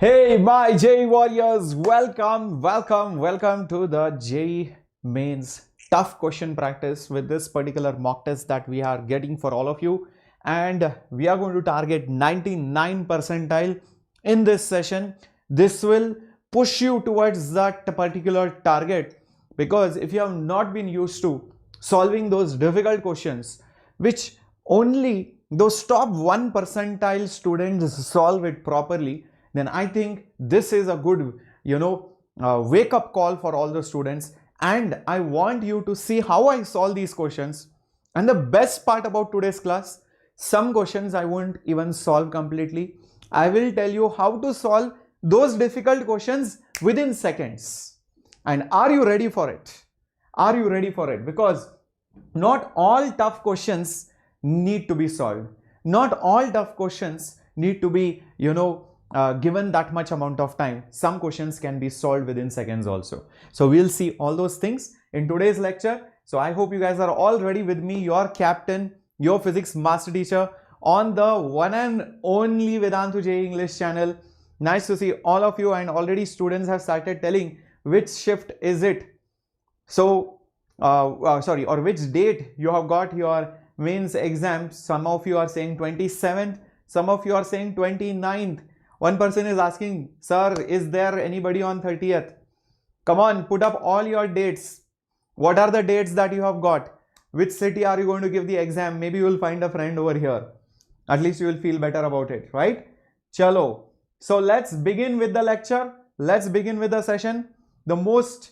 Hey my JEE warriors, welcome to the JEE Mains tough question practice with this particular mock test that we are getting for all of you, and we are going to target 99 percentile in this session. This will push you towards that particular target, because if you have not been used to solving those difficult questions which only those top 1 percentile students solve it properly, then I think this is a good, wake up call for all the students. And I want you to see how I solve these questions. And the best part about today's class, some questions I won't even solve completely. I will tell you how to solve those difficult questions within seconds. And are you ready for it? Are you ready for it? Because not all tough questions need to be solved. Not all tough questions need to be, given that much amount of time. Some questions can be solved within seconds also. So we'll see all those things in today's lecture. So I hope you guys are all ready with me, your captain, your physics master teacher on the one and only Vedantu JEE English channel. Nice to see all of you, and already students have started telling which shift is it. So, or which date you have got your mains exam. Some of you are saying 27th, some of you are saying 29th. One person is asking, sir, is there anybody on 30th? Come on, put up all your dates. What are the dates that you have got? Which city are you going to give the exam? Maybe you will find a friend over here. At least you will feel better about it, right? Chalo. So let's begin with the lecture. Let's begin with the session. The most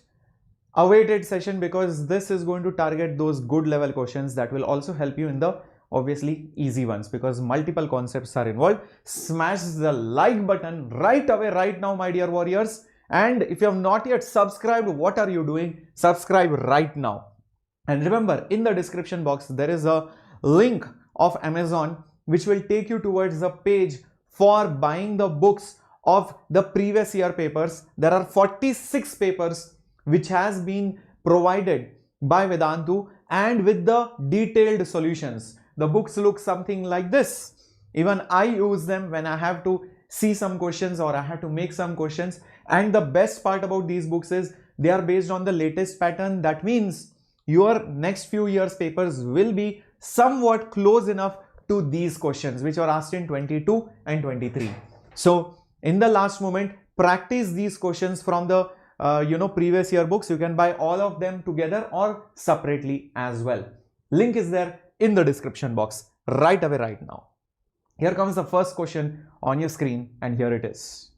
awaited session, because this is going to target those good level questions that will also help you in the obviously easy ones, because multiple concepts are involved. Smash the like button right away, right now, my dear warriors. And if you have not yet subscribed, what are you doing? Subscribe right now. And remember, in the description box there is a link of Amazon which will take you towards the page for buying the books of the previous year papers. There are 46 papers which has been provided by Vedantu, and with the detailed solutions. The books look something like this. Even I use them when I have to see some questions or I have to make some questions. And the best part about these books is they are based on the latest pattern. That means your next few years papers will be somewhat close enough to these questions which are asked in 22 and 23. So in the last moment, practice these questions from the previous year books. You can buy all of them together or separately as well. Link is there in the description box right away, right now. Here comes the first question on your screen, and here it is.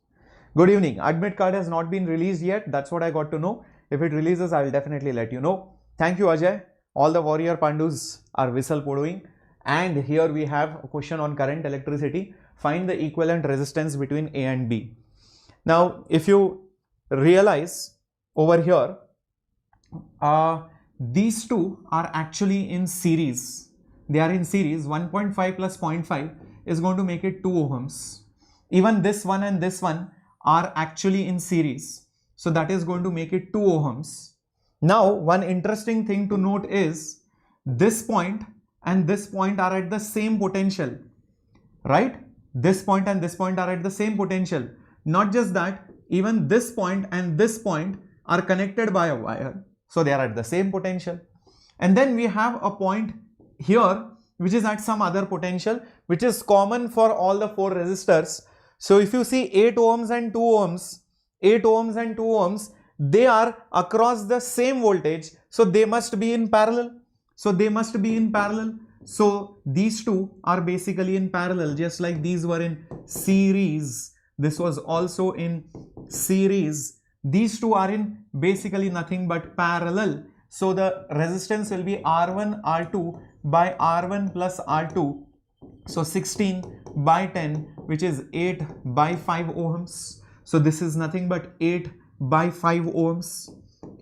Good evening. Admit card has not been released yet. That's what I got to know. If it releases, I will definitely let you know. Thank you, Ajay. All the warrior pandus are whistle podowing. And here we have a question on current electricity. Find the equivalent resistance between A and B. Now, if you realize over here, these two are actually in series. They are in series. 1.5 plus 0.5 is going to make it 2 ohms. Even this one and this one are actually in series. So that is going to make it 2 ohms. Now, one interesting thing to note is this point and this point are at the same potential, right? This point and this point are at the same potential. Not just that, even this point and this point are connected by a wire. So they are at the same potential. And then we have a point here which is at some other potential, which is common for all the 4 resistors. So if you see 8 ohms and 2 ohms, 8 ohms and 2 ohms, they are across the same voltage. So they must be in parallel. So these two are basically in parallel, just like these were in series. This was also in series. These two are in basically nothing but parallel. So the resistance will be R1 R2 by R1 plus R2. So 16 by 10, which is 8 by 5 ohms. So this is nothing but 8 by 5 ohms.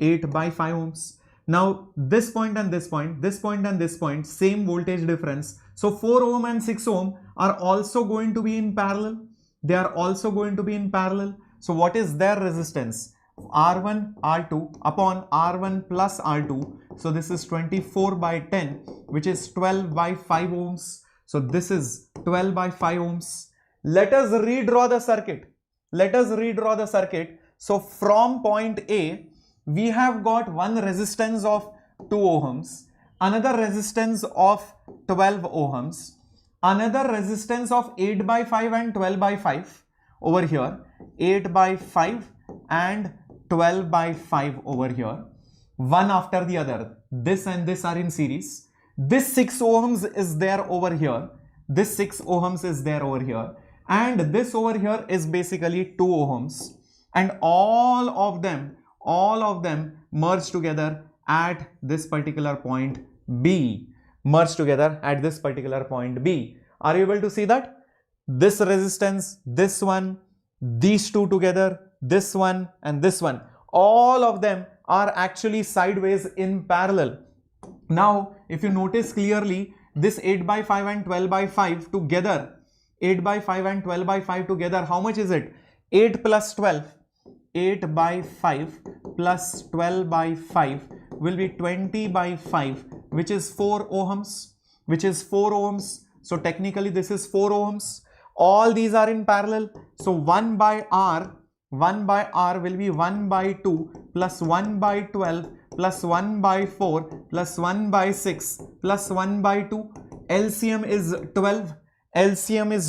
8 by 5 ohms. Now this point and this point, this point and this point, same voltage difference. So 4 ohm and 6 ohm are also going to be in parallel. They are also going to be in parallel. So what is their resistance? R1 R2 upon R1 plus R2. So this is 24 by 10, which is 12 by 5 ohms. So this is 12 by 5 ohms. Let us redraw the circuit. let us redraw the circuit. So from point A, we have got one resistance of 2 ohms, another resistance of 12 ohms, another resistance of 8 by 5 and 12 by 5 over here, 8 by 5 and 12 by 5 over here, one after the other. This and this are in series. This 6 ohms is there over here, this 6 ohms is there over here, and this over here is basically 2 ohms, and all of them merge together at this particular point B. Merge together at this particular point B. Are you able to see that? This resistance, this one, these two together, this one and this one, all of them are actually sideways in parallel. Now, if you notice clearly, this 8 by 5 and 12 by 5 together, 8 by 5 and 12 by 5 together, how much is it? 8 plus 12, 8 by 5 plus 12 by 5 will be 20 by 5, which is 4 ohms, So technically this is 4 ohms. All these are in parallel. So 1 by R will be 1 by 2 plus 1 by 12 plus 1 by 4 plus 1 by 6 plus 1 by 2. LCM is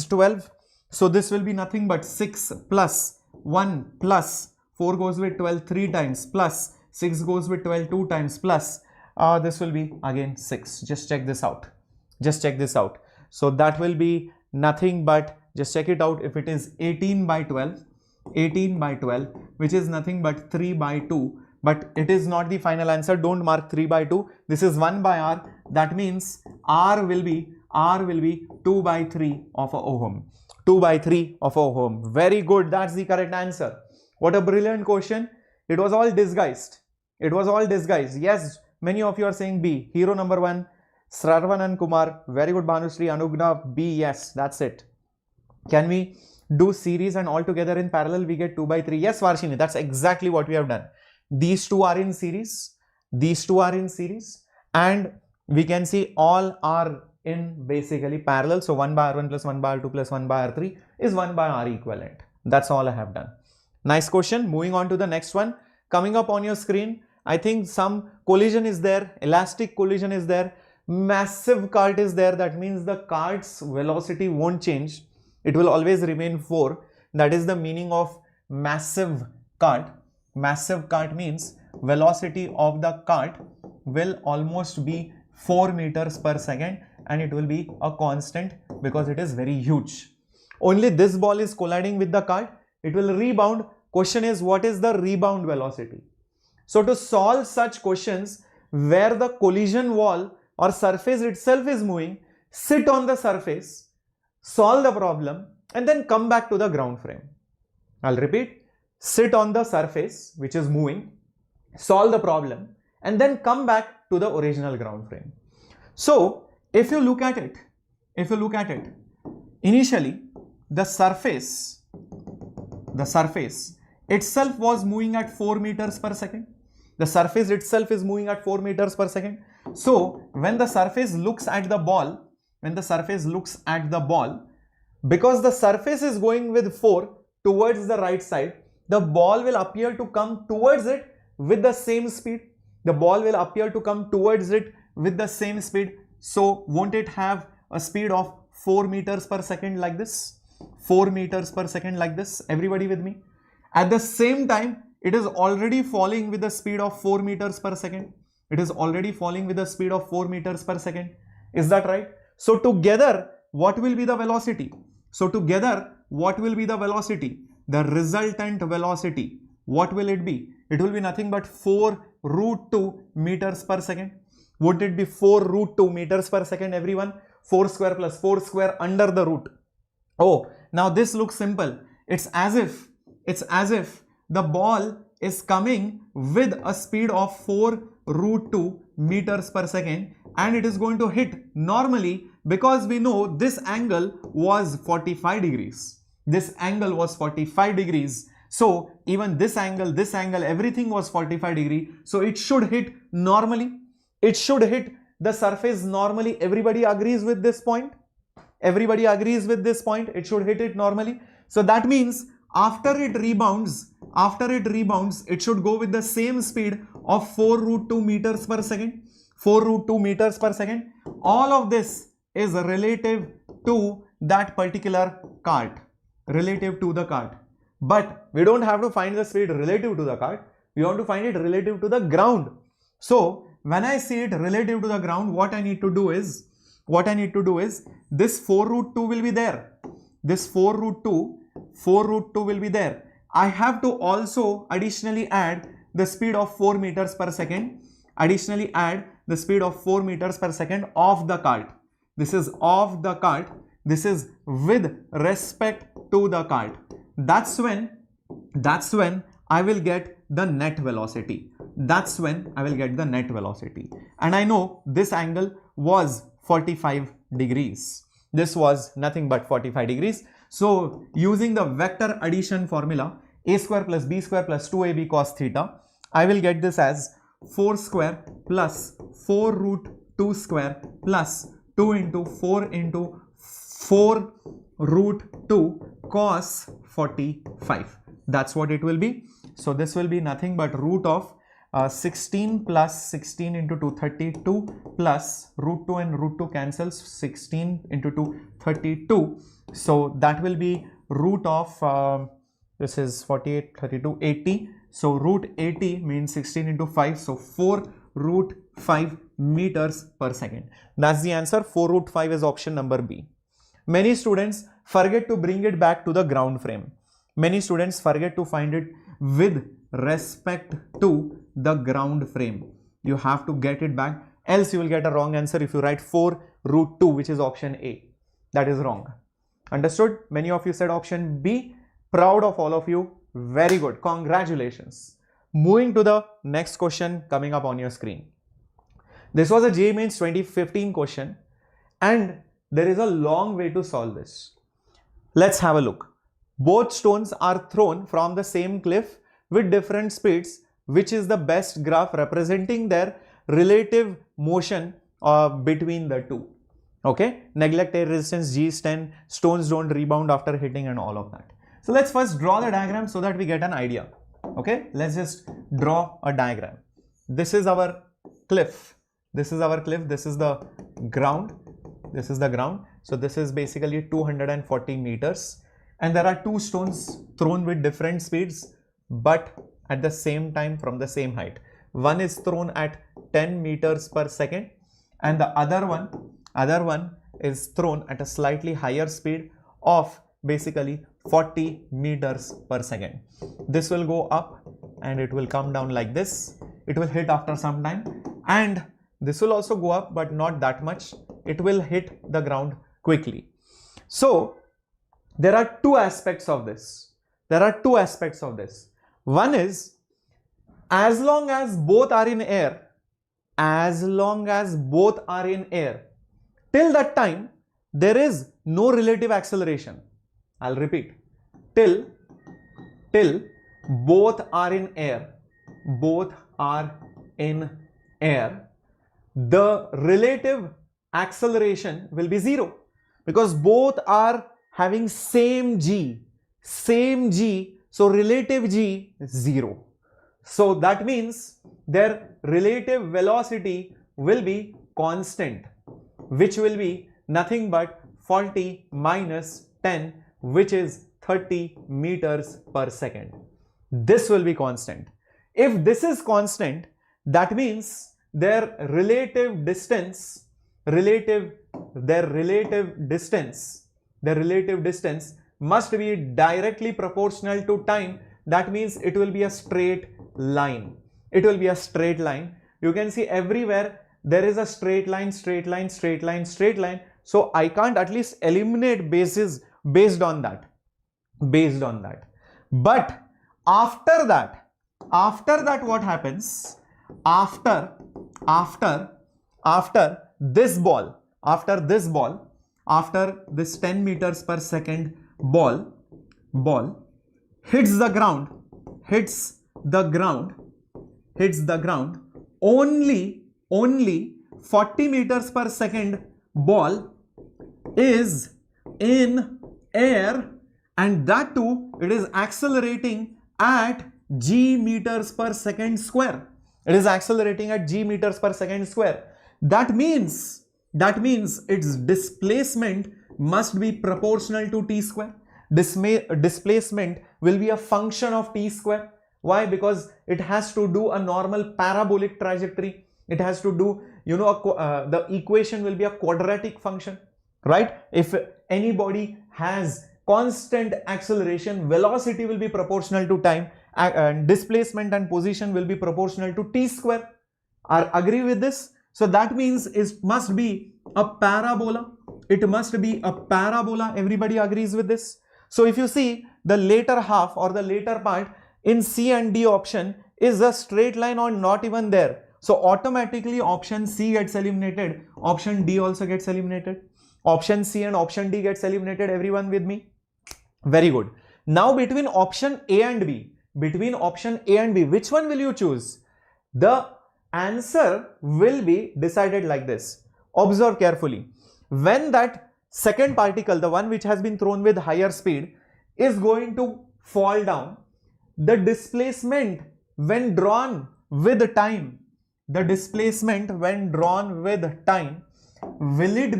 12. So this will be nothing but 6 plus 1 plus 4 goes with 12 3 times plus 6 goes with 12 2 times plus this will be again 6. Just check this out. So that will be nothing but, just check it out, if it is 18 by 12, which is nothing but 3 by 2, but it is not the final answer. Don't mark 3 by 2. This is 1 by R. That means R will be 2 by 3 of a ohm. 2 by 3 of a ohm. Very good. That's the correct answer. What a brilliant question. It was all disguised. Yes, many of you are saying B. Hero number 1, Sravan and Kumar. Very good, Bhanushree. Anugna, B. Yes, that's it. Can we do series and all together in parallel we get 2 by 3? Yes, Varshini, that's exactly what we have done. These two are in series, and we can see all are in basically parallel. So 1 by R1 plus 1 by R2 plus 1 by R3 is 1 by R equivalent. That's all I have done. Nice question. Moving on to the next one. Coming up on your screen, I think some collision is there, elastic collision is there, massive kart is there. That means the kart's velocity won't change. It will always remain 4. That is the meaning of massive kart. Massive kart means velocity of the kart will almost be 4 meters per second, and it will be a constant because it is very huge. Only this ball is colliding with the kart. It will rebound. Question is, what is the rebound velocity? So to solve such questions where the collision wall or surface itself is moving, sit on the surface, solve the problem, and then come back to the ground frame. I'll repeat. Sit on the surface which is moving, solve the problem, and then come back to the original ground frame. So if you look at it, initially the surface itself was moving at 4 meters per second. The surface itself is moving at 4 meters per second. So when the surface looks at the ball, because the surface is going with 4 towards the right side, the ball will appear to come towards it with the same speed. So won't it have a speed of 4 meters per second like this? 4 meters per second like this. Everybody with me? At the same time, it is already falling with the speed of 4 meters per second. Is that right? So together, what will be the velocity? The resultant velocity, what will it be? It will be nothing but 4 root 2 meters per second. Would it be 4 root 2 meters per second, everyone? 4 square plus 4 square under the root. Oh, now this looks simple. It's as if the ball is coming with a speed of 4 root 2 meters per second, and it is going to hit normally, because we know this angle was 45 degrees. So even this angle, everything was 45 degree. So it should hit normally. It should hit the surface normally. Everybody agrees with this point. It should hit it normally. So that means after it rebounds, it should go with the same speed of 4√2 meters per second. 4√2 meters per second. All of this is relative to that particular cart, relative to the cart. But we don't have to find the speed relative to the cart. We want to find it relative to the ground. So when I see it relative to the ground, what I need to do is this 4√2 will be there. This 4√2 will be there. I have to also additionally add the speed of 4 meters per second. Additionally add the speed of 4 meters per second of the cart. This is of the cart. This is with respect to the cart. That's when I will get the net velocity. That's when I will get the net velocity. And I know this angle was 45 degrees. This was nothing but 45 degrees. So using the vector addition formula, a square plus b square plus 2ab cos theta, I will get this as 4 square plus 4√2 square plus 2 into 4 into 4√2 cos 45. That's what it will be. So this will be nothing but root of 16 plus 16 into 2, 32 plus √2 and √2 cancels, 16 into 2, 32. So that will be root of, this is 48, 32, 80. So root 80 means 16 into 5. So 4√5 meters per second. That's the answer. 4√5 is option number B. Many students forget to bring it back to the ground frame. Many students forget to find it with respect to the ground frame. You have to get it back, else you will get a wrong answer if you write 4√2, which is option A. That is wrong. Understood? Many of you said option B. Proud of all of you. Very good. Congratulations. Moving to the next question coming up on your screen. This was a JEE Mains 2015 question, and there is a long way to solve this. Let's have a look. Both stones are thrown from the same cliff with different speeds. Which is the best graph representing their relative motion between the two? Okay, neglect air resistance, G is 10, stones don't rebound after hitting and all of that. So let's first draw the diagram so that we get an idea. Okay, let's just draw a diagram. This is our cliff. This is our cliff. This is the ground. This is the ground. So this is basically 240 meters. And there are two stones thrown with different speeds, but at the same time from the same height. One is thrown at 10 meters per second and the other one is thrown at a slightly higher speed of basically 40 meters per second. This will go up and it will come down like this. It will hit after some time, and this will also go up, but not that much. It will hit the ground quickly. So there are two aspects of this. One is, as long as both are in air, till that time there is no relative acceleration. I'll repeat, till both are in air, the relative acceleration will be 0, because both are having same G, so relative G is 0. So that means their relative velocity will be constant, which will be nothing but 40 minus 10, which is 30 meters per second. This will be constant. If this is constant, that means their relative distance must be directly proportional to time. That means it will be a straight line. You can see everywhere there is a straight line. So I can't at least eliminate bases based on that. But after that what happens? After this this 10 meters per second ball hits the ground, only 40 meters per second ball is in air and that too it is accelerating at g meters per second square. It is accelerating at g meters per second square. That means its displacement must be proportional to t square. Displacement will be a function of t square. Why? Because it has to do a normal parabolic trajectory. It has to do, the equation will be a quadratic function, right? If any body has constant acceleration, velocity will be proportional to time, and displacement and position will be proportional to t square. Agree with this? So that means it must be a parabola. It must be a parabola. Everybody agrees with this? So if you see the later half or the later part in C and D option is a straight line or not even there. So automatically option C gets eliminated. Option D also gets eliminated. Option C and option D gets eliminated. Everyone with me? Very good. Now between option A and B, which one will you choose? The answer will be decided like this. Observe carefully. When that second particle, the one which has been thrown with higher speed, is going to fall down, the displacement when drawn with time, will it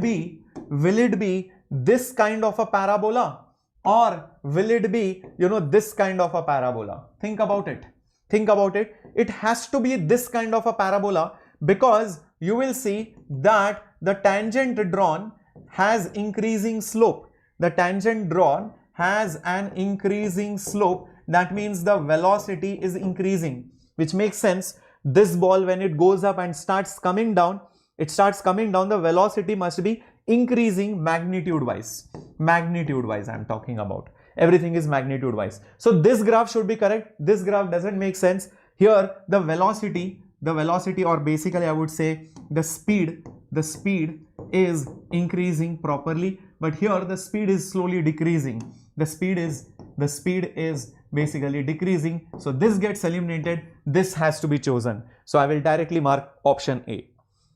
be this kind of a parabola, or will it be this kind of a parabola? Think about it. It has to be this kind of a parabola, because you will see that the tangent drawn has increasing slope. That means the velocity is increasing, which makes sense. This ball, when it goes up and starts coming down, the velocity must be increasing magnitude wise. I'm talking about. Everything is magnitude wise. So this graph should be correct. This graph doesn't make sense. Here the velocity, or basically I would say the speed is increasing properly, but here the speed is slowly decreasing. The speed is basically decreasing. So this gets eliminated. This has to be chosen. So I will directly mark option A.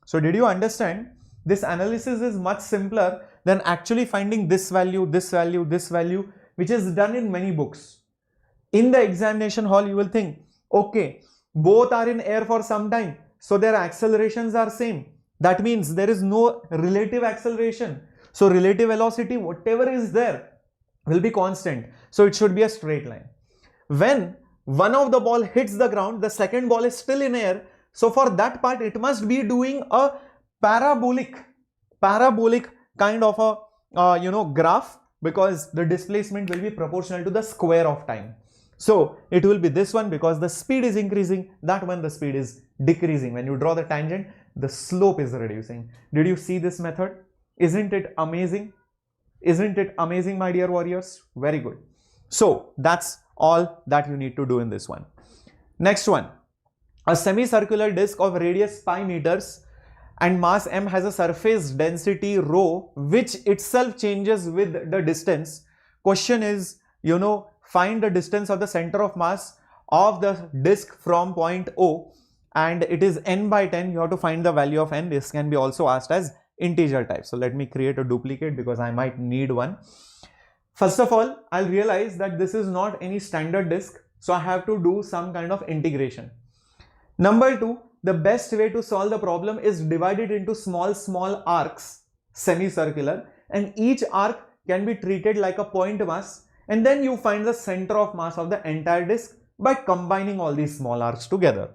So did you understand? This analysis is much simpler than actually finding this value, which is done in many books. In the examination hall, you will think, okay, both are in air for some time, so their accelerations are same. That means there is no relative acceleration. So relative velocity, whatever is there, will be constant. So it should be a straight line. When one of the ball hits the ground, the second ball is still in air. So for that part, it must be doing a parabolic kind of a graph, because the displacement will be proportional to the square of time. So it will be this one, because the speed is increasing, that one the speed is decreasing. When you draw the tangent, the slope is reducing. Did you see this method? Isn't it amazing? My dear warriors? Very good. So that's all that you need to do in this one. Next one, a semicircular disc of radius pi meters and mass m has a surface density rho, which itself changes with the distance. Question is, find the distance of the center of mass of the disc from point O, and it is n by 10. You have to find the value of n. This can be also asked as integer type. So let me create a duplicate, because I might need one. First of all, I'll realize that this is not any standard disc, so I have to do some kind of integration. Number two, the best way to solve the problem is divide it into small arcs, semicircular, and each arc can be treated like a point mass, and then you find the center of mass of the entire disc by combining all these small arcs together.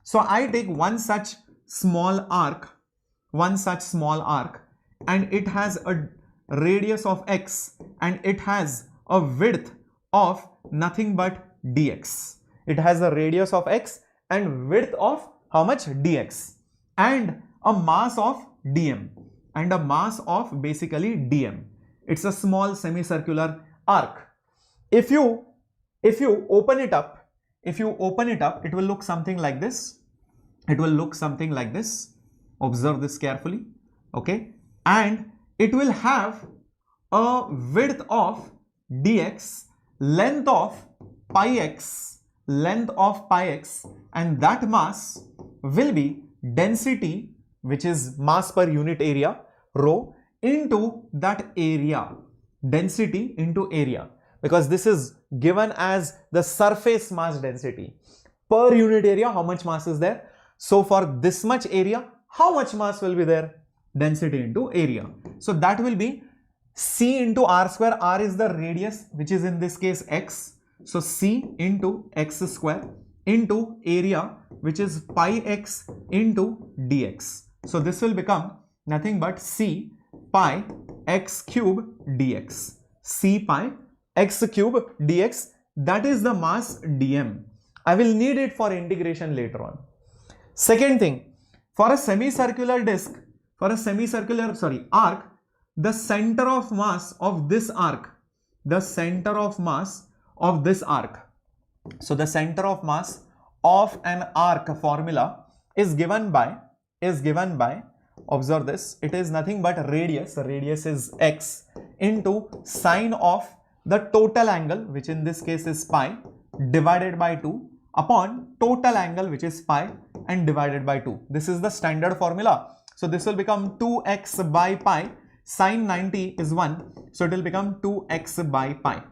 So I take one such small arc, and it has a radius of x, and it has a width of nothing but dx. It has a radius of x and width of how much? Dx, and a mass of dm, It's a small semicircular arc. If you open it up, it will look something like this. Observe this carefully, okay? And it will have a width of dx, length of pi x, and that mass will be density, which is mass per unit area, rho, into that area, density into area. because this is given as the surface mass density. Per unit area, how much mass is there? So for this much area, how much mass will be there? Density into area. So that will be C into R square. R is the radius, which is in this case x. So C into x square into area, which is pi x into dx. So this will become nothing but C pi x cube dx. C pi x cube dx, that is the mass dm. I will need it for integration later on. Second thing, for a semicircular disk, for a semicircular, arc, the center of mass of this arc, the center of mass of this arc. So the center of mass of an arc formula is given by, observe this, it is nothing but radius is x into sine of the total angle, which in this case is pi, divided by 2 upon total angle, which is pi, and divided by 2. This is the standard formula. So this will become 2x by pi. Sine 90 is 1. So it will become 2x by pi.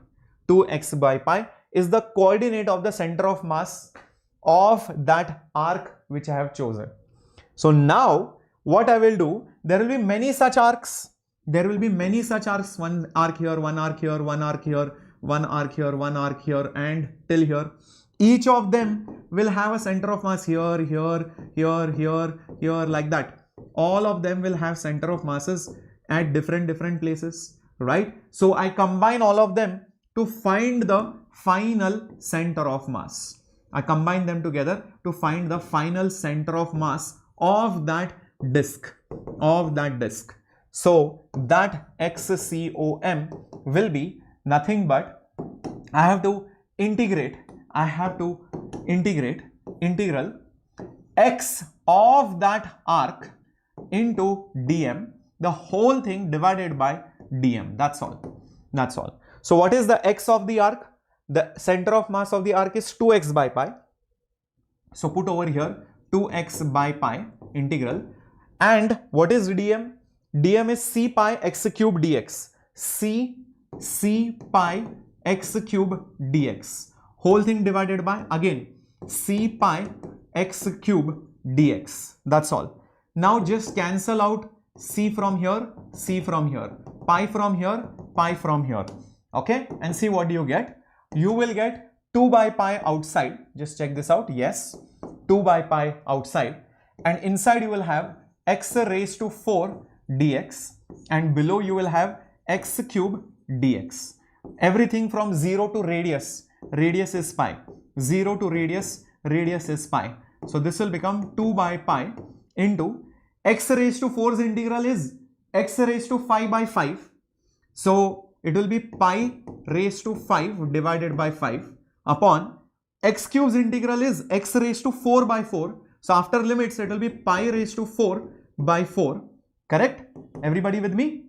2x by pi is the coordinate of the center of mass of that arc which I have chosen. So now what I will do, there will be many such arcs. There will be many such arcs. One arc here, one arc here, one arc here, one arc here, one arc here, and till here. Each of them will have a center of mass here, here, here, here, here, like that. All of them will have center of masses at different places, right? So I combine all of them to find the final center of mass. I combine them together to find the final center of mass of that disk, So that XCOM will be nothing but, I have to integrate integral x of that arc into dm, the whole thing divided by dm. That's all. So what is the x of the arc? The center of mass of the arc is 2x by pi. So put over here 2x by pi integral. And what is dm? dm is c pi x cube dx. c pi x cube dx. Whole thing divided by, again, c pi x cube dx. That's all. Now just cancel out c from here, pi from here, pi from here. Okay, and see what do you get. You will get 2 by pi outside. Just check this out. Yes, 2 by pi outside, and inside you will have x raised to 4 dx, and below you will have x cube dx. Everything from 0 to radius is pi. 0 to radius is pi. So this will become 2 by pi into x raised to 4's integral is x raised to 5 by 5. So it will be pi raised to 5 divided by 5 upon x cube's integral is x raised to 4 by 4. So after limits it will be pi raised to 4 by 4. Correct? Everybody with me?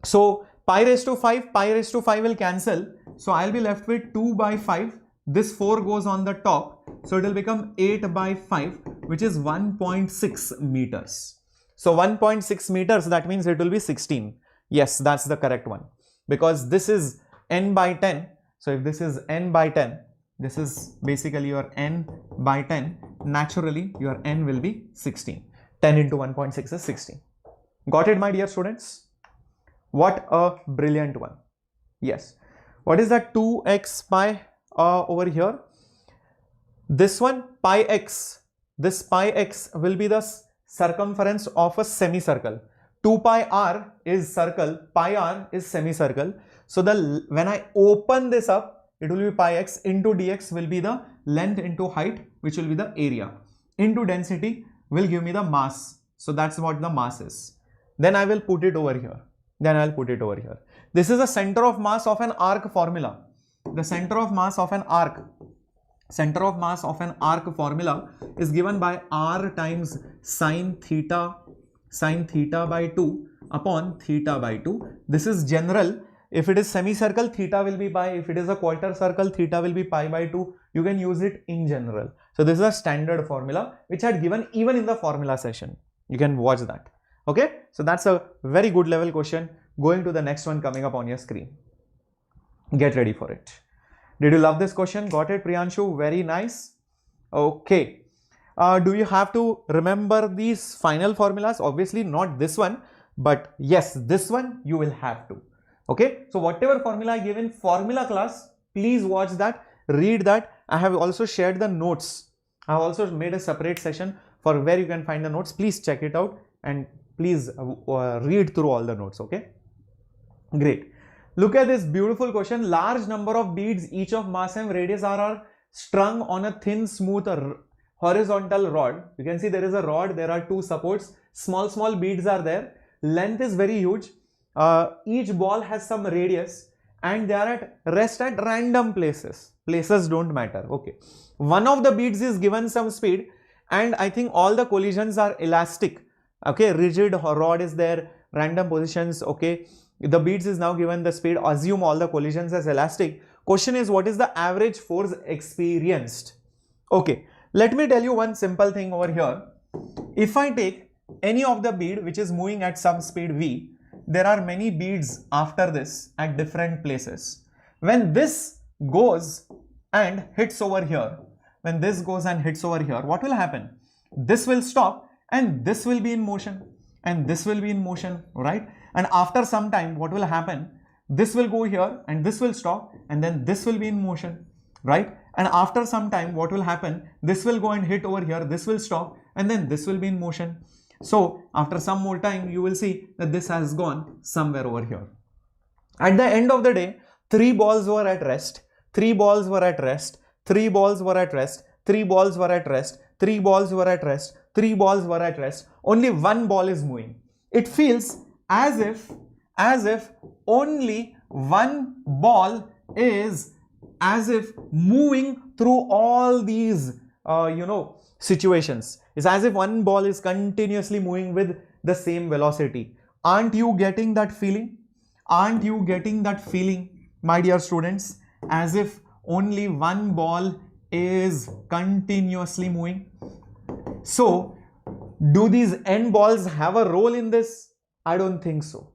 So pi raised to 5 will cancel. So I'll be left with 2 by 5. This 4 goes on the top. So it will become 8 by 5, which is 1.6 meters. So 1.6 meters, that means it will be 16. Yes, that's the correct one. Because this is n by 10. So if this is n by 10, this is basically your n by 10. Naturally, your n will be 16. 10 into 1.6 is 16. Got it, my dear students? What a brilliant one. Yes. What is that 2x pi over here? This one, pi x. This pi x will be the circumference of a semicircle. 2 pi r is circle, pi r is semicircle. So when I open this up, it will be pi x into dx will be the length into height, which will be the area, into density will give me the mass. So that's what the mass is. Then I will put it over here. This is the center of mass of an arc formula. The center of mass of an arc formula is given by r times sine theta by 2 upon theta by 2. This is general. If it is semicircle, theta will be pi. If it is a quarter circle, theta will be pi by 2. You can use it in general. So this is a standard formula which I had given even in the formula session. You can watch that. Okay, so that's a very good level question. Going to the next one coming up on your screen. Get ready for it. Did you love this question? Got it, Priyanshu? Very nice. Okay. Do you have to remember these final formulas? Obviously not this one, but yes, this one you will have to. Okay. So whatever formula I give in formula class, please watch that, read that. I have also shared the notes. I have also made a separate session for where you can find the notes. Please check it out and please read through all the notes. Okay. Great. Look at this beautiful question. Large number of beads, each of mass and radius are strung on a thin, smooth horizontal rod. You can see there is a rod, there are two supports, small beads are there. Length is very huge. Each ball has some radius and they are at rest at random places. Places don't matter. Okay. One of the beads is given some speed and I think all the collisions are elastic. Okay. Rigid rod is there, random positions. Okay. The beads is now given the speed. Assume all the collisions as elastic. Question is, what is the average force experienced? Okay. Let me tell you one simple thing over here. If I take any of the bead which is moving at some speed v, there are many beads after this at different places. When this goes and hits over here, what will happen? This will stop and this will be in motion and this will be in motion, right? And after some time, what will happen? This will go here and this will stop and then this will be in motion, right? And after some time, what will happen? This will go and hit over here, this will stop and then this will be in motion. So after some more time, you will see that this has gone somewhere over here. At the end of the day, 3 balls were at rest, 3 balls were at rest, 3 balls were at rest, 3 balls were at rest, 3 balls were at rest, 3 balls were at rest. Only one ball is moving. It feels as if only one ball is moving through all these situations. It's as if one ball is continuously moving with the same velocity. Aren't you getting that feeling? Aren't you getting that feeling, my dear students? As if only one ball is continuously moving. So, do these end balls have a role in this? I don't think so.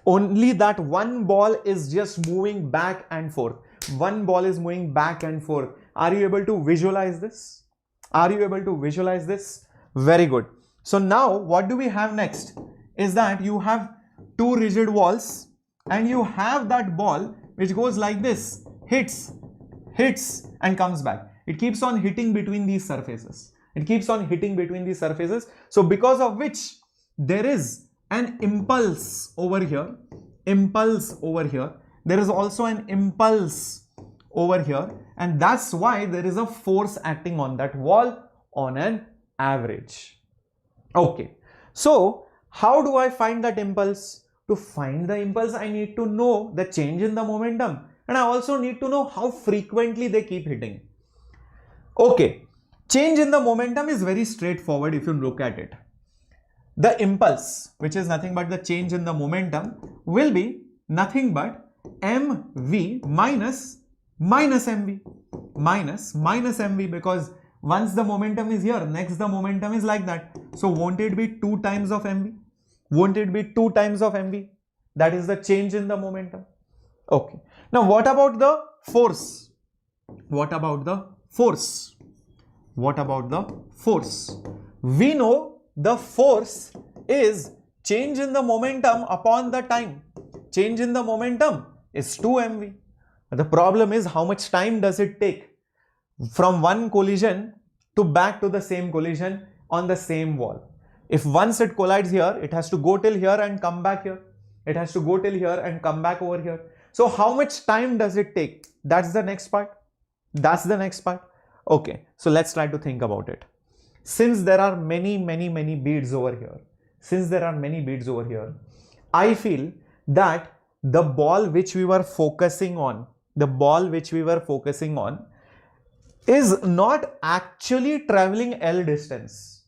Only that one ball is just moving back and forth. One ball is moving back and forth. Are you able to visualize this? Are you able to visualize this? Very good. So now what do we have next? Is that you have 2 rigid walls and you have that ball which goes like this, hits and comes back. It keeps on hitting between these surfaces. It keeps on hitting between these surfaces. So because of which there is an impulse over here, there is also an impulse over here, and that's why there is a force acting on that wall on an average. Okay, so how do I find that impulse? To find the impulse, I need to know the change in the momentum, and I also need to know how frequently they keep hitting. Okay, change in the momentum is very straightforward if you look at it. The impulse, which is nothing but the change in the momentum, will be nothing but mv minus mv, minus mv, because once the momentum is here, next the momentum is like that. So won't it be 2 times of mv? Won't it be 2 times of mv? That is the change in the momentum. Okay. Now what about the force? What about the force? What about the force? We know the force is change in the momentum upon the time. Change in the momentum is 2 mv. The problem is how much time does it take from one collision to back to the same collision on the same wall. If once it collides here, it has to go till here and come back here. It has to go till here and come back over here. So how much time does it take? That's the next part. That's the next part. Okay, so let's try to think about it. Since there are many beads over here, I feel that the ball which we were focusing on, is not actually traveling L distance.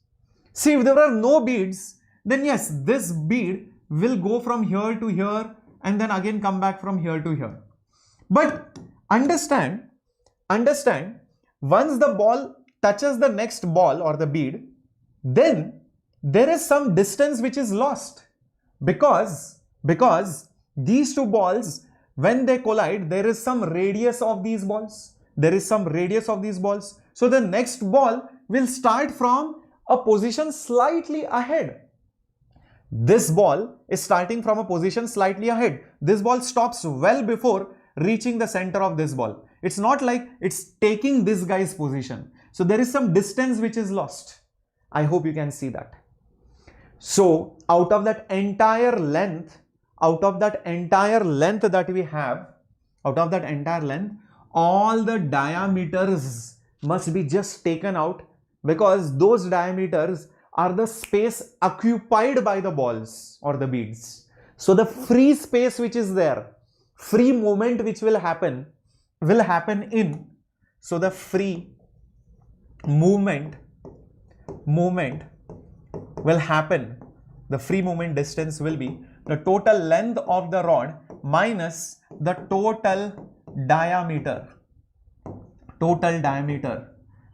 See, if there are no beads, then yes, this bead will go from here to here and then again come back from here to here. But understand, once the ball touches the next ball or the bead, then there is some distance which is lost because these two balls when they collide, there is some radius of these balls. There is some radius of these balls. So the next ball will start from a position slightly ahead. This ball is starting from a position slightly ahead. This ball stops well before reaching the center of this ball. It's not like it's taking this guy's position. So there is some distance which is lost. I hope you can see that. So out of that entire length that we have, all the diameters must be just taken out, because those diameters are the space occupied by the balls or the beads. So the free space which is there, free movement which will happen in, so the free movement will happen, the free movement distance will be the total length of the rod minus the total diameter,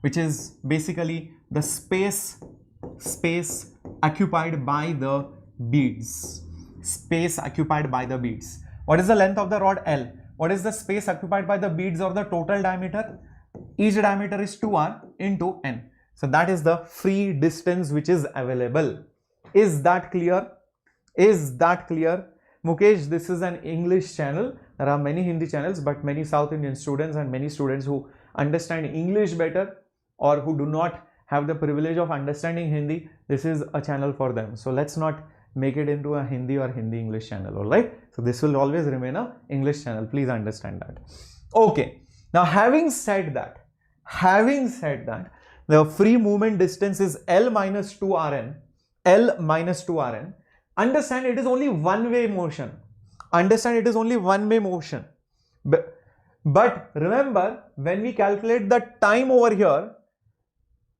which is basically the space occupied by the beads. What is the length of the rod? L. What is the space occupied by the beads or the total diameter? Each diameter is 2r into n. So that is the free distance which is available. Is that clear? Mukesh, this is an English channel. There are many Hindi channels, but many South Indian students and many students who understand English better or who do not have the privilege of understanding Hindi, this is a channel for them. So let's not make it into a Hindi or Hindi-English channel, alright? So this will always remain a English channel. Please understand that. Okay. Now having said that, the free movement distance is L minus 2Rn. Understand it is only one-way motion. But remember, when we calculate the time over here,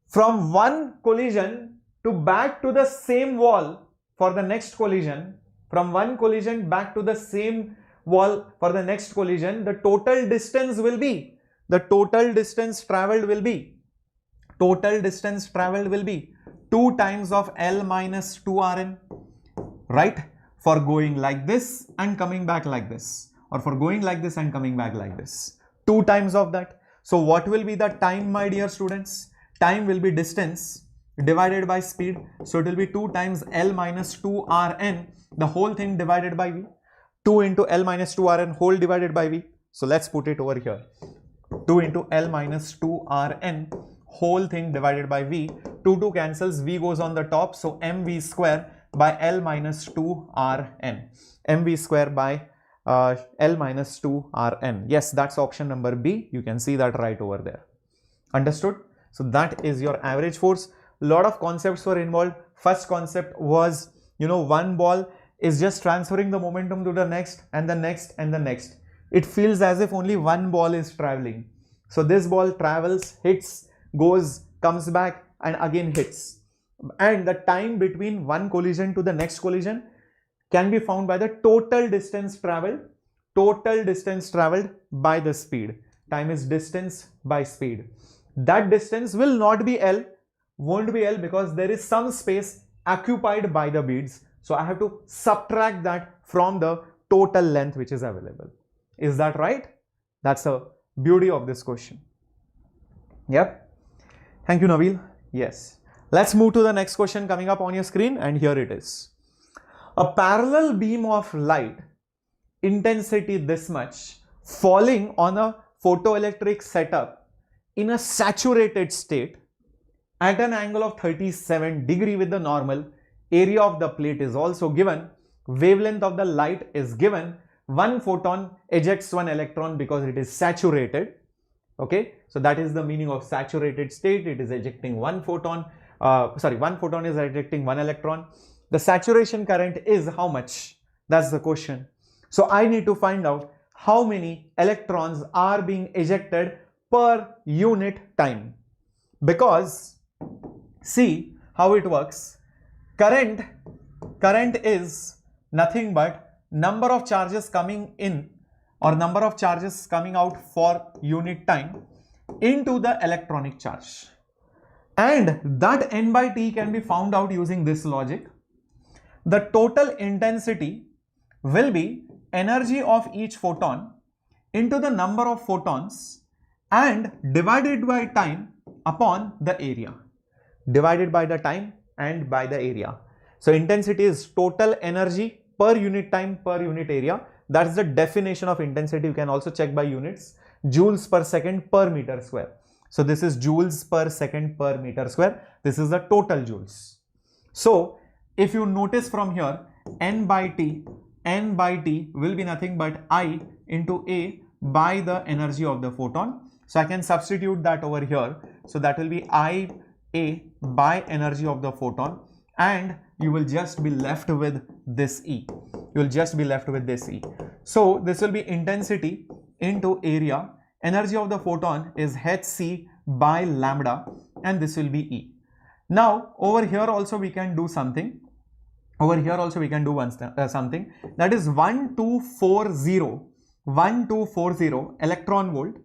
from one collision to back to the same wall for the next collision, from one collision back to the same wall for the next collision, the total distance traveled will be 2 times of L minus 2Rn, right? For going like this and coming back like this, or for going like this and coming back like this. 2 times of that. So what will be the time, my dear students? Time will be distance divided by speed. So it will be 2 times L minus 2Rn, the whole thing divided by V. 2 into L minus 2Rn whole divided by V. So let's put it over here. 2 into L minus 2Rn whole thing divided by V. 2 cancels, V goes on the top. So mv square by L minus 2Rn. mv square by L minus 2Rn. Yes, that's option number B. You can see that right over there. Understood? So that is your average force. A lot of concepts were involved. First concept was, one ball is just transferring the momentum to the next and the next and the next. It feels as if only one ball is traveling. So this ball travels, hits, goes, comes back and again hits. And the time between one collision to the next collision can be found by the total distance traveled by the speed. Time is distance by speed. That distance will not be L, won't be L, because there is some space occupied by the beads. So I have to subtract that from the total length which is available. Is that right? That's the beauty of this question. Yep. Thank you, Nabil. Yes. Let's move to the next question coming up on your screen, and here it is. A parallel beam of light, intensity this much, falling on a photoelectric setup in a saturated state at an angle of 37 degree with the normal, area of the plate is also given, wavelength of the light is given, one photon ejects one electron because it is saturated. Okay, so that is the meaning of saturated state. It is ejecting one photon. One photon is ejecting one electron. The saturation current is how much? That's the question. So I need to find out how many electrons are being ejected per unit time. Because see how it works. Current is nothing but number of charges coming in or number of charges coming out for unit time into the electronic charge. And that N by T can be found out using this logic. The total intensity will be energy of each photon into the number of photons and divided by time upon the area. Divided by the time and by the area. So intensity is total energy per unit time per unit area. That's the definition of intensity. You can also check by units. Joules per second per meter square. So this is joules per second per meter square. This is the total joules. So if you notice from here, N by T will be nothing but I into A by the energy of the photon. So I can substitute that over here. So that will be I A by energy of the photon, and you will just be left with this E. You will just be left with this E. So this will be intensity into area. Energy of the photon is hc by lambda, and this will be E. Now over here also we can do something. Over here also we can do something, that is 1240 electron volt,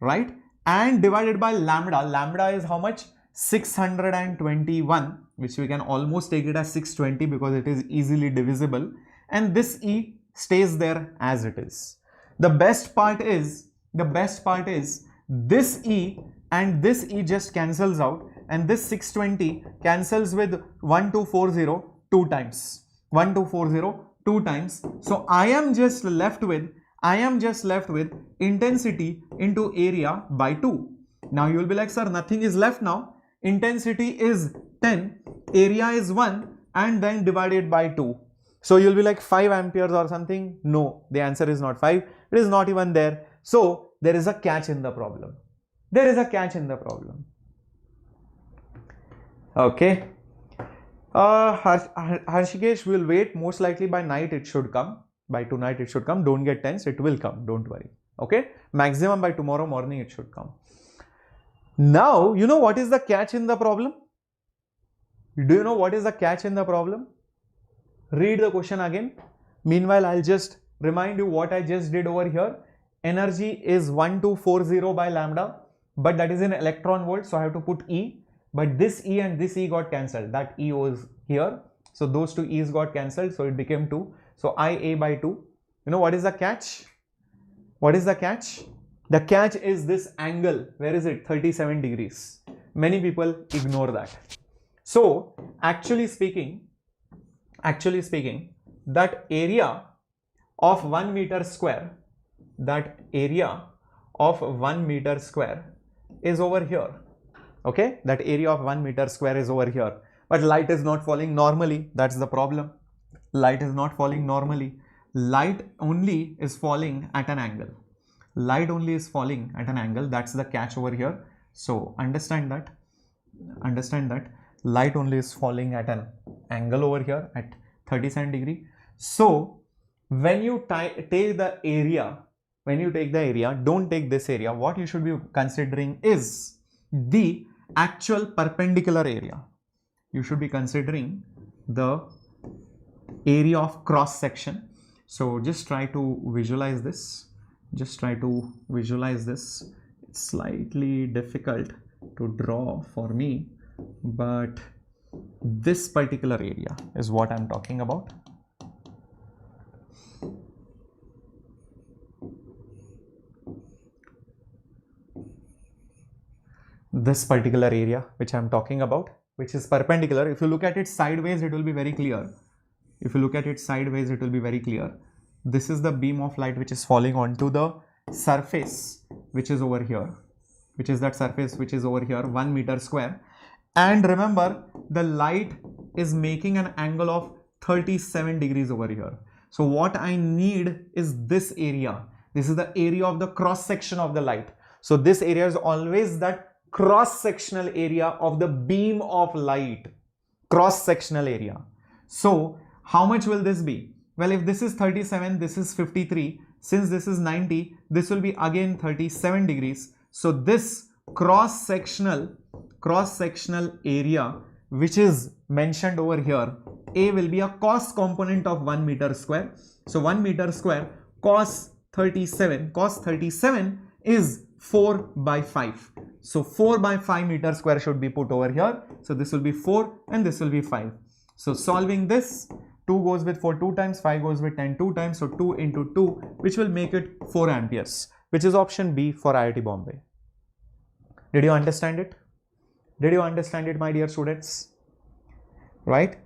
right? And divided by lambda. Lambda is how much? 621, which we can almost take it as 620 because it is easily divisible, and this E stays there as it is. The best part is this E and this E just cancels out, and this 620 cancels with 1240 two times. 1240 two times. So I am just left with intensity into area by 2. Now you will be like, sir, nothing is left now. Intensity is 10, area is 1, and then divided by 2. So you'll be like 5 amperes or something. No, the answer is not 5. It is not even there. So there is a catch in the problem. There is a catch in the problem. Okay. Harshikesh will wait. Most likely by night it should come. By tonight it should come. Don't get tense. It will come. Don't worry. Okay. Maximum by tomorrow morning it should come. Now, you know what is the catch in the problem? Do you know what is the catch in the problem? Read the question again. Meanwhile, I'll just remind you what I just did over here. Energy is 1240 by lambda, but that is in electron volt, so I have to put E. But this E and this E got cancelled. That E was here. So those two E's got cancelled, so it became 2. So IA by 2. You know what is the catch? What is the catch? The catch is this angle. Where is it? 37 degrees. Many people ignore that. So actually speaking, that area of 1 meter square, is over here. Okay, that area of 1 meter square is over here. But light is not falling normally. That's the problem. Light is not falling normally. Light only is falling at an angle. Light only is falling at an angle. That's the catch over here. So understand that light only is falling at an angle over here at 37 degree. So when you take the area, don't take this area. What you should be considering is the actual perpendicular area. You should be considering the area of cross section. So just try to visualize this. It's slightly difficult to draw for me, but this particular area is what I'm talking about. This particular area which I'm talking about, which is perpendicular. If you look at it sideways, it will be very clear. This is the beam of light which is falling onto the surface which is over here, 1 meter square. And remember, the light is making an angle of 37 degrees over here. So what I need is this area. This is the area of the cross section of the light. So this area is always that cross sectional area of the beam of light. Cross sectional area. So how much will this be? Well, if this is 37, this is 53. Since this is 90, this will be again 37 degrees. So this cross sectional area which is mentioned over here, A will be a cos component of 1 meter square. So 1 meter square cos 37 is 4 by 5. So 4 by 5 meter square should be put over here. So this will be 4 and this will be 5. So solving this, 2 goes with 4 2 times, 5 goes with 10 2 times, so 2 into 2, which will make it 4 amperes, which is option B for IIT Bombay. Did you understand it? Did you understand it, my dear students? Right?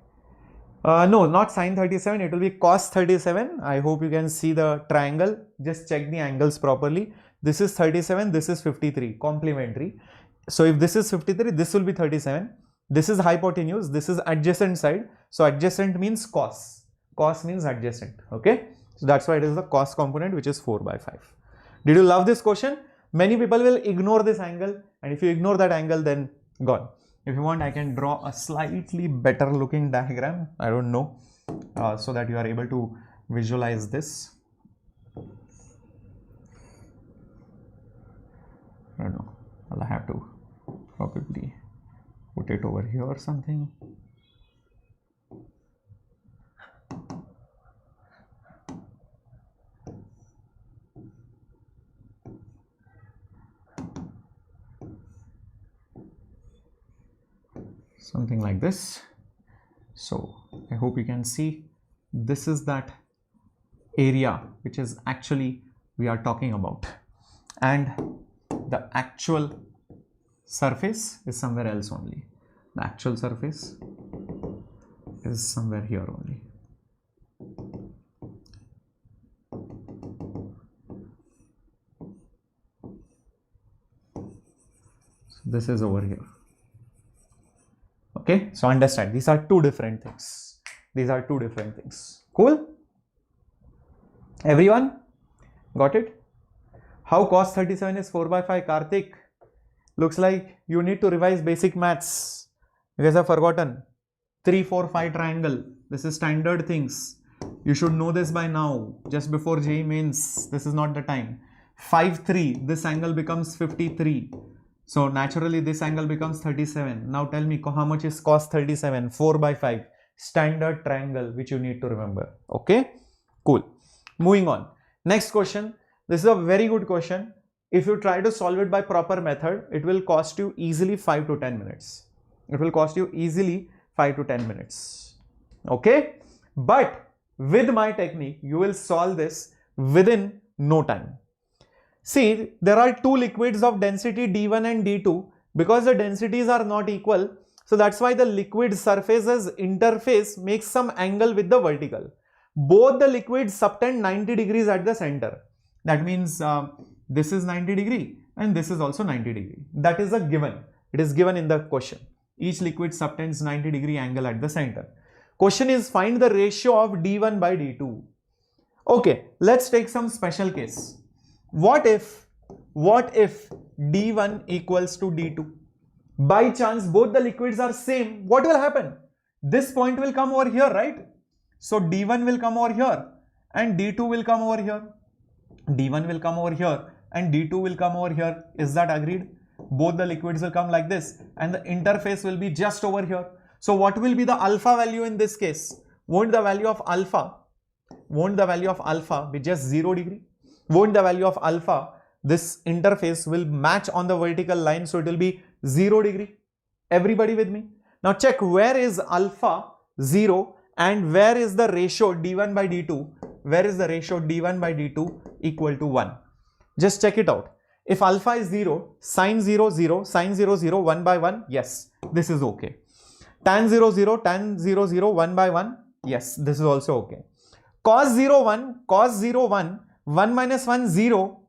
No, not sine 37, it will be cos 37. I hope you can see the triangle. Just check the angles properly. This is 37, this is 53, complementary. So if this is 53, this will be 37. This is hypotenuse, this is adjacent side. So adjacent means cos. Cos means adjacent. Okay. So that's why it is the cos component, which is 4 by 5. Did you love this question? Many people will ignore this angle, and if you ignore that angle, then gone. If you want, I can draw a slightly better looking diagram. I don't know, so that you are able to visualize this. I don't know. I'll have to probably put it over here or something. Something like this. So I hope you can see this is that area which is actually we are talking about, and the actual surface is somewhere else only. The actual surface is somewhere here only. So this is over here. Okay, so understand, these are two different things. These are two different things. Cool? Everyone got it? How cos 37 is 4 by 5, Karthik? Looks like you need to revise basic maths. You guys have forgotten. 3, 4, 5 triangle. This is standard things. You should know this by now. Just before JEE Mains. This is not the time. 5, 3. This angle becomes 53. So naturally this angle becomes 37. Now tell me how much is cos 37? 4 by 5. Standard triangle which you need to remember. Okay? Cool. Moving on. Next question. This is a very good question. If you try to solve it by proper method, it will cost you easily 5 to 10 minutes. It will cost you easily 5 to 10 minutes. Okay? But with my technique, you will solve this within no time. See, there are two liquids of density D1 and D2. Because the densities are not equal, so that's why the liquid surface's interface makes some angle with the vertical. Both the liquids subtend 90 degrees at the center. That means this is 90 degree and this is also 90 degree. That is a given. It is given in the question. Each liquid subtends 90 degree angle at the center. Question is find the ratio of D1 by D2. Okay, let's take some special case. What if D1 equals to D2? By chance both the liquids are same, what will happen? This point will come over here, right? So D1 will come over here and D2 will come over here. D1 will come over here and D2 will come over here. Is that agreed? Both the liquids will come like this and the interface will be just over here. So what will be the alpha value in this case? Won't the value of alpha be just 0 degree? Won't the value of alpha, this interface will match on the vertical line, so it will be 0 degree. Everybody with me? Now check where is alpha 0 and where is the ratio D1 by D2? Where is the ratio D1 by D2 equal to 1? Just check it out. If alpha is 0, sine 0, 0, sine 0, 0, 1 by 1, yes, this is okay. Tan 0, 0, tan 0, 0, 1 by 1, yes, this is also okay. Cos 0, 1, cos 0, 1, 1 minus 1, 0.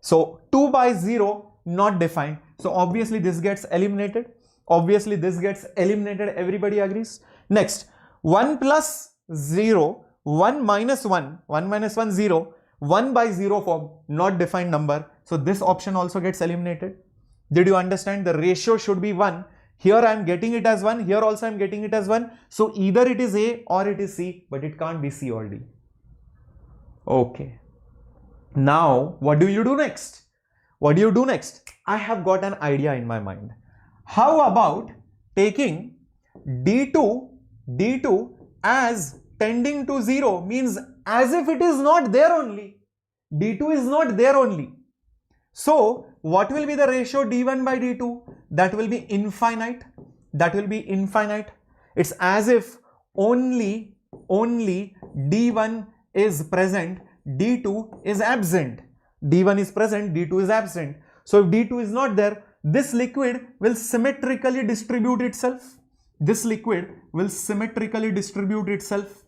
So 2 by 0, not defined. So obviously this gets eliminated. Everybody agrees. Next, 1 plus 0, 1 minus 1, 1 minus 1, 0, 1 by 0 form, not defined number. So this option also gets eliminated. Did you understand? The ratio should be 1. Here I am getting it as 1. Here also I am getting it as 1. So either it is A or it is C, but it can't be C or D. Okay. Now, what do you do next? I have got an idea in my mind. How about taking D2 as tending to 0, means as if it is not there only. D2 is not there only. So what will be the ratio D1 by D2? That will be infinite. It's as if only D1 is present, D2 is absent. D1 is present, D2 is absent. So if D2 is not there, this liquid will symmetrically distribute itself. This liquid will symmetrically distribute itself.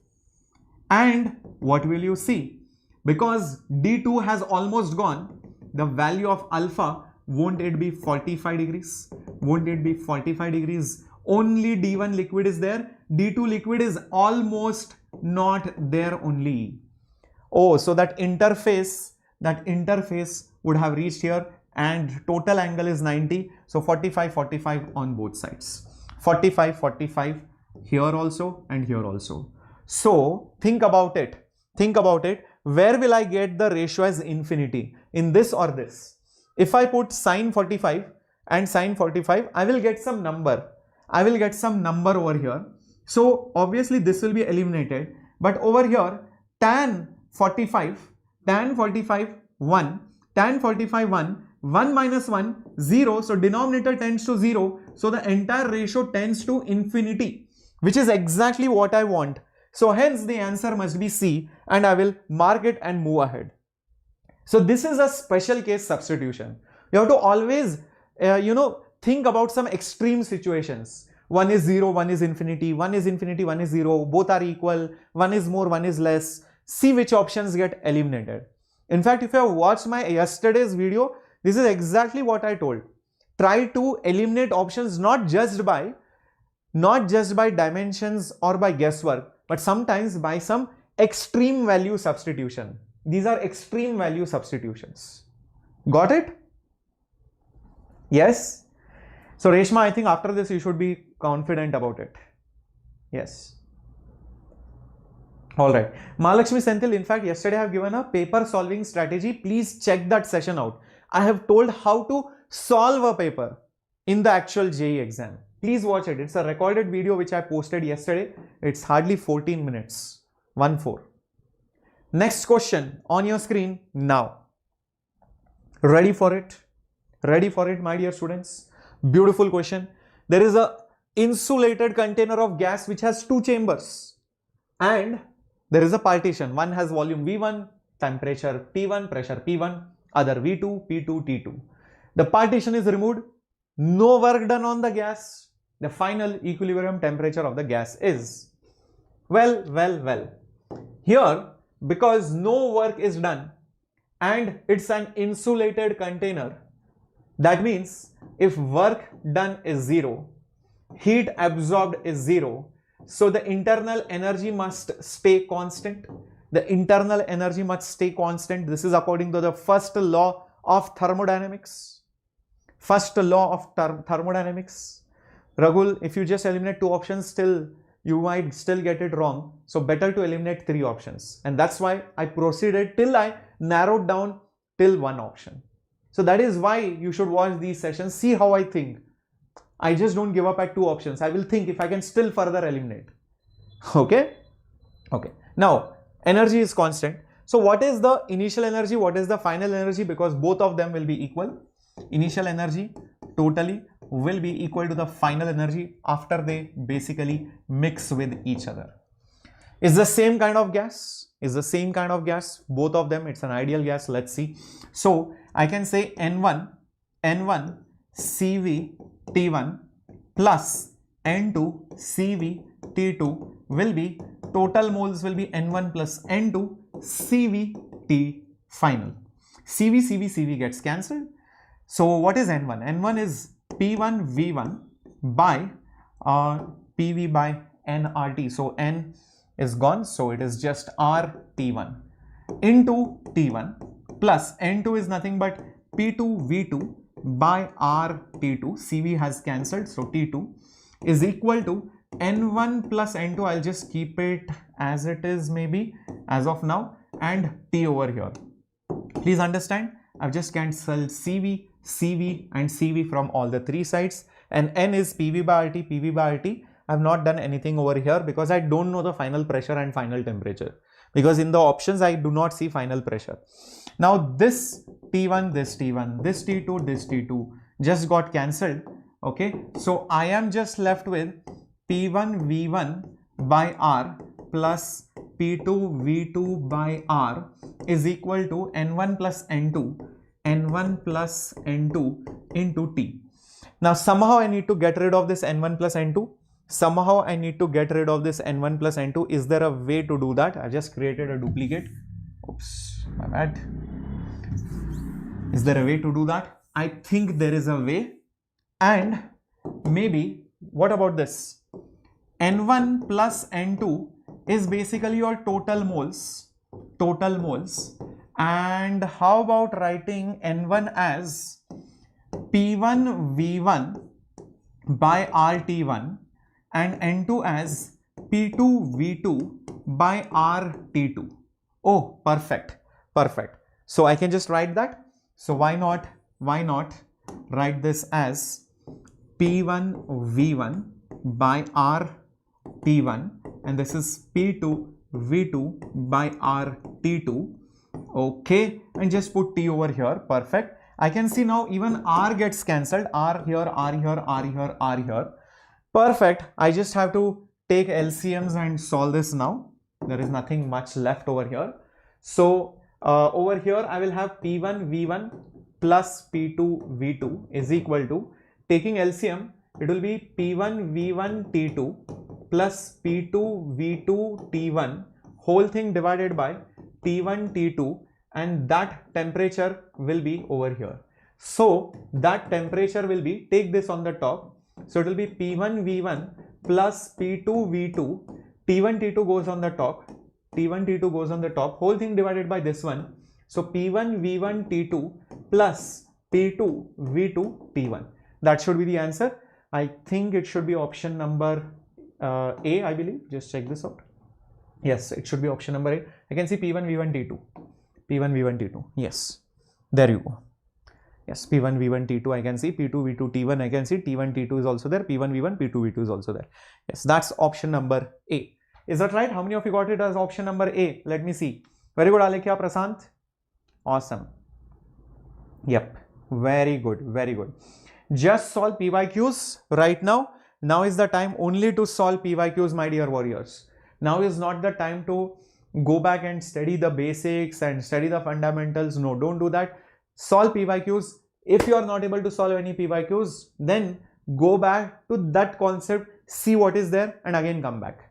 And what will you see? Because D2 has almost gone, the value of alpha, won't it be 45 degrees? Won't it be 45 degrees? Only D1 liquid is there. D2 liquid is almost not there only. Oh, so that interface would have reached here, and total angle is 90. So 45, 45 on both sides. 45, 45 here also and here also. So think about it. Think about it. Where will I get the ratio as infinity? In this or this? If I put sine 45 and sine 45, I will get some number. I will get some number over here. So obviously this will be eliminated. But over here, tan 45, 1, tan 45, 1 minus 1, 0. So denominator tends to 0. So the entire ratio tends to infinity, which is exactly what I want. So hence the answer must be C, and I will mark it and move ahead. So this is a special case substitution. You have to always, think about some extreme situations. One is 0, one is infinity, one is infinity, one is 0. Both are equal. One is more, one is less. See which options get eliminated. In fact, if you have watched my yesterday's video, this is exactly what I told. Try to eliminate options not just by dimensions or by guesswork, but sometimes by some extreme value substitution. These are extreme value substitutions. Got it? Yes? So Reshma, I think after this you should be confident about it. Yes. Alright. Mahalakshmi Senthil, in fact, yesterday I have given a paper solving strategy. Please check that session out. I have told how to solve a paper in the actual JEE exam. Please watch it. It's a recorded video which I posted yesterday. It's hardly 14 minutes. 1-4. Next question on your screen now. Ready for it? Ready for it, my dear students? Beautiful question. There is a insulated container of gas which has two chambers, and there is a partition. One has volume V1, temperature T1, pressure P1, other V2, P2, T2. The partition is removed. No work done on the gas. The final equilibrium temperature of the gas is, well. Here, because no work is done and it's an insulated container, that means if work done is 0, heat absorbed is 0, so the internal energy must stay constant. The internal energy must stay constant. This is according to the first law of thermodynamics. First law of thermodynamics. Ragul, if you just eliminate two options, still you might still get it wrong. So better to eliminate three options. And that's why I proceeded till I narrowed down till one option. So that is why you should watch these sessions. See how I think. I just don't give up at two options. I will think if I can still further eliminate. Okay? Okay. Now, energy is constant. So what is the initial energy? What is the final energy? Because both of them will be equal. Initial energy totally will be equal to the final energy after they basically mix with each other. Is the same kind of gas? Is the same kind of gas? Both of them, it's an ideal gas. Let's see. So I can say N1 CV T1 plus N2 CV T2 will be, total moles will be N1 plus N2 CV T final. CV gets cancelled. So what is N1? N1 is P1 V1 by PV by nRT. So N is gone, so it is just RT1 into T1 plus N2 is nothing but P2 V2 by RT2. CV has cancelled, so T2 is equal to N1 plus N2. I'll just keep it as it is maybe as of now, and T over here. Please understand, I've just cancelled CV and CV from all the three sides, and N is PV by RT. I have not done anything over here because I don't know the final pressure and final temperature, because in the options I do not see final pressure. Now this T1, this T1, this T2, this T2 just got cancelled. Okay, so I am just left with P1 V1 by R plus P2 V2 by R is equal to N1 plus N2 into T. Now somehow I need to get rid of this N1 plus N2. Somehow I need to get rid of this N1 plus N2. Is there a way to do that? I just created a duplicate. Oops, my bad. Is there a way to do that? I think there is a way. And maybe, what about this? N1 plus N2 is basically your total moles. And how about writing N1 as P1 V1 by RT1 and N2 as P2 V2 by RT2. Oh, perfect. So I can just write that. So why not write this as P1 V1 by RT1 and this is P2 V2 by RT2. Okay, and just put T over here. Perfect. I can see now even R gets cancelled. R here, R here, R here, R here. Perfect. I just have to take LCMs and solve this now. There is nothing much left over here. So over here I will have P1 V1 plus P2 V2 is equal to, taking LCM, it will be P1 V1 T2 plus P2 V2 T1 whole thing divided by T1 T2, and that temperature will be over here. So that temperature will be, take this on the top, so it will be P1 V1 plus P2 V2, T1 T2 goes on the top, whole thing divided by this one. So P1 V1 T2 plus P2 V2 T1. That should be the answer. I think it should be option number A, I believe. Just check this out. Yes, it should be option number A. I can see P1 V1 T2. Yes, there you go. Yes, P1 V1 T2 I can see, P2 V2 T1 I can see, T1 T2 is also there, P1 V1 P2 V2 is also there. Yes, that's option number A. Is that right? How many of you got it as option number A? Let me see. Very good, Alekhya, Prasant. Awesome. Yep, very good. Just solve PYQs right now. Now is the time only to solve PYQs, my dear warriors. Now is not the time to go back and study the basics and study the fundamentals. No, don't do that. Solve PYQs. If you are not able to solve any PYQs, then go back to that concept, see what is there, and again come back.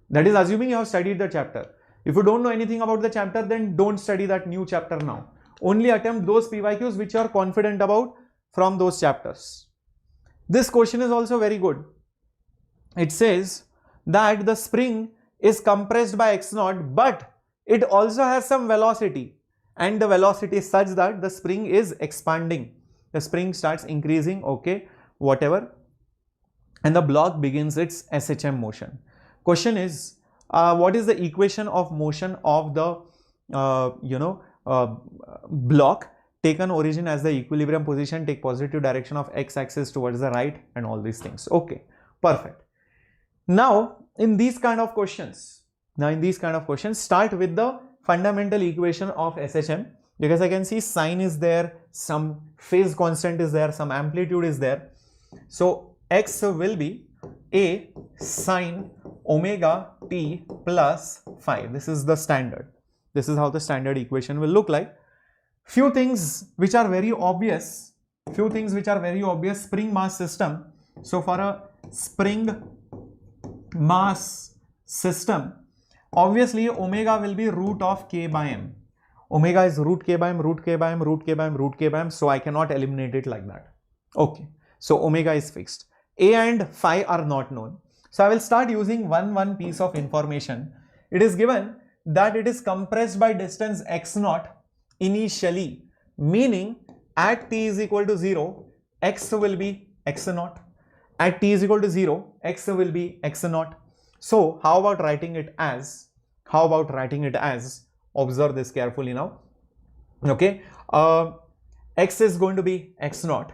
That is assuming you have studied the chapter. If you don't know anything about the chapter, then don't study that new chapter now. Only attempt those PYQs which you are confident about from those chapters. This question is also very good. It says that the spring is compressed by x0, but it also has some velocity, and the velocity is such that the spring is expanding. The spring starts increasing, okay, whatever, and the block begins its SHM motion. Question is, what is the equation of motion of the block? Take an origin as the equilibrium position, take positive direction of x-axis towards the right, and all these things. Okay, perfect. Now in these kind of questions, start with the fundamental equation of SHM, because I can see sine is there, some phase constant is there, some amplitude is there. So x will be a sine omega t plus phi. This is the standard. This is how the standard equation will look like. Few things which are very obvious. Spring mass system. So for a spring mass system, obviously omega will be root of k by m. Omega is root k by m, root k by m, root k by m, root k by m. So I cannot eliminate it like that. Okay. So omega is fixed. A and phi are not known. So I will start using one piece of information. It is given that it is compressed by distance x0 initially, meaning at t is equal to 0, x will be x0. At t is equal to 0, x will be x0. So how about writing it as, observe this carefully now. Okay, x is going to be x0,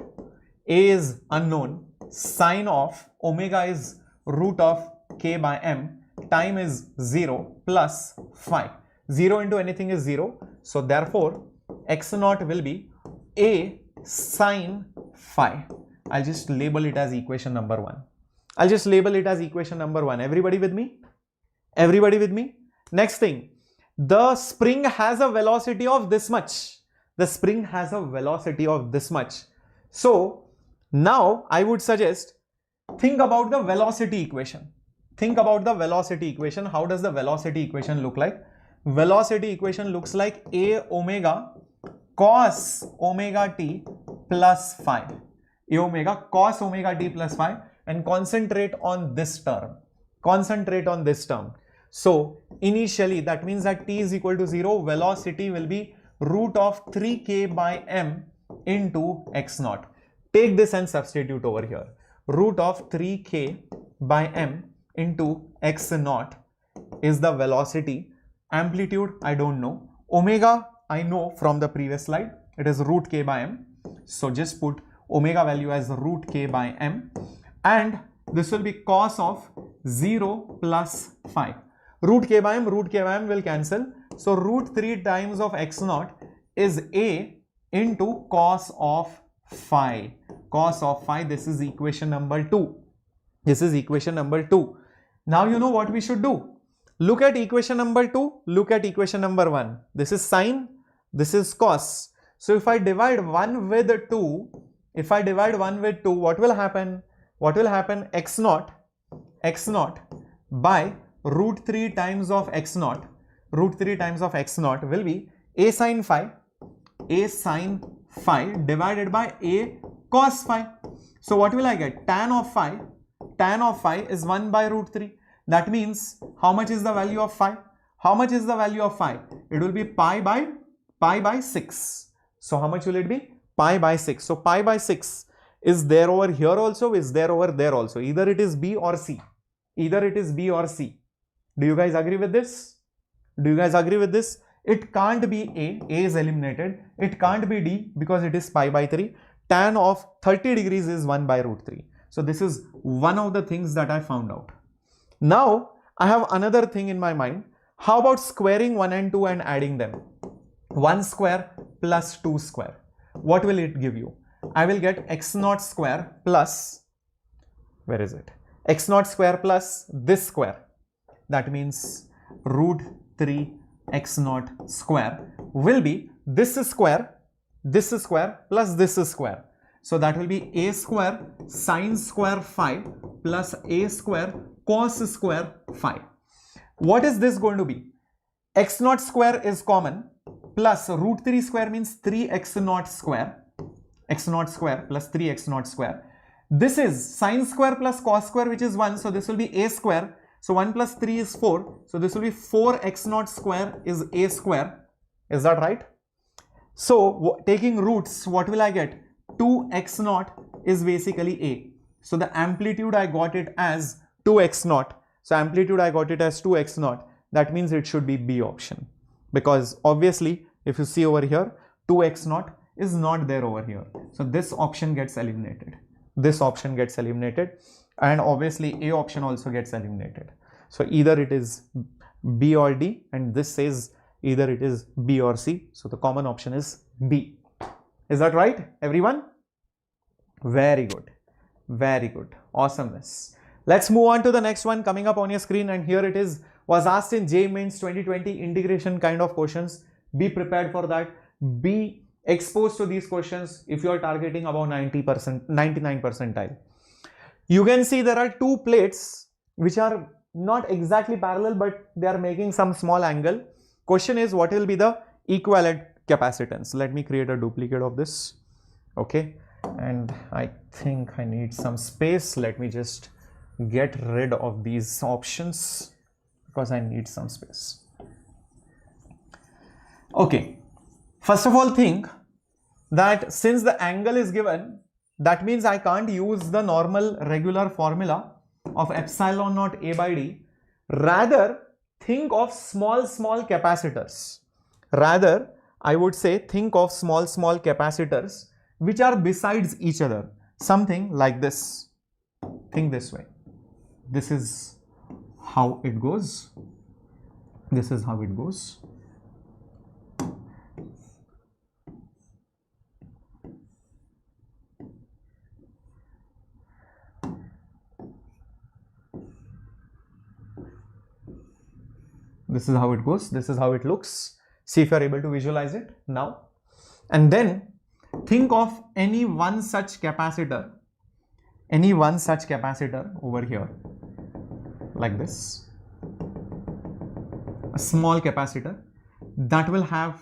a is unknown, sine of omega is root of k by m, time is 0 plus phi. 0 into anything is 0. So therefore x0 will be a sine phi. I'll just label it as equation number 1. I'll just label it as equation number 1. Everybody with me? Everybody with me? Next thing, the spring has a velocity of this much. The spring has a velocity of this much. So now I would suggest, think about the velocity equation. Think about the velocity equation. How does the velocity equation look like? Velocity equation looks like A omega cos omega t plus phi. A omega cos omega t plus phi, and concentrate on this term. Concentrate on this term. So initially that means that t is equal to 0, velocity will be root of 3k by m into x naught. Take this and substitute over here. Root of 3k by m into x naught is the velocity. Amplitude I don't know. Omega I know from the previous slide. It is root k by m. So just put omega value as root k by m. And this will be cos of 0 plus phi. Root k by m will cancel. So root 3 times of x naught is a into cos of phi. Cos of phi, this is equation number 2. This is equation number 2. Now you know what we should do. Look at equation number 2, look at equation number 1. This is sine, this is cos. So if I divide 1 with 2, what will happen? What will happen? X naught by root 3 times of x naught. Root 3 times of x naught will be a sine phi divided by a cos phi. So what will I get? Tan of phi is 1 by root 3. That means how much is the value of phi? How much is the value of phi? It will be pi by 6. So how much will it be? Pi by 6. So pi by 6 is there over here also, is there over there also. Either it is B or C. Either it is B or C. Do you guys agree with this? Do you guys agree with this? It can't be A. A is eliminated. It can't be D because it is pi by 3. Tan of 30 degrees is 1 by root 3. So this is one of the things that I found out. Now I have another thing in my mind. How about squaring 1 and 2 and adding them? 1 square plus 2 square. What will it give you? I will get x naught square plus, where is it? X naught square plus this square. That means root 3 x naught square will be this square plus this square. So that will be a square sine square phi plus a square cos square phi. What is this going to be? X naught square is common, plus root 3 square means 3x naught square. X naught square plus 3x naught square. This is sine square plus cos square, which is 1. So this will be a square. So 1 plus 3 is 4. So this will be 4x naught square is a square. Is that right? So taking roots, what will I get? 2x naught is basically a. So the amplitude I got it as 2x naught. So amplitude I got it as 2x naught. That means it should be B option. Because obviously, if you see over here, 2x naught is not there over here. So this option gets eliminated. This option gets eliminated. And obviously, A option also gets eliminated. So either it is B or D, and this says either it is B or C. So the common option is B. Is that right, everyone? Very good. Very good. Awesomeness. Let's move on to the next one coming up on your screen, and here it is. Was asked in JEE Mains 2020 integration kind of questions. Be prepared for that. Be exposed to these questions if you are targeting about 90%, 99 percentile. You can see there are two plates which are not exactly parallel, but they are making some small angle. Question is, what will be the equivalent capacitance? Let me create a duplicate of this. Okay. And I think I need some space. Let me just get rid of these options because I need some space. Okay. First of all, think that since the angle is given, that means I can't use the normal regular formula of epsilon naught A by D. Rather, think of small capacitors. Rather, I would say think of small capacitors which are besides each other. Something like this. Think this way. This is how it goes. This is how it goes. This is how it goes. This is how it looks. See if you are able to visualize it now. And then think of any one such capacitor over here, like this, a small capacitor that will have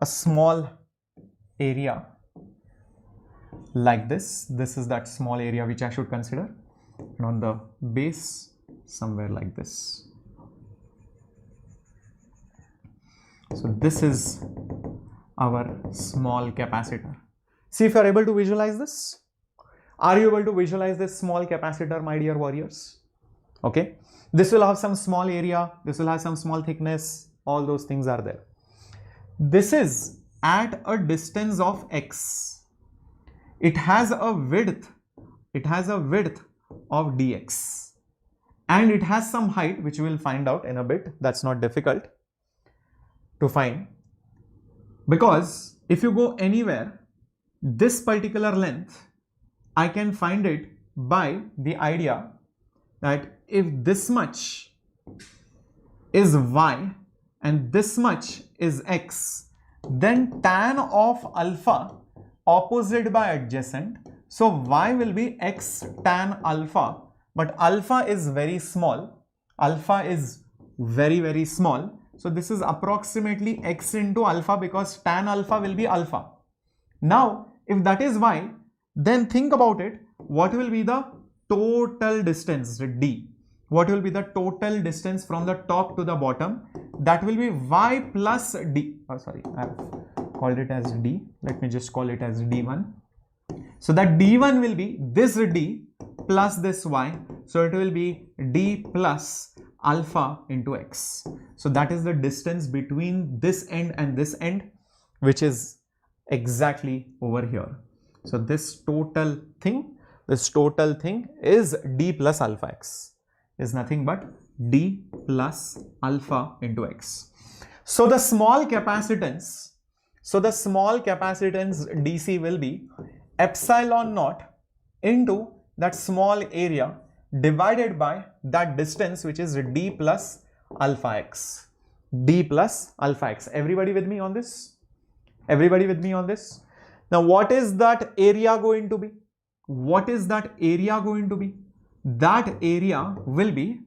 a small area like this. This is that small area which I should consider, and on the base somewhere like this. So this is our small capacitor. See if you are able to visualize this. Are you able to visualize this small capacitor, my dear warriors? Okay, this will have some small area, this will have some small thickness, all those things are there. This is at a distance of x. It has a width of dx, and it has some height which we will find out in a bit. That's not difficult to find, because if you go anywhere, this particular length I can find it by the idea that if this much is y and this much is x, then tan of alpha opposite by adjacent, so y will be x tan alpha, but alpha is very small, alpha is very small, so this is approximately x into alpha, because tan alpha will be alpha. Now if that is y, then think about it, what will be the total distance, d? What will be the total distance from the top to the bottom? That will be y plus d. Oh, sorry, I have called it as d. Let me just call it as d1. So that d1 will be this d plus this y. So it will be d plus alpha into x. So that is the distance between this end and this end, which is exactly over here. So this total thing is d plus alpha x, is nothing but d plus alpha into x. So the small capacitance DC will be epsilon naught into that small area divided by that distance, which is d plus alpha x. D plus alpha x. Everybody with me on this? Everybody with me on this? Now what is that area going to be? What is that area going to be? That area will be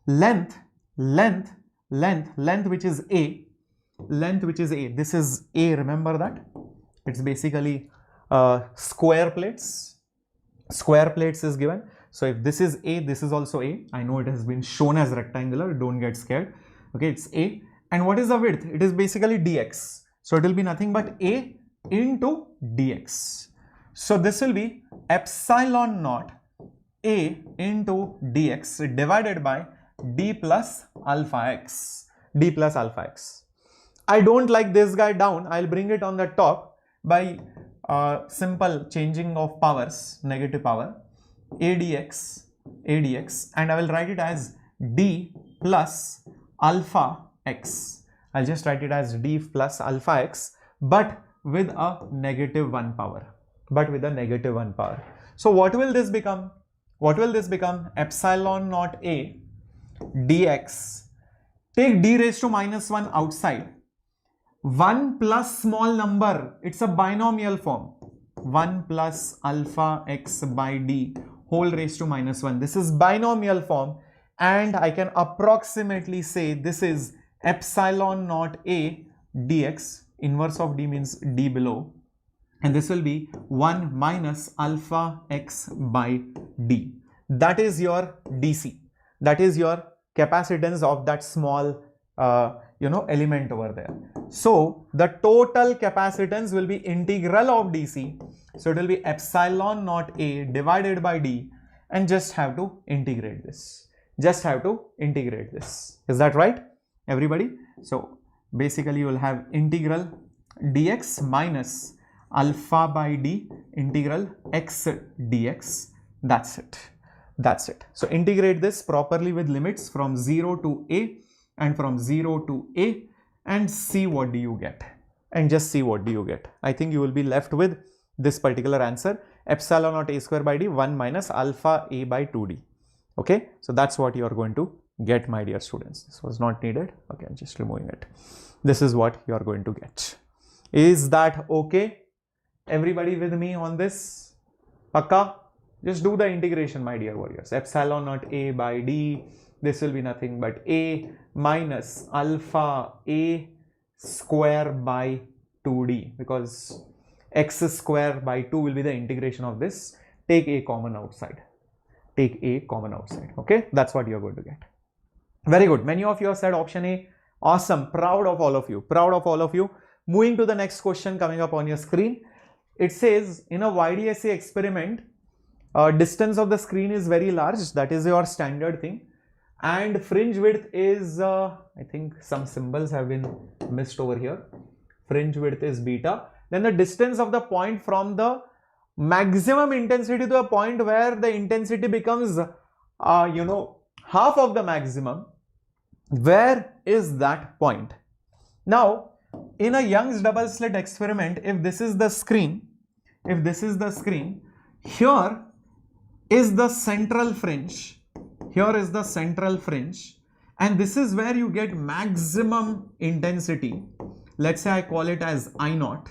length which is A. Length which is A. This is A, remember that? It's basically square plates. Square plates is given. So if this is A, this is also A. I know it has been shown as rectangular, don't get scared. Okay, it's A. And what is the width? It is basically dx. So it will be nothing but A into dx. So this will be epsilon naught A into dx divided by d plus alpha x. D plus alpha x. I don't like this guy down. I'll bring it on the top by simple changing of powers, negative power, adx, and I will write it as d plus alpha x. I'll just write it as d plus alpha x, but with a -1 power. So what will this become? What will this become? Epsilon naught A dx. Take d raised to -1 outside. 1 plus small number. It's a binomial form. 1 plus alpha x by d whole raised to -1. This is binomial form, and I can approximately say this is epsilon naught A dx. Inverse of d means d below, and this will be 1 minus alpha x by d. That is your DC. That is your capacitance of that small element over there. So the total capacitance will be integral of DC. So it will be epsilon naught A divided by d, and just have to integrate this. Just have to integrate this. Is that right, everybody? So basically you will have integral dx minus alpha by d integral x dx. That's it. That's it. So integrate this properly with limits from 0 to a and from 0 to a, and see what do you get. And just see what do you get. I think you will be left with this particular answer, epsilon naught a square by d 1 minus alpha a by 2d. Okay, so that's what you are going to get, my dear students. This was not needed. Okay, I'm just removing it. This is what you are going to get. Is that okay? Everybody with me on this? Pakka? Just do the integration, my dear warriors. Epsilon naught A by D. This will be nothing but A minus alpha A square by 2D, because x square by 2 will be the integration of this. Take A common outside. Take A common outside. Okay, that's what you're going to get. Very good. Many of you have said option A. Awesome. Proud of all of you. Proud of all of you. Moving to the next question coming up on your screen. It says in a YDSC experiment, distance of the screen is very large. That is your standard thing. And fringe width is, I think some symbols have been missed over here. Fringe width is beta. Then the distance of the point from the maximum intensity to a point where the intensity becomes, half of the maximum. Where is that point? Now, in a Young's double slit experiment, if this is the screen, here is the central fringe. Here is the central fringe, and this is where you get maximum intensity. Let's say I call it as I naught.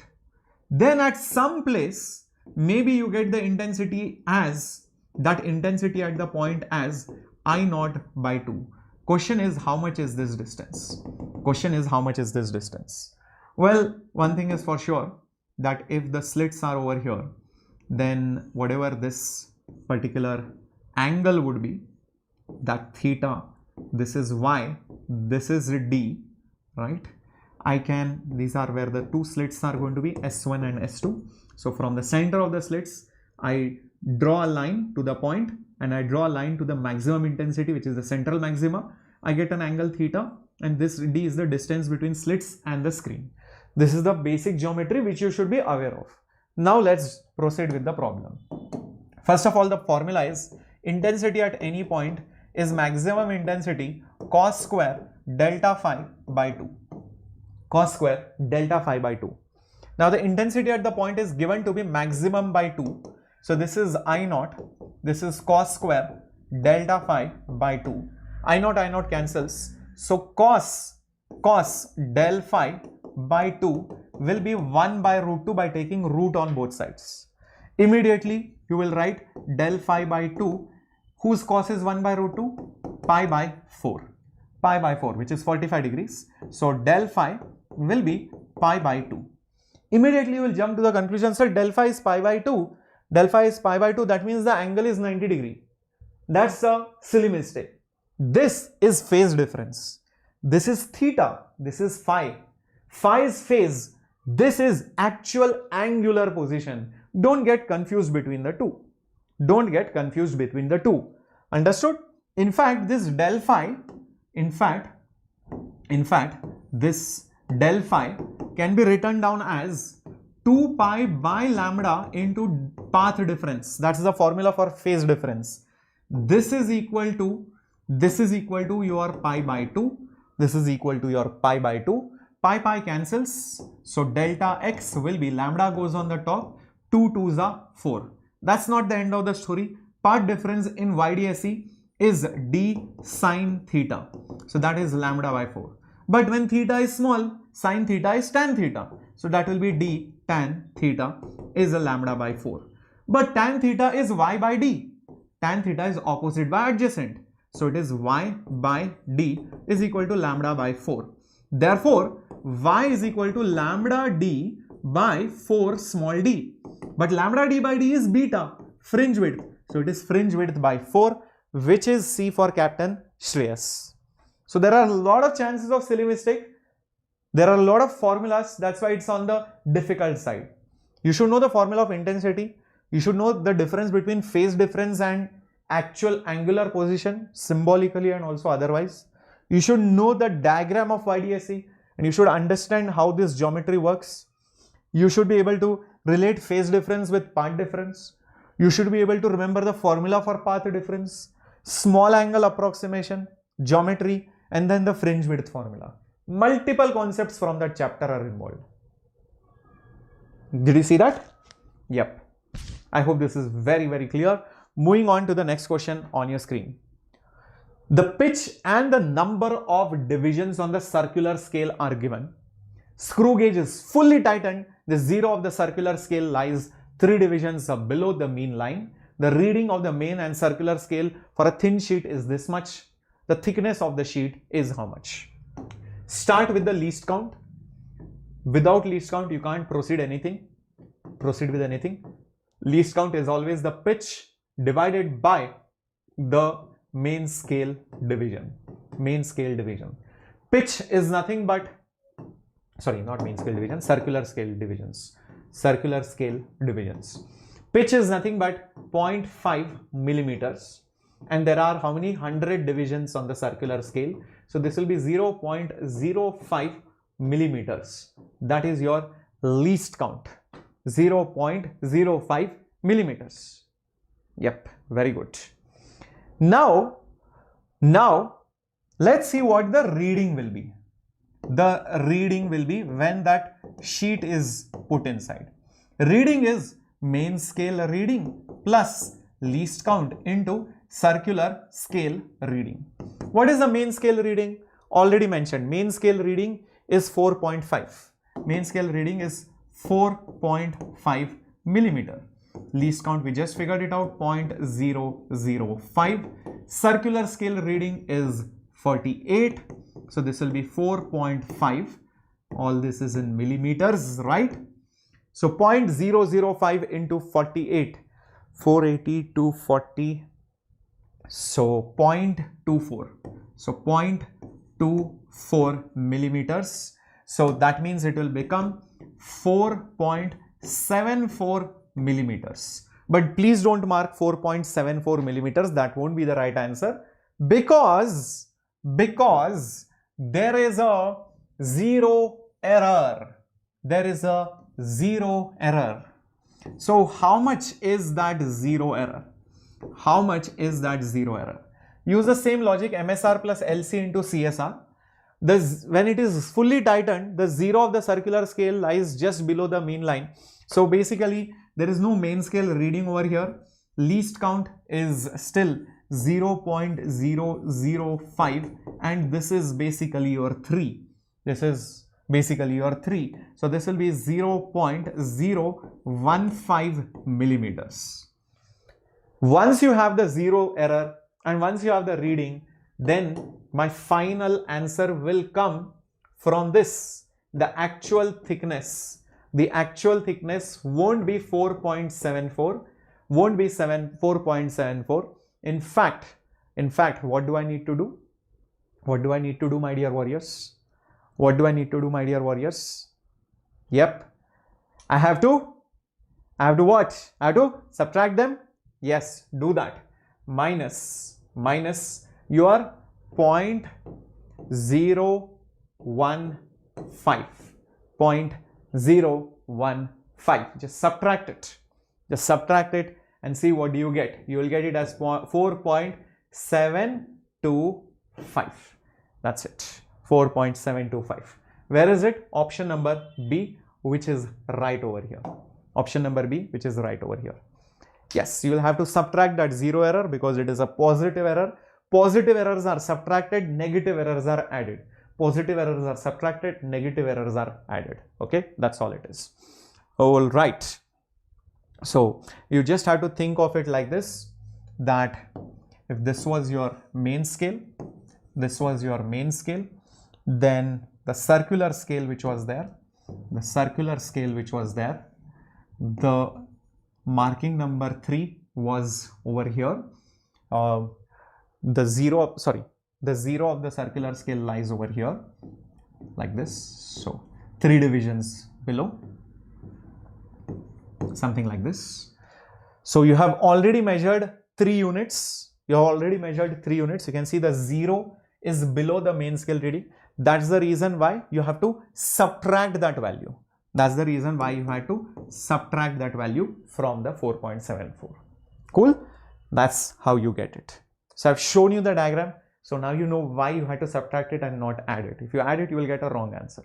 Then at some place, maybe you get the intensity as, that intensity at the point as I naught by 2. Question is, how much is this distance? Question is, how much is this distance? Well, one thing is for sure, that if the slits are over here, then whatever this particular angle would be, that theta, this is y, this is d, right? These are where the two slits are going to be, S1 and S2. So from the center of the slits, I draw a line to the point, and I draw a line to the maximum intensity, which is the central maxima. I get an angle theta, and this d is the distance between slits and the screen. This is the basic geometry which you should be aware of. Now let's proceed with the problem. First of all, the formula is intensity at any point is maximum intensity cos square delta phi by 2. Cos square delta phi by 2. Now the intensity at the point is given to be maximum by 2. So this is I naught. This is cos square delta phi by 2. I naught cancels. So cos del phi by 2 will be 1 by root 2 by taking root on both sides. Immediately you will write del phi by 2, whose cos is 1 by root 2? Pi by 4. Pi by 4, which is 45 degrees. So del phi will be pi by 2. Immediately you will jump to the conclusion, sir, del phi is pi by 2. Del phi is pi by 2. That means the angle is 90 degree. That's a silly mistake. This is phase difference. This is theta. This is phi. Phi is phase. This is actual angular position. Don't get confused between the two. Don't get confused between the two. Understood? In fact, this del phi, this del phi can be written down as 2 pi by lambda into path difference. That's the formula for phase difference. This is equal to your pi by 2. This is equal to your pi by 2. Pi cancels. So delta x will be, lambda goes on the top, 2 2s are 4. That's not the end of the story. Path difference in YDSC is d sine theta. So that is lambda by 4. But when theta is small, sine theta is tan theta. So that will be d tan theta is a lambda by 4. But tan theta is y by d. Tan theta is opposite by adjacent. So it is y by d is equal to lambda by 4. Therefore, y is equal to lambda d by 4 small d. But lambda d by d is beta, fringe width. So it is fringe width by 4, which is C for Captain Shreyas. So there are a lot of chances of silly mistake. There are a lot of formulas. That's why it's on the difficult side. You should know the formula of intensity. You should know the difference between phase difference and actual angular position, symbolically and also otherwise. You should know the diagram of YDSC, and you should understand how this geometry works. You should be able to relate phase difference with path difference. You should be able to remember the formula for path difference, small angle approximation, geometry, and then the fringe width formula. Multiple concepts from that chapter are involved. Did you see that? Yep. I hope this is very, very clear. Moving on to the next question on your screen. The pitch and the number of divisions on the circular scale are given. Screw gauge is fully tightened. The zero of the circular scale lies 3 divisions below the mean line. The reading of the main and circular scale for a thin sheet is this much. The thickness of the sheet is how much? Start with the least count. Without least count, you can't proceed with anything. Least count is always the pitch divided by the main scale division. Pitch is nothing but, sorry, not main scale division, circular scale divisions. Pitch is nothing but 0.5 millimeters. And there are how many? 100 divisions on the circular scale. So this will be 0.05 millimeters. That is your least count. 0.05 millimeters. Yep, very good. Now let's see what the reading will be. The reading will be when that sheet is put inside. Reading is main scale reading plus least count into circular scale reading. What is the main scale reading? Already mentioned. Main scale reading is 4.5. Main scale reading is 4.5 millimeter. Least count, we just figured it out, 0.005. Circular scale reading is 48. So this will be 4.5. All this is in millimeters, right? So 0.005 into 48. 480 to 40. So 0.24. So 0.24 millimeters. So that means it will become 4.74 millimeters. But please don't mark 4.74 millimeters. That won't be the right answer because there is a zero error. So how much is that zero error? Use the same logic, MSR plus LC into CSR. When it is fully tightened, the zero of the circular scale lies just below the mean line. So basically, there is no main scale reading over here. Least count is still 0.005 and this is basically your 3. So this will be 0.015 millimeters. Once you have the zero error and once you have the reading, then my final answer will come from this. The actual thickness won't be 4.74, won't be 4.74. In fact, what do I need to do? My dear warriors? Yep. I have to what? I have to subtract them? Yes, do that. Minus your 0.015. Just subtract it and see what do you get. You will get it as 4.725. That's it. 4.725. Where is it? Option number B, which is right over here. Yes, you will have to subtract that zero error because it is a positive error. Positive errors are subtracted, negative errors are added. Positive errors are subtracted, negative errors are added. Okay, that's all it is. All right. So you just have to think of it like this, that if this was your main scale, then the circular scale which was there, the marking number 3 was over here. The zero of the circular scale lies over here like this. So 3 divisions below, something like this. So you have already measured 3 units. You can see the 0 is below the main scale reading. That's the reason why you have to subtract that value. From the 4.74. Cool? That's how you get it. So I've shown you the diagram. So now you know why you had to subtract it and not add it. If you add it, you will get a wrong answer.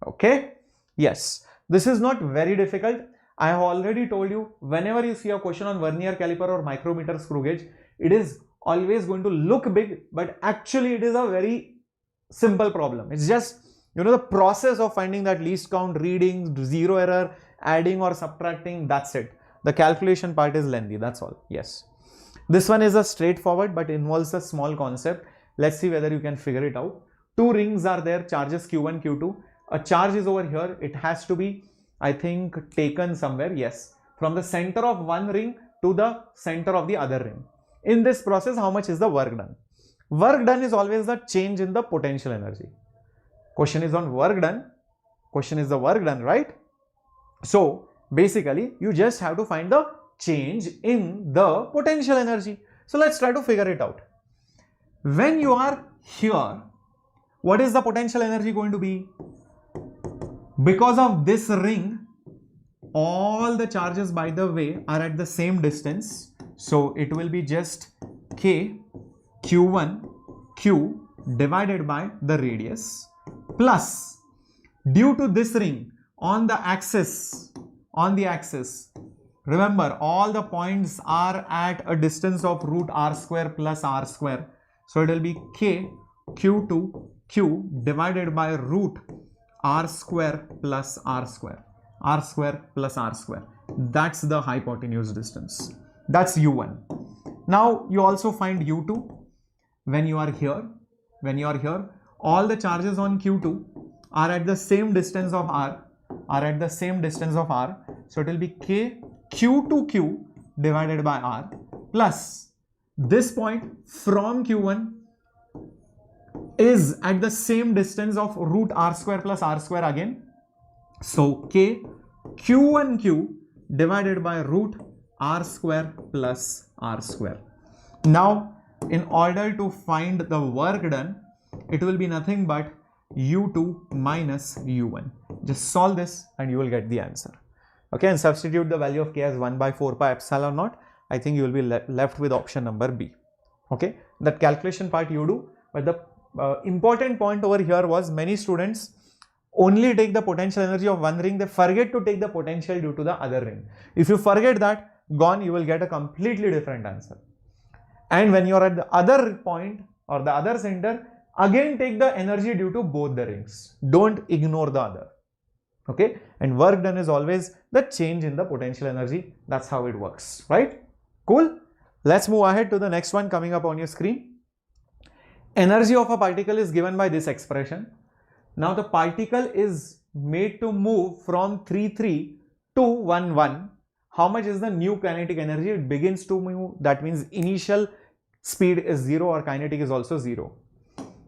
Okay? Yes. This is not very difficult. I have already told you, whenever you see a question on vernier caliper or micrometer screw gauge, it is always going to look big, but actually it is a very simple problem. It's just, the process of finding that least count, reading, zero error, adding or subtracting, that's it. The calculation part is lengthy, that's all. Yes. This one is a straightforward but involves a small concept. Let's see whether you can figure it out. Two rings are there, charges Q1, Q2. A charge is over here. It has to be, I think, taken somewhere. Yes. From the center of one ring to the center of the other ring. In this process, how much is the work done? Work done is always the change in the potential energy. Question is on work done. Question is the work done, right? So, basically, you just have to find the change in the potential energy. So, let's try to figure it out. When you are here, what is the potential energy going to be? Because of this ring, all the charges, by the way, are at the same distance. So, it will be just K Q1 Q divided by the radius plus, due to this ring on the axis, remember all the points are at a distance of root r square plus r square. So, it will be K Q2 Q divided by root r square plus r square, r square plus r square. That's the hypotenuse distance. That's U1. Now, you also find U2 when you are here. All the charges on Q2 are at the same distance of r, So, it will be K Q2Q divided by r plus this point from Q1 is at the same distance of root r square plus r square again. So, K Q1Q divided by root r square plus r square. Now, in order to find the work done, it will be nothing but U2 minus U1. Just solve this and you will get the answer. Okay, and substitute the value of K as 1 by 4 pi epsilon naught. I think you will be left with option number B. Okay, that calculation part you do, but the important point over here was many students only take the potential energy of one ring, they forget to take the potential due to the other ring. If you forget that, gone, you will get a completely different answer. And when you are at the other point or the other center, again take the energy due to both the rings. Don't ignore the other. Okay, and work done is always the change in the potential energy. That's how it works, right? Cool. Let's move ahead to the next one coming up on your screen. Energy of a particle is given by this expression. Now the particle is made to move from 3,3 to 1,1. How much is the new kinetic energy? It begins to move. That means initial speed is 0 or kinetic is also 0.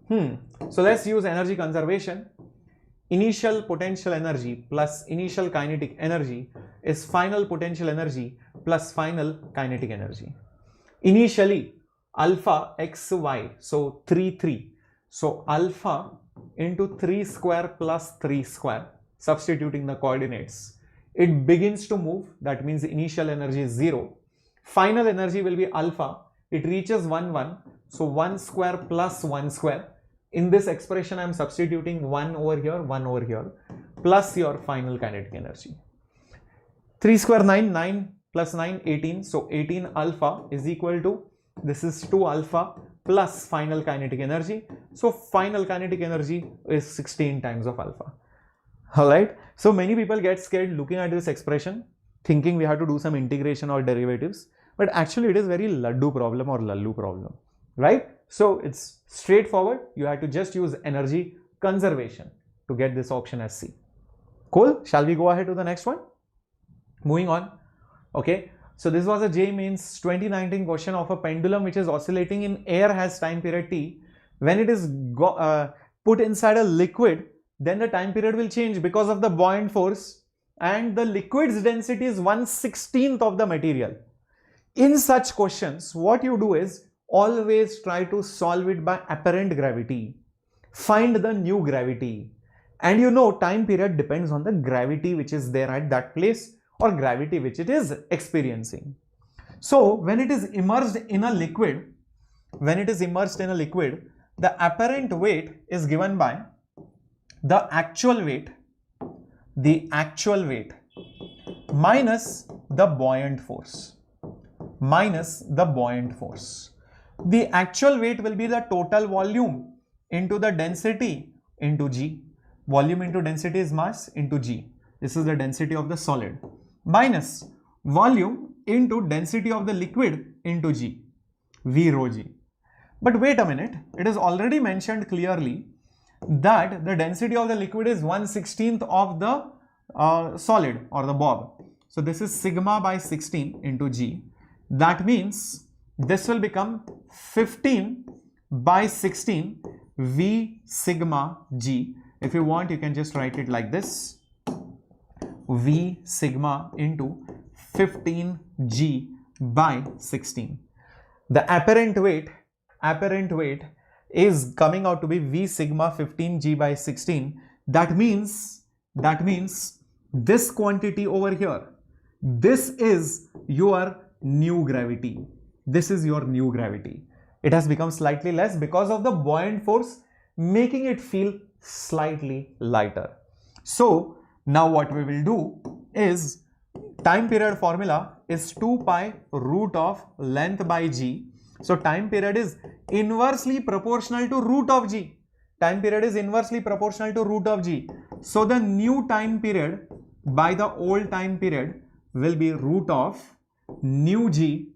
So let's use energy conservation. Initial potential energy plus initial kinetic energy is final potential energy plus final kinetic energy. Initially, alpha x y, so 3 3. So alpha into 3 square plus 3 square, substituting the coordinates. It begins to move. That means initial energy is 0. Final energy will be alpha. It reaches 1 1. So 1 square plus 1 square. In this expression, I am substituting 1 over here, 1 over here, plus your final kinetic energy. 3 square 9, 9 plus 9, 18. So 18 alpha is equal to, this is 2 alpha plus final kinetic energy. So final kinetic energy is 16 times of alpha. Alright. So many people get scared looking at this expression, thinking we have to do some integration or derivatives. But actually it is very laddu problem or lallu problem. Right? So it's straightforward. You have to just use energy conservation to get this option as C. Cool. Shall we go ahead to the next one? Moving on. Okay. So this was a JEE Mains 2019 question of a pendulum which is oscillating in air, has time period T. When it is put inside a liquid, then the time period will change because of the buoyant force, and the liquid's density is 1/16th of the material. In such questions, what you do is always try to solve it by apparent gravity. Find the new gravity. And you know, time period depends on the gravity which is there at that place or gravity which it is experiencing. So when it is immersed in a liquid, the apparent weight is given by the actual weight minus the buoyant force. Minus the buoyant force. The actual weight will be the total volume into the density into G. Volume into density is mass into G. This is the density of the solid. Minus volume into density of the liquid into G. V rho G. But wait a minute, it is already mentioned clearly that the density of the liquid is 1/16 of the solid or the bob. So this is sigma by 16 into G. That means this will become 15 by 16 V sigma G. If you want, you can just write it like this. V sigma into 15 G by 16. The apparent weight is coming out to be V sigma 15 G by 16. That means this quantity over here, this is your new gravity. This is your new gravity. It has become slightly less because of the buoyant force, making it feel slightly lighter. So now what we will do is, time period formula is 2 pi root of length by G. So time period is inversely proportional to root of G. Time period is inversely proportional to root of G. So the new time period by the old time period will be root of new G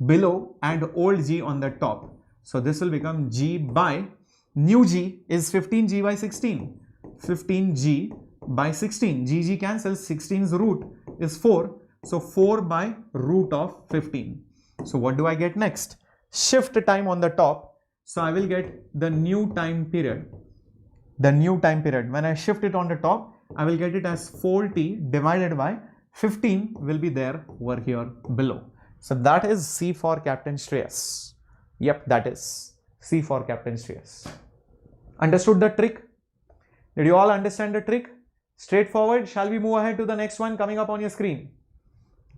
below and old G on the top. So this will become G by new G is 15G by 16. 15G by 16. G cancels, 16's root is 4. So 4 by root of 15. So what do I get next? Shift time on the top. So I will get the new time period. The new time period. When I shift it on the top, I will get it as 4T divided by 15 will be there over here below. So that is C for Captain Shreyas. Yep, that is C for Captain Shreyas. Understood the trick? Did you all understand the trick? Straightforward. Shall we move ahead to the next one coming up on your screen?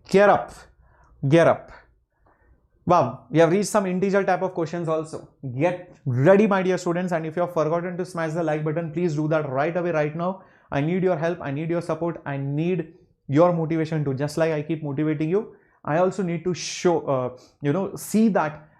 Gear up. Gear up. Wow, we have reached some integer type of questions also. Get ready, my dear students, and if you have forgotten to smash the like button, please do that right away, right now. I need your help, I need your support, I need your motivation too. Just like I keep motivating you, I also need to show, see that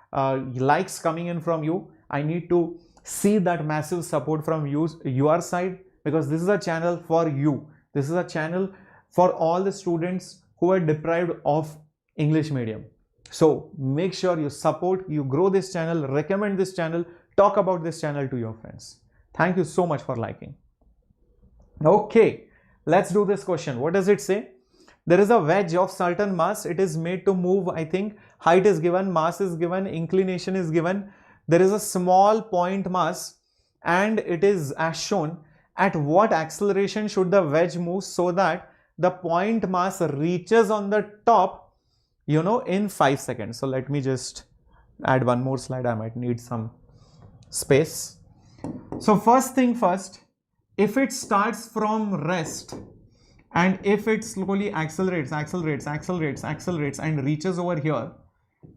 likes coming in from you. I need to see that massive support from your side, because this is a channel for you. This is a channel for all the students who are deprived of English medium. So make sure you support, you grow this channel, recommend this channel, talk about this channel to your friends. Thank you so much for liking. Okay, let's do this question. What does it say? There is a wedge of certain mass. It is made to move, I think. Height is given, mass is given, inclination is given. There is a small point mass and it is as shown. At what acceleration should the wedge move so that the point mass reaches on the top, in 5 seconds. So let me just add one more slide. I might need some space. So first thing first, if it starts from rest and if it slowly accelerates and reaches over here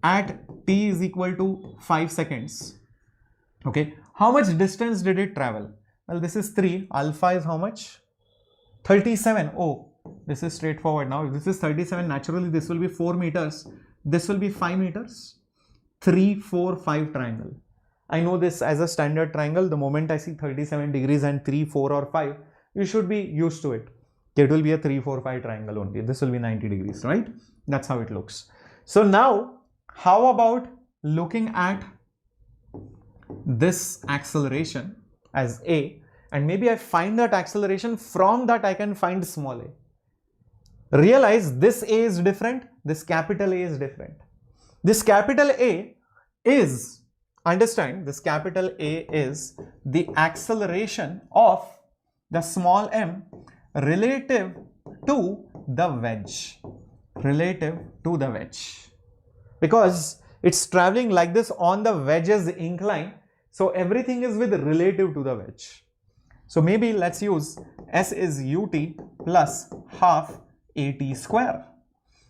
at t is equal to 5 seconds. Okay, how much distance did it travel? Well, this is 3. Alpha is how much? 37. Oh, this is straightforward. Now if this is 37, naturally this will be 4 meters, this will be 5 meters. 3, 4, 5 triangle. I know this as a standard triangle. The moment I see 37 degrees and 3, 4 or 5, you should be used to it. It will be a 3, 4, 5 triangle only. This will be 90 degrees, right? That's how it looks. So now how about looking at this acceleration as A, and maybe I find that acceleration, from that I can find small a. Realize this A is different, this capital A is different. This capital A is, understand, this capital A is the acceleration of the small m relative to the wedge. Relative to the wedge. Because it's traveling like this on the wedge's incline. So everything is with relative to the wedge. So maybe let's use S is ut plus half at square.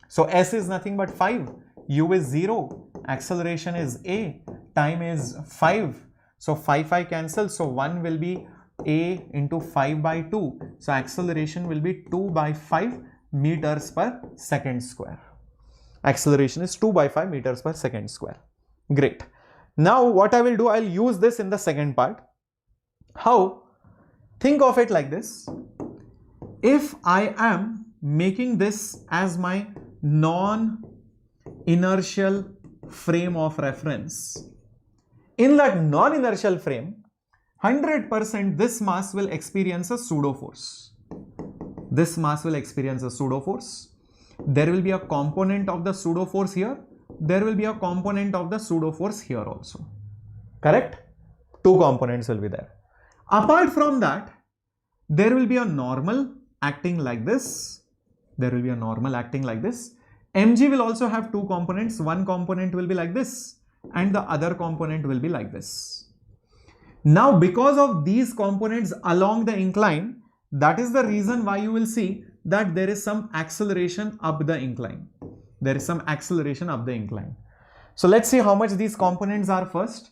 So S is nothing but 5, u is 0, acceleration is a, time is 5. So 5 cancels, so 1 will be a into 5 by 2. So acceleration will be 2 by 5 meters per second square. Acceleration is 2 by 5 meters per second square. Great. Now what I will do, I'll use this in the second part. How? Think of it like this. If I am making this as my non-inertial frame of reference, in that non-inertial frame, 100% this mass will experience a pseudo force. This mass will experience a pseudo force. There will be a component of the pseudo force here. There will be a component of the pseudo force here also. Correct? Two components will be there. Apart from that, there will be a normal acting like this. There will be a normal acting like this. mg will also have two components. One component will be like this and the other component will be like this. Now, because of these components along the incline, that is the reason why you will see that there is some acceleration up the incline. There is some acceleration up the incline. So let's see how much these components are first.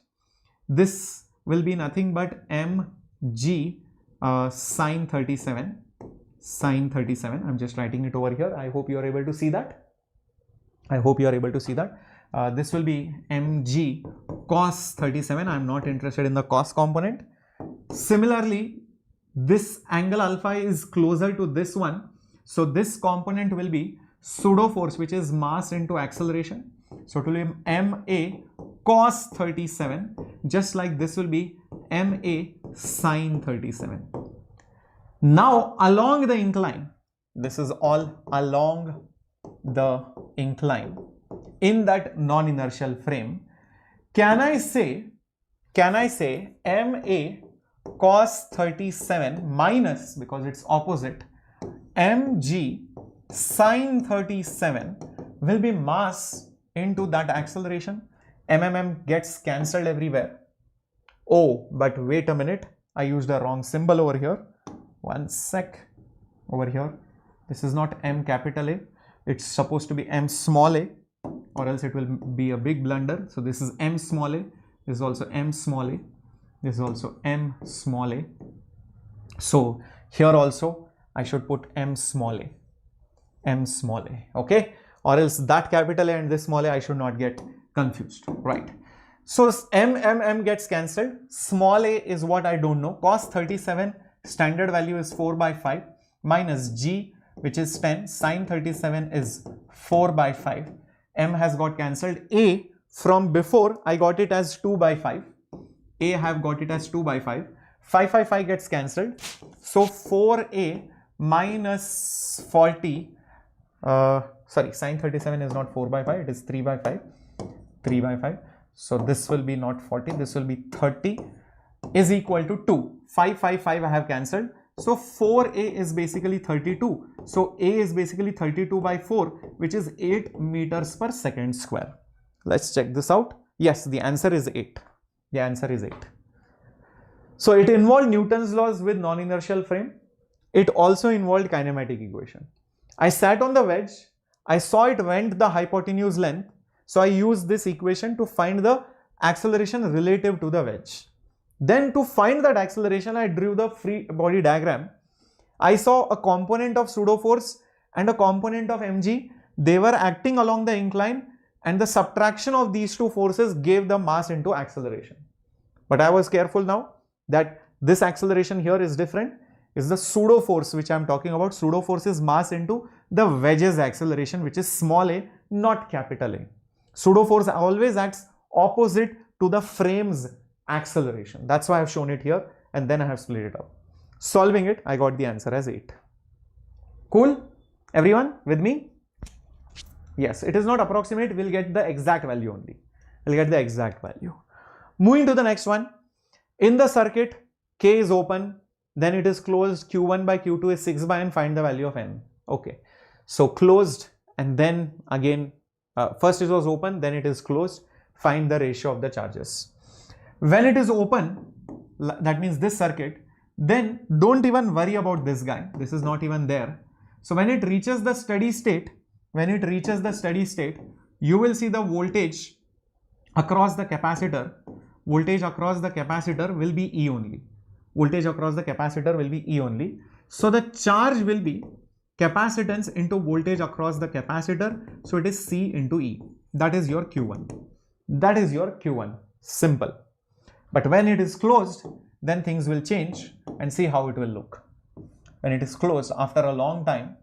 This will be nothing but mg sine 37. Sine 37. I'm just writing it over here. I hope you are able to see that. I hope you are able to see that. This will be mg cos 37. I'm not interested in the cos component. Similarly, this angle alpha is closer to this one. So this component will be pseudo force, which is mass into acceleration. So it will be ma cos 37, just like this will be ma sine 37. Now along the incline, this is all along the incline in that non-inertial frame, can I say ma cos 37 minus, because it's opposite, mg sine 37 will be mass into that acceleration. Gets cancelled everywhere. Oh, but wait a minute, I used a wrong symbol over here. One sec. Over here, this is not m capital A, it's supposed to be m small a, or else it will be a big blunder. So this is m small a, this is also m small a, this is also m small a. So here also I should put m small a, okay, or else that capital A and this small a I should not get confused, right? So m gets cancelled. Small a is what I don't know. Cos 37 standard value is 4 by 5 minus g, which is 10. Sine 37 is 4 by 5. M has got cancelled. A from before I got it as 2 by 5. A have got it as 2 by 5. 5 gets cancelled. So 4a minus 40. Sorry, sine 37 is not 4 by 5. It is 3 by 5. 3 by 5. So this will be not 40. This will be 30 is equal to 2. 5 I have cancelled. So 4a is basically 32. So a is basically 32 by 4, which is 8 meters per second square. Let's check this out. Yes, the answer is 8. The answer is 8. So it involved Newton's laws with non-inertial frame. It also involved kinematic equation. I sat on the wedge. I saw it went the hypotenuse length. So I used this equation to find the acceleration relative to the wedge. Then to find that acceleration, I drew the free body diagram. I saw a component of pseudo force and a component of mg. They were acting along the incline, and the subtraction of these two forces gave the mass into acceleration. But I was careful now that this acceleration here is different. It's the pseudo force which I am talking about. Pseudo force is mass into the wedge's acceleration, which is small a, not capital A. Pseudo force always acts opposite to the frame's acceleration. That's why I have shown it here, and then I have split it up. Solving it, I got the answer as 8. Cool? Everyone with me? Yes, it is not approximate. We'll get the exact value only. We'll get the exact value. Moving to the next one. In the circuit, K is open, then it is closed. Q1 by Q2 is 6 by n. Find the value of n. Okay. So closed, and then again, first it was open, then it is closed. Find the ratio of the charges. When it is open, that means this circuit, then don't even worry about this guy. This is not even there. So when it reaches the steady state, you will see the voltage across the capacitor. Voltage across the capacitor will be E only. Voltage across the capacitor will be E only. So the charge will be capacitance into voltage across the capacitor. So it is C into E. That is your Q1. That is your Q1. Simple. But when it is closed, then things will change, and see how it will look. When it is closed after a long time,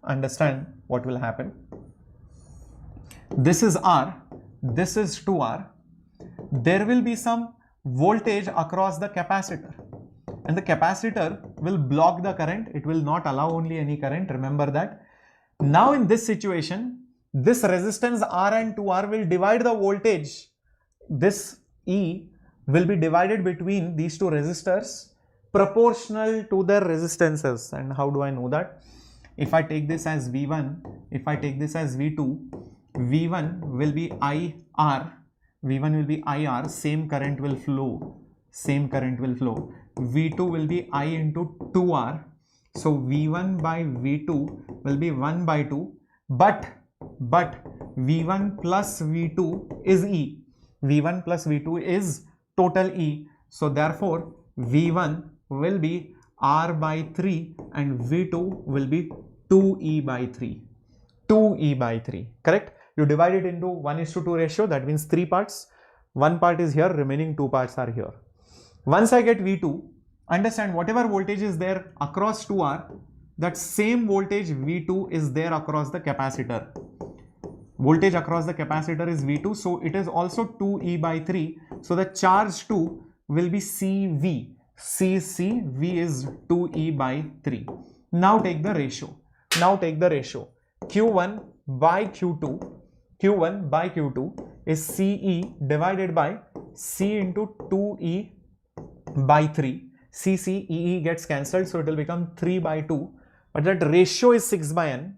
understand what will happen. This is R, this is 2R. There will be some voltage across the capacitor, and the capacitor will block the current. It will not allow only any current, remember that. Now in this situation, this resistance R and 2R will divide the voltage. This E will be divided between these two resistors proportional to their resistances. And how do I know that? If I take this as V1, if I take this as V2, V1 will be IR, V1 will be IR, same current will flow, V2 will be I into 2R, so V1 by V2 will be 1 by 2, but V1 plus V2 is E, V1 plus V2 is total E, so therefore V1 will be R by 3 and V2 will be 2E by 3, 2E by 3, correct? You divide it into 1:2 ratio, that means 3 parts. One part is here, remaining 2 parts are here. Once I get V2, understand whatever voltage is there across 2R, that same voltage V2 is there across the capacitor. Voltage across the capacitor is V2, so it is also 2E by 3. So the charge 2 will be CV. CV is 2E by 3. Now take the ratio. Q1 by Q2. Q1 by Q2 is CE divided by C into 2E by 3. CE gets cancelled, so it will become 3 by 2. But that ratio is 6 by n.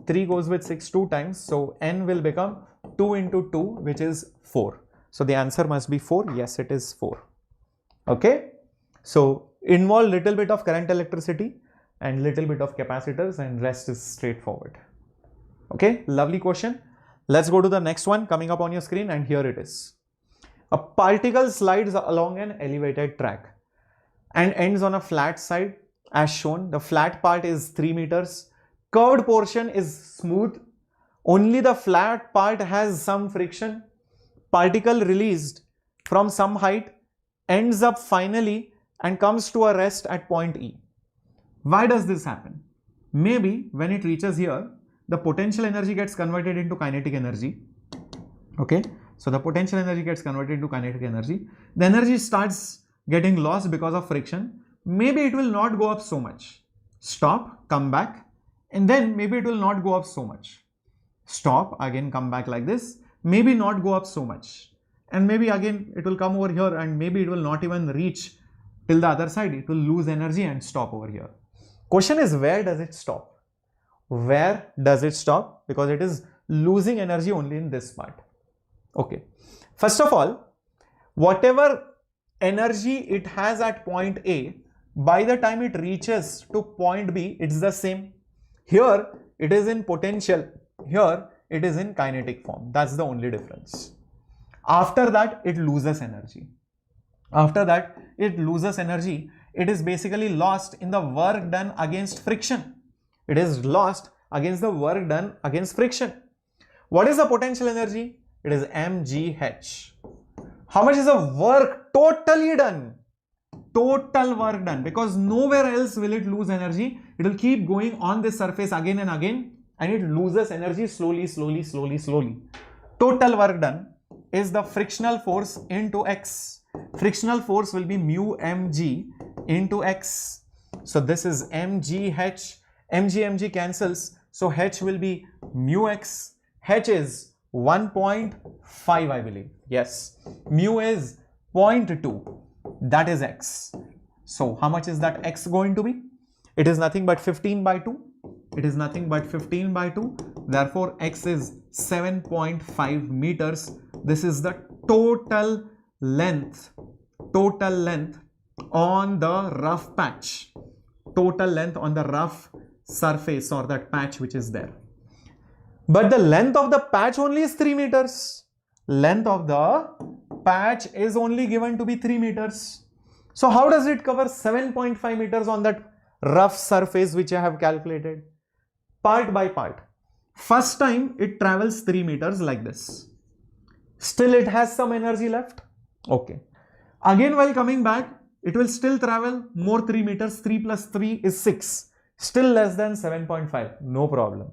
3 goes with 6 2 times. So n will become 2 into 2, which is 4. So the answer must be 4. Yes, it is 4. Okay. So involve little bit of current electricity and little bit of capacitors, and rest is straightforward. Okay, lovely question. Let's go to the next one coming up on your screen, and here it is. A particle slides along an elevated track and ends on a flat side as shown. The flat part is 3 meters. Curved portion is smooth. Only the flat part has some friction. Particle released from some height ends up finally and comes to a rest at point E. Why does this happen? Maybe when it reaches here, the potential energy gets converted into kinetic energy. Okay, so the potential energy gets converted into kinetic energy. The energy starts getting lost because of friction. Maybe it will not go up so much. Stop, come back, and then maybe it will not go up so much. Stop, again come back like this. Maybe not go up so much. And maybe again it will come over here, and maybe it will not even reach till the other side. It will lose energy and stop over here. Question is, where does it stop? Where does it stop? Because it is losing energy only in this part. Okay. First of all, whatever energy it has at point A, by the time it reaches to point B, it's the same. Here it is in potential. Here it is in kinetic form. That's the only difference. After that, it loses energy. It is basically lost in the work done against friction. It is lost against the work done against friction. What is the potential energy? It is mgh. How much is the work totally done? Total work done, because nowhere else will it lose energy. It will keep going on this surface again and again, and it loses energy slowly. Total work done is the frictional force into x. Frictional force will be mu mg into x. So this is mgh. mg cancels, so h will be mu x. H is 1.5, I believe. Yes, mu is 0.2. That is x. So how much is that x going to be? It is nothing but 15 by 2. Therefore x is 7.5 meters. This is the total length on the rough patch. Total length on the rough surface or that patch which is there. But the length of the patch only is 3 meters. Length of the patch is only given to be 3 meters. So how does it cover 7.5 meters on that rough surface which I have calculated? Part by part. First time it travels 3 meters like this. Still it has some energy left. Okay. Again while coming back, it will still travel more 3 meters. 3 plus 3 is 6. Still less than 7.5. No problem.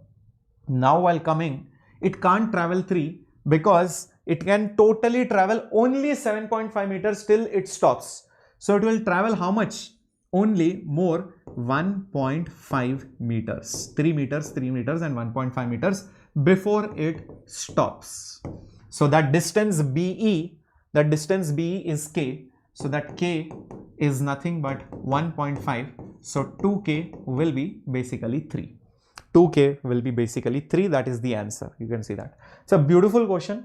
Now while coming, it can't travel 3 because it can totally travel only 7.5 meters till it stops. So it will travel how much? Only more 1.5 meters. 3 meters, 3 meters and 1.5 meters before it stops. So that distance BE, is K. So that K is nothing but 1.5. So 2K will be basically 3. 2K will be basically 3. That is the answer. You can see that. It's a beautiful question.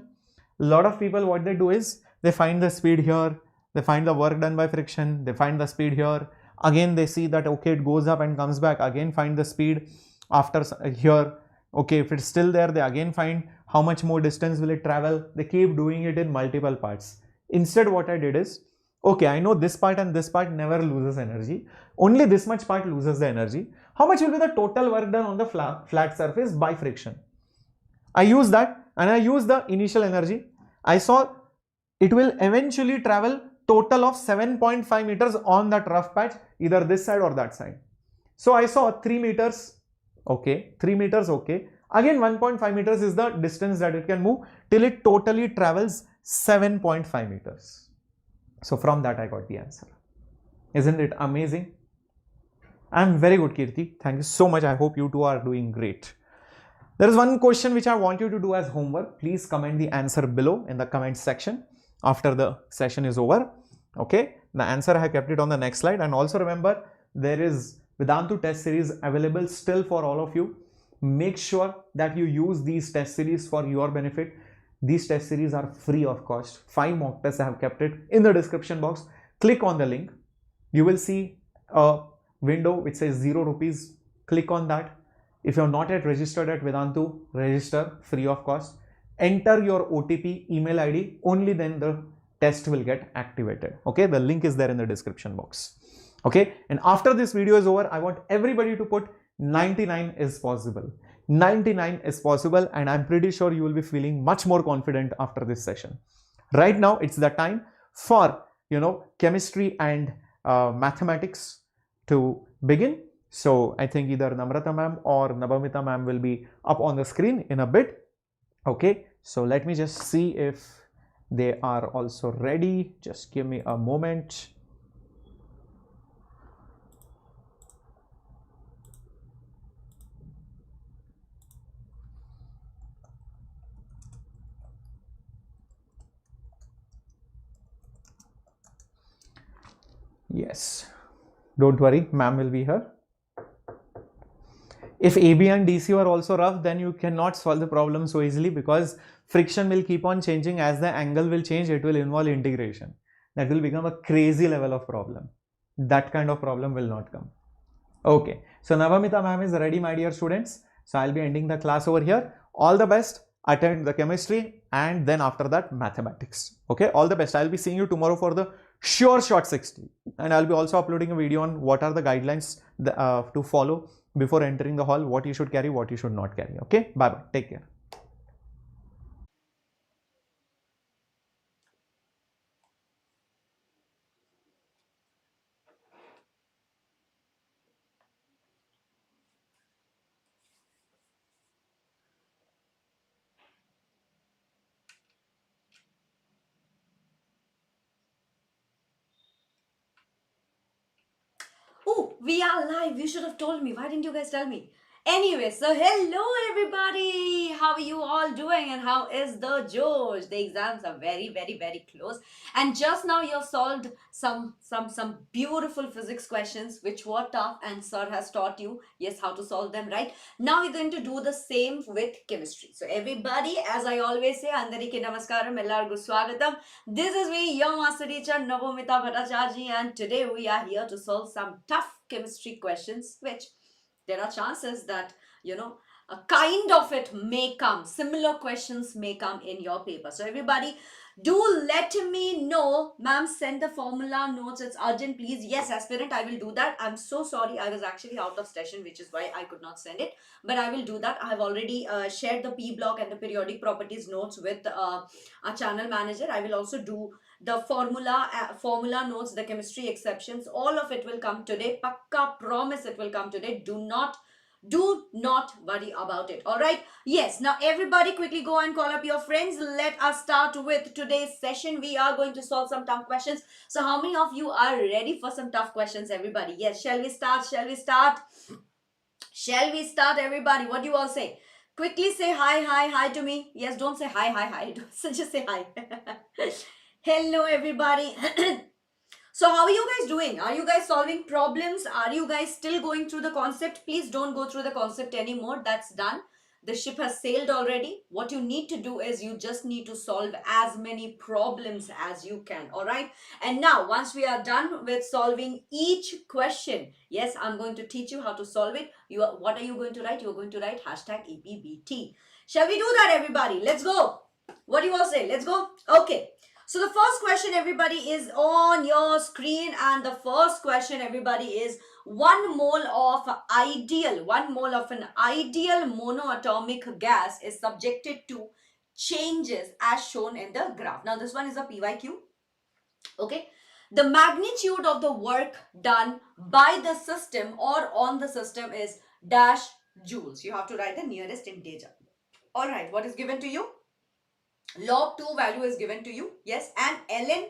A lot of people, what they do is they find the speed here, they find the work done by friction, they find the speed here. Again, they see that, okay, it goes up and comes back. Again, find the speed after here. Okay, if it's still there, they again find how much more distance will it travel. They keep doing it in multiple parts. Instead, what I did is, okay, I know this part and this part never loses energy. Only this much part loses the energy. How much will be the total work done on the flat surface by friction? I use that and I use the initial energy. I saw it will eventually travel total of 7.5 meters on that rough patch, either this side or that side. So I saw 3 meters, okay, 3 meters, okay. Again 1.5 meters is the distance that it can move till it totally travels 7.5 meters. So from that I got the answer. Isn't it amazing? I'm very good, Kirti. Thank you so much. I hope you two are doing great. There is one question which I want you to do as homework. Please comment the answer below in the comment section after the session is over. Okay, the answer I have kept it on the next slide. And also remember, there is Vedantu test series available still for all of you. Make sure that you use these test series for your benefit. These test series are free of cost. 5 mock tests I have kept it in the description box. Click on the link. You will see a window which says 0 rupees. Click on that. If you are not yet registered at Vedantu, register free of cost. Enter your OTP email ID. Only then the test will get activated. Okay, the link is there in the description box. Okay, and after this video is over, I want everybody to put 99 is possible. 99 is possible, and I'm pretty sure you will be feeling much more confident after this session. Right now, it's the time for chemistry and mathematics to begin. So I think either Namrata ma'am or Nabamita ma'am will be up on the screen in a bit. Okay, so let me just see if they are also ready. Just give me a moment. Yes, don't worry, ma'am will be here. If AB and DC are also rough, then you cannot solve the problem so easily because friction will keep on changing. As the angle will change, it will involve integration. That will become a crazy level of problem. That kind of problem will not come. Okay, so Navamita ma'am is ready, my dear students. So I'll be ending the class over here. All the best. Attend the chemistry and then after that mathematics. Okay, all the best. I'll be seeing you tomorrow for the sure shot 60, and I'll be also uploading a video on what are the guidelines to follow before entering the hall, what you should carry, what you should not carry. Okay, bye bye, take care. Oh, we are live. You should have told me. Why didn't you guys tell me? Anyway, so hello everybody. How are you all doing and how is the Josh? The exams are very close. And just now you have solved some beautiful physics questions which were tough and sir has taught you yes how to solve them, right? Now we're going to do the same with chemistry. So everybody, as I always say, Andariki Namaskaram, Ellargu Swagatam. This is me, your master teacher Navamita Bhattacharya, and today we are here to solve some tough chemistry questions which there are chances that a kind of it may come, similar questions may come in your paper. So everybody, Do let me know. Ma'am, send the formula notes. It's urgent, please. Yes, aspirant, I will do that. I'm so sorry. I was actually out of session, which is why I could not send it. But I will do that. I have already shared the P block and the periodic properties notes with our channel manager. I will also do the formula notes, the chemistry exceptions. All of it will come today. Pakka promise it will come today. Do not worry about it. All right. Yes. Now, everybody quickly go and call up your friends. Let us start with today's session. We are going to solve some tough questions. So, how many of you are ready for some tough questions, everybody? Yes. Shall we start? Shall we start? Shall we start, everybody? What do you all say? Quickly say hi, hi, hi to me. Yes. Don't say hi, hi, hi. Just say hi. Hello, everybody. So how are you guys doing? Are you guys solving problems? Are you guys still going through the concept? Please don't go through the concept anymore. That's done. The ship has sailed already. What you need to do is you just need to solve as many problems as you can. All right. And now once we are done with solving each question, yes, I'm going to teach you how to solve it. What are you going to write? You're going to write hashtag EPBT. Shall we do that, everybody? Let's go. What do you all say? Let's go. Okay. So the first question, everybody, is on your screen, and the first question, everybody, is 1 mole of an ideal monoatomic gas is subjected to changes as shown in the graph. Now this one is a PYQ. Okay. The magnitude of the work done by the system or on the system is dash joules. You have to write the nearest integer. All right. What is given to you? Log 2 value is given to you. Yes. And ln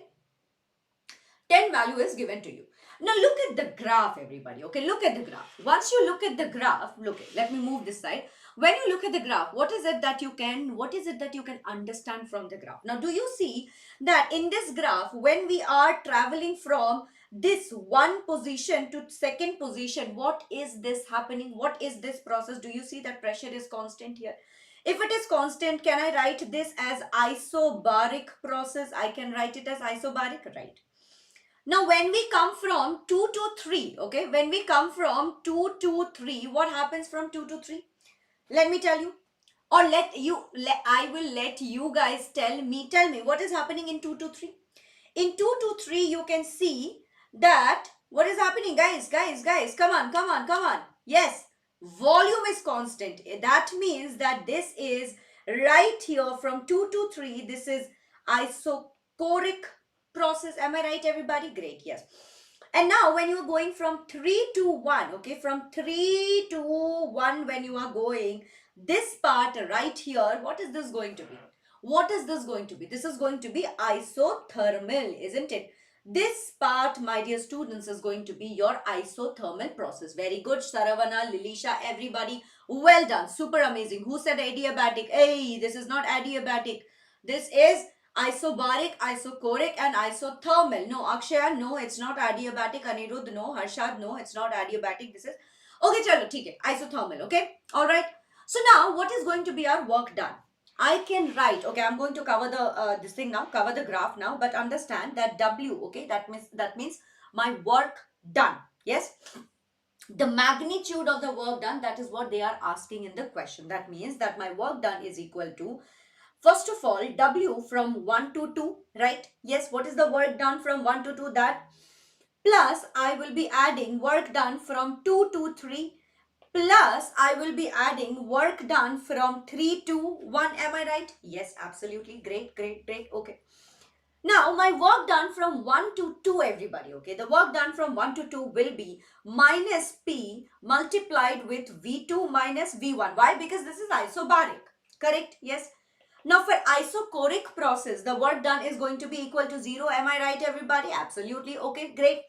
10 value is given to you. Now look at the graph, everybody. Okay, look at the graph. Once you look at the graph, let me move this side. When you look at the graph, what is it that you can understand from the graph? Now, do you see that in this graph, when we are traveling from this one position to second position, what is this happening? What is this process? Do you see that pressure is constant here? If it is constant, can I write this as isobaric process? I can write it as isobaric, right? Now, when we come from 2 to 3, okay, when we come from 2 to 3, what happens from 2 to 3? Let me tell you, or I will let you guys tell me what is happening in 2 to 3. In 2 to 3, you can see that what is happening, guys, come on. Yes, volume is constant. That means that this is right here from 2 to 3, this is isochoric process. Am I right, everybody? Great, yes. And now when you are going from 3 to 1, okay, from 3 to 1, when you are going, this part right here, what is this going to be? What is this going to be? This is going to be isothermal, isn't it? This part, my dear students, is going to be your isothermal process. Very good, Saravana, Lilisha, everybody. Well done. Super amazing. Who said adiabatic? Hey, this is not adiabatic. This is isobaric, isochoric, and isothermal. No, Akshaya, no, it's not adiabatic. Anirudh, no. Harshad, no, it's not adiabatic. This is okay. Chalo, theek hai. Isothermal. Okay. All right. So now, what is going to be our work done? I can write. Okay, I'm going to cover the this thing now. Cover the graph now. But understand that W. Okay, that means my work done. Yes. The magnitude of the work done. That is what they are asking in the question. That means that my work done is equal to, first of all, W from 1 to 2, right? Yes, what is the work done from 1 to 2? That plus I will be adding work done from 2 to 3, plus I will be adding work done from 3 to 1. Am I right? Yes, absolutely. Great. Okay. Now, my work done from 1 to 2, everybody, okay? The work done from 1 to 2 will be minus P multiplied with V2 minus V1. Why? Because this is isobaric. Correct? Yes. Now, for isochoric process, the work done is going to be equal to 0. Am I right, everybody? Absolutely. Okay, great.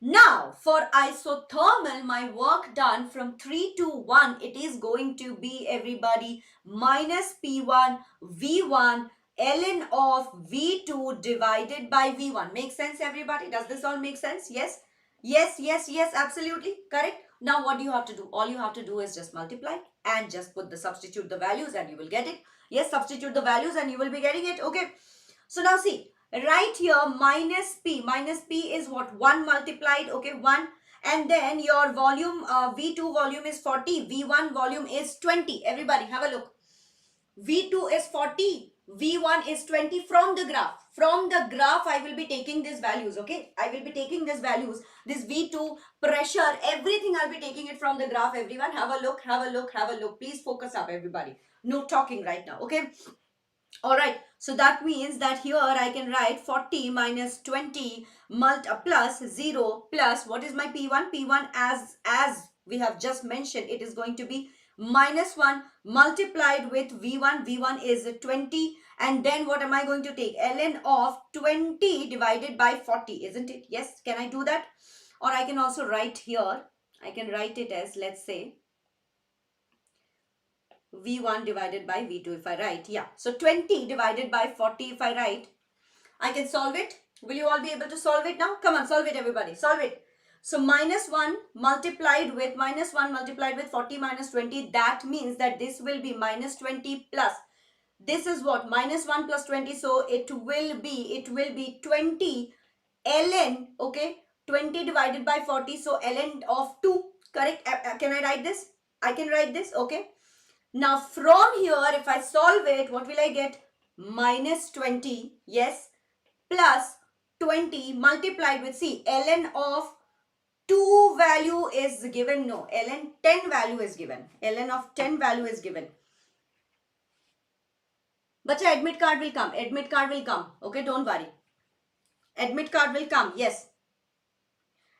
Now, for isothermal, my work done from 3 to 1, it is going to be, everybody, minus P1 V1 ln of V2 divided by V1. Make sense, everybody? Does this all make sense? Yes? Yes, absolutely. Correct. Now, what do you have to do? All you have to do is just multiply and just substitute the values and you will get it. Yes, substitute the values and you will be getting it. Okay. So now see, right here minus P is what? 1 multiplied, okay, 1. And then your volume, V2 volume is 40, V1 volume is 20. Everybody have a look. V2 is 40, V1 is 20 from the graph. From the graph, I will be taking these values, okay? I will be taking these values, this V2, pressure, everything I'll be taking it from the graph, everyone. Have a look, have a look, have a look. Please focus up, everybody. No talking right now, okay? All right, so that means that here I can write 40 minus 20 plus 0 plus, what is my P1? P1 as we have just mentioned, it is going to be minus 1 multiplied with V1. V1 is 20, and then what am I going to take? Ln of 20 divided by 40, isn't it? Yes, can I do that? Or I can also write here, I can write it as, let's say, V1 divided by V2 if I write. Yeah. So 20 divided by 40 if I write. I can solve it. Will you all be able to solve it now? Come on, solve it everybody. Solve it. So minus 1 multiplied with 40 minus 20. That means that this will be minus 20 plus. This is what? Minus 1 plus 20. So it will be 20 ln, okay? 20 divided by 40. So ln of 2. Correct? Can I write this? I can write this, okay? Now from here, if I solve it, what will I get? Minus 20, yes, plus 20 multiplied with, see, ln of 2 value is given, no, ln 10 value is given. Ln of 10 value is given. But admit card will come. Admit card will come. Okay, don't worry. Admit card will come. Yes.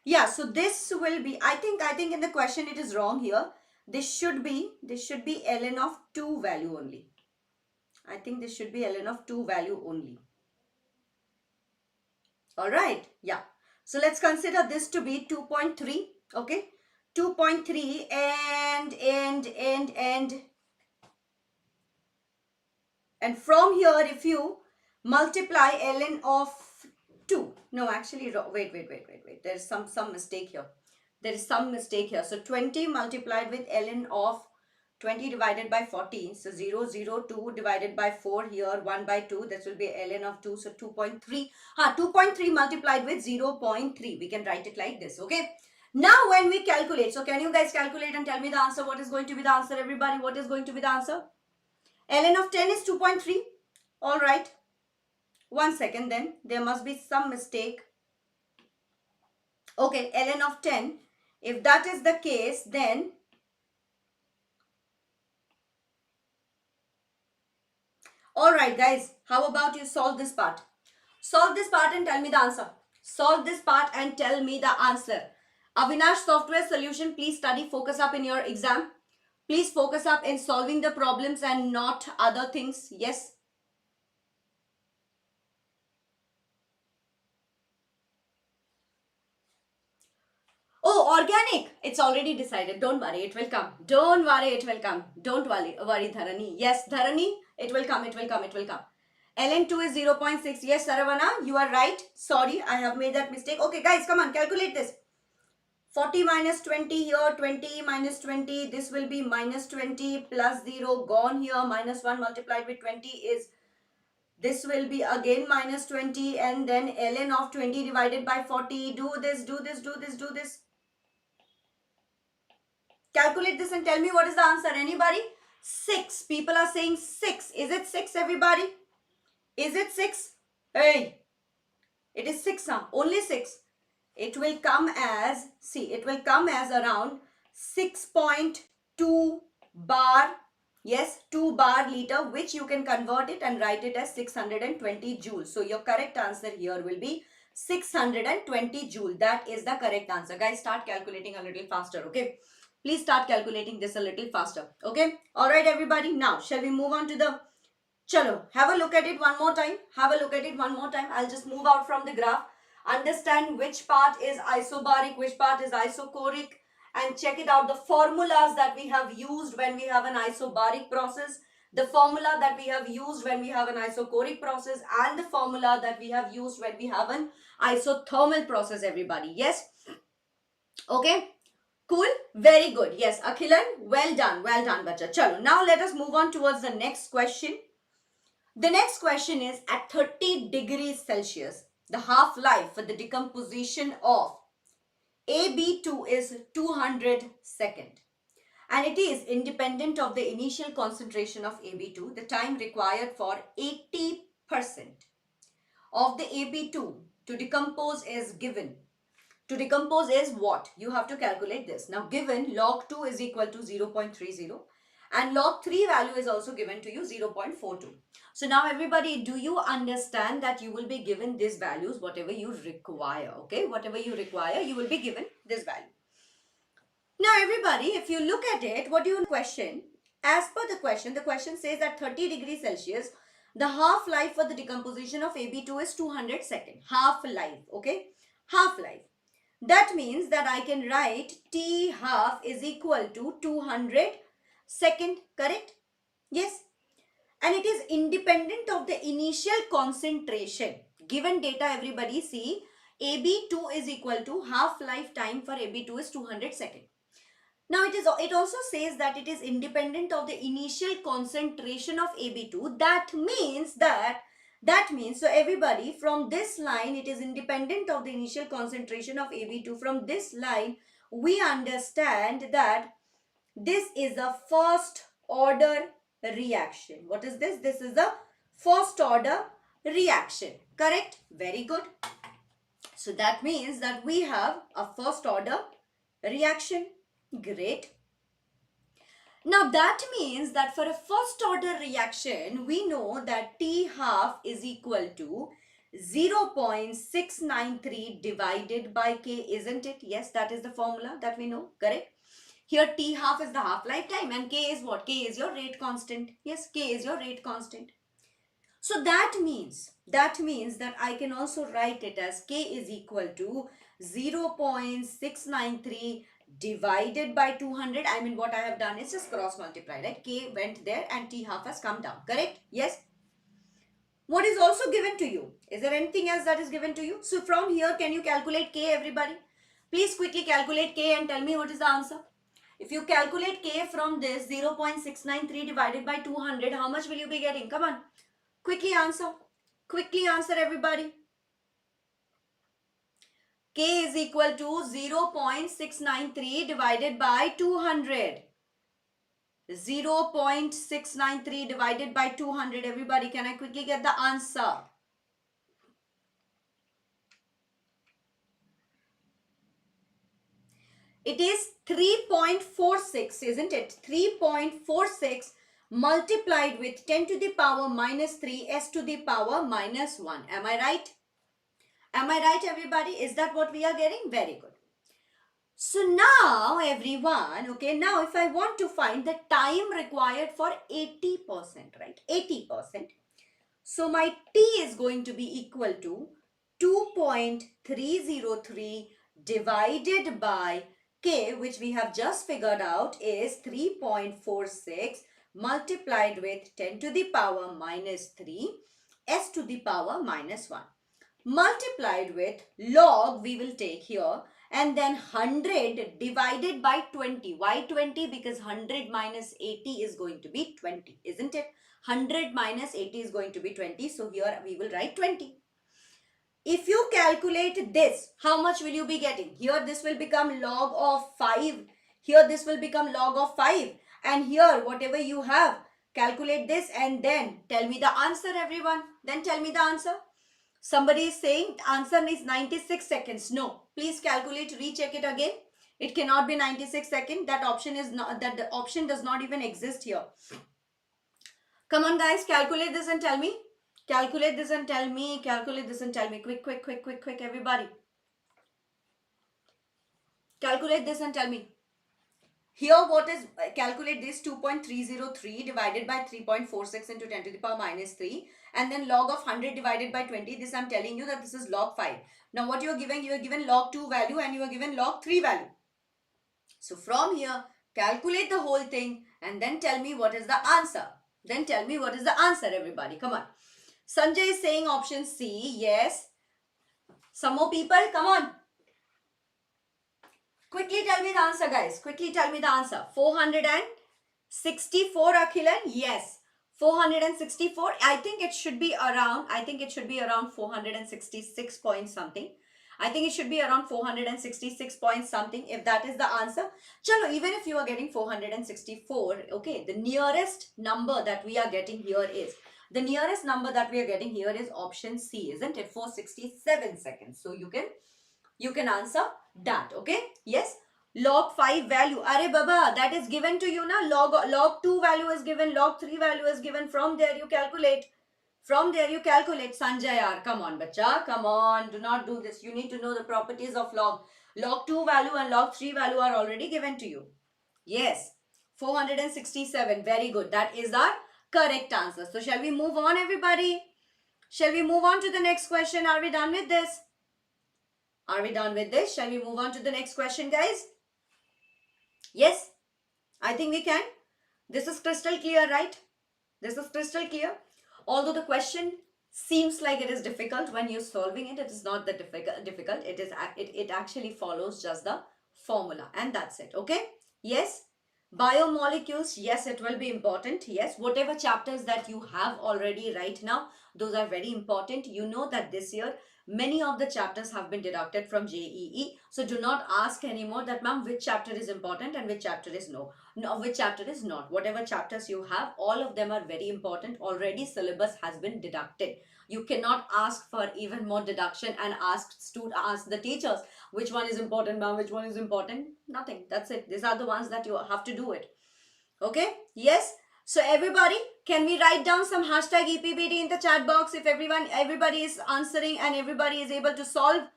Yeah, so this will be, I think in the question it is wrong here. This should be ln of 2 value only. I think this should be ln of 2 value only. All right. Yeah. So let's consider this to be 2.3. Okay. 2.3 and from here if you multiply ln of 2. No, actually, wait. There is some mistake here. There is some mistake here. So 20 multiplied with ln of 20 divided by 40. So 0, 0, 2 divided by 4 here, 1 by 2. This will be ln of 2. So 2.3. 2.3 multiplied with 0.3. We can write it like this. Okay. Now when we calculate, so can you guys calculate and tell me the answer? What is going to be the answer, everybody? What is going to be the answer? Ln of 10 is 2.3. All right. 1 second then. There must be some mistake. Okay, ln of 10. If that is the case, then alright guys, how about you solve this part? Solve this part and tell me the answer. Solve this part and tell me the answer. Avinash software solution, please study, focus up in your exam. Please focus up in solving the problems and not other things. Yes. Oh, organic. It's already decided. Don't worry, it will come. Don't worry, it will come. Don't worry, Dharani. Yes, Dharani, it will come, it will come, it will come. ln2 is 0.6. Yes, Saravana, you are right. Sorry, I have made that mistake. Okay, guys, come on, calculate this. 40 minus 20 here, 20 minus 20. This will be minus 20 plus 0 gone here. Minus 1 multiplied with 20 is, this will be again minus 20 and then ln of 20 divided by 40. Do this, do this, do this, do this. Calculate this and tell me what is the answer. Anybody? 6. People are saying 6. Is it 6, everybody? Is it 6? Hey, it is 6 now. Only 6. It will come as, see, it will come as around 6.2 bar. Yes, 2 bar liter, which you can convert it and write it as 620 joules. So your correct answer here will be 620 joule. That is the correct answer. Guys, start calculating a little faster, okay? Please start calculating this a little faster, okay? All right, everybody. Now, shall we move on to the... Chalo, have a look at it one more time. Have a look at it one more time. I'll just move out from the graph. Understand which part is isobaric, which part is isochoric, and check it out. The formulas that we have used when we have an isobaric process, the formula that we have used when we have an isochoric process, and the formula that we have used when we have an isothermal process, everybody. Yes? Okay? Cool? Very good. Yes, Akhilan, well done, bacha. Chalo, now let us move on towards the next question. The next question is, at 30 degrees Celsius, the half-life for the decomposition of AB2 is 200 seconds. and it is independent of the initial concentration of AB2. The time required for 80% of the AB2 to decompose is given. To decompose is what? You have to calculate this. Now given log 2 is equal to 0.30 and log 3 value is also given to you 0.42. So now everybody, do you understand that you will be given these values whatever you require, okay? Whatever you require, you will be given this value. Now everybody, if you look at it, what do you question? As per the question says that 30 degrees Celsius, the half-life for the decomposition of AB2 is 200 seconds. Half-life, okay? Half-life. That means that I can write T half is equal to 200 second, correct? Yes. And it is independent of the initial concentration. Given data, everybody see, AB2 is equal to half-life time for AB2 is 200 seconds. Now it also says that it is independent of the initial concentration of AB2. That means so everybody, from this line it is independent of the initial concentration of AB2. From this line we understand that this is a first order reaction. What is this? This is a first order reaction. Correct? Very good. So that means that we have a first order reaction. Great. Now that means that for a first order reaction, we know that T half is equal to 0.693 divided by K, isn't it? Yes, that is the formula that we know, correct? Here T half is the half-life time and K is what? K is your rate constant. Yes, K is your rate constant. So that means that I can also write it as K is equal to 0.693 divided by 200. I mean, what I have done is just cross multiply, right? K went there and T half has come down, correct? Yes. What is also given to you? Is there anything else that is given to you? So from here, can you calculate K, everybody? Please quickly calculate K and tell me what is the answer. If you calculate K from this 0.693 divided by 200, how much will you be getting? Come on. Quickly answer. Quickly answer, everybody. K is equal to 0.693 divided by 200. 0.693 divided by 200. Everybody, can I quickly get the answer? It is 3.46, isn't it? 3.46 multiplied with 10 to the power minus 3 s to the power minus 1. Am I right? Am I right, everybody? Is that what we are getting? Very good. So now, everyone, okay, now if I want to find the time required for 80%, right? 80%. So my T is going to be equal to 2.303 divided by K, which we have just figured out is 3.46 multiplied with 10 to the power minus 3 s to the power minus 1 multiplied with log, we will take here, and then 100 divided by 20. Why 20? Because 100 minus 80 is going to be 20, isn't it? 100 minus 80 is going to be 20. So here we will write 20. If you calculate this, how much will you be getting? Here this will become log of 5. Here this will become log of 5. And here whatever you have, calculate this and then tell me the answer, everyone. Then tell me the answer. Somebody is saying answer is 96 seconds. No, please calculate, recheck it again. It cannot be 96 seconds. That option is not, that the option does not even exist here. Come on guys, calculate this and tell me. Calculate this and tell me. Calculate this and tell me. Quick, quick, quick, quick, quick, everybody. Calculate this and tell me. Here what is, calculate this 2.303 divided by 3.46 into 10 to the power minus 3 and then log of 100 divided by 20. This I'm telling you that this is log 5. Now what you are given? You are given log 2 value and you are given log 3 value. So from here, calculate the whole thing and then tell me what is the answer. Then tell me what is the answer, everybody. Come on. Sanjay is saying option C. Yes. Some more people, come on. Quickly tell me the answer, guys. Quickly tell me the answer. 464, Akhilan? Yes. 464. I think it should be around 466 point something. I think it should be around 466 point something if that is the answer. Chalo, even if you are getting 464, okay, the nearest number that we are getting here is, option C, isn't it? 467 seconds. So you can answer that, okay? Yes. Log 5 value, are baba, that is given to you na. Log 2 value is given, log 3 value is given. From there you calculate. Sanjay yaar. Come on, bacha. Come on. Do not do this. You need to know the properties of log. Log 2 value and log 3 value are already given to you. Yes. 467. Very good. That is our correct answer. So shall we move on, everybody? Shall we move on to the next question? Are we done with this? Shall we move on to the next question, guys? Yes? I think we can. This is crystal clear, right? This is crystal clear. Although the question seems like it is difficult, when you're solving it, it is not that difficult. It actually follows just the formula, and that's it. Okay? Yes? Biomolecules, yes, it will be important. Yes, whatever chapters that you have already right now, those are very important. You know that this year many of the chapters have been deducted from JEE. So do not ask anymore that, ma'am, which chapter is important and which chapter is no, which chapter is not. Whatever chapters you have, all of them are very important. Already syllabus has been deducted. You cannot ask for even more deduction and ask the teachers which one is important, ma'am, which one is important. Nothing. That's it. These are the ones that you have to do it. Okay? Yes? So everybody, can we write down some hashtag EPBD in the chat box if everybody is answering and everybody is able to solve?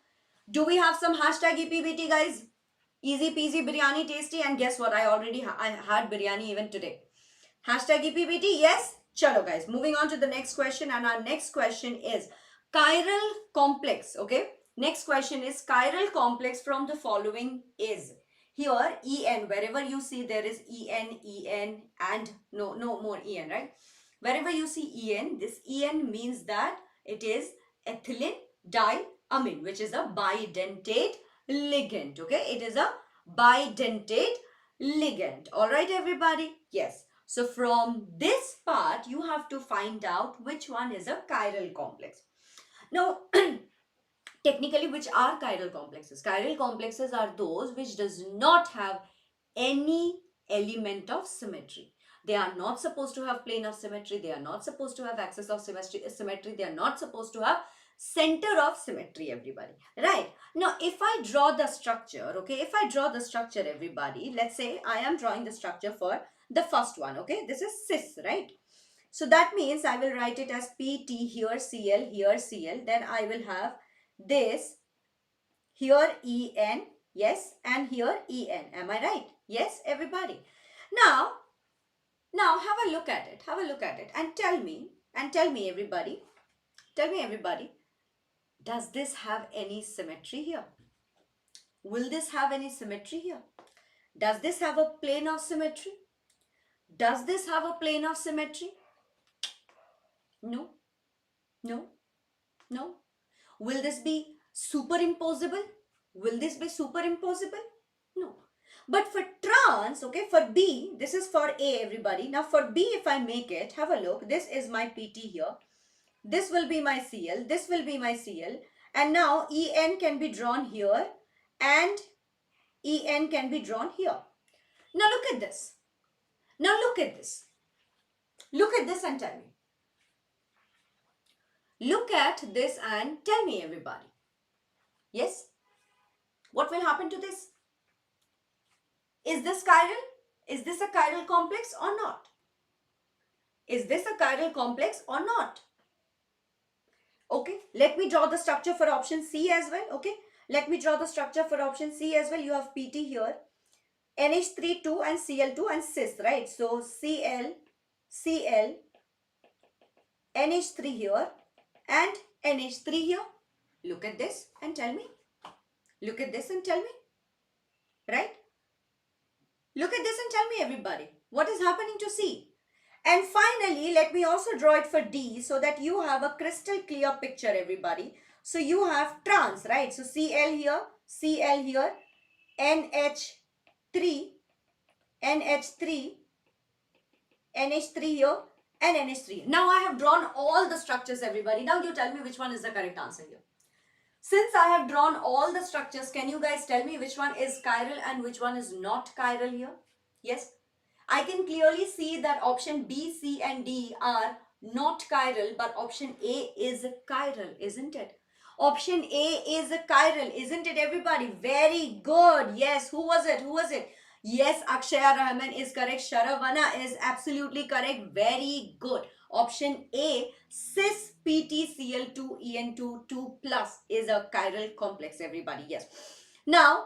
Do we have some hashtag EPBD, guys? Easy peasy biryani tasty, and guess what? I had biryani even today. Hashtag EPBD, yes? Chalo guys, moving on to the next question, and our next question is chiral complex, okay? Next question is chiral complex from the following is. Here, En, wherever you see there is En, and no more En, right? Wherever you see En, this En means that it is ethylene diamine, which is a bidentate ligand, okay? It is a bidentate ligand. All right, everybody? Yes. So from this part, you have to find out which one is a chiral complex. Now, technically, which are chiral complexes? Chiral complexes are those which does not have any element of symmetry. They are not supposed to have plane of symmetry. They are not supposed to have axis of symmetry. They are not supposed to have center of symmetry, everybody. Right? Now, if I draw the structure, okay, if I draw the structure, everybody, let's say I am drawing the structure for the first one, okay, this is cis, right? So that means I will write it as PT, here Cl, here Cl, then I will have this, here En, yes, and here En, am I right? Yes, everybody. Now have a look at it, and tell me, everybody, does this have any symmetry here? Will this have any symmetry here? Does this have a plane of symmetry? Does this have a plane of symmetry? No. No. No. Will this be superimposable? Will this be superimposable? No. But for trans, okay, for B, this is for A, everybody. Now for B, if I make it, have a look. This is my PT here. This will be my Cl. This will be my Cl. And now En can be drawn here and En can be drawn here. Now look at this. Look at this and tell me. Look at this and tell me, everybody. Yes? What will happen to this? Is this chiral? Is this a chiral complex or not? Is this a chiral complex or not? Okay, let me draw the structure for option C as well. Okay, let me draw the structure for option C as well. You have PT here, NH3, 2 and Cl2 and cis, right? So Cl, NH3 here and NH3 here. Look at this and tell me. Look at this and tell me. Right? Look at this and tell me, everybody. What is happening to C? And finally, let me also draw it for D so that you have a crystal clear picture, everybody. So you have trans, right? So Cl here, NH3, NH3 here and NH3. Now I have drawn all the structures, everybody. Now you tell me which one is the correct answer here. Since I have drawn all the structures, can you guys tell me which one is chiral and which one is not chiral here? Yes. I can clearly see that option B, C and D are not chiral, but option A is chiral, isn't it? Option A is chiral, isn't it, everybody? Very good. Yes, who was it? Who was it? Yes, Akshaya Rahman is correct. Sharavana is absolutely correct. Very good. Option A, cis PtCl2En2 2 plus is a chiral complex, everybody. Yes. Now,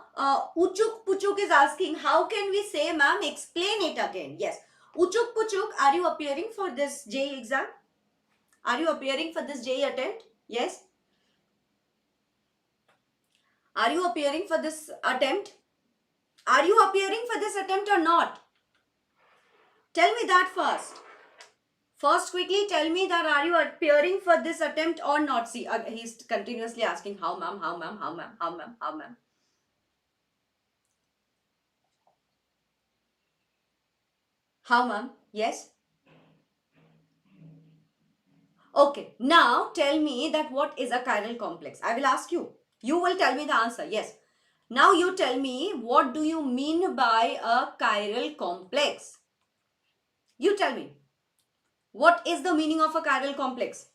Uchuk Puchuk is asking, how can we say, ma'am, explain it again? Yes. Uchuk Puchuk, are you appearing for this JEE exam? Are you appearing for this JEE attempt? Yes. Are you appearing for this attempt? Are you appearing for this attempt or not? Tell me that first. First, quickly tell me that are you appearing for this attempt or not? See, he's continuously asking, how ma'am, how ma'am, how ma'am, how ma'am, how ma'am. How ma'am? Yes. Okay, now tell me that what is a chiral complex? I will ask you. You will tell me the answer. Yes. Now you tell me, what do you mean by a chiral complex? You tell me. What is the meaning of a chiral complex?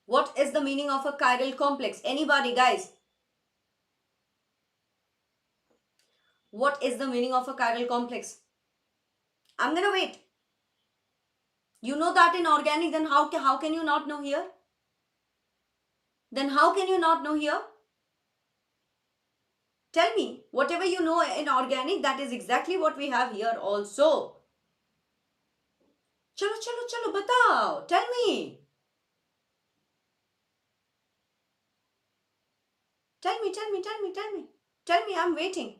What is the meaning of a chiral complex? Anybody, guys? What is the meaning of a chiral complex? I'm gonna wait. You know that in organic, then how can you not know here? Then how can you not know here? Tell me, whatever you know in organic, that is exactly what we have here also. Chalo, chalo, chalo, batao. Tell me. Tell me, tell me, tell me, tell me. Tell me, I'm waiting.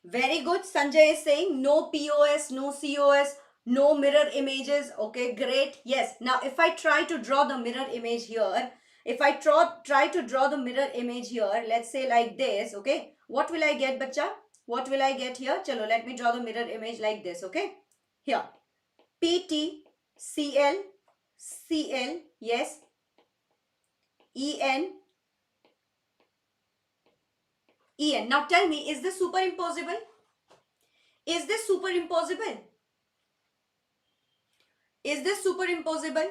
Very good. Sanjay is saying no POS, no COS, no mirror images. Okay, great. Yes. Now, if I try to draw the mirror image here, if I try to draw the mirror image here, let's say like this, okay, what will I get, bacha? What will I get here? Chalo, let me draw the mirror image like this, okay? Here, PT, CL, CL, yes, EN, EN. Now tell me, is this superimposable? Is this superimposable? Is this superimposable?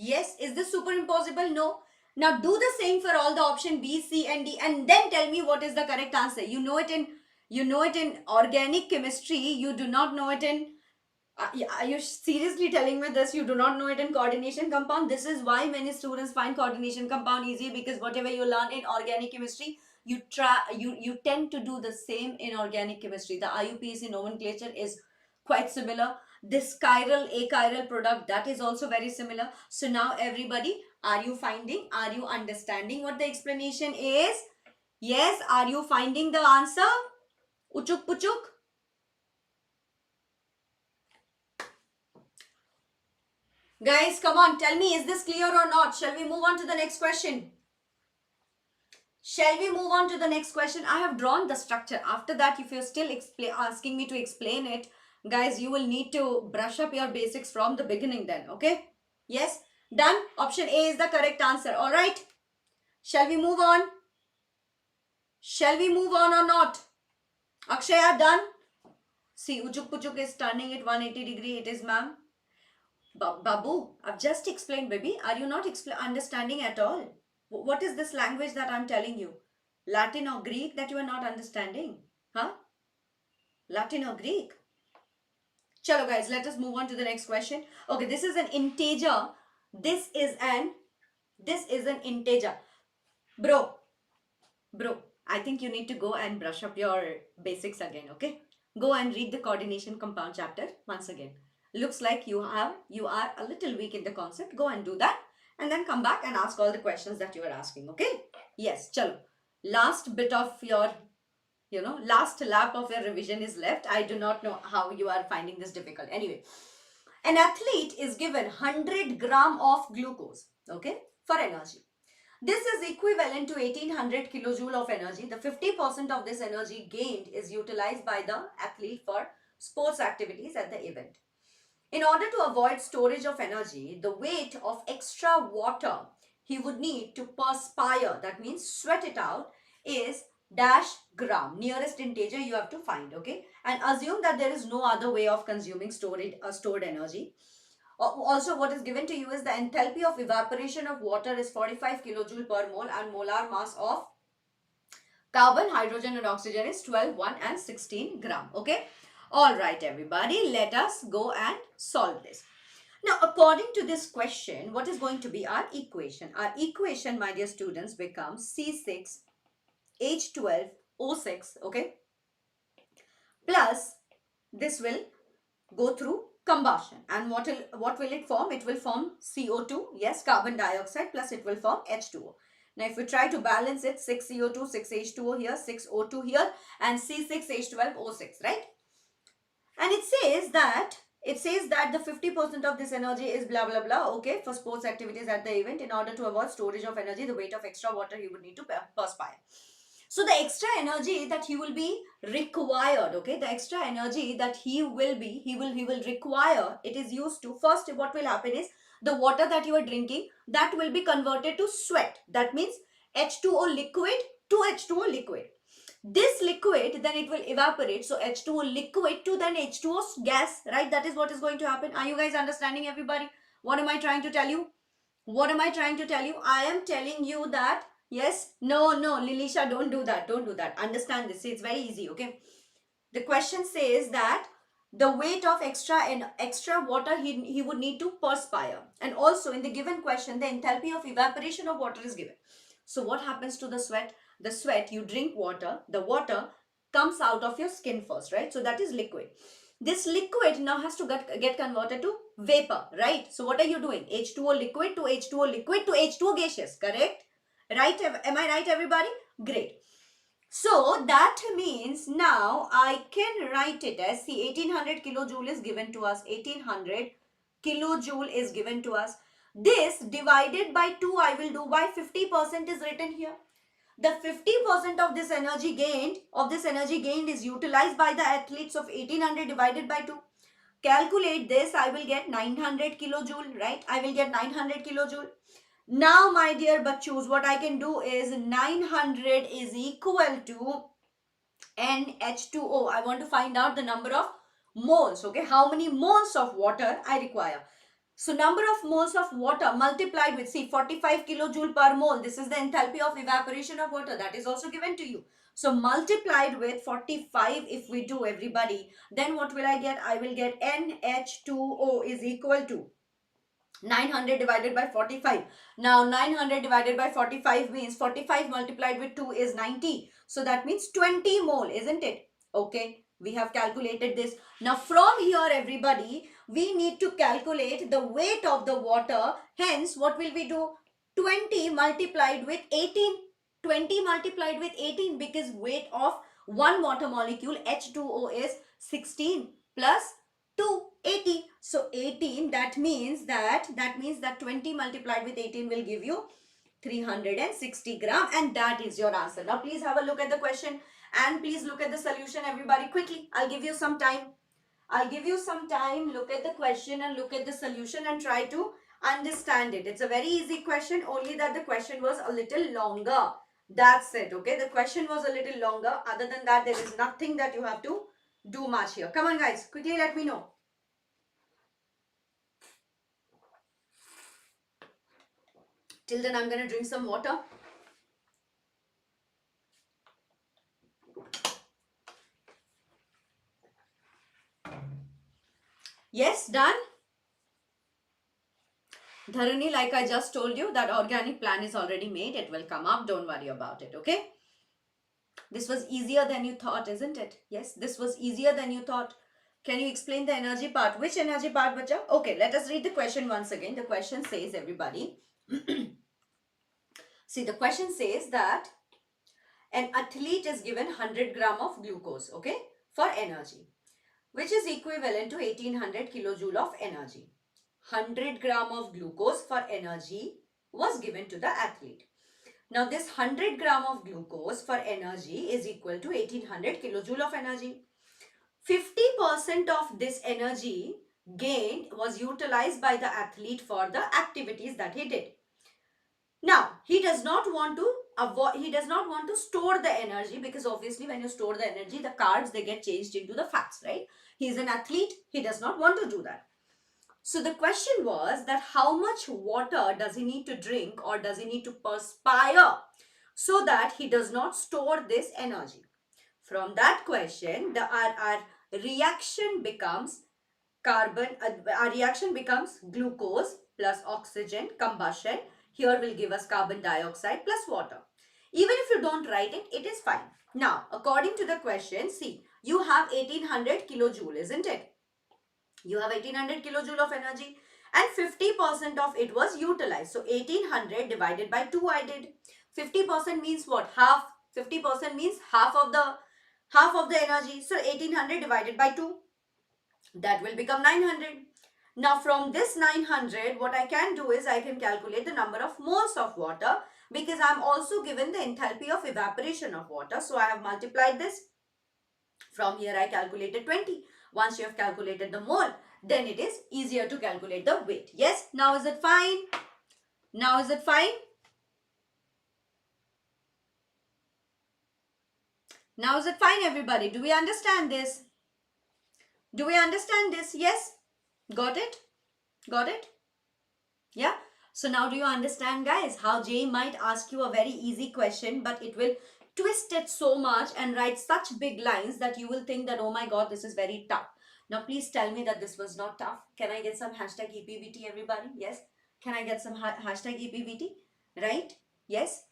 Yes. Is this superimposable? No. Now do the same for all the option B, C and D and then tell me what is the correct answer. You know it in organic chemistry. You do not know it in are you seriously telling me this? You do not know it in coordination compound? This is why many students find coordination compound easy, because whatever you learn in organic chemistry, you tend to do the same in organic chemistry. The IUPAC nomenclature is quite similar. This chiral achiral product, that is also very similar. So now everybody, are you understanding what the explanation is? Yes, are you finding the answer? Uchuk puchuk. Guys, come on, tell me, is this clear or not? Shall we move on to the next question? Shall we move on to the next question? I have drawn the structure. After that, if you're still asking me to explain it, guys, you will need to brush up your basics from the beginning then, okay? Yes? Done? Option A is the correct answer. All right? Shall we move on? Shall we move on or not? Akshaya, done? See, Uchuk Puchuk is turning it 180 degree. It is, ma'am. Babu, I've just explained, baby. Are you not understanding at all? What is this language that I'm telling you? Latin or Greek that you are not understanding? Huh? Latin or Greek? Chalo guys, let us move on to the next question. Okay, this is an integer. This is an integer. Bro, I think you need to go and brush up your basics again, okay? Go and read the coordination compound chapter once again. Looks like you are a little weak in the concept. Go and do that and then come back and ask all the questions that you are asking, okay? Yes, chalo. Last bit of your, last lap of your revision is left. I do not know how you are finding this difficult. Anyway, an athlete is given 100 gram of glucose, okay, for energy. This is equivalent to 1800 kilojoule of energy. The 50% of this energy gained is utilized by the athlete for sports activities at the event. In order to avoid storage of energy, the weight of extra water he would need to perspire, that means sweat it out, is dash gram. Nearest integer you have to find, okay? And assume that there is no other way of consuming stored energy. Also, what is given to you is the enthalpy of evaporation of water is 45 kilojoule per mole, and molar mass of carbon, hydrogen and oxygen is 12, 1 and 16 gram. Okay. All right, everybody, let us go and solve this. Now, according to this question, what is going to be our equation? Our equation, my dear students, becomes C6H12O6, okay, plus this will go through combustion, and what will it form? It will form CO2, yes, carbon dioxide, plus it will form H2O. Now if we try to balance it, 6 CO2, 6 H2O here, 6 O2 here, and C6H12O6, right? And it says that the 50% of this energy is blah blah blah, okay, for sports activities at the event. In order to avoid storage of energy, the weight of extra water he would need to perspire. So the extra energy that he will be required, okay, the extra energy that he will require, it is used to, first what will happen is the water that you are drinking, that will be converted to sweat. That means H2O liquid to H2O liquid. This liquid, then it will evaporate. So H2O liquid to then H2O gas, right? That is what is going to happen. Are you guys understanding, everybody? What am I trying to tell you? What am I trying to tell you? I am telling you that, yes, no, Lilisha, don't do that. Don't do that. Understand this. See, it's very easy, okay? The question says that the weight of extra water he would need to perspire. And also in the given question, the enthalpy of evaporation of water is given. So what happens to the sweat? The sweat, you drink water, the water comes out of your skin first, right? So that is liquid. This liquid now has to get converted to vapor, right? So what are you doing? H2O liquid to H2O liquid to H2O gaseous, correct? Right? Am I right, everybody? Great. So that means now I can write it as, see, 1800 kilojoule is given to us. 1800 kilojoule is given to us. This divided by 2 I will do by 50% is written here. The 50% of this energy gained is utilized by the athletes of 1800 divided by 2. Calculate this, I will get 900 kilojoule, right? I will get 900 kilojoule. Now, my dear bachus, what I can do is 900 is equal to NH2O. I want to find out the number of moles, okay? How many moles of water I require. So number of moles of water multiplied with, see, 45 kilojoule per mole. This is the enthalpy of evaporation of water. That is also given to you. So multiplied with 45 if we do, everybody, then what will I get? I will get NH2O is equal to 900 divided by 45. Now 900 divided by 45 means 45 multiplied with 2 is 90. So that means 20 mole, isn't it? Okay, we have calculated this. Now from here, everybody, we need to calculate the weight of the water. Hence, what will we do? 20 multiplied with 18. 20 multiplied with 18, because weight of one water molecule H2O is 16 plus 2, 80. So 18, that means that 20 multiplied with 18 will give you 360 gram, and that is your answer. Now please have a look at the question and please look at the solution, everybody, quickly. I'll give you some time. Look at the question and look at the solution and try to understand it. It's a very easy question, only that the question was a little longer. That's it, okay? The question was a little longer. Other than that, there is nothing that you have to do much here. Come on, guys, quickly let me know. Till then, I'm going to drink some water. Yes, done? Dharani, like I just told you, that organic plan is already made. It will come up. Don't worry about it, okay? This was easier than you thought, isn't it? Yes, this was easier than you thought. Can you explain the energy part? Which energy part, bacha? Okay, let us read the question once again. The question says, everybody, see, the question says that an athlete is given 100 gram of glucose, okay, for energy, which is equivalent to 1800 kilojoule of energy. 100 gram of glucose for energy was given to the athlete. Now this 100 gram of glucose for energy is equal to 1800 kilojoule of energy. 50% of this energy gained was utilized by the athlete for the activities that he did. Now, he does not want to store the energy, because obviously when you store the energy, the carbs, they get changed into the fats, right? He is an athlete, he does not want to do that. So the question was that how much water does he need to drink, or does he need to perspire, so that he does not store this energy. From that question, our reaction becomes our reaction becomes glucose plus oxygen combustion. Here will give us carbon dioxide plus water. Even if you don't write it, it is fine. Now, according to the question, see, you have 1800 kilojoule, isn't it? You have 1800 kilojoule of energy, and 50% of it was utilized. So 1800 divided by 2 I did. 50% means what? Half. 50% means half of the energy. So 1800 divided by 2, that will become 900. Now from this 900, what I can do is I can calculate the number of moles of water, because I am also given the enthalpy of evaporation of water. So I have multiplied this. From here I calculated 20. Once you have calculated the mole, then it is easier to calculate the weight. Yes, now is it fine? Now is it fine? Now is it fine, everybody? Do we understand this? Do we understand this? Yes? Got it? Got it? Yeah? So now do you understand, guys, how JEE might ask you a very easy question, but it will twist it so much and write such big lines that you will think that, oh my god, this is very tough. Now please tell me that this was not tough. Can I get some hashtag EPVT, everybody? Yes? Can I get some hashtag EPVT? Right? Yes?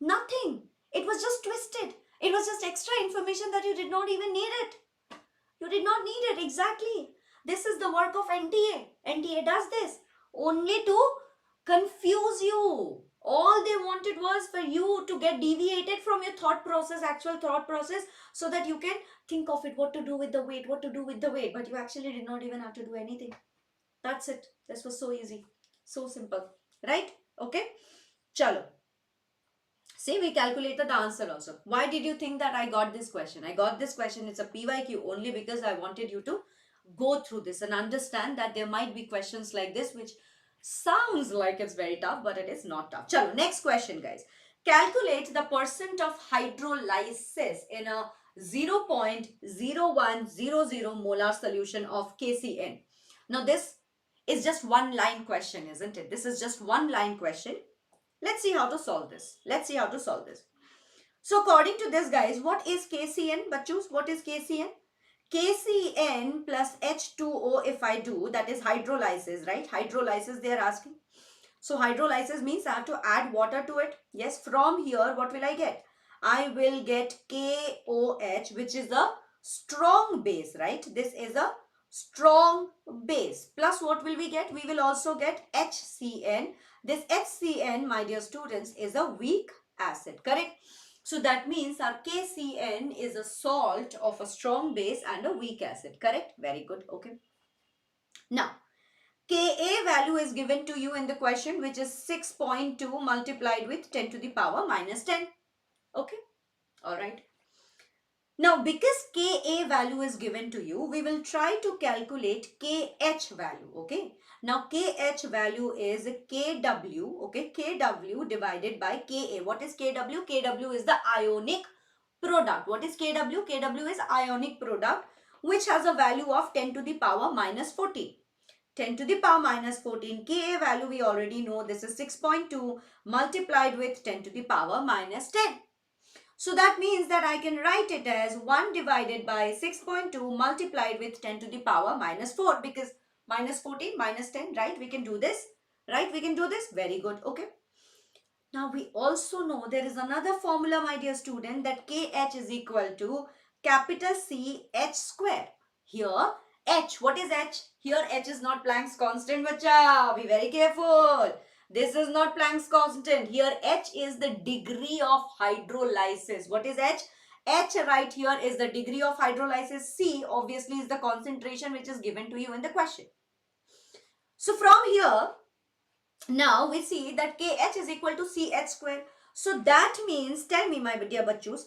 Nothing. It was just twisted. It was just extra information that you did not even need it. You did not need it, exactly. This is the work of NTA. NTA does this only to confuse you. All they wanted was for you to get deviated from your thought process, actual thought process, so that you can think of it, what to do with the weight, what to do with the weight. But you actually did not even have to do anything. That's it. This was so easy. So simple. Right? Okay? Chalo. See, we calculated the answer also. Why did you think that I got this question? I got this question, it's a PYQ, only because I wanted you to go through this and understand that there might be questions like this which sounds like it's very tough, but it is not tough. Chalo, next question, guys. Calculate the percent of hydrolysis in a 0.0100 molar solution of KCN. Now, this is just one line question, isn't it? This is just one line question. Let's see how to solve this. Let's see how to solve this. So according to this, guys, what is KCN? Bachus, what is KCN? KCN plus H2O if I do, that is hydrolysis, right? Hydrolysis they are asking. So hydrolysis means I have to add water to it. Yes, from here, what will I get? I will get KOH, which is a strong base, right? This is a strong base. Plus what will we get? We will also get HCN. This HCN, my dear students, is a weak acid, correct? So that means our KCN is a salt of a strong base and a weak acid, correct? Very good, okay. Now, Ka value is given to you in the question, which is 6.2 multiplied with 10 to the power minus 10. Okay, all right. Now, because Ka value is given to you, we will try to calculate Kh value, okay. Now, Kh value is Kw, okay, Kw divided by Ka. What is Kw? Kw is the ionic product. What is Kw? Kw is ionic product, which has a value of 10 to the power minus 14. 10 to the power minus 14. Ka value we already know, this is 6.2 multiplied with 10 to the power minus 10. So that means that I can write it as 1 divided by 6.2 multiplied with 10 to the power minus 4, because minus 14 minus 10, right? We can do this, right? We can do this. Very good. Okay. Now we also know there is another formula, my dear student, that Kh is equal to capital C H square. Here H, what is H? Here H is not Planck's constant, bacha. Be very careful. This is not Planck's constant. Here H is the degree of hydrolysis. What is H? H right here is the degree of hydrolysis. C obviously is the concentration which is given to you in the question. So from here, Now we see that KH is equal to CH square. So that means, tell me my dear bachus,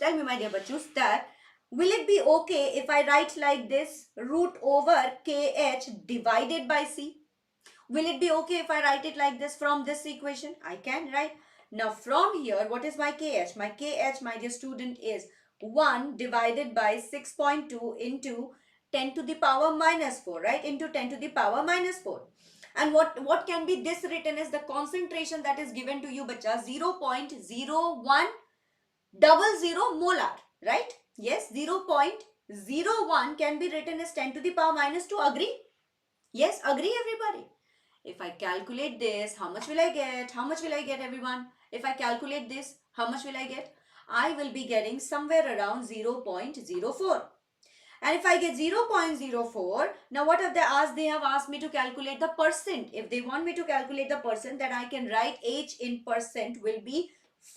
that will it be okay if I write like this, root over KH divided by C? Will it be okay if I write it like this from this equation? I can, right? Now from here, what is my KH? My KH, my dear student, is 1 divided by 6.2 into 10 to the power minus 4, right? Into 10 to the power minus 4. And what can be this written as the concentration that is given to you, bacha? 0.0100 molar, right? Yes, 0.01 can be written as 10 to the power minus 2. Agree? Yes, agree everybody? If I calculate this, how much will I get? How much will I get, everyone? If I calculate this, how much will I get? I will be getting somewhere around 0.04. And if I get 0.04, now what have they asked? They have asked me to calculate the percent. If they want me to calculate the percent, then I can write H in percent will be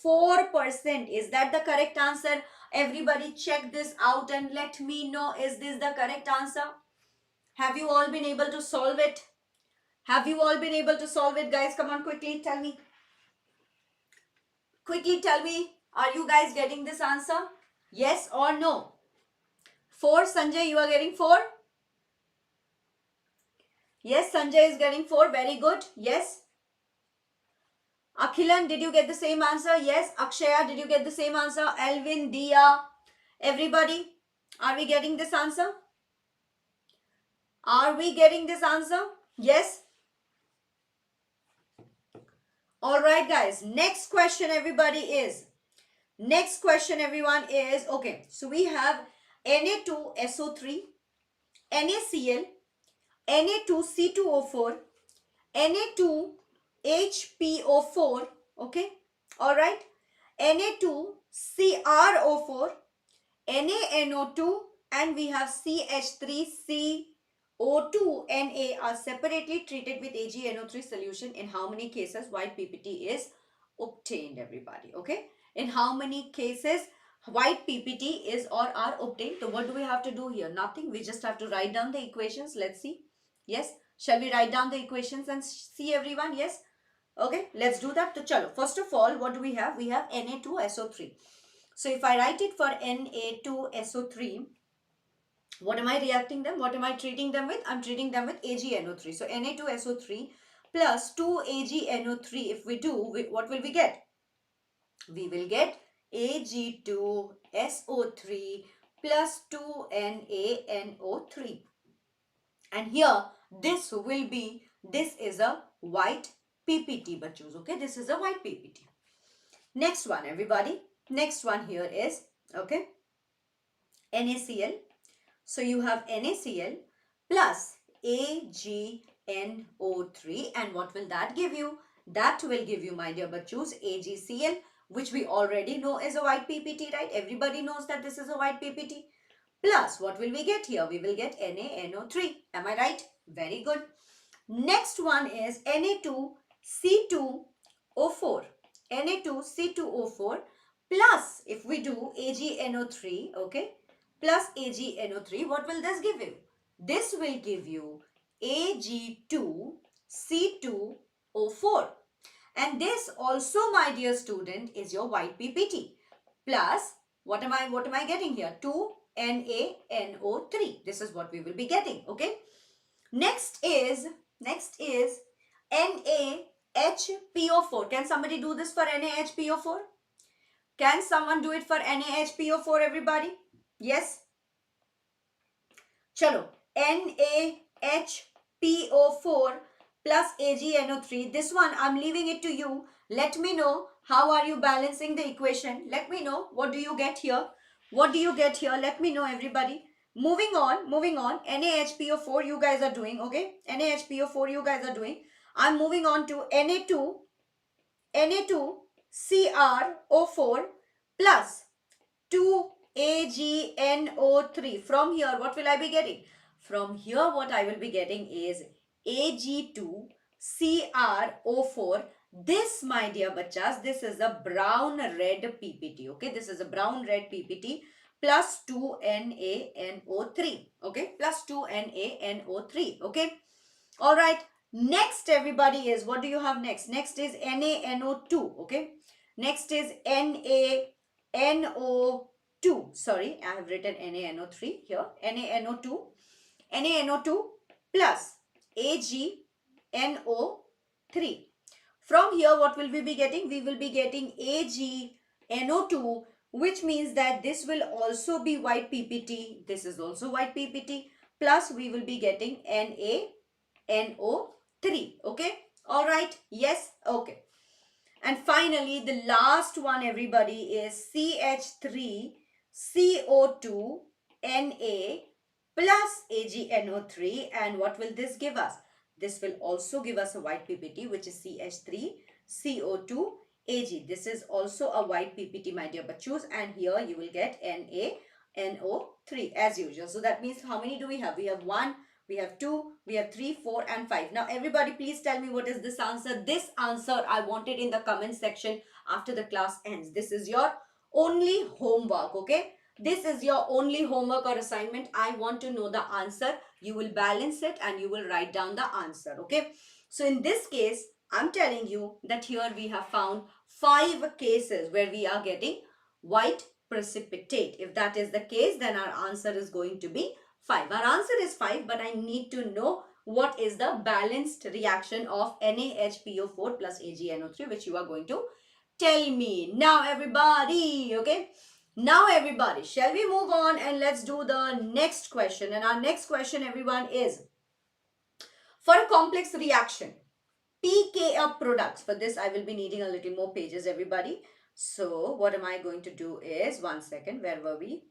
4%. Is that the correct answer? Everybody check this out and let me know, is this the correct answer? Have you all been able to solve it? Have you all been able to solve it, guys? Come on, quickly tell me. Quickly tell me, are you guys getting this answer? Yes or no? 4, Sanjay, you are getting 4? Yes, Sanjay is getting 4. Very good. Yes. Akhilan, did you get the same answer? Yes. Akshaya, did you get the same answer? Elvin, Dia, everybody, are we getting this answer? Are we getting this answer? Yes. All right, guys. Next question, everybody, is. Next question, everyone, is, okay, so we have Na2SO3, NaCl, Na2C2O4, Na2HPO4, okay, all right, Na2CrO4, NaNO2, and we have CH3CO2Na are separately treated with AgNO3 solution. In how many cases white PPT is obtained, everybody? Okay, in how many cases white PPT is or are obtained? So what do we have to do here? Nothing. We just have to write down the equations. Let's see. Yes, shall we write down the equations and see, everyone? Yes. Okay, let's do that. So chalo, first of all, what do we have? We have Na2SO3. So if I write it for Na2SO3, what am I reacting them? What am I treating them with? I'm treating them with AgNO3. So Na2SO3 plus 2AgNO3, if we do, what will we get? We will get Ag2SO3 plus 2NaNO3. And here, this is a white PPT, bachos. Okay, this is a white PPT. Next one, everybody. Next one here is, okay, NaCl. So you have NaCl plus AgNO3, and what will that give you? That will give you, my dear bachos, AgCl, which we already know is a white PPT, right? Everybody knows that this is a white PPT. Plus, what will we get here? We will get NaNO3. Am I right? Very good. Next one is Na2C2O4. Na2C2O4 plus, if we do AgNO3, okay, plus AgNO3, what will this give you? This will give you Ag2C2O4. And this also, my dear student, is your white PPT. Plus, what am I getting here? 2NaNO3. This is what we will be getting, okay? Next is NaHPO4. Can somebody do this for NaHPO4? Can someone do it for NaHPO4, everybody? Yes? Chalo. NaHPO4 plus AgNO3. This one, I'm leaving it to you. Let me know how are you balancing the equation. Let me know. What do you get here? What do you get here? Let me know, everybody. Moving on. NaHPO4 you guys are doing, okay? NaHPO4 you guys are doing. I'm moving on to Na2CrO4 plus 2AgNO3. From here, what will I be getting? From here, what I will be getting is Ag2CrO4. This, my dear bachas, this is a brown red PPT, okay? This is a brown red PPT plus 2NaNO3, okay? Plus 2NaNO3, okay? All right. Next, everybody, is, what do you have next? Next is NaNO2, okay? Next is NaNO2. Sorry, I have written NaNO3 here. NaNO2. NaNO2 plus AgNO3. From here, what will we be getting? We will be getting AgNO2, which means that this will also be white PPT. This is also white PPT. Plus, we will be getting NaNO3. Okay? All right. Yes. Okay. And finally, the last one, everybody, is CH3CO2Na plus AgNO3. And what will this give us? This will also give us a white PPT, which is CH3CO2Ag. This is also a white PPT, my dear bachus. And here you will get NaNO3 as usual. So that means how many do we have? We have 1, we have 2, we have 3, 4 and 5. Now everybody please tell me what is this answer. This answer I want it in the comment section after the class ends. This is your only homework, okay? This is your only homework or assignment. I want to know the answer. You will balance it and you will write down the answer, okay? So in this case, I'm telling you that here we have found 5 cases where we are getting white precipitate. If that is the case, then our answer is going to be 5. Our answer is 5, but I need to know what is the balanced reaction of NaHPO4 plus AgNO3, which you are going to tell me. Now everybody, okay? Now everybody, shall we move on and let's do the next question. And our next question, everyone, is for a complex reaction, pKa products. For this, I will be needing a little more pages, everybody. So what am I going to do is, one second, where were we?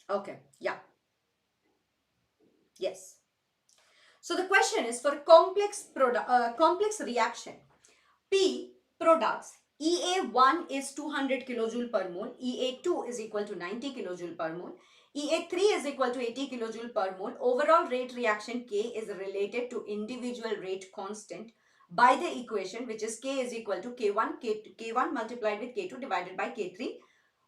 Okay, yeah. Yes. So the question is for complex reaction, P products, EA1 is 200 kilojoule per mole, EA2 is equal to 90 kilojoule per mole, EA3 is equal to 80 kilojoule per mole. Overall rate reaction K is related to individual rate constant by the equation, which is K is equal to K1 multiplied with K2 divided by K3,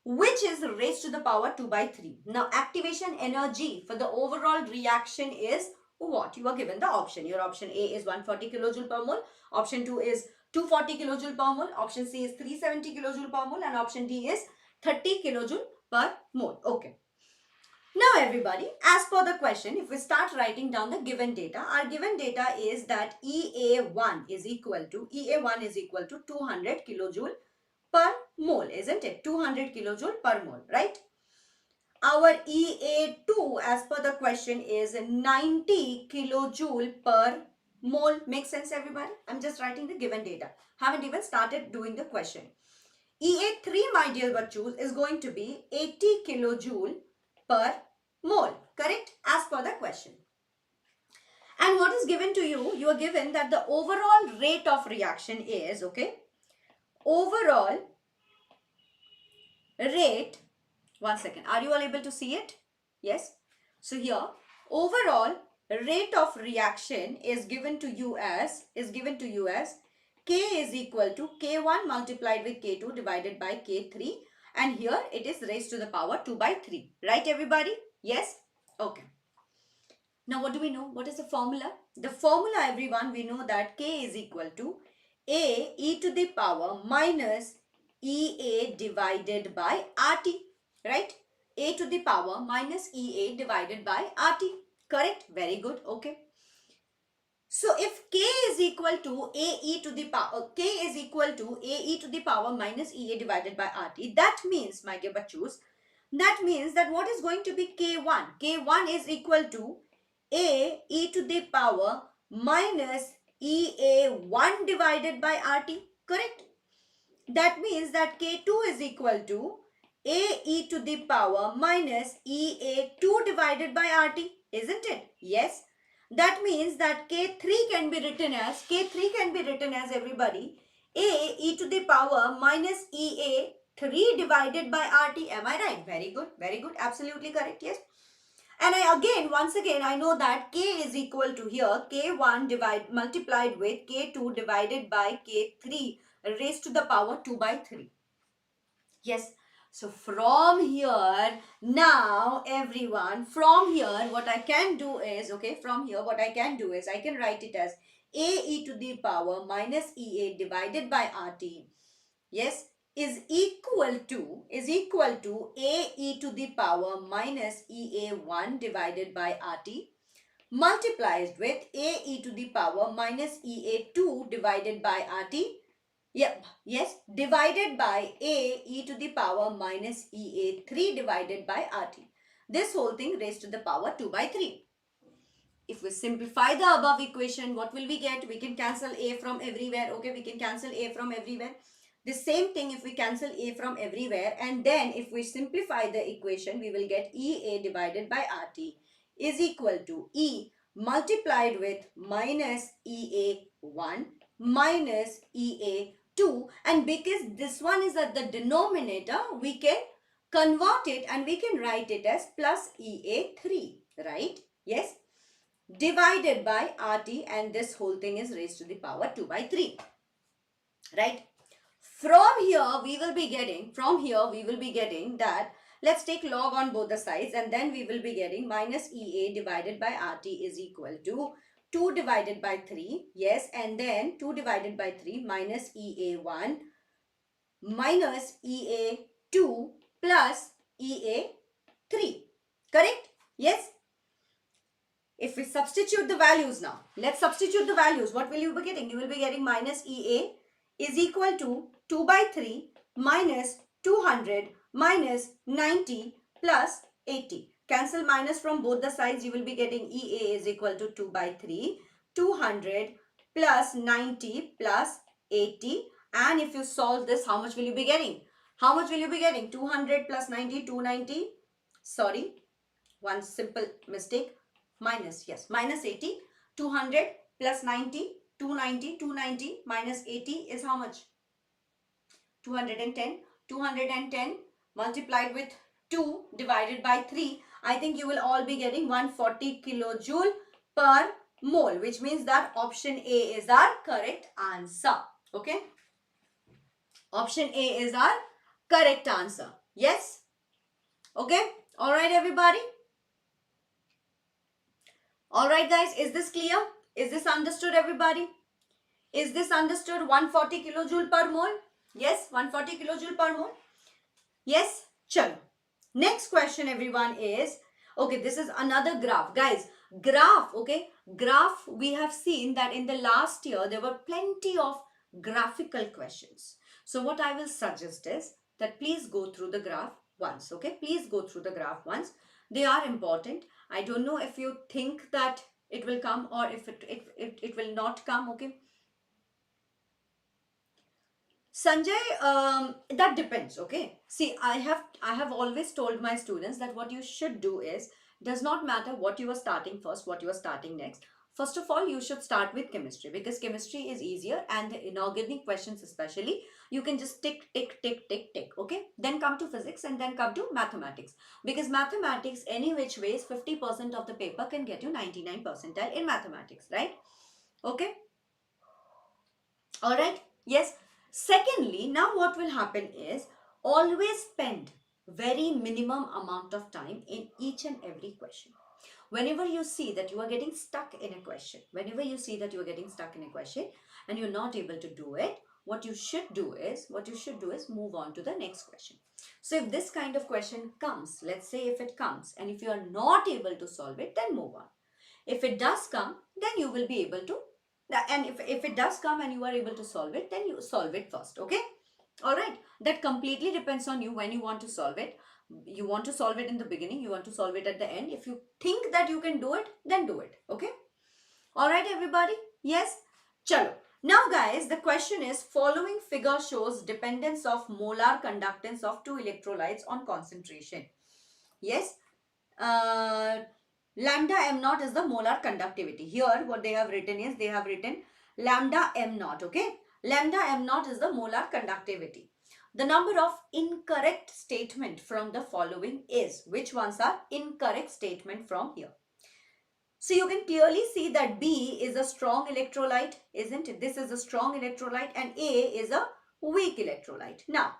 which is raised to the power 2 by 3. Now activation energy for the overall reaction is what? You are given the option. Your option A is 140 kilojoule per mole, option 2 is 240 kilojoule per mole, option C is 370 kilojoule per mole, and option D is 30 kilojoule per mole. Okay. Now everybody, as per the question, if we start writing down the given data, our given data is that EA1 is equal to 200 kilojoule per mole, isn't it? 200 kilojoule per mole, right? Our EA2 as per the question is 90 kilojoule per mole. Makes sense, everybody? I'm just writing the given data. Haven't even started doing the question. EA3, my dear bachus, is going to be 80 kilojoule per mole. Correct? As per the question. And what is given to you? You are given that the overall rate of reaction is, okay, overall rate, one second, are you all able to see it? Yes. So here, overall rate of reaction is given to you as K is equal to K1 multiplied with K2 divided by K3, and here it is raised to the power 2 by 3. Right, everybody? Yes? Okay. Now what do we know? What is the formula? The formula, everyone, we know that K is equal to A e to the power minus EA divided by RT. Right? A to the power minus EA divided by RT. Correct? Very good. Okay. So if K is equal to AE to the power, K is equal to AE to the power minus EA divided by RT, that means, my dear bachus, that means that what is going to be K1? K1 is equal to A e to the power minus EA1 divided by RT. Correct? That means that K2 is equal to A e to the power minus EA2 divided by RT. Isn't it? Yes. That means that K3 can be written as everybody A e to the power minus EA3 divided by RT. Am I right? Very good. Very good. Absolutely correct. Yes. And once again, I know that K is equal to here K1 multiplied with K2 divided by K3 raised to the power 2 by 3. Yes. So from here, now everyone, from here, what I can do is, okay, from here, what I can do is, I can write it as A e to the power minus EA divided by RT, yes, is equal to A e to the power minus EA1 divided by RT multiplied with A e to the power minus EA2 divided by RT. Yep, yes, divided by A e to the power minus EA3 divided by RT. This whole thing raised to the power 2 by 3. If we simplify the above equation, what will we get? We can cancel A from everywhere. Okay, we can cancel A from everywhere. The same thing if we cancel A from everywhere, and then if we simplify the equation, we will get EA divided by RT is equal to E multiplied with minus EA1 minus EA2, and because this one is at the denominator, we can convert it and we can write it as plus EA3, right? Yes, divided by RT, and this whole thing is raised to the power 2 by 3, right? From here we will be getting that, let's take log on both the sides, and then we will be getting minus EA divided by RT is equal to 2 divided by 3, yes, and then 2 divided by 3 minus EA1 minus EA2 plus EA3, correct? Yes. If we substitute the values now, let's substitute the values. What will you be getting? You will be getting minus EA is equal to 2 by 3 minus 200 minus 90 plus 80. Cancel minus from both the sides. You will be getting EA is equal to 2 by 3, 200 plus 90 plus 80. And if you solve this, how much will you be getting? How much will you be getting? 200 plus 90, 290. Sorry, one simple mistake. Minus, yes, minus 80. 200 plus 90, 290, 290 minus 80 is how much? 210. 210 multiplied with 2 divided by 3. I think you will all be getting 140 kilojoule per mole, which means that option A is our correct answer. Okay. Option A is our correct answer. Yes. Okay. All right, everybody. Alright guys, is this clear? Is this understood, everybody? Is this understood? 140 kilojoule per mole? Yes, 140 kilojoule per mole? Yes, chalo. Next question, everyone, is, okay, this is another graph. Guys, graph, okay, graph, we have seen that in the last year, there were plenty of graphical questions. So what I will suggest is that please go through the graph once, okay? Please go through the graph once. They are important. I don't know if you think that it will come or if it will not come, okay? Sanjay, that depends, okay? See, I have always told my students that what you should do is, does not matter what you are starting first, what you are starting next. First of all, you should start with chemistry, because chemistry is easier, and the inorganic questions especially, you can just tick, tick, tick, tick, tick, okay? Then come to physics and then come to mathematics. Because mathematics, any which ways, 50% of the paper can get you 99 percentile in mathematics, right? Okay? Alright? Yes. Secondly, now what will happen is, always spend very minimum amount of time in each and every question. Whenever you see that you are getting stuck in a question, and you're not able to do it, what you should do is move on to the next question. So if this kind of question comes, let's say if it comes, and if you are not able to solve it, then move on. If it does come, then you will be able to, and if it does come and you are able to solve it, then you solve it first, okay? All right, that completely depends on you when you want to solve it. You want to solve it in the beginning, you want to solve it at the end. If you think that you can do it, then do it, okay? All right, everybody? Yes? Chalo. Now guys, the question is, following figure shows dependence of molar conductance of two electrolytes on concentration. Yes? Lambda m naught is the molar conductivity. Here what they have written is, they have written lambda m naught, okay? Lambda m naught is the molar conductivity. The number of incorrect statement from the following is, which ones are incorrect statement from here? So you can clearly see that B is a strong electrolyte, isn't it? This is a strong electrolyte and A is a weak electrolyte. Now,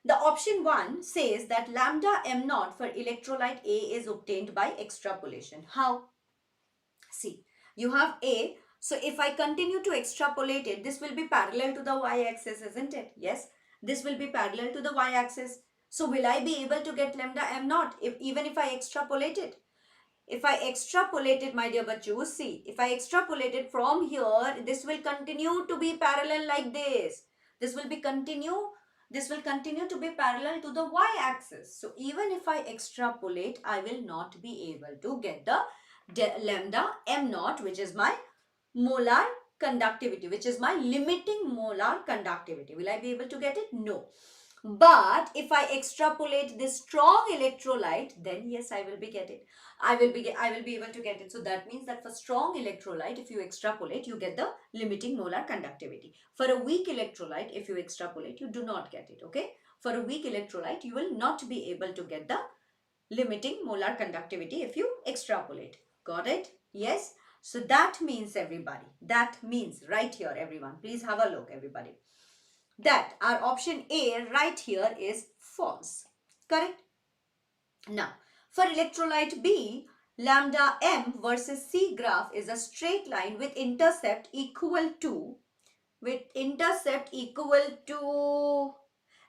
The option 1 says that lambda m naught for electrolyte A is obtained by extrapolation. How? See, you have A. So if I continue to extrapolate it, this will be parallel to the y-axis, isn't it? Yes, this will be parallel to the y-axis. So will I be able to get lambda m naught even if I extrapolate it? If I extrapolate it, my dear bachos, see, if I extrapolate it from here, this will continue to be parallel like this. This will continue to be parallel to the y-axis. So even if I extrapolate, I will not be able to get the lambda m naught, which is my molar conductivity, which is my limiting molar conductivity. Will I be able to get it? No. But if I extrapolate this strong electrolyte, then yes, I will be able to get it. So that means that for strong electrolyte, if you extrapolate, you get the limiting molar conductivity. For a weak electrolyte, if you extrapolate, you do not get it. Okay. For a weak electrolyte, you will not be able to get the limiting molar conductivity if you extrapolate. Got it? Yes. So that means, everybody, that means right here, everyone, please have a look, everybody, that our option A right here is false. Correct? Now, for electrolyte B, lambda m versus C graph is a straight line with intercept equal to lambda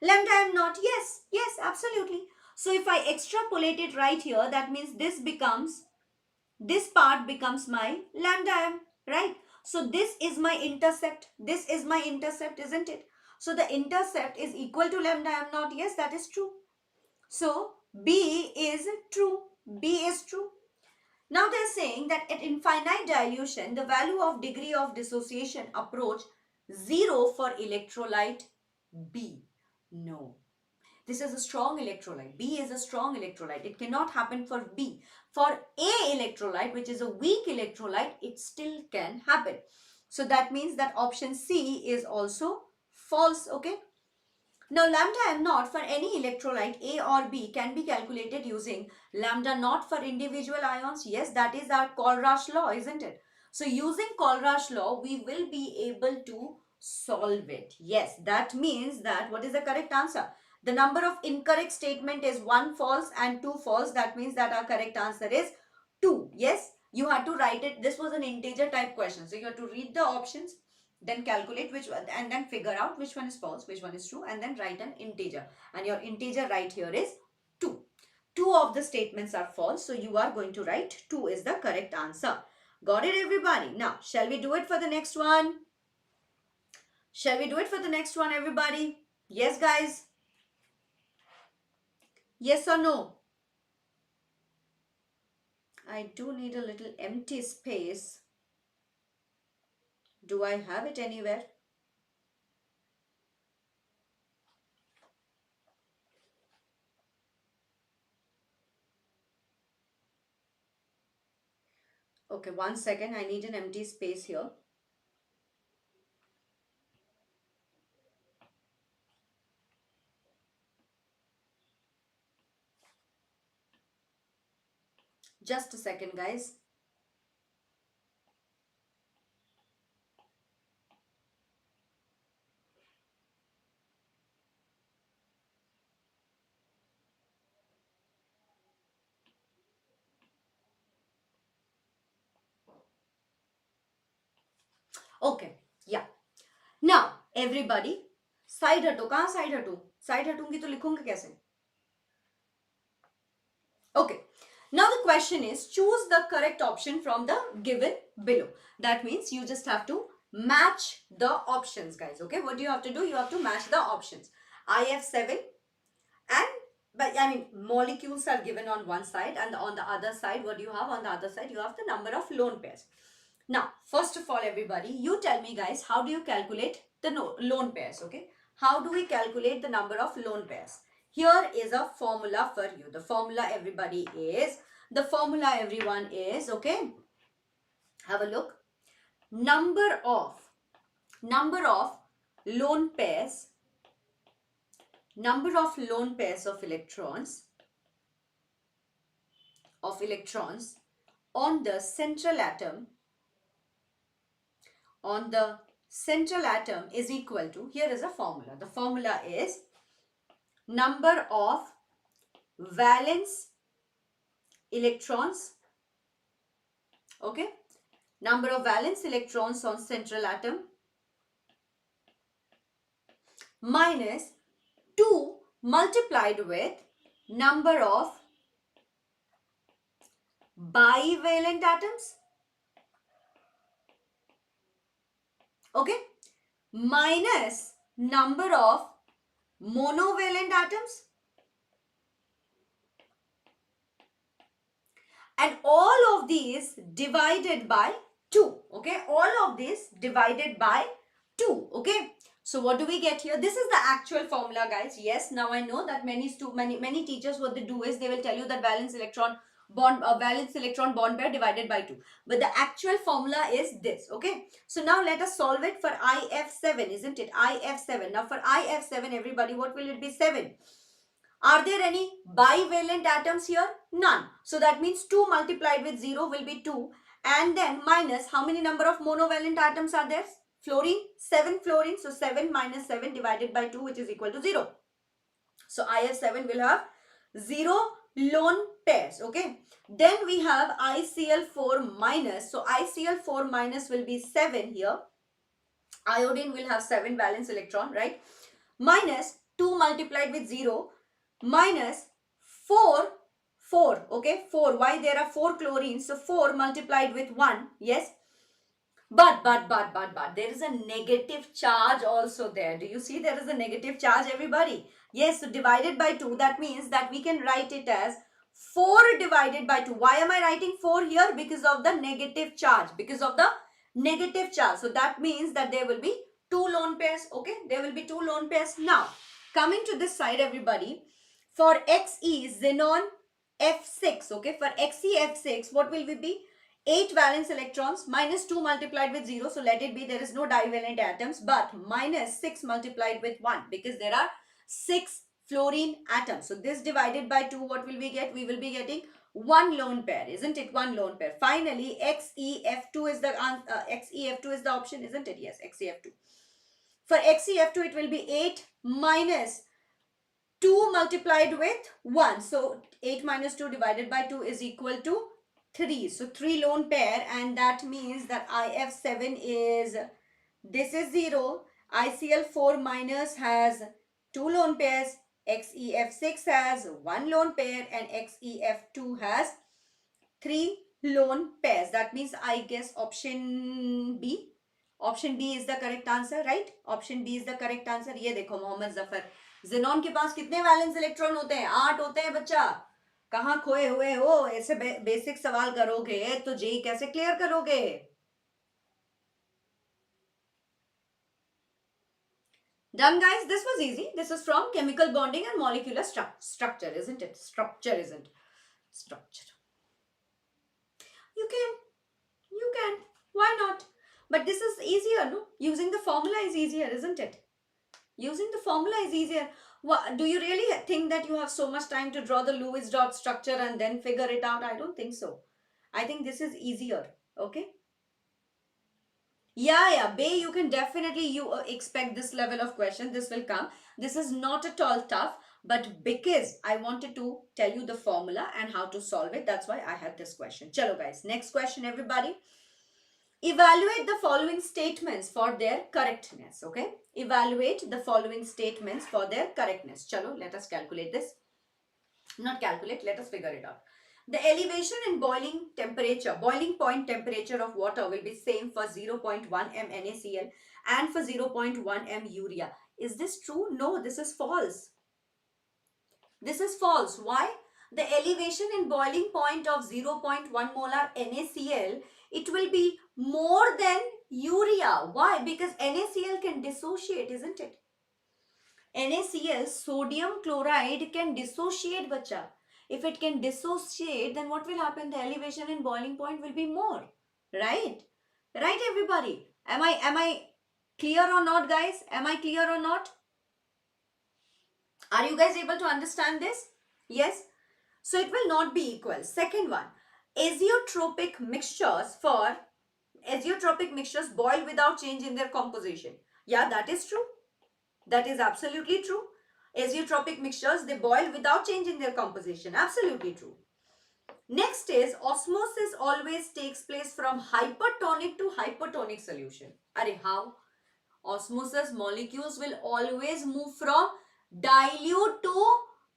m naught. Yes, yes, absolutely. So if I extrapolate it right here, that means this part becomes my lambda m, right? So this is my intercept. This is my intercept, isn't it? So the intercept is equal to lambda m naught. Yes, that is true. So B is true. B is true. Now they're saying that at infinite dilution, the value of degree of dissociation approach 0 for electrolyte B. No. This is a strong electrolyte. B is a strong electrolyte. It cannot happen for B. For A electrolyte, which is a weak electrolyte, it still can happen. So that means that option C is also false. Okay. Now lambda m naught for any electrolyte A or B can be calculated using lambda naught for individual ions. Yes, that is our Colruyt law, isn't it? So using Colruyt law, we will be able to solve it. Yes, that means that what is the correct answer? The number of incorrect statement is 1 false and 2 false. That means that our correct answer is 2. Yes, you had to write it. This was an integer type question. So you have to read the options, then calculate which one, and then figure out which one is false, which one is true, and then write an integer. And your integer right here is 2. 2 of the statements are false. So you are going to write 2 is the correct answer. Got it, everybody? Now, shall we do it for the next one? Shall we do it for the next one, everybody? Yes, guys? Yes or no? I do need a little empty space. Do I have it anywhere? Okay, 1 second. I need an empty space here. Just a second, guys. Okay, yeah. Now, everybody, side हटो. कहाँ side हटूं? Side हटूंगी तो लिखूंगी कैसे? Okay. Now the question is, choose the correct option from the given below. That means you just have to match the options, guys. Okay, what do you have to do? You have to match the options. IF7 and molecules are given on one side, and on the other side, what do you have? On the other side, you have the number of lone pairs. Now, first of all, everybody, you tell me, guys, how do you calculate the lone pairs? Okay, how do we calculate the number of lone pairs? Here is a formula for you. The formula, everybody, is, okay, have a look. Number of lone pairs of electrons on the central atom is equal to, here is a formula. The formula is number of valence electrons, okay, number of valence electrons on central atom minus 2 multiplied with number of bivalent atoms, okay, minus number of monovalent atoms, and all of these divided by 2, okay, all of this divided by 2, okay. So what do we get here? This is the actual formula, guys. Yes, now I know that many teachers, what they do is they will tell you that valence electron bond pair divided by 2, but the actual formula is this, okay. So now let us solve it for IF7, isn't it? IF7. Now for IF7, everybody, what will it be? 7. Are there any bivalent atoms here? None. So that means 2 multiplied with 0 will be 2. And then minus how many number of monovalent atoms are there? Fluorine, 7 fluorine. So 7 minus 7 divided by 2, which is equal to 0. So IF7 will have 0 lone pairs. Okay. Then we have ICl4 minus. So ICl4 minus will be 7 here. Iodine will have 7 valence electron, right? Minus 2 multiplied with 0 minus 4, okay, 4. Why? There are 4 chlorines, so 4 multiplied with 1, yes. But, there is a negative charge also there. Do you see there is a negative charge, everybody? Yes, so divided by 2, that means that we can write it as 4 divided by 2. Why am I writing 4 here? Because of the negative charge, So that means that there will be 2 lone pairs, okay? There will be 2 lone pairs. Now, coming to this side, everybody, for Xe xenon F6, okay, for Xe F6, what will we be? 8 valence electrons minus 2 multiplied with 0, so let it be, there is no divalent atoms, but minus 6 multiplied with 1 because there are 6 fluorine atoms. So this divided by 2, what will we get? We will be getting 1 lone pair, isn't it? 1 lone pair. Finally, XeF2 is the option, isn't it? Yes, XeF2. For XeF2, it will be 8 minus 2 multiplied with 1. So 8 minus 2 divided by 2 is equal to 3. So 3 lone pair, and that means that IF7 is, this is 0. ICl4 minus has 2 lone pairs. XeF6 has 1 lone pair, and XeF2 has 3 lone pairs. That means I guess option B. Option B is the correct answer, right? Option B is the correct answer. ये देखो Mohammad Zafar, xenon के पास कितने valence electron होते हैं? 8 होते हैं बच्चा. कहाँ खोए हुए हो? ऐसे बेसिक सवाल करोगे तो जेई कैसे क्लियर करोगे? Done, guys. This was easy. This is from chemical bonding and molecular structure, isn't it? Structure. You can. Why not? But this is easier, no? Using the formula is easier, isn't it? Using the formula is easier. Do you really think that you have so much time to draw the Lewis dot structure and then figure it out? I don't think so. I think this is easier. Okay. Yeah. Bay, you can definitely expect this level of question. This will come. This is not at all tough. But because I wanted to tell you the formula and how to solve it, that's why I had this question. Chalo guys, next question everybody. Evaluate the following statements for their correctness, okay? Evaluate the following statements for their correctness. Chalo, let us calculate this. Not calculate, let us figure it out. The elevation and boiling point temperature of water will be same for 0.1 m NaCl and for 0.1 m urea. Is this true? No, this is false. This is false. Why? The elevation and boiling point of 0.1 molar NaCl, it will be more than urea. Why? Because NaCl can dissociate, isn't it? NaCl, sodium chloride, can dissociate, bacha. If it can dissociate, then what will happen? The elevation and boiling point will be more. Right? Right, everybody? Am I clear or not, guys? Am I clear or not? Are you guys able to understand this? Yes? So it will not be equal. Second one, azeotropic mixtures boil without change in their composition. Yeah, that is true. That is absolutely true. Azeotropic mixtures, they boil without changing their composition. Absolutely true. Next is osmosis always takes place from hypertonic to hypotonic solution. Are how? Osmosis molecules will always move from dilute to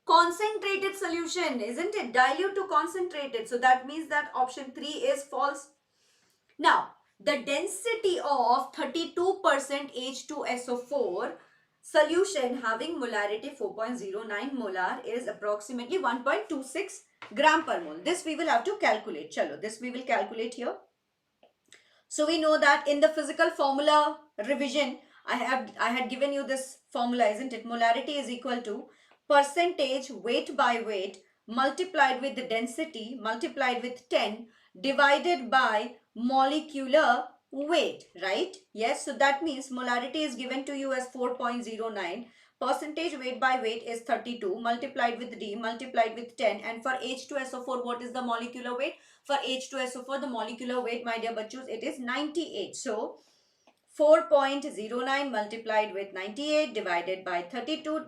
concentrated solution, isn't it? Dilute to concentrated. So that means that option 3 is false. Now, the density of 32% H2SO4 solution having molarity 4.09 molar is approximately 1.26 gram per mole. This we will have to calculate. Chalo, this we will calculate here. So we know that in the physical formula revision, I had given you this formula, isn't it? Molarity is equal to percentage weight by weight multiplied with the density multiplied with 10 divided by molecular weight, right? Yes, so that means molarity is given to you as 4.09. Percentage weight by weight is 32 multiplied with D multiplied with 10, and for H2SO4 what is the molecular weight? For H2SO4 the molecular weight, my dear bachos, it is 98. So 4.09 multiplied with 98 divided by 32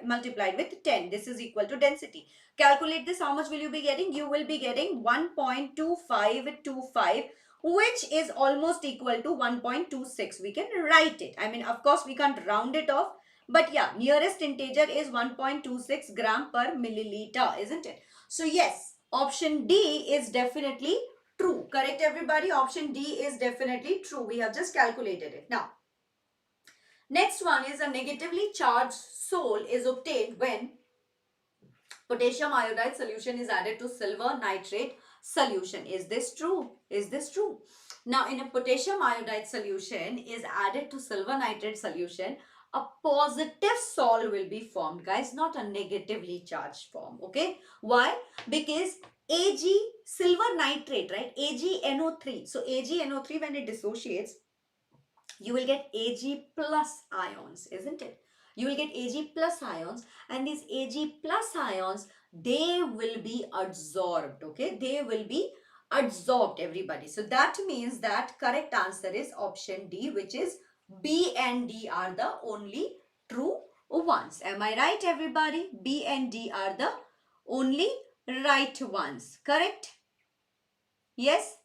multiplied with 10. This is equal to density. Calculate this. How much will you be getting? You will be getting 1.2525, which is almost equal to 1.26. We can write it. I mean, of course, we can't round it off. But yeah, nearest integer is 1.26 gram per milliliter, isn't it? So yes, option D is definitely true. Correct, everybody? Option D is definitely true. We have just calculated it. Now, next one is a negatively charged sol is obtained when potassium iodide solution is added to silver nitrate solution. Is this true? Is this true? Now, in a potassium iodide solution is added to silver nitrate solution, a positive sol will be formed, guys, not a negatively charged form. Okay, why? Because Ag, silver nitrate, right? AgNO3. So AgNO3, when it dissociates, you will get Ag plus ions, isn't it? You will get Ag plus ions, and these Ag plus ions, they will be absorbed. Okay, they will be absorbed, everybody. So that means that correct answer is option D, which is B and D are the only true ones. Am I right, everybody? B and D are the only right ones. Correct? Yes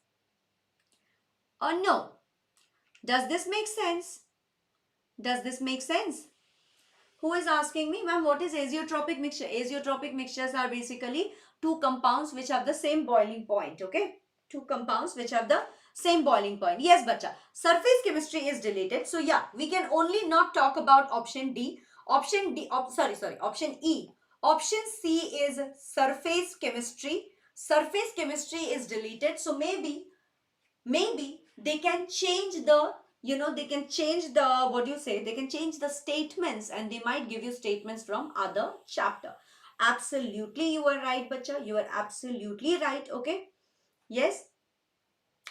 or no? Does this make sense? Does this make sense? Who is asking me, ma'am, what is azeotropic mixture? Azeotropic mixtures are basically two compounds which have the same boiling point. Okay, two compounds which have the same boiling point. Yes, bacha. Surface chemistry is deleted. So yeah, we can only not talk about option D. Option D, option E. Option C is surface chemistry. Surface chemistry is deleted. So maybe they can change the, they can change the, what do you say, they can change the statements, and they might give you statements from other chapter. Absolutely, you are right, bacha. You are absolutely right. Okay, yes,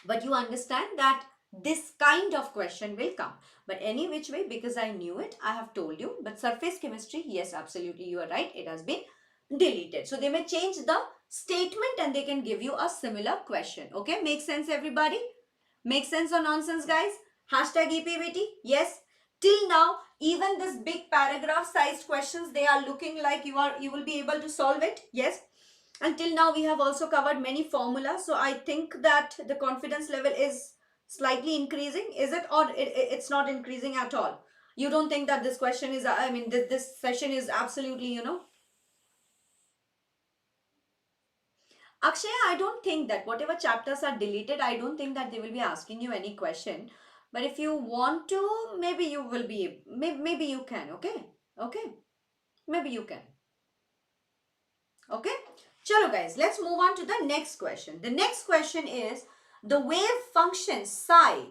but you understand that this kind of question will come. But any which way, because I knew it, I have told you. But surface chemistry, yes, absolutely, you are right, it has been deleted. So they may change the statement and they can give you a similar question. Okay, makes sense, everybody? Make sense or nonsense, guys? Hashtag EPVT. Yes. Till now, even this big paragraph sized questions, they are looking like you will be able to solve it. Yes. Until now, we have also covered many formulas. So I think that the confidence level is slightly increasing. Is it? Or it's not increasing at all? You don't think that this question is, I mean, this session is absolutely, Akshay, I don't think that whatever chapters are deleted, I don't think that they will be asking you any question. But if you want to, maybe you will be, maybe you can, okay? Okay? Maybe you can. Okay? Chalo guys, let's move on to the next question. The next question is, the wave function psi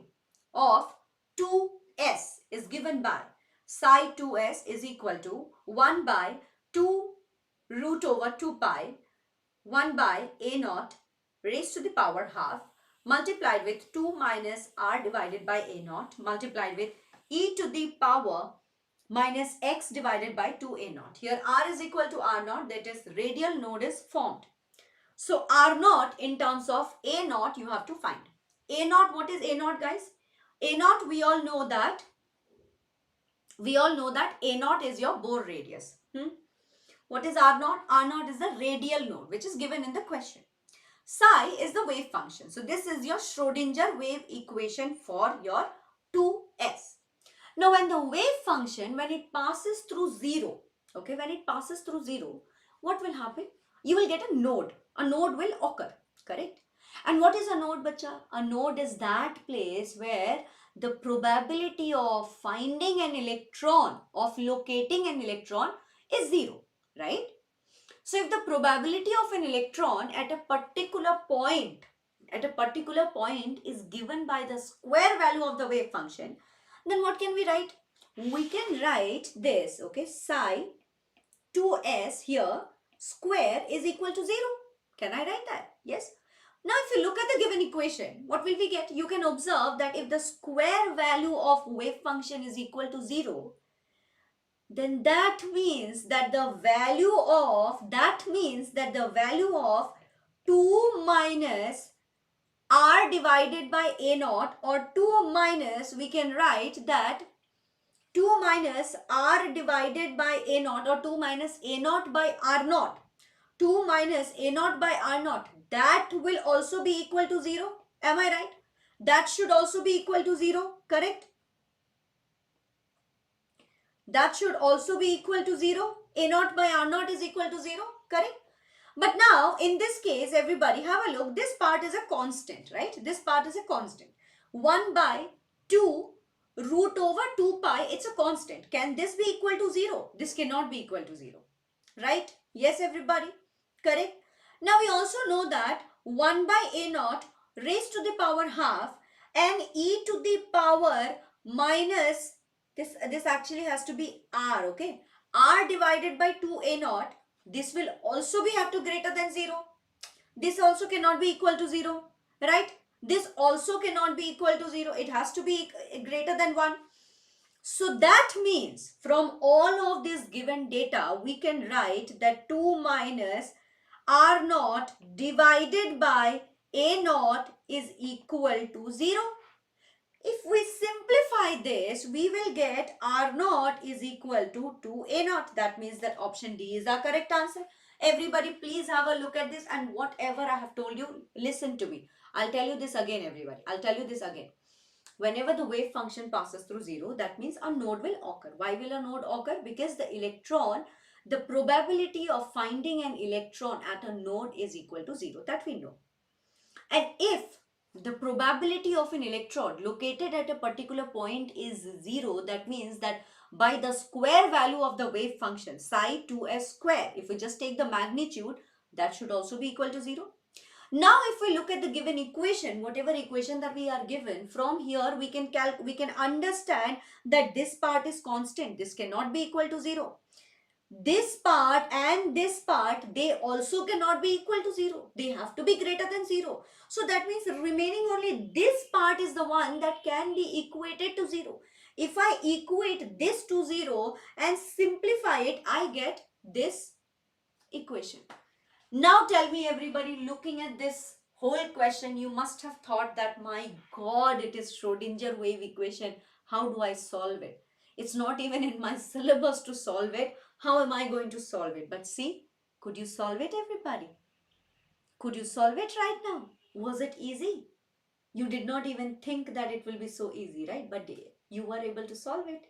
of 2s is given by psi 2s is equal to 1 by 2 root over 2 pi 1 by a naught raised to the power half multiplied with 2 minus r divided by a naught multiplied with e to the power minus x divided by 2a naught. Here r is equal to r naught, that is radial node is formed. So r naught in terms of a naught you have to find. A naught, what is a naught, guys? A naught, we all know that a naught is your Bohr radius. What is R naught? R naught is the radial node, which is given in the question. Psi is the wave function. So this is your Schrodinger wave equation for your 2s. Now when the wave function, when it passes through 0, okay, when it passes through 0, what will happen? You will get a node. A node will occur, correct? And what is a node, bacha? A node is that place where the probability of finding an electron, of locating an electron is 0, right? So if the probability of an electron at a particular point, is given by the square value of the wave function, then what can we write? We can write this, okay, psi 2s here square is equal to 0. Can I write that? Yes. Now if you look at the given equation, what will we get? You can observe that if the square value of wave function is equal to 0, then that means that the value of 2 minus r divided by a naught, or 2 minus, we can write that 2 minus r divided by a naught, or 2 minus a naught by r naught, 2 minus a naught by r naught, that will also be equal to 0. Am I right? That should also be equal to 0, correct? That should also be equal to 0. A naught by r naught is equal to 0, correct? But now in this case, everybody have a look. This part is a constant, right? This part is a constant. 1 by 2 root over 2 pi, it's a constant. Can this be equal to 0? This cannot be equal to 0, right? Yes, everybody, correct? Now we also know that 1 by a naught raised to the power half and e to the power minus, this actually has to be r, okay? R divided by 2a naught, this will also be have to greater than 0. This also cannot be equal to 0, right? This also cannot be equal to 0. It has to be greater than 1. So that means from all of this given data, we can write that 2 minus r naught divided by a naught is equal to 0. If we simplify this, we will get r naught is equal to 2a naught. That means that option D is our correct answer. Everybody, please have a look at this, and whatever I have told you, listen to me. I'll tell you this again, everybody. I'll tell you this again. Whenever the wave function passes through 0, that means a node will occur. Why will a node occur? Because the probability of finding an electron at a node is equal to 0. That we know. And if the probability of an electrode located at a particular point is 0, that means that by the square value of the wave function, psi 2s square, if we just take the magnitude, that should also be equal to 0. Now if we look at the given equation, whatever equation that we are given, from here we can understand that this part is constant. This cannot be equal to 0. This part and this part, they also cannot be equal to 0. They have to be greater than 0. So that means remaining only this part is the one that can be equated to 0. If I equate this to 0 and simplify it, I get this equation. Now tell me, everybody, looking at this whole question, you must have thought that, my God, it is Schrodinger wave equation. How do I solve it? It's not even in my syllabus to solve it. How am I going to solve it? But see, could you solve it, everybody? Could you solve it right now? Was it easy? You did not even think that it will be so easy, right? But you were able to solve it,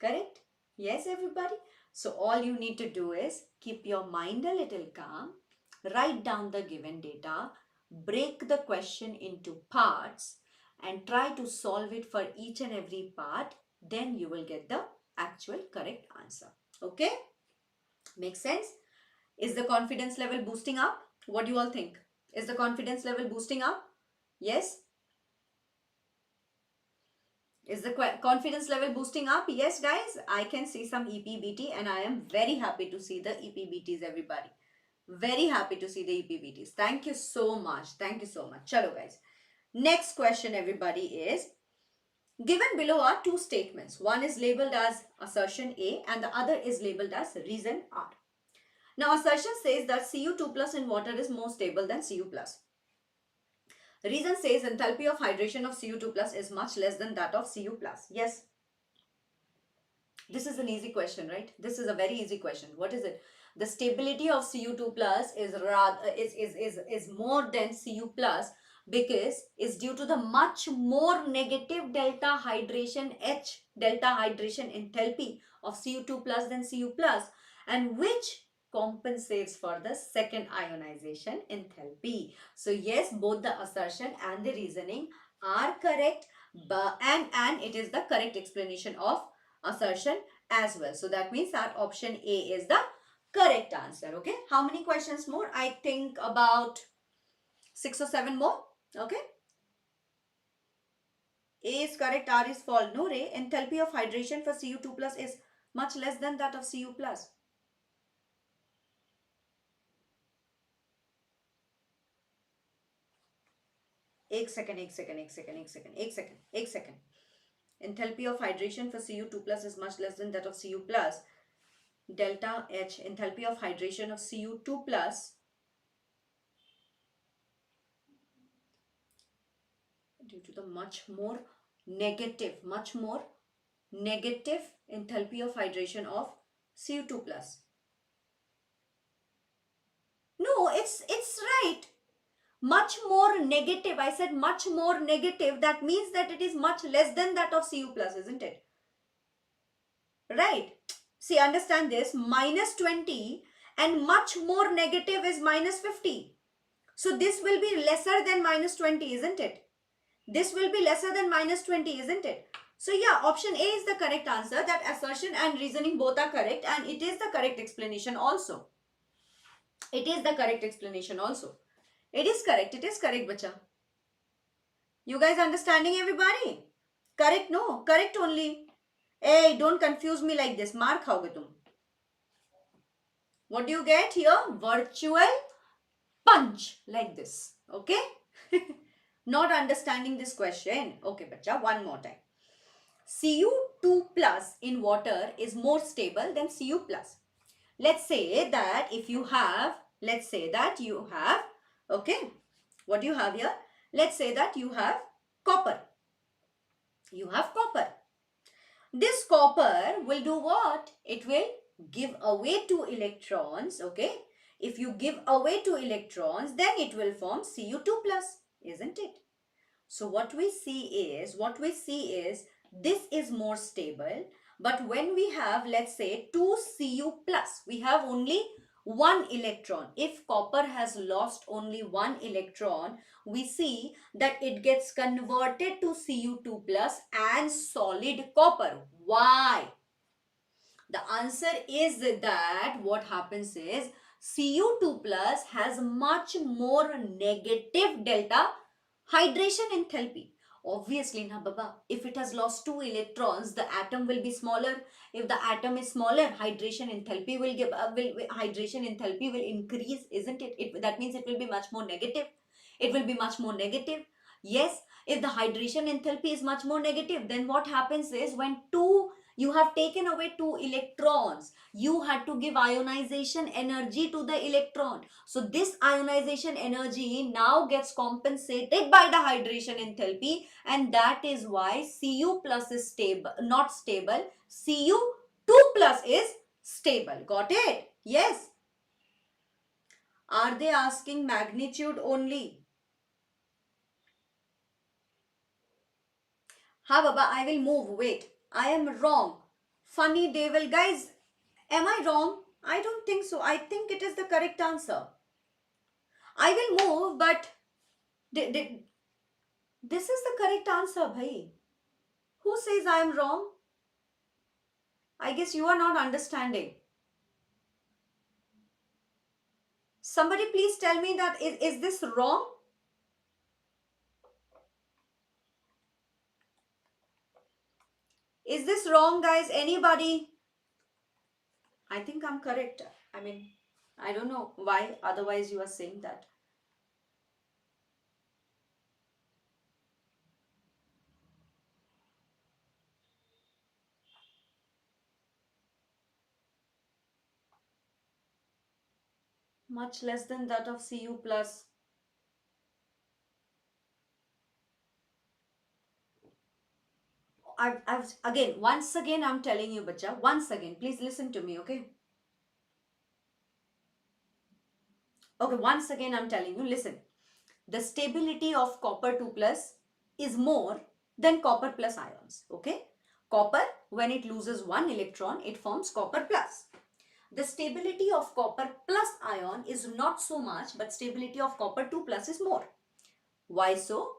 correct? Yes, everybody? So all you need to do is keep your mind a little calm, write down the given data, break the question into parts, and try to solve it for each and every part. Then you will get the actual correct answer. Okay? Makes sense? Is the confidence level boosting up? What do you all think? Is the confidence level boosting up? Yes? Is the confidence level boosting up? Yes, guys, I can see some EPBT, and I am very happy to see the EPBTs, everybody. Very happy to see the EPBTs. Thank you so much. Thank you so much. Chalo, guys. Next question, everybody, is given below are two statements. One is labeled as assertion A and the other is labeled as reason R. Now, assertion says that Cu2 plus in water is more stable than Cu plus. Reason says enthalpy of hydration of Cu2 plus is much less than that of Cu plus. Yes. This is an easy question, right? This is a very easy question. What is it? The stability of Cu2 plus is rather is more than Cu plus because is due to the much more negative delta hydration H, delta hydration enthalpy of Cu2 plus than Cu plus, and which compensates for the second ionization enthalpy. So yes, both the assertion and the reasoning are correct, but and it is the correct explanation of assertion as well. So that means that option A is the correct answer. Okay, how many questions more? I think about 6 or 7 more. Okay, A is correct, R is false. No, Ray, enthalpy of hydration for Cu2 plus is much less than that of Cu plus. एक second. Enthalpy of hydration for Cu2 plus is much less than that of Cu plus. Delta H, enthalpy of hydration of Cu2 plus due to the much more negative enthalpy of hydration of Cu2 plus. No, it's right. Much more negative. I said much more negative. That means that it is much less than that of Cu plus, isn't it? Right. See, understand this. Minus 20 and much more negative is minus 50. So this will be lesser than minus 20, isn't it? This will be lesser than minus 20, isn't it? So yeah, option A is the correct answer. That assertion and reasoning both are correct, and it is the correct explanation also. It is the correct explanation also. It is correct, bacha. You guys understanding, everybody? Correct, no? Correct only. Hey, don't confuse me like this. Mark khaoge tum. What do you get here? Virtual punch like this. Okay? Not understanding this question. Okay, bacha, one more time. Cu2 plus in water is more stable than Cu plus. Let's say that if you have, okay, what do you have here? Let's say that you have copper. You have copper. This copper will do what? It will give away 2 electrons, okay? If you give away 2 electrons, then it will form Cu2 plus, isn't it? So what we see is this is more stable, but when we have, let's say, 2 Cu plus, we have only 1 electron. If copper has lost only 1 electron, we see that it gets converted to Cu2 plus and solid copper. Why? The answer is that what happens is Cu2 plus has much more negative delta hydration enthalpy. Obviously, na baba, if it has lost 2 electrons, the atom will be smaller. If the atom is smaller, hydration enthalpy will increase, isn't it? That means it will be much more negative. It will be much more negative. Yes, if the hydration enthalpy is much more negative, then what happens is when you have taken away 2 electrons, you had to give ionization energy to the electron. So this ionization energy now gets compensated by the hydration enthalpy, and that is why Cu plus is stable, not stable. Cu2 plus is stable. Got it? Yes. Are they asking magnitude only? Ha baba, I will move. Wait, I am wrong. Funny devil. Guys, am I wrong? I don't think so. I think it is the correct answer. I will move, but this is the correct answer, bhai. Who says I am wrong? I guess you are not understanding. Somebody please tell me that is this wrong? Is this wrong, guys? Anybody? I think I'm correct. I mean, I don't know why otherwise you are saying that. Much less than that of Cu plus. once again, I'm telling you, bacha, once again, please listen to me, okay? Okay, once again, I'm telling you, listen. The stability of copper 2 plus is more than copper plus ions, okay? Copper, when it loses one electron, it forms copper plus. The stability of copper plus ion is not so much, but stability of copper 2 plus is more. Why so?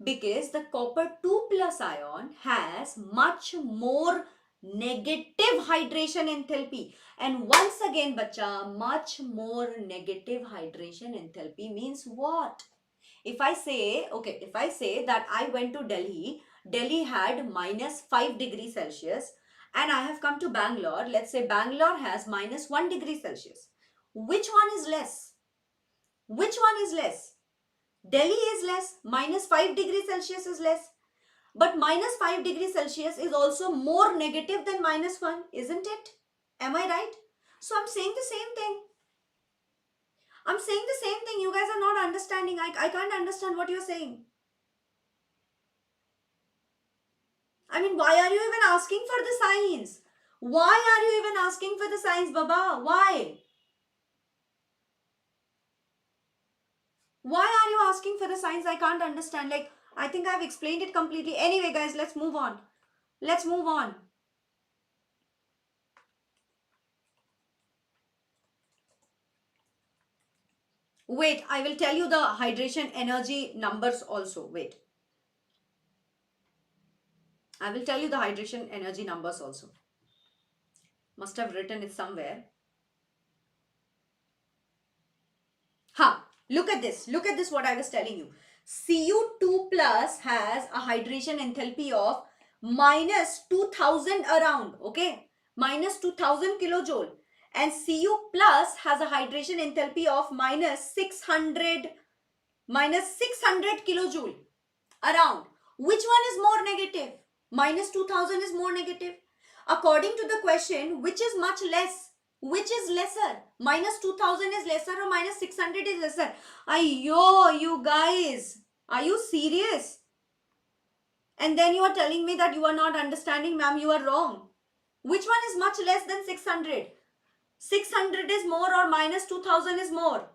Because the copper 2 plus ion has much more negative hydration enthalpy. And once again, bacha, much more negative hydration enthalpy means what? If I say, okay, if I say that I went to Delhi, Delhi had minus 5 degrees Celsius, and I have come to Bangalore, let's say Bangalore has minus 1 degree Celsius. Which one is less? Which one is less? Delhi is less, minus 5 degrees Celsius is less. But minus 5 degrees Celsius is also more negative than minus 1, isn't it? Am I right? So I'm saying the same thing. I'm saying the same thing. You guys are not understanding. I can't understand what you're saying. I mean, why are you even asking for the signs? Why are you even asking for the signs, Baba? Why? Why are you asking for the signs? I can't understand. Like, I think I've explained it completely. Anyway, guys, let's move on. Let's move on. Wait, I will tell you the hydration energy numbers also. Wait. I will tell you the hydration energy numbers also. Must have written it somewhere. Ha! Look at this. Look at this what I was telling you. Cu2 plus has a hydration enthalpy of minus 2000 around. Okay. Minus 2000 kilojoule. And Cu plus has a hydration enthalpy of minus 600 kilojoule around. Which one is more negative? Minus 2000 is more negative. According to the question, which is much less? Which is lesser? Minus 2000 is lesser or minus 600 is lesser? Ayyo, you guys. Are you serious? And then you are telling me that you are not understanding, ma'am. You are wrong. Which one is much less than 600? 600 is more or minus 2000 is more?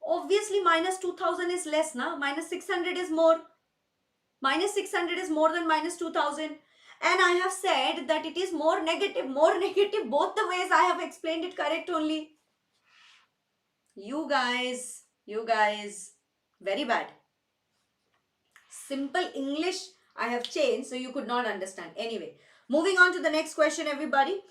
Obviously, minus 2000 is less, na? Minus 600 is more. Minus 600 is more than minus 2000. And I have said that it is more negative, both the ways I have explained it correct only. You guys, very bad. Simple English I have changed so you could not understand. Anyway, moving on to the next question, everybody.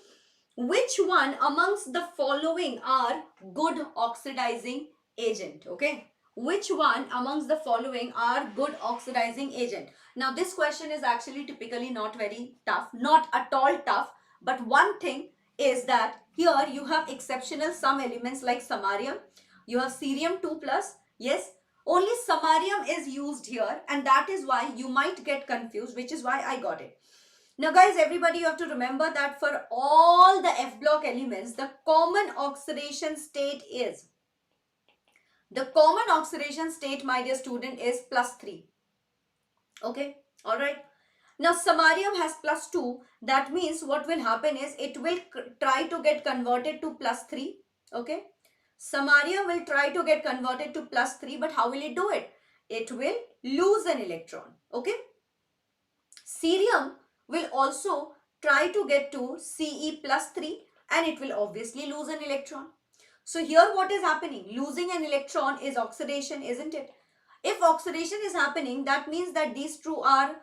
Which one amongst the following are good oxidizing agent? Okay. Which one amongst the following are good oxidizing agent? Now this question is actually typically not very tough, not at all tough. But one thing is that here you have exceptional some elements like samarium. You have cerium 2 plus. Yes, only samarium is used here, and that is why you might get confused, which is why I got it. Now guys, everybody, you have to remember that for all the F block elements, the common oxidation state is, my dear student, is +3. Okay, alright. Now samarium has +2. That means what will happen is it will try to get converted to +3. Okay. Samarium will try to get converted to +3, but how will it do it? It will lose an electron. Okay. Cerium will also try to get to Ce +3, and it will obviously lose an electron. So here what is happening? Losing an electron is oxidation, isn't it? If oxidation is happening, that means that these two are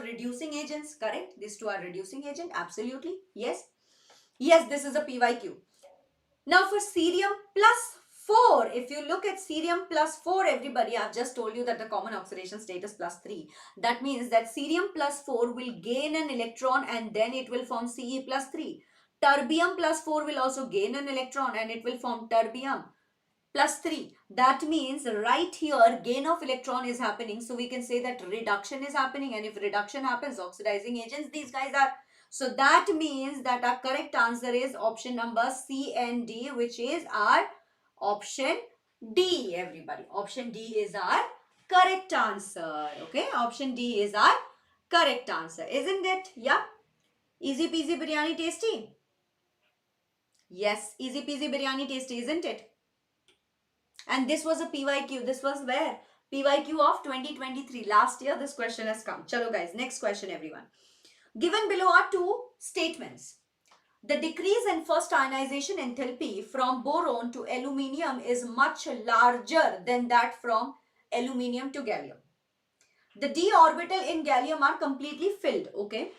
reducing agents, correct? These two are reducing agent, absolutely. Yes. Yes, this is a PYQ. Now for cerium +4, if you look at cerium +4, everybody, I've just told you that the common oxidation state is +3. That means that cerium +4 will gain an electron and then it will form Ce +3. Terbium +4 will also gain an electron and it will form terbium +3. That means right here gain of electron is happening. So we can say that reduction is happening, and if reduction happens, oxidizing agents these guys are. So that means that our correct answer is option number C and D, which is our option D, everybody. Option D is our correct answer. Okay, option D is our correct answer, isn't it? Yeah. Easy peasy biryani tasty. Yes, easy peasy biryani tasty, isn't it? And this was a PYQ. This was where? PYQ of 2023. Last year this question has come. Chalo guys, next question everyone. Given below are two statements. The decrease in first ionization enthalpy from boron to aluminium is much larger than that from aluminium to gallium. The d orbital in gallium are completely filled. Okay.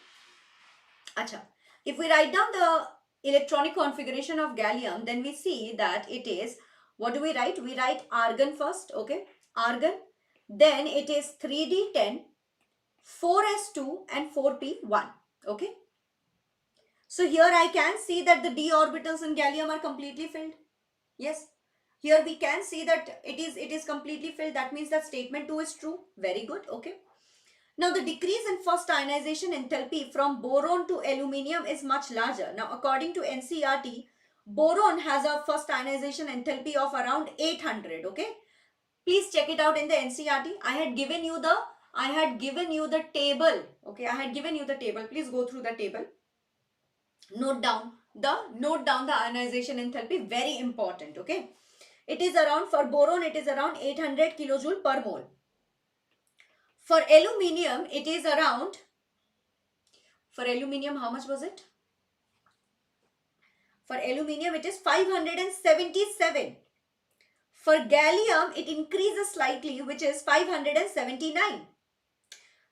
Acha. If we write down the electronic configuration of gallium, then we see that it is, what do we write? We write argon first. Okay. Argon. Then it is 3d10, 4s2 and 4p1. Okay. So here I can see that the d orbitals in gallium are completely filled. Yes. Here we can see that it is completely filled. That means that statement 2 is true. Very good. Okay. Now the decrease in first ionization enthalpy from boron to aluminium is much larger. Now according to NCERT, boron has a first ionization enthalpy of around 800. Okay. Please check it out in the NCERT. I had given you the table. Okay. I had given you the table. Please go through the table. Note down the ionization enthalpy, very important. Okay, it is around, for boron it is around 800 kilojoule per mole. For aluminium it is around, for aluminium how much was it? For aluminium it is 577. For gallium it increases slightly, which is 579.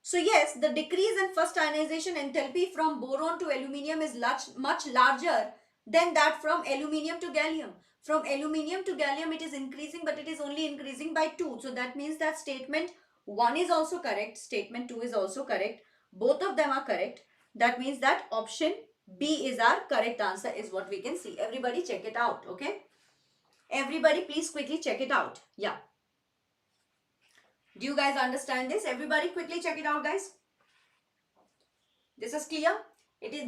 So yes, the decrease in first ionization enthalpy from boron to aluminium is much larger than that from aluminium to gallium. From aluminium to gallium it is increasing, but it is only increasing by 2. So that means that statement 1 is also correct, statement 2 is also correct. Both of them are correct. That means that option B is our correct answer, is what we can see. Everybody check it out, okay? Everybody please quickly check it out. Yeah. Do you guys understand this? Everybody quickly check it out, guys. This is clear.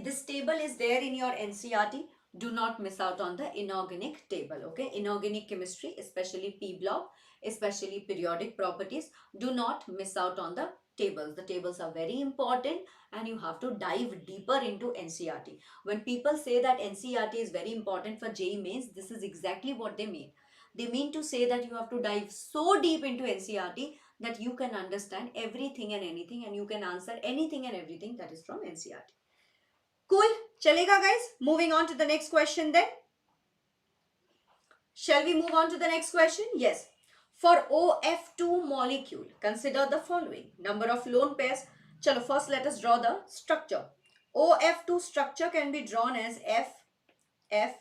This table is there in your NCERT. Do not miss out on the inorganic table. Okay, inorganic chemistry, especially P block, especially periodic properties. Do not miss out on the tables. The tables are very important, and you have to dive deeper into NCERT. When people say that NCERT is very important for JEE Mains, this is exactly what they mean. They mean to say that you have to dive so deep into NCERT that you can understand everything and anything, and you can answer anything and everything that is from NCERT. Cool. Chalega guys. Moving on to the next question then. Shall we move on to the next question? Yes. For OF2 molecule, consider the following. Number of lone pairs. Chalo, first let us draw the structure. OF2 structure can be drawn as F,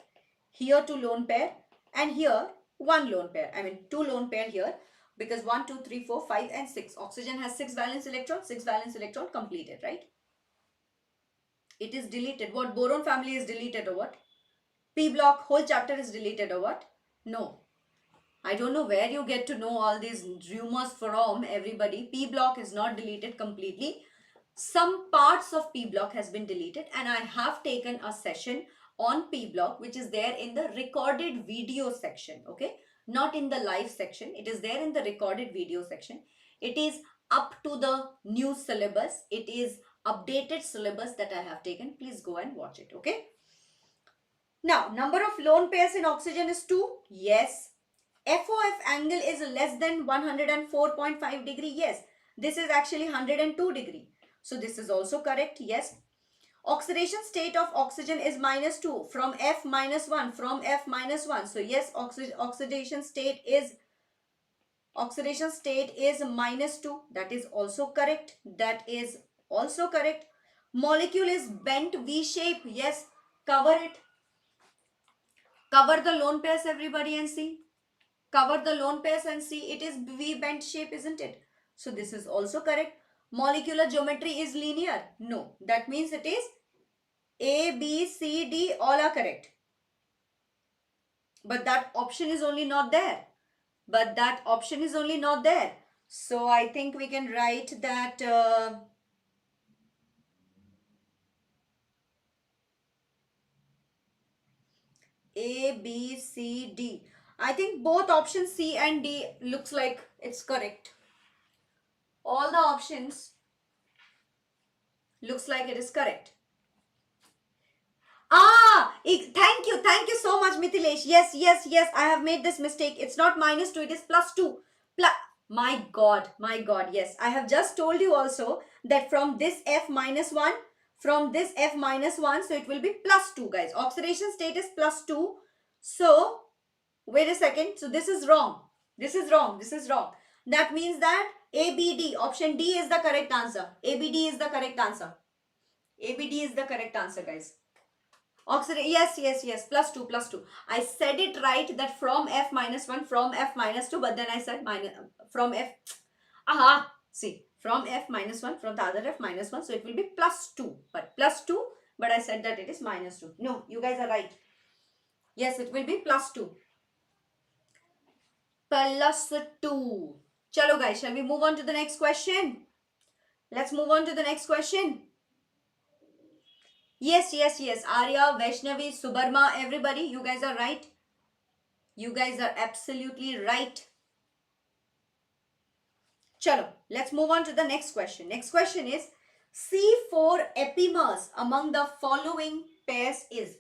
here 2 lone pair, and here 1 lone pair. I mean 2 lone pair here, because 1, 2, 3, 4, 5 and 6. Oxygen has 6 valence electrons. 6 valence electron completed, right? It is deleted. What? Boron family is deleted or what? P block whole chapter is deleted or what? No. I don't know where you get to know all these rumors from, everybody. P block is not deleted completely. Some parts of P block has been deleted, and I have taken a session on P block which is there in the recorded video section. Okay, not in the live section. It is there in the recorded video section. It is up to the new syllabus. It is updated syllabus that I have taken. Please go and watch it. Okay. Now, number of lone pairs in oxygen is 2. Yes. FOF angle is less than 104.5 degree. Yes. This is actually 102 degree. So this is also correct. Yes. Oxidation state of oxygen is -2 from F -1, from F -1. So yes, oxidation state is -2. That is also correct. That is also correct. Molecule is bent V shape. Yes. Cover it. Cover the lone pairs, everybody, and see. Cover the lone pairs and see. It is V bent shape, isn't it? So this is also correct. Molecular geometry is linear. No. That means it is A, B, C, D, all are correct. But that option is only not there. So I think we can write that A, B, C, D. I think both options C and D looks like it's correct. All the options Looks like it is correct. Thank you so much, Mithilesh. Yes, I have made this mistake. It's not -2, it is +2. My God, yes. I have just told you also that from this F minus 1, so it will be +2, guys. Oxidation state is +2. So, wait a second. So, this is wrong. This is wrong. That means that ABD, option D is the correct answer. ABD is the correct answer. ABD is the correct answer, guys. Oxidation, yes, +2. I said it right that from F minus 1, from F minus 2, but then I said from F, from F minus 1, from the other F minus 1, so it will be +2, but I said that it is -2. No, you guys are right. Yes, it will be +2. +2. Chalo guys, shall we move on to the next question? Let's move on to the next question. Yes. Arya, Vaishnavi, Subarma, everybody, you guys are right. You guys are absolutely right. Chalo, let's move on to the next question. Next question is, C4 epimers among the following pairs is.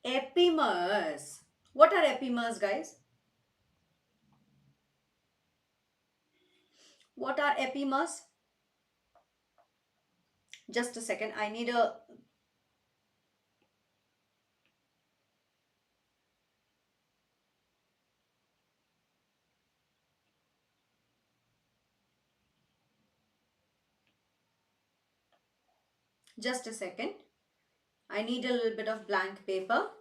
Epimers. What are epimers, guys? What are epimers? Just a second. I need a... Just a second. I need a little bit of blank paper.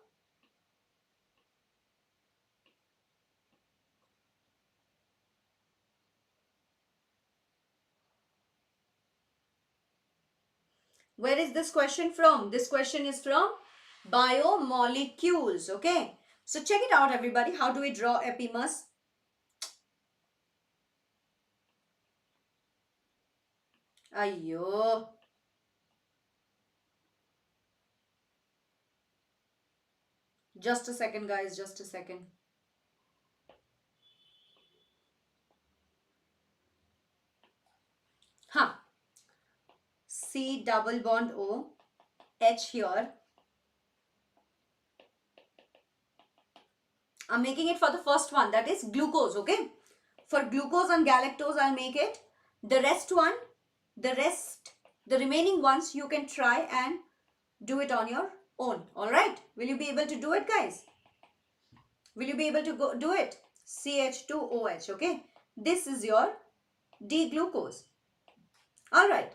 Where is this question from? This question is from biomolecules. Okay. So check it out, everybody. How do we draw epimers? Ayyo. Just a second, guys. Just a second. C double bond O, H here. I'm making it for the first one, that is glucose, okay? For glucose and galactose, I'll make it. The remaining ones, you can try and do it on your own, alright? Will you be able to do it, guys? Will you be able to do it? CH2OH, okay? This is your D-glucose. Alright.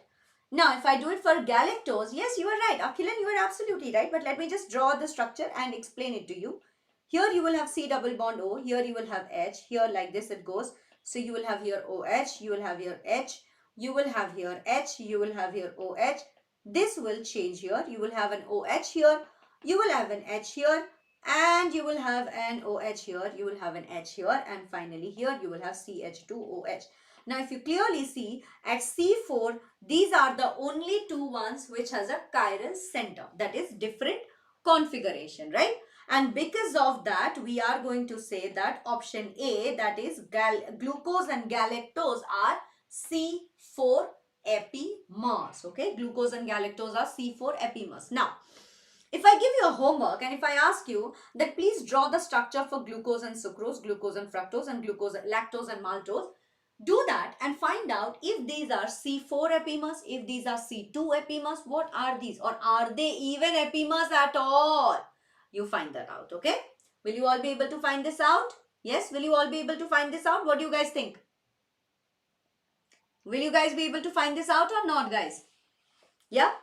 Now, if I do it for galactose, yes, you are right. Akhilan, you are absolutely right. But let me just draw the structure and explain it to you. Here you will have C double bond O. Here you will have H. Here like this it goes. So you will have here OH. You will have here H. You will have here H. You will have here OH. This will change here. You will have an OH here. You will have an H here. And you will have an OH here. You will have an H here. And finally here you will have CH2OH. Now, if you clearly see at C4, these are the only two ones which has a chiral center. That is different configuration, right? And because of that, we are going to say that option A, that is glucose and galactose are C4 epimers. Okay, glucose and galactose are C4 epimers. Now, if I give you a homework and if I ask you that please draw the structure for glucose and sucrose, glucose and fructose, and glucose, lactose and maltose, do that and find out if these are C4 epimers, if these are C2 epimers, what are these, or are they even epimers at all? You find that out, okay? Will you all be able to find this out? Yes, will you all be able to find this out? What do you guys think? Will you guys be able to find this out or not, guys? Yeah,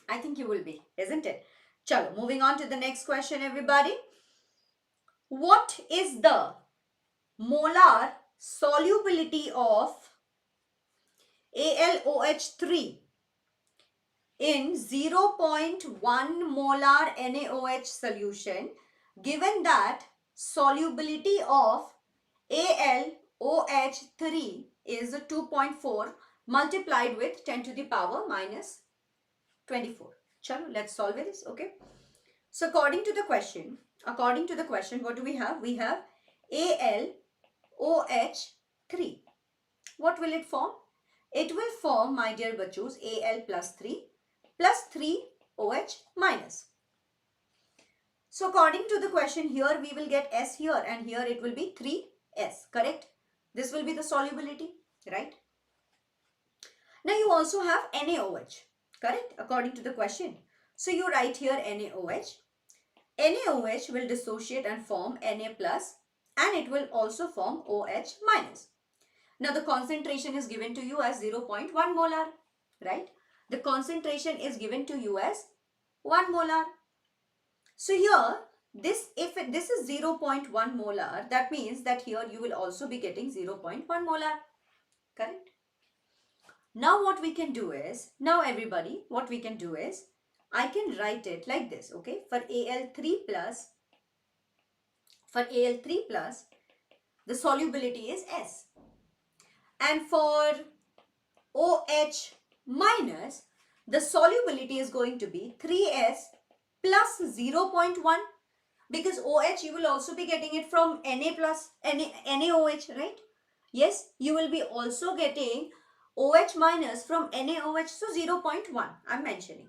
I think you will be, isn't it? Chalo, moving on to the next question, everybody. What is the molar solubility of AlOH3 in 0.1 molar NaOH solution, given that solubility of AlOH3 is 2.4 multiplied with 10 to the power minus 24. Chalo, let's solve this, okay? So according to the question, what do we have? We have AlOH3. What will it form? it will form, my dear bachos, Al plus 3 OH minus. So according to the question, here we will get S here and here it will be 3S, correct? This will be the solubility, right? Now you also have NaOH, correct? According to the question. So you write here NaOH. NaOH will dissociate and form Na plus and it will also form OH minus. Now the concentration is given to you as 0.1 molar, right? The concentration is given to you as 1 molar. So here, this is 0.1 molar, that means that here you will also be getting 0.1 molar, correct? Now what we can do is, now everybody, what we can do is, I can write it like this, okay? For Al3 plus, the solubility is S. And for OH minus, the solubility is going to be 3S plus 0.1, because OH you will also be getting it from Na plus NaOH, right? Yes, you will be also getting OH minus from NaOH, so 0.1 I'm mentioning.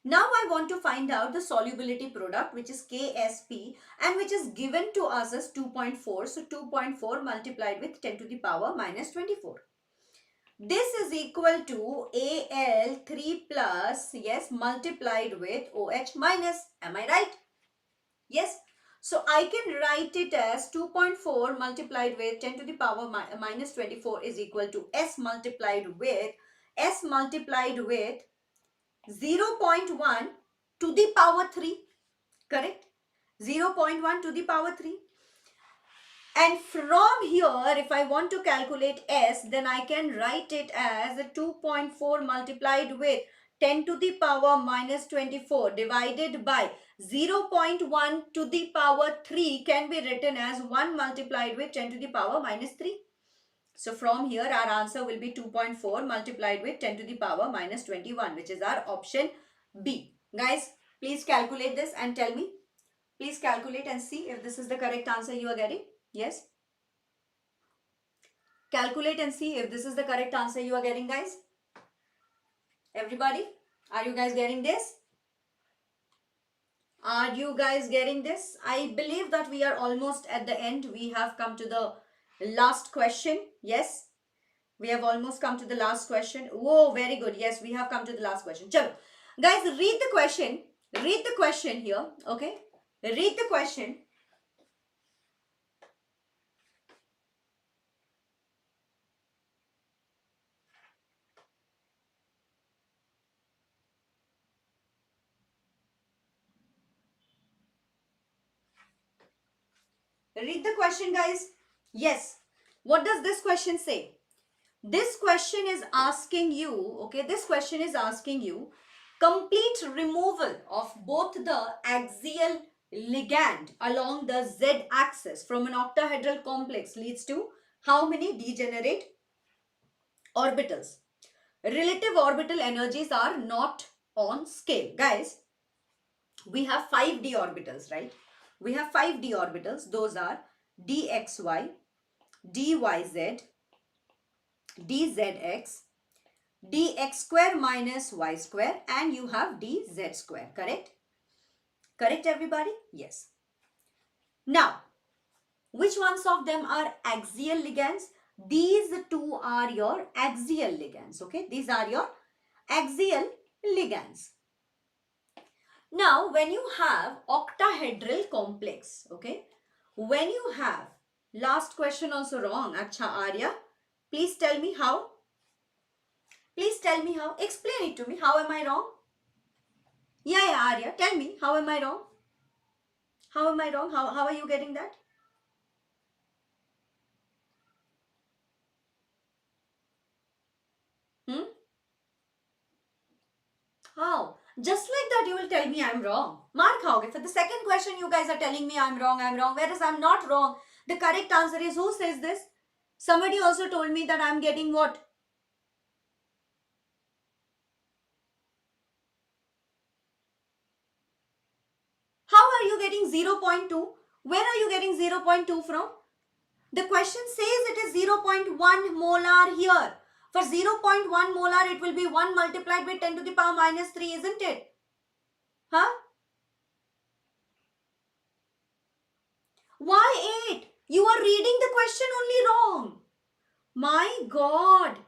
Now I want to find out the solubility product, which is KSP, and which is given to us as 2.4. So 2.4 multiplied with 10 to the power minus 24. This is equal to Al3 plus, yes, multiplied with OH minus. Am I right? Yes. So I can write it as 2.4 multiplied with 10 to the power minus 24 is equal to S multiplied with 0.1 to the power 3. Correct? 0.1 to the power 3. And from here, if I want to calculate S, then I can write it as 2.4 multiplied with 10 to the power minus 24 divided by 0.1 to the power 3 can be written as 1 multiplied with 10 to the power minus 3. So from here, our answer will be 2.4 multiplied with 10 to the power minus 21, which is our option B. Guys, please calculate this and tell me. Please calculate and see if this is the correct answer you are getting. Yes. Calculate and see if this is the correct answer you are getting, guys. Everybody, are you guys getting this? Are you guys getting this? I believe that we are almost at the end. We have come to the last question. Yes. We have almost come to the last question. Whoa, very good. Yes, we have come to the last question. Chalo. Guys, read the question. Read the question here. Okay. Read the question. Read the question, guys. Yes. What does this question say? This question is asking you, okay, this question is asking you complete removal of both the axial ligand along the z-axis from an octahedral complex leads to how many degenerate orbitals? Relative orbital energies are not on scale. Guys, we have 5d orbitals, right? We have 5d orbitals. Those are dxy, dyz, dzx, dx square minus y square, and you have dz square. Correct? Correct, everybody? Yes. Now, which ones of them are axial ligands? These two are your axial ligands. Okay, these are your axial ligands. Now, when you have octahedral complex, okay, when you have, last question also wrong, Acha Arya, please tell me how. Please tell me how. Explain it to me. How am I wrong? Yeah, Arya, tell me, how am I wrong? How am I wrong? How are you getting that? How? Just like that you will tell me I'm wrong. Mark खाओगे. For the second question you guys are telling me I'm wrong, whereas I'm not wrong. The correct answer is, who says this? Somebody also told me that I'm getting what? How are you getting 0.2? Where are you getting 0.2 from? The question says it is 0.1 molar here. For 0.1 molar, it will be 1 multiplied with 10 to the power minus 3, isn't it? Huh? Why 8? You are reading the question only wrong. My God.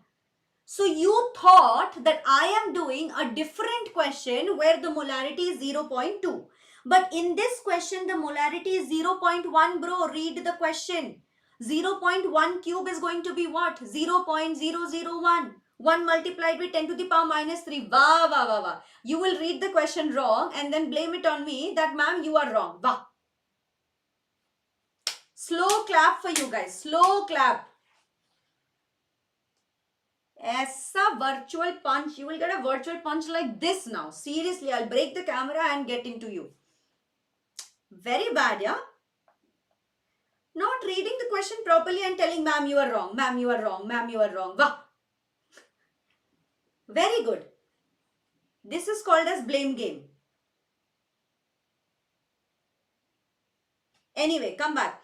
So you thought that I am doing a different question where the molarity is 0.2. But in this question, the molarity is 0.1, bro. Read the question. 0.1 cube is going to be what? 0.001. 1 multiplied with 10 to the power minus 3. Wah, wah, wah, wah. You will read the question wrong and then blame it on me that, ma'am, you are wrong. Wah. Slow clap for you guys. Slow clap. ऐसा virtual punch, you will get a virtual punch like this now. Seriously, I'll break the camera and get into you. Very bad, yeah? Not reading the question properly and telling, ma'am, you are wrong, ma'am, you are wrong, ma'am, you are wrong. Wah! Very good. This is called as blame game. Anyway, come back.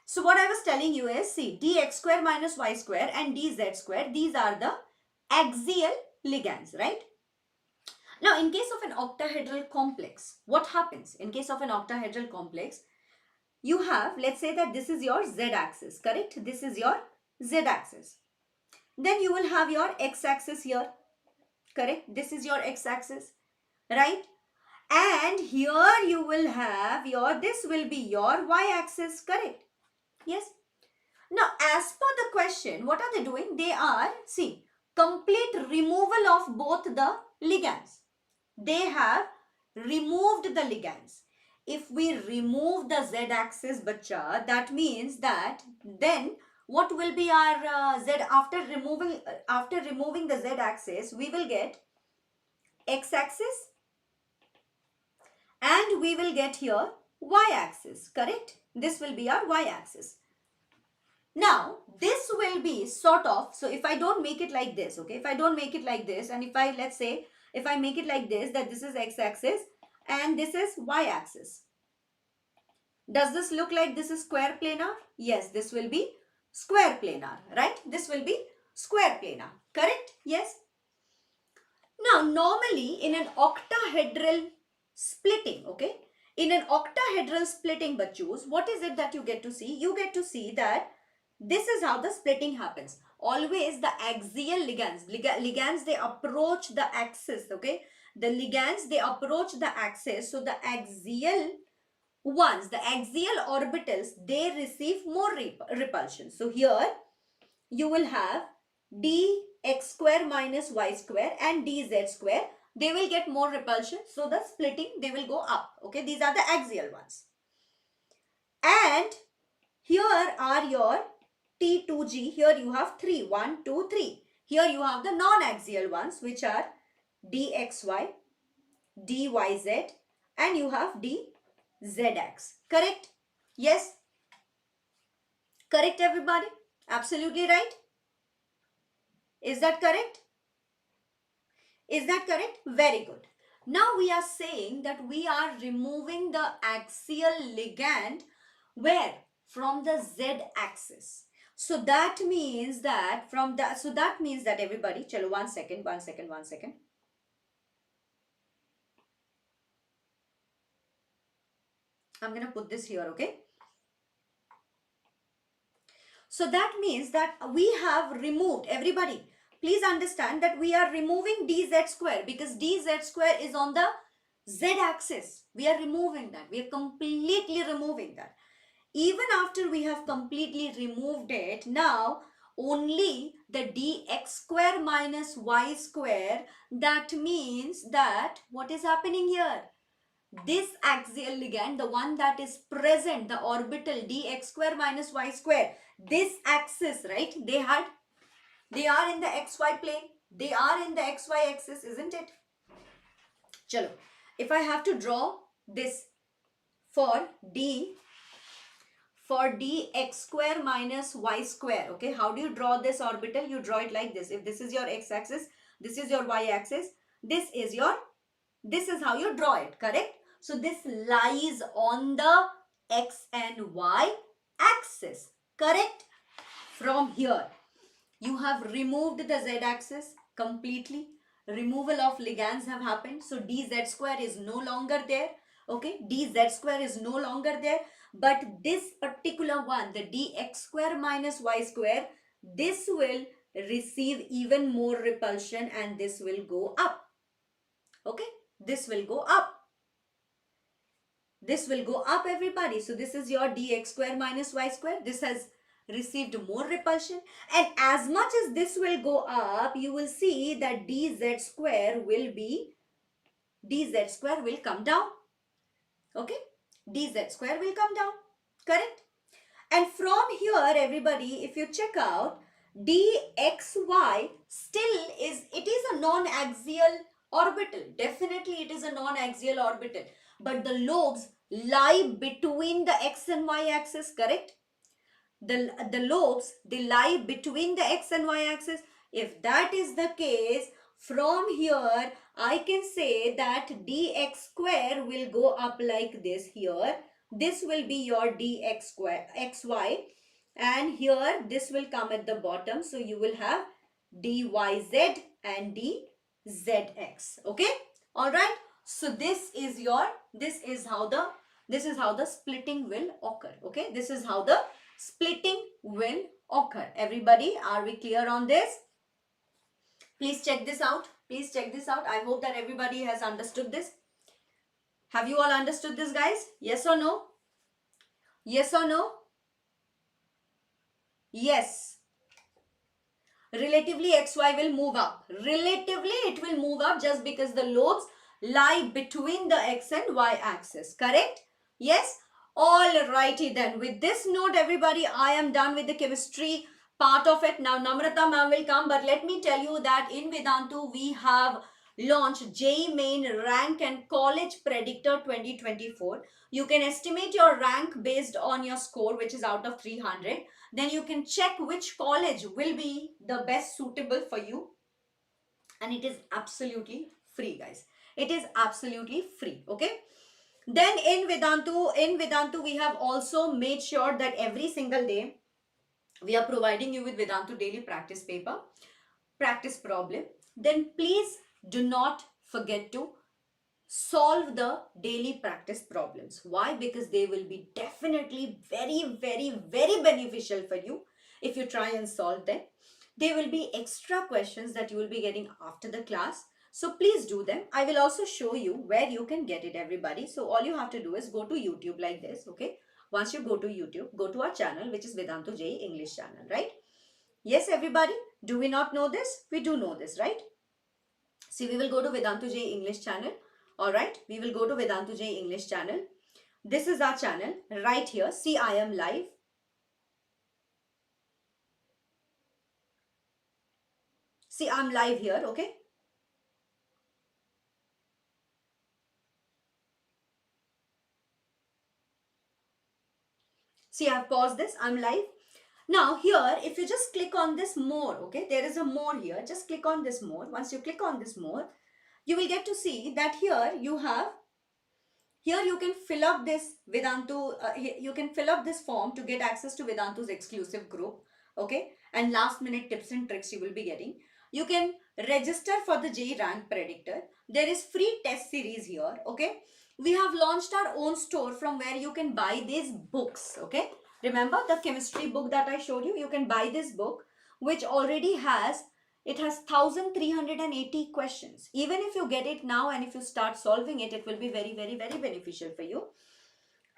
So what I was telling you is, see, dx square minus y square and dz square, these are the axial ligands, right? Now, in case of an octahedral complex, what happens? In case of an octahedral complex, you have, let's say that this is your z-axis, correct? This is your z-axis. Then you will have your x-axis here, correct? This is your x-axis, right? And here you will have your, this will be your y-axis, correct? Yes. Now, as per the question, what are they doing? They are, see, complete removal of both the ligands. They have removed the ligands. If we remove the z-axis, bacha, that means that then what will be our z after removing the z-axis? We will get x-axis and we will get here y-axis, correct? This will be our y-axis. Now, this will be sort of, so if I don't make it like this, okay, if I don't make it like this, and if I, let's say, if I make it like this, that this is x-axis and this is y-axis. Does this look like this is square planar? Yes, this will be square planar, right? This will be square planar, correct? Yes. Now, normally in an octahedral splitting, okay, in an octahedral splitting, bachus, what is it that you get to see? You get to see that this is how the splitting happens. Always the axial ligands, they approach the axis, okay? The ligands, they approach the axis. So the axial ones, the axial orbitals, they receive more repulsion. So here you will have dx square minus y square and dz square. They will get more repulsion. So the splitting, they will go up, okay? These are the axial ones. And here are your T2G, here you have 3, 1, 2, 3. Here you have the non-axial ones, which are dxy, dyz, and you have dzx. Correct? Yes? Correct, everybody? Absolutely right? Is that correct? Is that correct? Very good. Now we are saying that we are removing the axial ligand where? From the z-axis. So that means that everybody, chalo, one second. I'm going to put this here, okay? So that means that we have removed, everybody, please understand that we are removing dz square because dz square is on the z-axis. We are removing that. We are completely removing that. Even after we have completely removed it, now only the dx square minus y square, that means that what is happening here? This axial ligand, the one that is present, the orbital dx square minus y square, this axis, right? They are in the xy plane. They are in the xy axis, isn't it? Chalo. If I have to draw this for dx square minus y square, okay, how do you draw this orbital? You draw it like this. If this is your x-axis, this is your y-axis, this is how you draw it, correct? So this lies on the x and y axis, correct? From here. You have removed the z-axis completely. Removal of ligands have happened. So dz square is no longer there. Okay, dz square is no longer there. But this particular one, the dx square minus y square, this will receive even more repulsion and this will go up. Okay, this will go up. This will go up, everybody. So this is your dx square minus y square. This has received more repulsion, and as much as this will go up, you will see that dz square will come down. Okay, dz square will come down, correct? And from here, everybody, if you check out, dxy still it is a non-axial orbital. Definitely it is a non-axial orbital, but the lobes lie between the x and y axis, correct? The lobes, they lie between the x and y axis. If that is the case, from here I can say that dx square will go up like this here. This will be your dx square xy, and here this will come at the bottom. So you will have dyz and dzx. Okay, all right. So this is how the splitting will occur. Okay, this is how the splitting will occur. Everybody, are we clear on this? Please check this out. Please check this out. I hope that everybody has understood this. Have you all understood this, guys? Yes or no? Yes or no? Yes. Relatively xy will move up. Relatively it will move up just because the lobes lie between the x and y axis. Correct? Yes? Alrighty then. With this note, everybody, I am done with the chemistry part of it. Now Namrata ma'am will come, but let me tell you that in Vedantu we have launched JEE Main Rank and College Predictor 2024. You can estimate your rank based on your score, which is out of 300. Then you can check which college will be the best suitable for you, and it is absolutely free, guys. It is absolutely free. Okay, then in Vedantu we have also made sure that every single day we are providing you with Vedantu daily practice paper, practice problem. Then please do not forget to solve the daily practice problems. Why? Because they will be definitely very, very, very beneficial for you if you try and solve them. There will be extra questions that you will be getting after the class. So please do them. I will also show you where you can get it, everybody. So all you have to do is go to YouTube like this, okay? Once you go to YouTube, go to our channel, which is Vedantu JEE English channel, right? Yes, everybody. Do we not know this? We do know this, right? See, we will go to Vedantu JEE English channel. Alright, we will go to Vedantu JEE English channel. This is our channel right here. See, I am live. See, I'm live here, okay? See, I've paused this. I'm live. Now here, if you just click on this more, okay? There is a more here. Just click on this more. Once you click on this more, you will get to see that here you have, here you can fill up this Vedantu, you can fill up this form to get access to Vedantu's exclusive group, okay? And last minute tips and tricks you will be getting. You can register for the JEE Rank Predictor. There is free test series here, okay? We have launched our own store from where you can buy these books, okay? Remember the chemistry book that I showed you? You can buy this book, which already has, it has 1380 questions. Even if you get it now and if you start solving it, it will be very, very, very beneficial for you.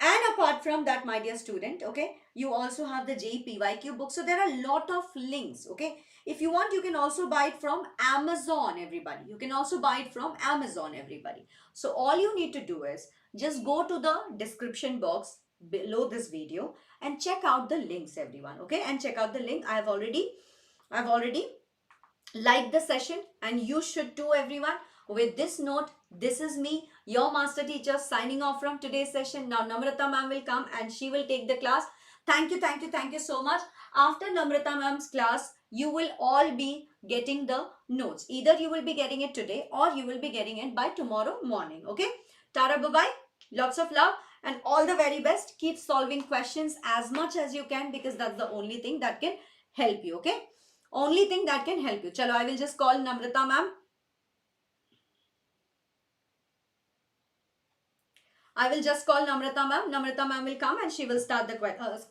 And apart from that, my dear student, okay, you also have the JEE PYQ book. So there are a lot of links, okay. If you want, you can also buy it from Amazon, everybody. You can also buy it from Amazon, everybody. So all you need to do is just go to the description box below this video and check out the links, everyone, okay. And check out the link. I've already liked the session, and you should too, everyone. With this note, this is me, your master teacher, signing off from today's session. Now Namrata ma'am will come and she will take the class. Thank you so much. After Namrata ma'am's class, you will all be getting the notes. Either you will be getting it today or you will be getting it by tomorrow morning. Okay, tara, bye bye, lots of love and all the very best. Keep solving questions as much as you can, because that's the only thing that can help you. Okay, Only thing that can help you. Chalo, I will just call Namrata ma'am. I will just call Namrata ma'am. Namrata ma'am will come and she will start the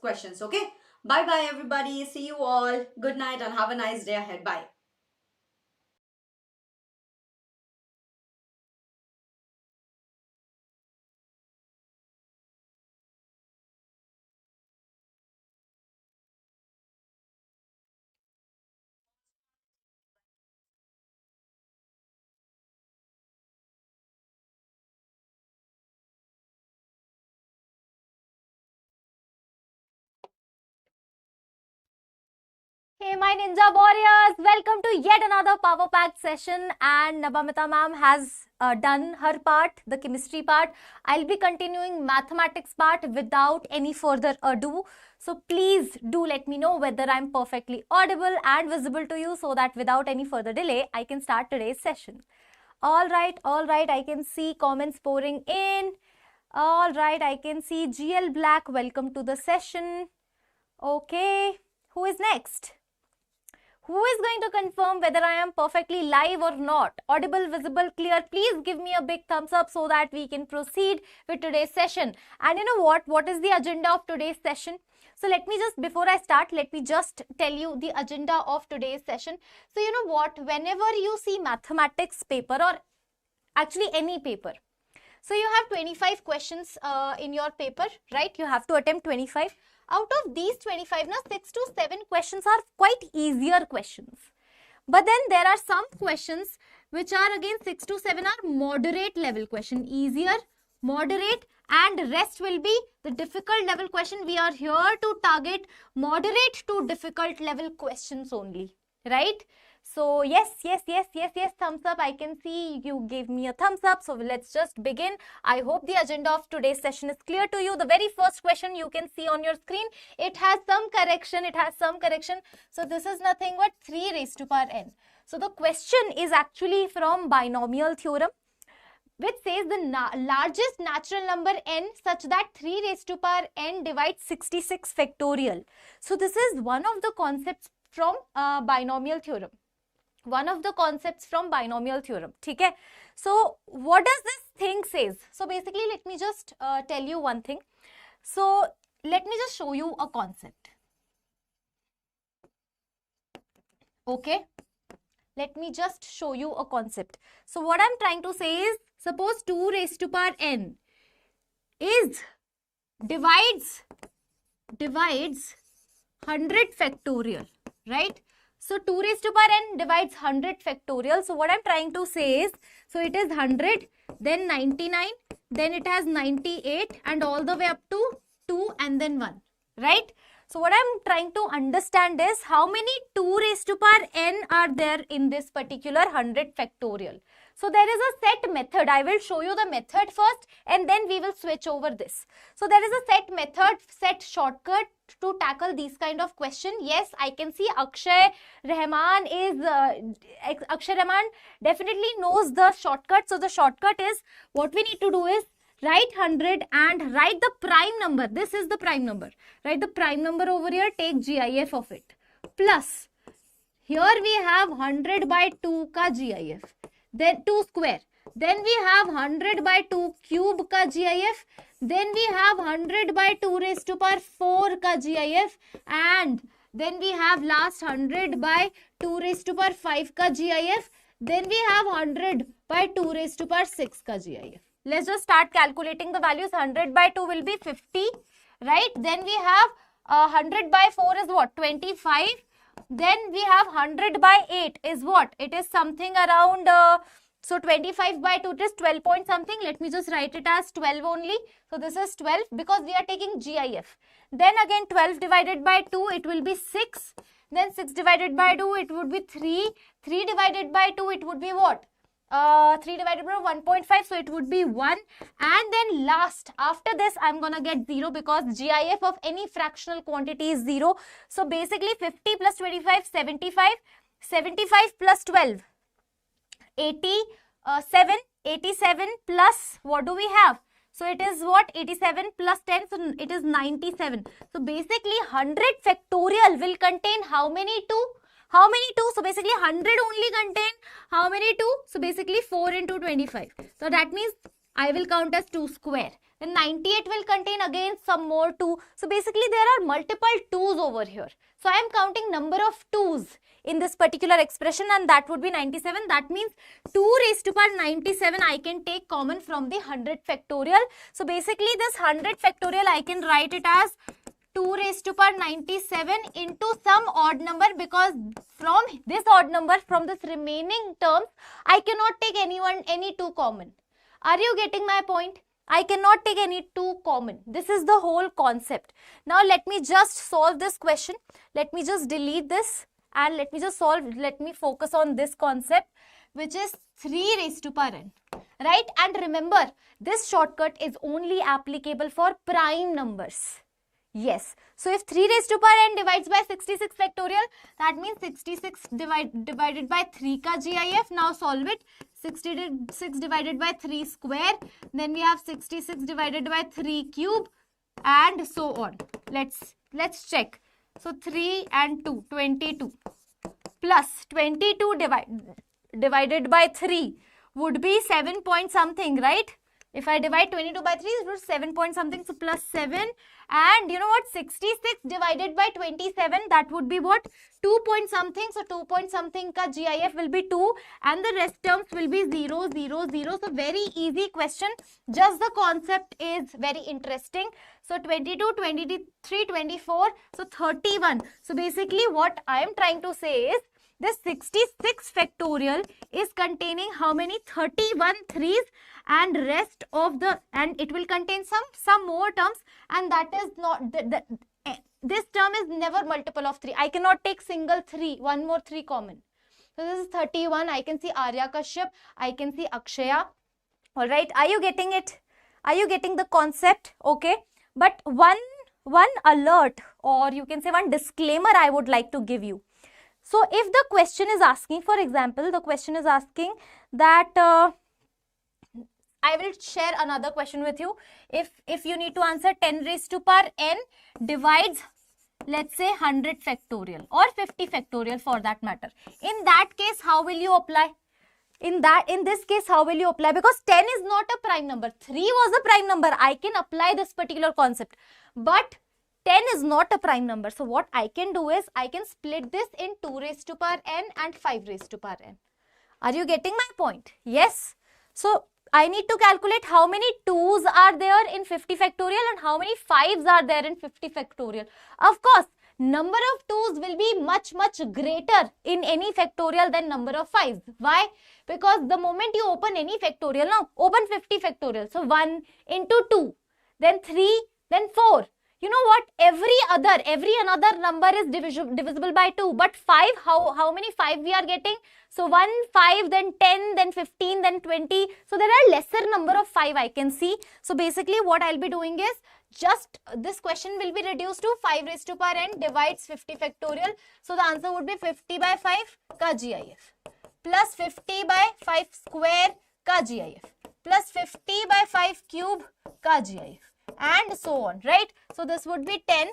questions. Okay. Bye bye everybody. See you all. Good night and have a nice day ahead. Bye. Hey my ninja warriors, welcome to yet another power packed session, and Nabamita ma'am has done her part, the chemistry part. I'll be continuing mathematics part without any further ado. So please do let me know whether I'm perfectly audible and visible to you, so that without any further delay I can start today's session. All right, I can see comments pouring in. All right, I can see GL Black, welcome to the session. Okay, who is next? Who is going to confirm whether I am perfectly live or not? Audible, visible, clear. Please give me a big thumbs up so that we can proceed with today's session. And you know what? What is the agenda of today's session? So let me just, before I start, let me just tell you the agenda of today's session. So you know what? Whenever you see mathematics paper, or actually any paper, so you have 25 questions in your paper, right? You have to attempt 25. Out of these 25, now 6 to 7 questions are quite easier questions. But then there are some questions which are again 6 to 7 are moderate level question. Easier, moderate, and rest will be the difficult level question. We are here to target moderate to difficult level questions only, right? So yes, thumbs up. I can see you gave me a thumbs up. So let's just begin. I hope the agenda of today's session is clear to you. The very first question you can see on your screen, it has some correction. So this is nothing but 3 raised to power n. So the question is actually from binomial theorem, which says the largest natural number n such that 3 raised to power n divides 66 factorial. So this is one of the concepts from binomial theorem. Okay? So what does this thing says? So basically, let me just tell you one thing. So let me just show you a concept. Okay, let me just show you a concept. So what I'm trying to say is, suppose 2 raised to power n is divides 100 factorial, right? So 2 raised to power n divides 100 factorial. So what I'm trying to say is, so it is 100, then 99, then it has 98, and all the way up to 2 and then 1, right? So what I'm trying to understand is how many 2 raised to power n are there in this particular 100 factorial. So there is a set method. I will show you the method first and then we will switch over this. So there is a set method, set shortcut to tackle these kind of question. Yes, I can see Akshay Rahman definitely knows the shortcut. So the shortcut is, what we need to do is write 100 and write the prime number. This is the prime number. Write the prime number over here, take GIF of it. Plus, here we have 100 by 2 ka GIF. Then 2 square. Then we have 100 by 2 cube ka GIF. Then we have 100 by 2 raised to power 4 ka GIF. And then we have last 100 by 2 raised to power 5 ka GIF. Then we have 100 by 2 raised to power 6 ka GIF. Let's just start calculating the values. 100 by 2 will be 50, right? Then we have 100 by 4 is what? 25. Then we have 100 by 8 is what? It is something around, so 25 by 2 it is 12 point something. Let me just write it as 12 only. So this is 12 because we are taking GIF. Then again 12 divided by 2 it will be 6. Then 6 divided by 2 it would be 3. 3 divided by 2 it would be what? 3 divided by 1.5, so it would be 1. And then last, after this I'm gonna get 0 because GIF of any fractional quantity is 0. So basically 50 plus 25, 75. 75 plus 12, 87. 87 plus, what do we have? So it is what? 87 plus 10, so it is 97. So basically 100 factorial will contain how many 2? How many 2? So basically 100 only contain how many 2? So basically 4 into 25. So that means I will count as 2 square. Then 98 will contain again some more 2. So basically there are multiple 2's over here. So I am counting number of 2's in this particular expression, and that would be 97. That means 2 raised to power 97 I can take common from the 100 factorial. So basically this 100 factorial I can write it as 2 raised to power 97 into some odd number, because from this odd number, from this remaining terms, I cannot take any 2 common. Are you getting my point? I cannot take any 2 common. This is the whole concept. Now let me just solve this question. Let me just delete this and let me just solve. Let me focus on this concept, which is 3 raised to power n. Right? And remember, this shortcut is only applicable for prime numbers. Yes. So if 3 raised to power n divides by 66 factorial, that means 66 divided by 3 ka GIF. Now solve it. 66 divided by 3 square. Then we have 66 divided by 3 cube and so on. Let's check. So 3 and 2, 22 plus 22 divided by 3 would be 7 point something, right? If I divide 22 by 3, it would 7 point something, so plus 7. And you know what? 66 divided by 27, that would be what? 2 point something. So 2 point something ka GIF will be 2 and the rest terms will be 0, 0, 0. So very easy question. Just the concept is very interesting. So 22, 23, 24, so 31. So basically what I am trying to say is, this 66 factorial is containing how many? 31 threes, and rest of the, and it will contain some more terms, and that is not, this term is never multiple of 3. I cannot take single 3, one more 3 common. So this is 31. I can see Arya Kashyap, I can see Akshaya. Alright, are you getting it? Are you getting the concept? Okay, but one alert, or you can say one disclaimer I would like to give you. So if the question is asking, for example, the question is asking that, I will share another question with you. If you need to answer 10 raised to power n divides, let's say 100 factorial or 50 factorial for that matter. In that case, how will you apply? In this case, how will you apply? Because 10 is not a prime number. 3 was a prime number. I can apply this particular concept. But 10 is not a prime number. So what I can do is, I can split this in 2 raised to power n and 5 raised to power n. Are you getting my point? Yes. So I need to calculate how many 2's are there in 50 factorial and how many 5's are there in 50 factorial. Of course, number of 2's will be much greater in any factorial than number of 5's. Why? Because the moment you open any factorial, now open 50 factorial. So 1 into 2, then 3, then 4. You know what? Every another number is divisible by 2. But 5, how many 5 we are getting? So 1, 5, then 10, then 15, then 20. So there are lesser number of 5 I can see. So basically what I'll be doing is, just this question will be reduced to 5 raised to power n divides 50 factorial. So the answer would be 50 by 5 ka GIF plus 50 by 5 square ka GIF plus 50 by 5 cube ka GIF. And so on, right? So this would be 10,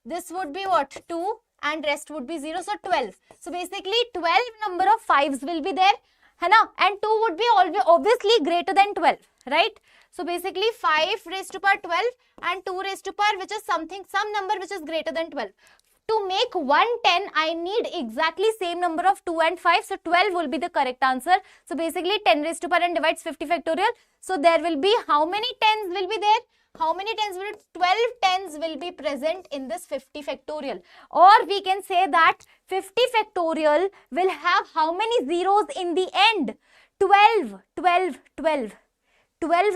this would be what? 2, and rest would be 0, so 12. So basically 12 number of 5's will be there, hai na? And 2 would be obviously greater than 12, right? So basically 5 raised to power 12 and 2 raised to power, which is some number which is greater than 12. To make 110, I need exactly same number of 2 and 5. So 12 will be the correct answer. So basically 10 raised to power n divides 50 factorial. So there will be, how many 10's will be there? How many 10's will 12 10's will be present in this 50 factorial. Or we can say that 50 factorial will have how many zeros in the end? 12. 12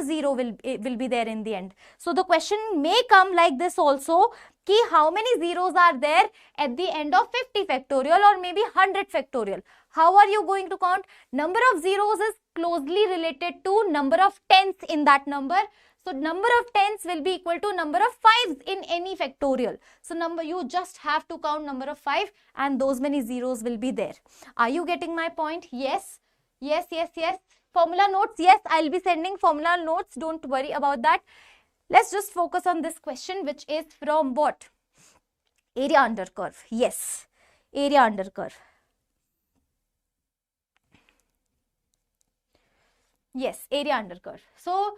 zero will be there in the end. So the question may come like this also, ki how many zeros are there at the end of 50 factorial or maybe 100 factorial. How are you going to count? Number of zeros is closely related to number of tens in that number. So number of tens will be equal to number of 5's in any factorial. So you just have to count number of 5 and those many zeros will be there. Are you getting my point? Yes. Yes. Formula notes, yes, I'll be sending formula notes. Don't worry about that. Let's just focus on this question, which is from what? Area under curve. Yes. area under curve. Yes, area under curve. So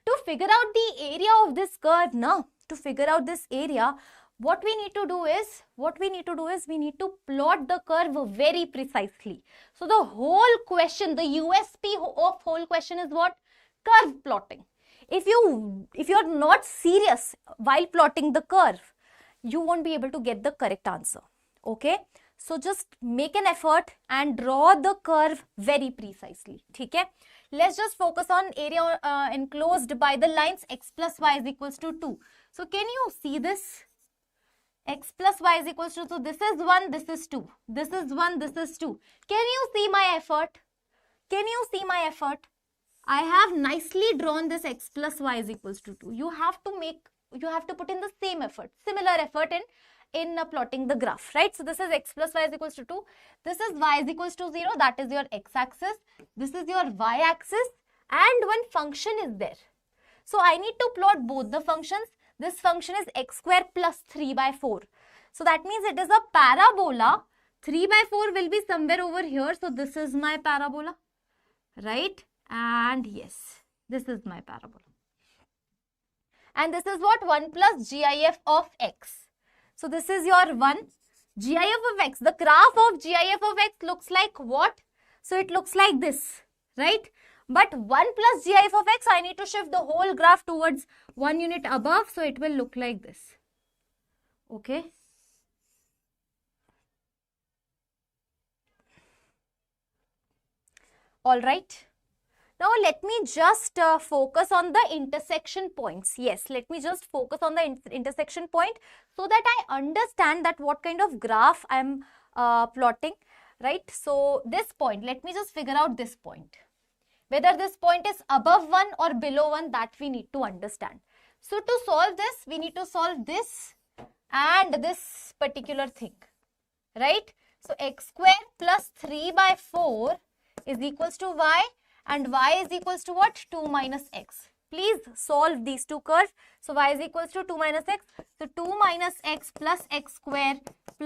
to figure out the area of this curve now, to figure out this area, what we need to do is we need to plot the curve very precisely. So the whole question, the USP of whole question is what? Curve plotting. If you're not serious while plotting the curve, you won't be able to get the correct answer. Okay, so just make an effort and draw the curve very precisely. Okay, let's just focus on area enclosed by the lines x plus y is equals to 2. So can you see this? X plus y is equals to 2. This is 1, this is 2. This is 1, this is 2. Can you see my effort? Can you see my effort? I have nicely drawn this x plus y is equals to 2. You have to put in the same effort, similar effort in plotting the graph, right? So this is x plus y is equals to 2. This is y is equals to 0. That is your x-axis. This is your y-axis. And one function is there. So I need to plot both the functions. This function is x square plus 3 by 4. So that means it is a parabola. 3 by 4 will be somewhere over here. So this is my parabola, right? And yes, this is my parabola. And this is what? 1 plus GIF of x. So this is your 1. GIF of x. The graph of GIF of x looks like what? So it looks like this, right? But 1 plus GIF of x, I need to shift the whole graph towards 1 unit above. So it will look like this. Okay. All right. Now let me just focus on the intersection points. Yes, let me just focus on the intersection point so that I understand that what kind of graph I am plotting, right? So this point, let me just figure out this point. Whether this point is above 1 or below 1, that we need to understand. So to solve this, we need to solve this and this particular thing, right? So x square plus 3 by 4 is equals to y. And y is equals to what? 2 minus x. Please solve these two curves. So y is equals to 2 minus x. So 2 minus x plus x square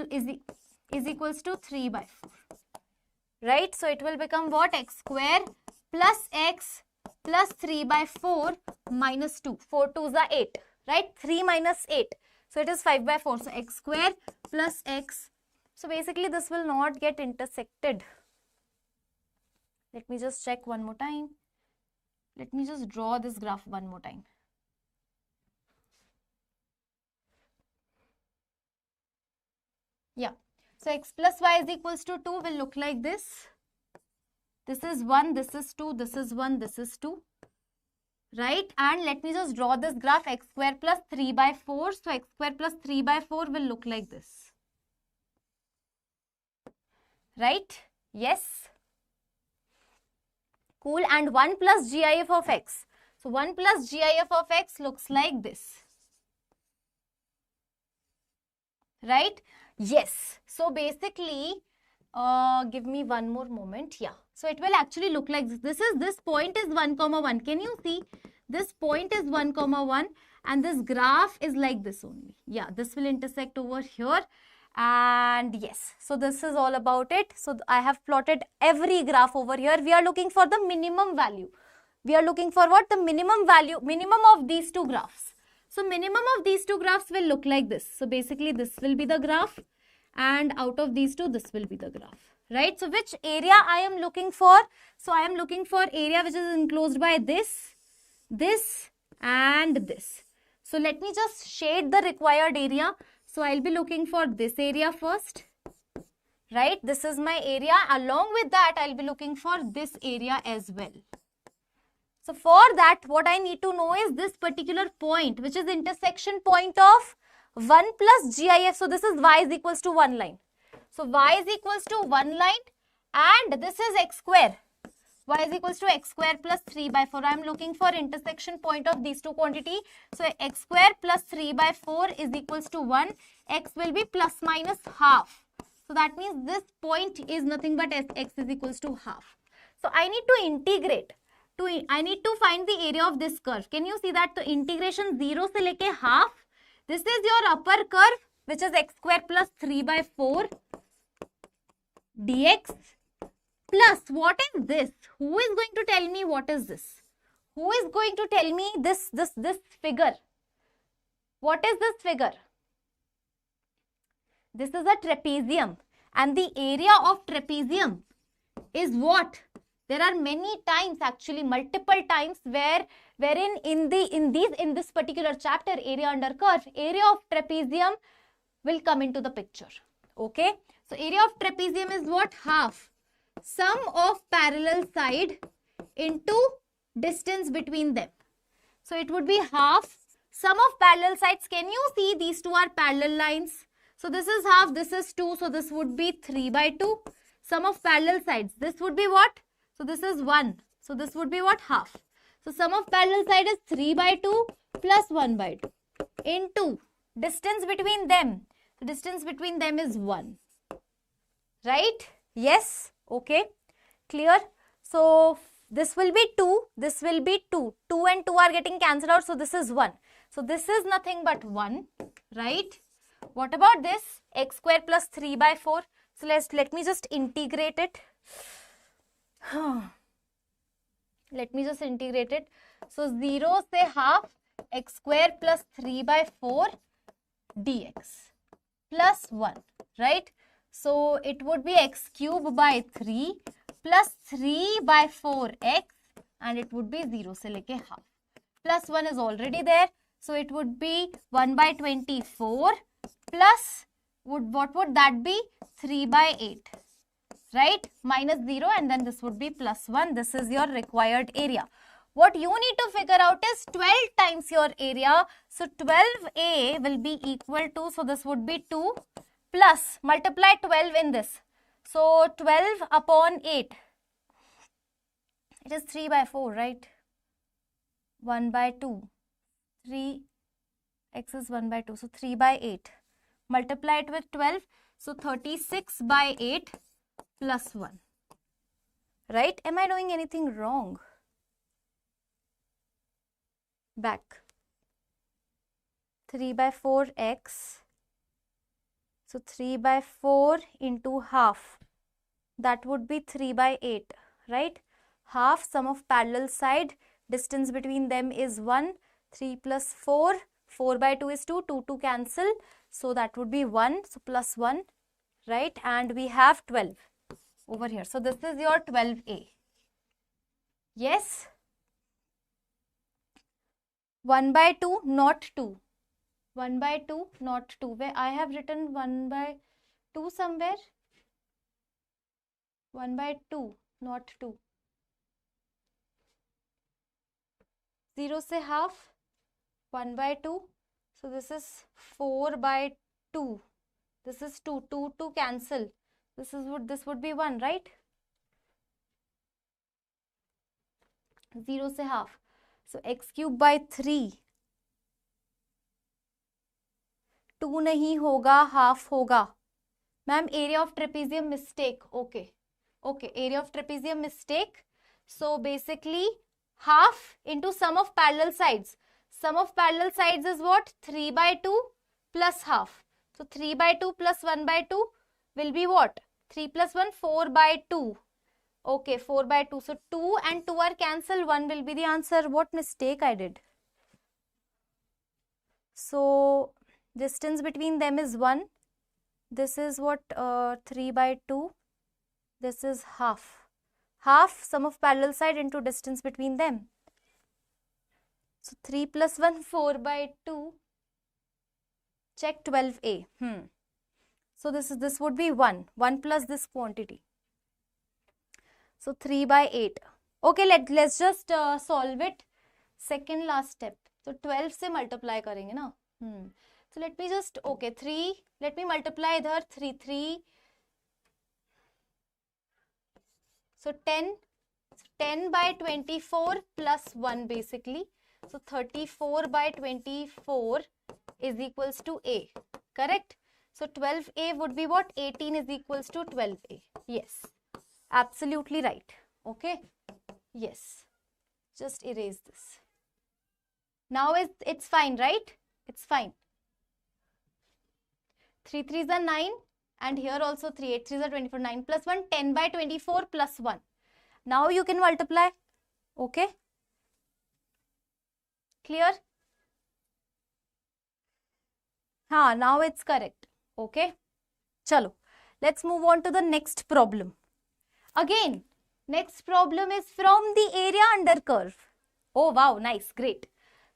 is equals to 3 by 4. Right? So it will become what? X square plus x plus 3 by 4 minus 2. 4 2s are 8. Right? 3 minus 8. So it is 5 by 4. So x square plus x. So basically this will not get intersected. Let me just check one more time. Let me just draw this graph one more time. Yeah. So x plus y is equals to 2 will look like this. This is 1, this is 2, this is 1, this is 2. Right? And let me just draw this graph x square plus 3 by 4. So x square plus 3 by 4 will look like this. Right? Yes. Cool. And 1 plus GIF of x. So 1 plus GIF of x looks like this. Right? Yes. So basically, give me one more moment. Yeah. So it will actually look like this. This point is 1, 1. Can you see? This point is 1, 1 and this graph is like this only. Yeah. This will intersect over here. And yes, so this is all about it. So I have plotted every graph over here. We are looking for the minimum value. We are looking for what? The minimum value, minimum of these two graphs. So minimum of these two graphs will look like this. So basically this will be the graph and out of these two, this will be the graph, right? So which area I am looking for? So I am looking for area which is enclosed by this, this and this. So let me just shade the required area. So I'll be looking for this area first, right? This is my area. Along with that, I'll be looking for this area as well. So for that, what I need to know is this particular point, which is intersection point of 1 plus GIF. So this is y is equals to 1 line. So y is equals to 1 line and this is x square. Y is equals to x square plus 3 by 4. I am looking for intersection point of these two quantity. So x square plus 3 by 4 is equals to 1. X will be plus minus half. So that means this point is nothing but x is equals to half. So I need to integrate. I need to find the area of this curve. Can you see that? So integration 0 se leke half. This is your upper curve. which is x square plus 3 by 4 dx plus what is this? Who is going to tell me what is this? Who is going to tell me this figure? What is this figure? This is a trapezium, and the area of trapezium is what? There are many times, actually multiple times, wherein in this particular chapter, area under curve, area of trapezium will come into the picture. Okay, so area of trapezium is what? Half sum of parallel side into distance between them. So it would be half sum of parallel sides. Can you see these two are parallel lines? So this is half, this is 2, so this would be 3 by 2. Sum of parallel sides, this would be what? So this is 1. So this would be what? Half. So sum of parallel side is 3 by 2 plus 1 by 2 into distance between them. The distance between them is 1. Right? Yes? Okay. Clear? So this will be 2. This will be 2. 2 and 2 are getting cancelled out. So this is 1. So this is nothing but 1. Right? What about this? X square plus 3 by 4. So let me just integrate it. Let me just integrate it. So 0 say half x square plus 3 by 4 dx plus 1, right? So it would be x cube by 3 plus 3 by 4x, and it would be 0 se leke half. Plus 1 is already there. So it would be 1 by 24 plus, what would that be? 3 by 8. Right? Minus 0, and then this would be plus 1. This is your required area. What you need to figure out is 12 times your area. So 12A will be equal to, so this would be 2 plus, multiply 12 in this. So 12 upon 8. It is 3 by 4, right? 1 by 2. 3, x is 1 by 2. So 3 by 8. Multiply it with 12. So 36 by 8. Plus 1. Right? Am I doing anything wrong? Back. 3 by 4x. So 3 by 4 into half. That would be 3 by 8. Right? Half sum of parallel side. Distance between them is 1. 3 plus 4. 4 by 2 is 2. 2 to cancel. So that would be 1. So plus 1. Right? And we have 12. Over here. So this is your 12A. Yes? 1 by 2, not 2. 1 by 2, not 2. Where I have written 1 by 2 somewhere. 1 by 2, not 2. 0 se half. 1 by 2. So this is 4 by 2. This is 2. 2 to cancel. This would be 1, right? 0 se half. So x cube by 3. 2 nahi hoga, half hoga. Ma'am, area of trapezium mistake. Okay. Okay, area of trapezium mistake. So basically half into sum of parallel sides. Sum of parallel sides is what? 3 by 2 plus half. So 3 by 2 plus 1 by 2 will be what? 3 plus 1, 4 by 2. Okay, 4 by 2. So 2 and 2 are cancelled. 1 will be the answer. What mistake I did? So distance between them is 1. This is what? 3 by 2. This is half. Half sum of parallel side into distance between them. So 3 plus 1, 4 by 2. Check 12A. So this would be 1. 1 plus this quantity. So 3 by 8. Okay, let's just solve it. Second last step. So 12 से multiply करेंगे ना. So let me just, okay, 3. Let me multiply इधर 3. So 10 by 24 plus 1 basically. So 34 by 24 is equals to A. Correct? So 12A would be what? 18 is equals to 12A. Yes. Absolutely right. Okay? Yes. Just erase this. Now it's fine, right? It's fine. 3 3s are 9, and here also 3 8 3s are 24. 9 plus 1, 10 by 24 plus 1. Now you can multiply. Okay? Clear? Now it's correct. Okay? Chalo. Let's move on to the next problem. Again, next problem is from the area under curve. Oh wow, nice, great.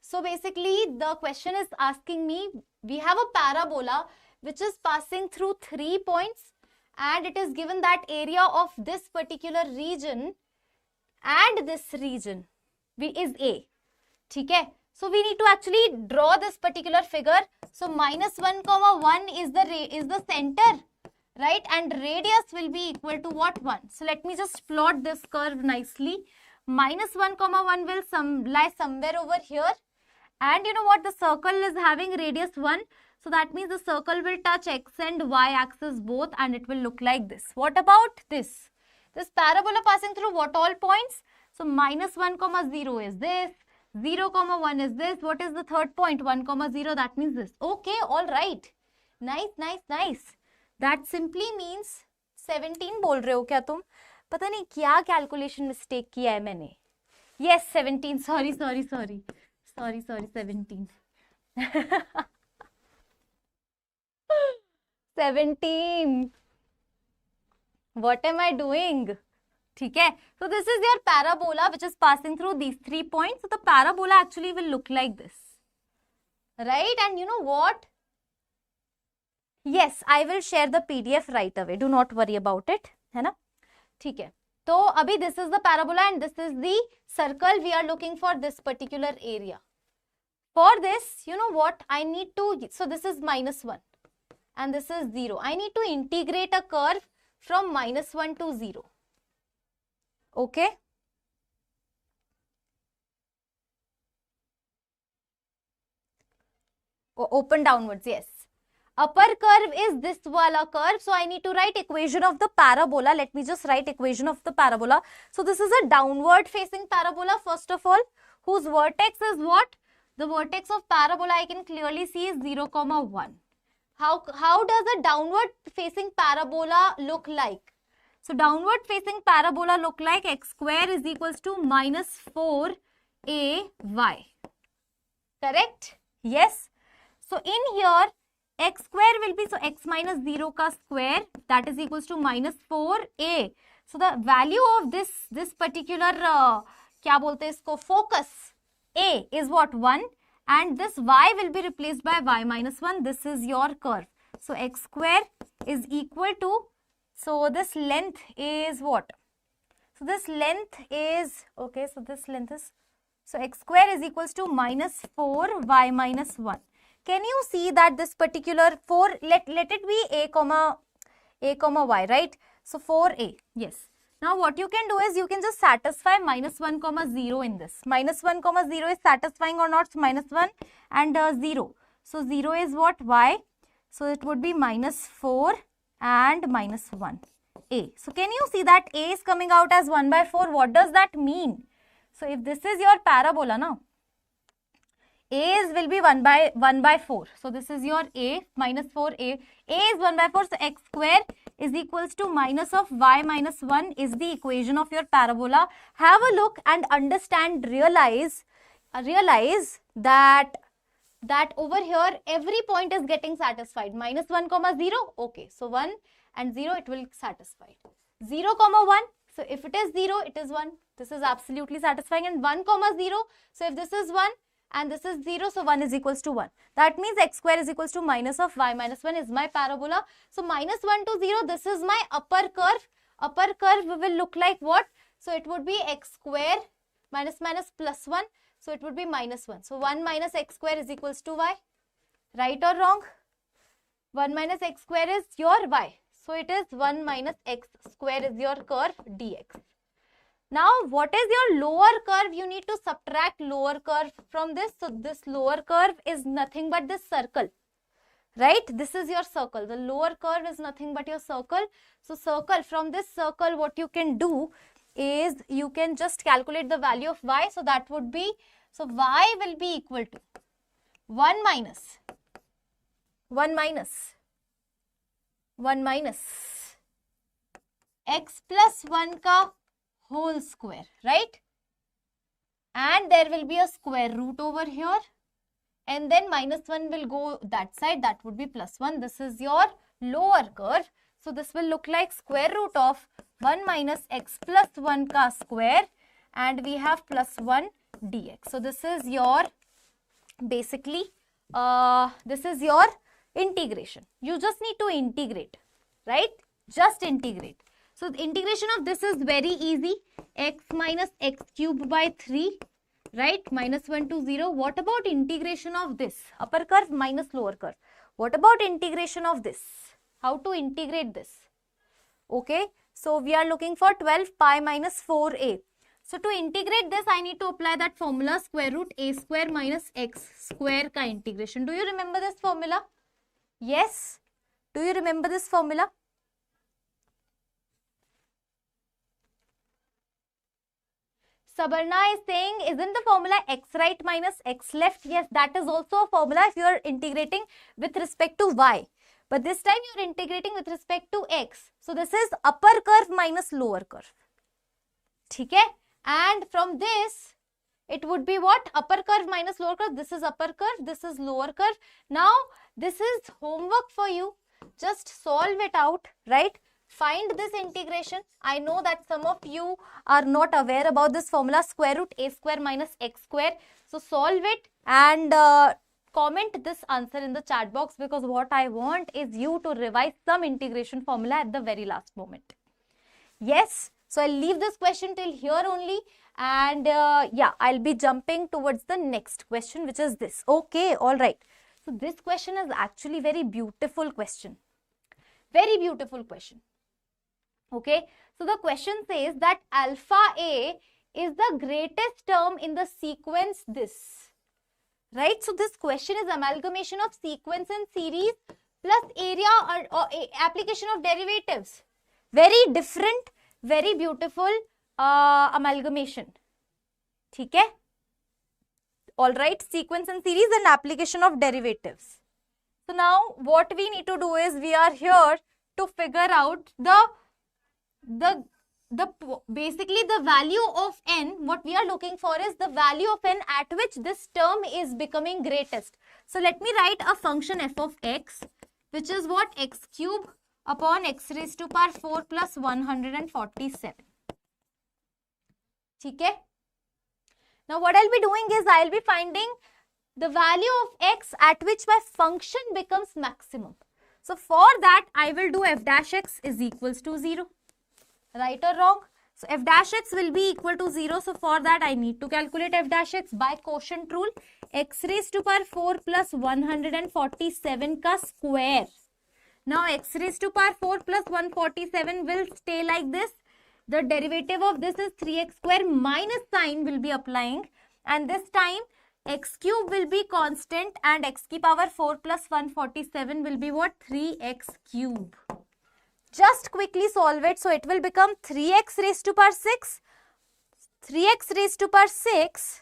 So basically the question is asking me, we have a parabola which is passing through 3 points, and it is given that area of this particular region and this region is A. Okay? So we need to actually draw this particular figure. So minus 1 comma 1 is the center, right? And radius will be equal to what? 1. So let me just plot this curve nicely. Minus 1 comma 1 will lie somewhere over here. And you know what? The circle is having radius 1. So that means the circle will touch x and y axis both, and it will look like this. What about this? This parabola passing through what all points? So minus 1 comma 0 is this. 0 comma 1 is this. What is the third point? 1 comma 0. That means this. Okay, all right. Nice, nice, nice. That simply means 17 बोल रहे हो क्या तुम? पता नहीं क्या calculation mistake किया है मैंने. Yes, 17. Sorry. 17. 17. What am I doing? ठीक है. So this is your parabola which is passing through these 3 points. So the parabola actually will look like this. Right? And you know what? Yes, I will share the PDF right away. Do not worry about it. है ना? ठीक है. तो अभी this is the parabola and this is the circle we are looking for this particular area. For this, you know what? I need to, so this is minus 1 and this is 0. I need to integrate a curve from minus 1 to 0. Okay? Open downwards, yes. Upper curve is this wala curve. So I need to write equation of the parabola. Let me just write equation of the parabola. So this is a downward facing parabola first of all, whose vertex is what? The vertex of parabola I can clearly see is 0, 1. How does a downward facing parabola look like? So downward facing parabola look like x square is equals to minus 4ay. Correct? Yes. So in here, x square will be, so x minus 0 ka square, that is equals to minus 4a. So the value of this particular, kya bolte isko, focus, a is what? 1, and this y will be replaced by y minus 1. This is your curve. So x square is equal to, so this length is what? So this length is, okay, so this length is, so x square is equals to minus 4y minus 1. Can you see that this particular 4, let it be a comma y, right? So 4a, yes. Now what you can do is you can just satisfy minus 1 comma 0 in this. Minus 1 comma 0 is satisfying or not? So minus 1 and 0. So 0 is what? Y. So it would be minus 4 and minus 1 a. So can you see that a is coming out as 1 by 4? What does that mean? So if this is your parabola now, a will be 1 by 4. So this is your a minus 4a. A is 1 by 4. So x square is equals to minus of y minus 1 is the equation of your parabola. Have a look and understand, realize that over here every point is getting satisfied. Minus 1 comma 0. Okay. So 1 and 0 it will satisfy. 0 comma 1. So if it is 0, it is 1. This is absolutely satisfying. And 1 comma 0. So if this is 1 and this is 0, so 1 is equals to 1. That means x square is equals to minus of y minus 1 is my parabola. So minus 1 to 0, this is my upper curve. Upper curve will look like what? So it would be x square minus plus 1. So it would be minus 1. So 1 minus x square is equals to y. Right or wrong? 1 minus x square is your y. So it is 1 minus x square is your curve dx. Now, what is your lower curve? You need to subtract lower curve from this. So this lower curve is nothing but this circle, right? This is your circle. The lower curve is nothing but your circle. So circle, from this circle, what you can do is you can just calculate the value of y. So that would be, so y will be equal to 1 minus 1 minus x plus 1 का whole square, right? And there will be a square root over here, and then minus 1 will go that side, that would be plus 1. This is your lower curve. So this will look like square root of 1 minus x plus 1 ka square, and we have plus 1 dx. So this is your basically this is your integration. You just need to integrate, right? Just integrate. So the integration of this is very easy. X minus x cube by 3, right? Minus 1 to 0. What about integration of this? Upper curve minus lower curve. What about integration of this? How to integrate this? Okay. So we are looking for 12 pi minus 4a. So to integrate this, I need to apply that formula, square root a square minus x square ka integration. Do you remember this formula? Yes. Do you remember this formula? Sabarna is saying, isn't the formula x right minus x left? Yes, that is also a formula if you are integrating with respect to y. But this time you are integrating with respect to x. So this is upper curve minus lower curve. Okay? And from this, it would be what? Upper curve minus lower curve. This is upper curve, this is lower curve. Now, this is homework for you. Just solve it out, right? Find this integration. I know that some of you are not aware about this formula, square root a square minus x square. So solve it and comment this answer in the chat box, because what I want is you to revise some integration formula at the very last moment. Yes. So I'll leave this question till here only, and yeah, I'll be jumping towards the next question, which is this. Okay, all right. So this question is actually very beautiful question. Very beautiful question. Okay. So the question says that alpha A is the greatest term in the sequence this. Right. So this question is amalgamation of sequence and series plus area or application of derivatives. Very different. Very beautiful amalgamation. Okay? Alright, sequence and series and application of derivatives. So now what we need to do is we are here to figure out basically the value of n. What we are looking for is the value of n at which this term is becoming greatest. So let me write a function f of x, which is what? X cube upon x raised to power 4 plus 147. Okay? Now what I'll be doing is I'll be finding the value of x at which my function becomes maximum. So for that I will do f dash x is equals to 0. Right or wrong? So f dash x will be equal to 0. So for that I need to calculate f dash x by quotient rule. X raised to power 4 plus 147 ka square. Now x raised to power 4 plus 147 will stay like this. The derivative of this is 3x square minus sign will be applying, and this time x cube will be constant and x ki power 4 plus 147 will be what? 3x cube. Just quickly solve it. So it will become 3x raised to power 6. 3x raised to power 6.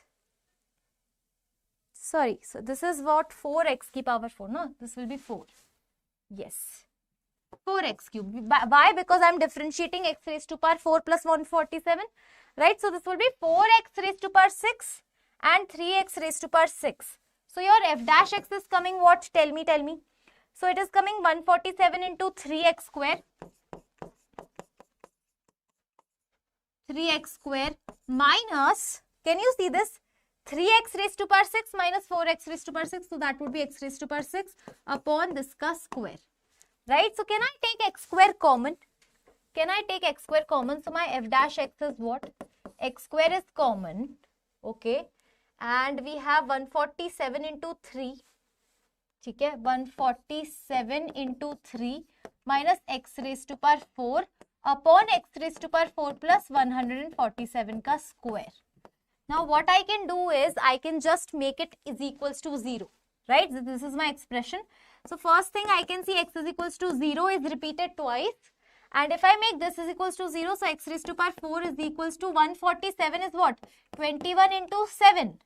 Sorry. So this is what? 4x ki power 4. No, this will be 4. Yes, 4x cube. Why? Because I am differentiating x raised to power 4 plus 147, right? So this will be 4x raised to power 6 and 3x raised to power 6. So your f dash x is coming what? Tell me. So it is coming 147 into 3x square. 3x square minus, can you see this? 3x raised to power 6 minus 4x raised to power 6. So that would be x raised to power 6 upon this ka square. Right? So can I take x square common? Can I take x square common? So my f dash x is what? X square is common. Okay. And we have 147 into 3. Okay. 147 into 3 minus x raised to power 4 upon x raised to power 4 plus 147 ka square. Now what I can do is I can just make it is equals to 0, right? This is my expression. So first thing I can see x is equals to 0 is repeated twice. And if I make this is equals to 0, so x raised to power 4 is equals to 147 is what? 21 into 7.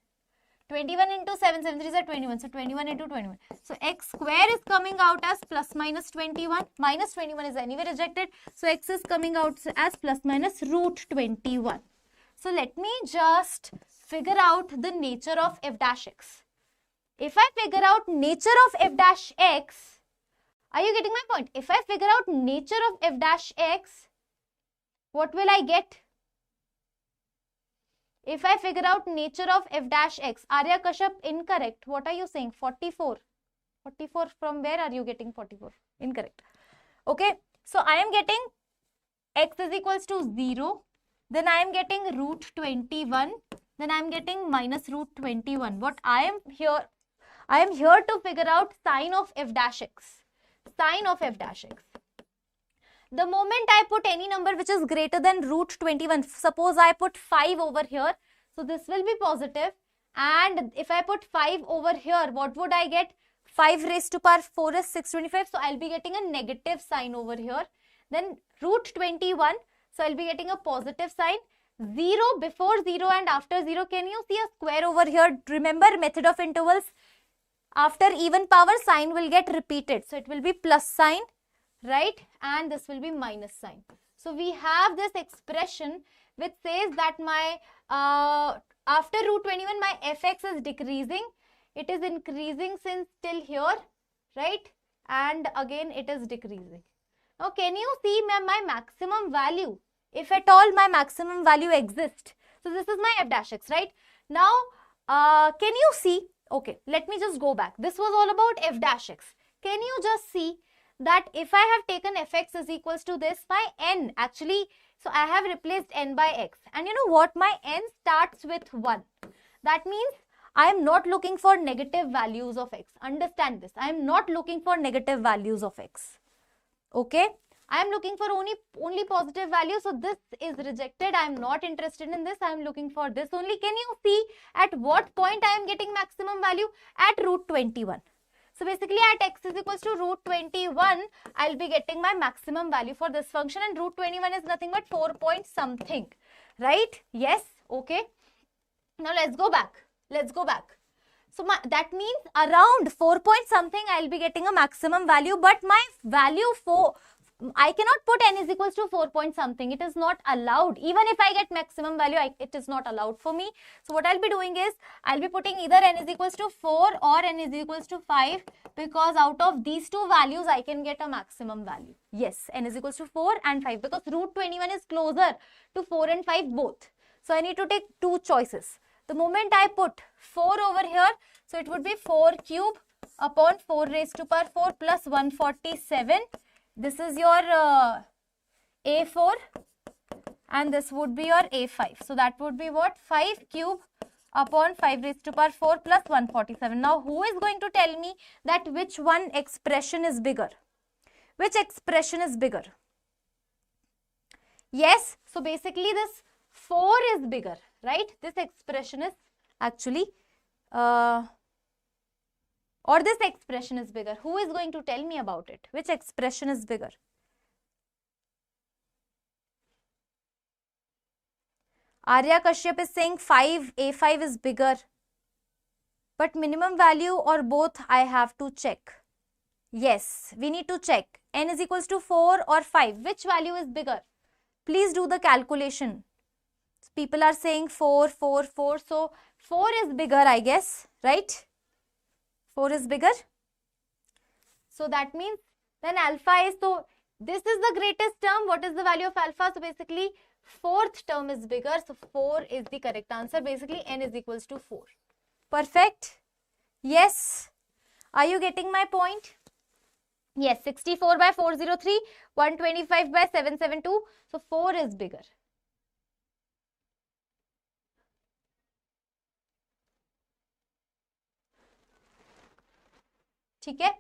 21 into 7, 7 3s are 21. So 21 into 21. So x square is coming out as plus minus 21. Minus 21 is anyway rejected. So x is coming out as plus minus root 21. So let me just figure out the nature of f dash x. If I figure out nature of f dash x, are you getting my point? If I figure out nature of f dash x, what will I get? If I figure out nature of f dash x, Arya Kashyap, incorrect. What are you saying? 44. 44, from where are you getting 44? Incorrect. Okay, so I am getting x is equals to 0. Then I am getting root 21. Then I am getting minus root 21. What I am here to figure out sign of f dash x. Sign of f dash x. The moment I put any number which is greater than root 21, suppose I put 5 over here, so this will be positive. And if I put 5 over here, what would I get? 5 raised to power 4 is 625, so I'll be getting a negative sign over here. Then root 21, so I'll be getting a positive sign. 0 before 0 and after 0, can you see a square over here? Remember method of intervals, after even power sign will get repeated. So it will be plus sign, right? And this will be minus sign. So we have this expression which says that my after root 21 my fx is decreasing. It is increasing since till here, right? And again it is decreasing. Now can you see my maximum value? If at all my maximum value exists. So this is my f dash x, right? Now can you see? Okay, let me just go back. This was all about f dash x. Can you just see that if I have taken fx is equals to this, my n actually, so I have replaced n by x. And you know what? My n starts with 1. That means I am not looking for negative values of x. Understand this. I am not looking for negative values of x. Okay? I am looking for only positive values. So this is rejected. I am not interested in this. I am looking for this only. Can you see at what point I am getting maximum value? At root 21. So basically at x is equals to root 21, I'll be getting my maximum value for this function, and root 21 is nothing but 4 point something, right? Yes, okay. Now let's go back. So that means around 4 point something I'll be getting a maximum value, but my value for I cannot put n is equals to 4 point something. It is not allowed. Even if I get maximum value, it is not allowed for me. So what I'll be doing is, I'll be putting either n is equals to 4 or n is equals to 5, because out of these two values, I can get a maximum value. Yes, n is equals to 4 and 5, because root 21 is closer to 4 and 5 both. So I need to take two choices. The moment I put 4 over here, so it would be 4 cube upon 4 raised to power 4 plus 147. This is your A4 and this would be your A5. So that would be what? 5 cube upon 5 raised to power 4 plus 147. Now who is going to tell me that which one expression is bigger? Which expression is bigger? Yes, so basically this 4 is bigger, right? This expression is actually or this expression is bigger. Who is going to tell me about it? Which expression is bigger? Arya Kashyap is saying A5 is bigger. But minimum value or both I have to check. Yes, we need to check. N is equals to 4 or 5. Which value is bigger? Please do the calculation. People are saying 4, 4, 4. So 4 is bigger, I guess, right? 4 is bigger. So that means then alpha is, so this is the greatest term. What is the value of alpha? So basically fourth term is bigger. So 4 is the correct answer. Basically n is equals to 4. Perfect. Yes. Are you getting my point? Yes. 64 by 403, 125 by 772. So 4 is bigger. Okay.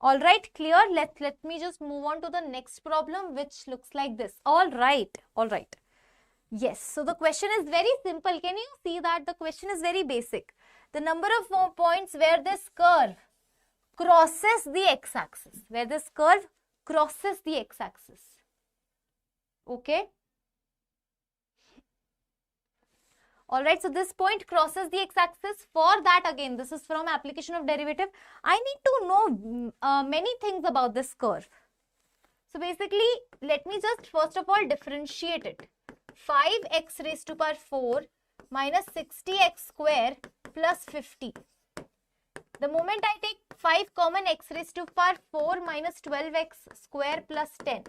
All right, clear. Let me just move on to the next problem, which looks like this. All right. Yes, so the question is very simple. Can you see that the question is very basic? The number of points where this curve crosses the x-axis. Where this curve crosses the x-axis. Okay. Alright, so this point crosses the x-axis. For that, again, this is from application of derivative. I need to know many things about this curve. So basically, let me just first of all differentiate it. 5x raised to power 4 minus 60x square plus 50. The moment I take 5 common, x raised to power 4 minus 12x square plus 10.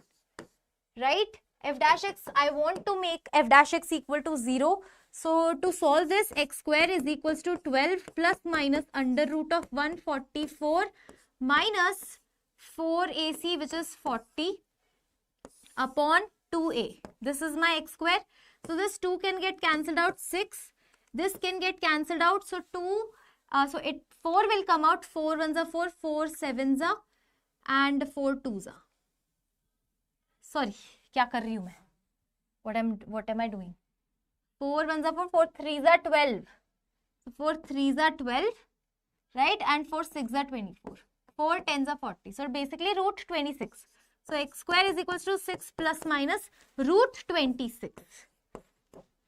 Right? F dash x, I want to make f dash x equal to 0. So to solve this, x square is equals to 12 plus minus under root of 144 minus 4ac, which is 40 upon 2a. This is my x square. So this 2 can get cancelled out, 6. This can get cancelled out. So 4 will come out. 4 ones are 4, 4 sevens are, and 4 twos are. Sorry, क्या कर रही हूँ मैं? What am I doing? 4 ones are 4, 4 threes are 12. So 4 threes are 12, right? And 4 6 are 24. 4 tens are 40. So basically root 26. So x square is equals to 6 plus minus root 26.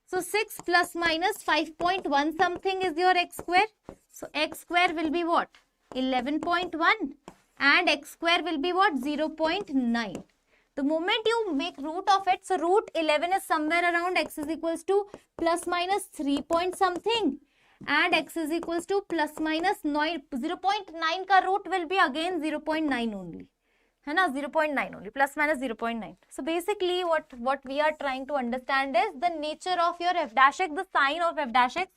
So 6 plus minus 5.1 something is your x square. So x square will be what? 11.1, and x square will be what? 0.9. The moment you make root of it, so root 11 is somewhere around x is equals to plus minus 3 point something, and x is equals to plus minus 9, 0.9 ka root will be again 0.9 only. है ना, 0.9 only, plus minus 0.9. So basically what we are trying to understand is the nature of your f dash x, the sign of f dash x.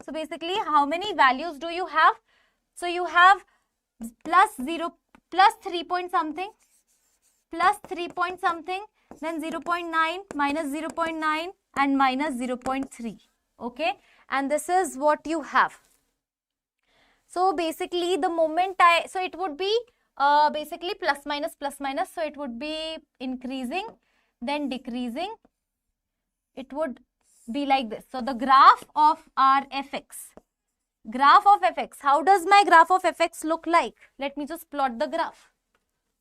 So basically how many values do you have? So you have plus 3 point something, plus 3 point something, then 0.9, minus 0.9, and minus 0.3. Okay, and this is what you have. So basically the moment so it would be basically plus minus, so it would be increasing, then decreasing. It would be like this. So the graph of our fx, how does my graph of fx look like? Let me just plot the graph.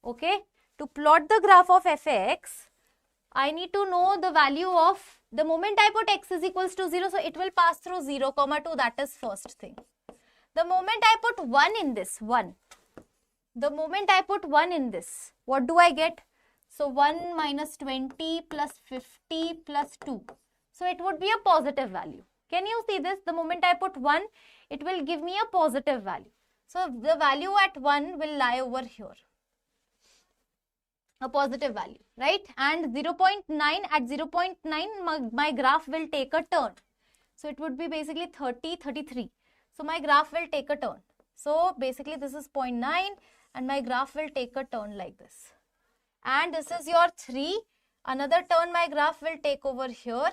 Okay, to plot the graph of fx, I need to know the value of, the moment I put x is equals to 0, so it will pass through 0, 2, that is first thing. The moment I put 1 in this, 1. The moment I put 1 in this, what do I get? So 1 minus 20 plus 50 plus 2. So it would be a positive value. Can you see this? The moment I put 1, it will give me a positive value. So the value at 1 will lie over here. A positive value, right? And 0.9, at 0.9 my graph will take a turn. So it would be basically 30, 33. So my graph will take a turn. So basically this is 0.9 and my graph will take a turn like this. And this is your 3. Another turn my graph will take over here.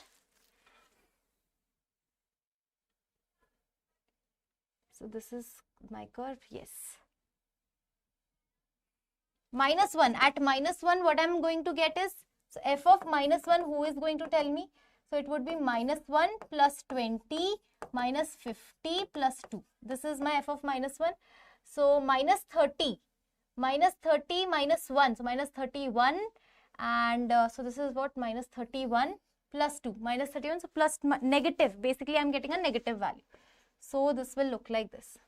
So this is my curve, yes. Minus 1, at minus 1 what I am going to get is, so f of minus 1, who is going to tell me? So it would be minus 1 plus 20 minus 50 plus 2. This is my f of minus 1. So minus 30 minus 1, so minus 31, and so this is what, minus 31 plus 2, minus 31, so plus negative, basically I am getting a negative value. So this will look like this.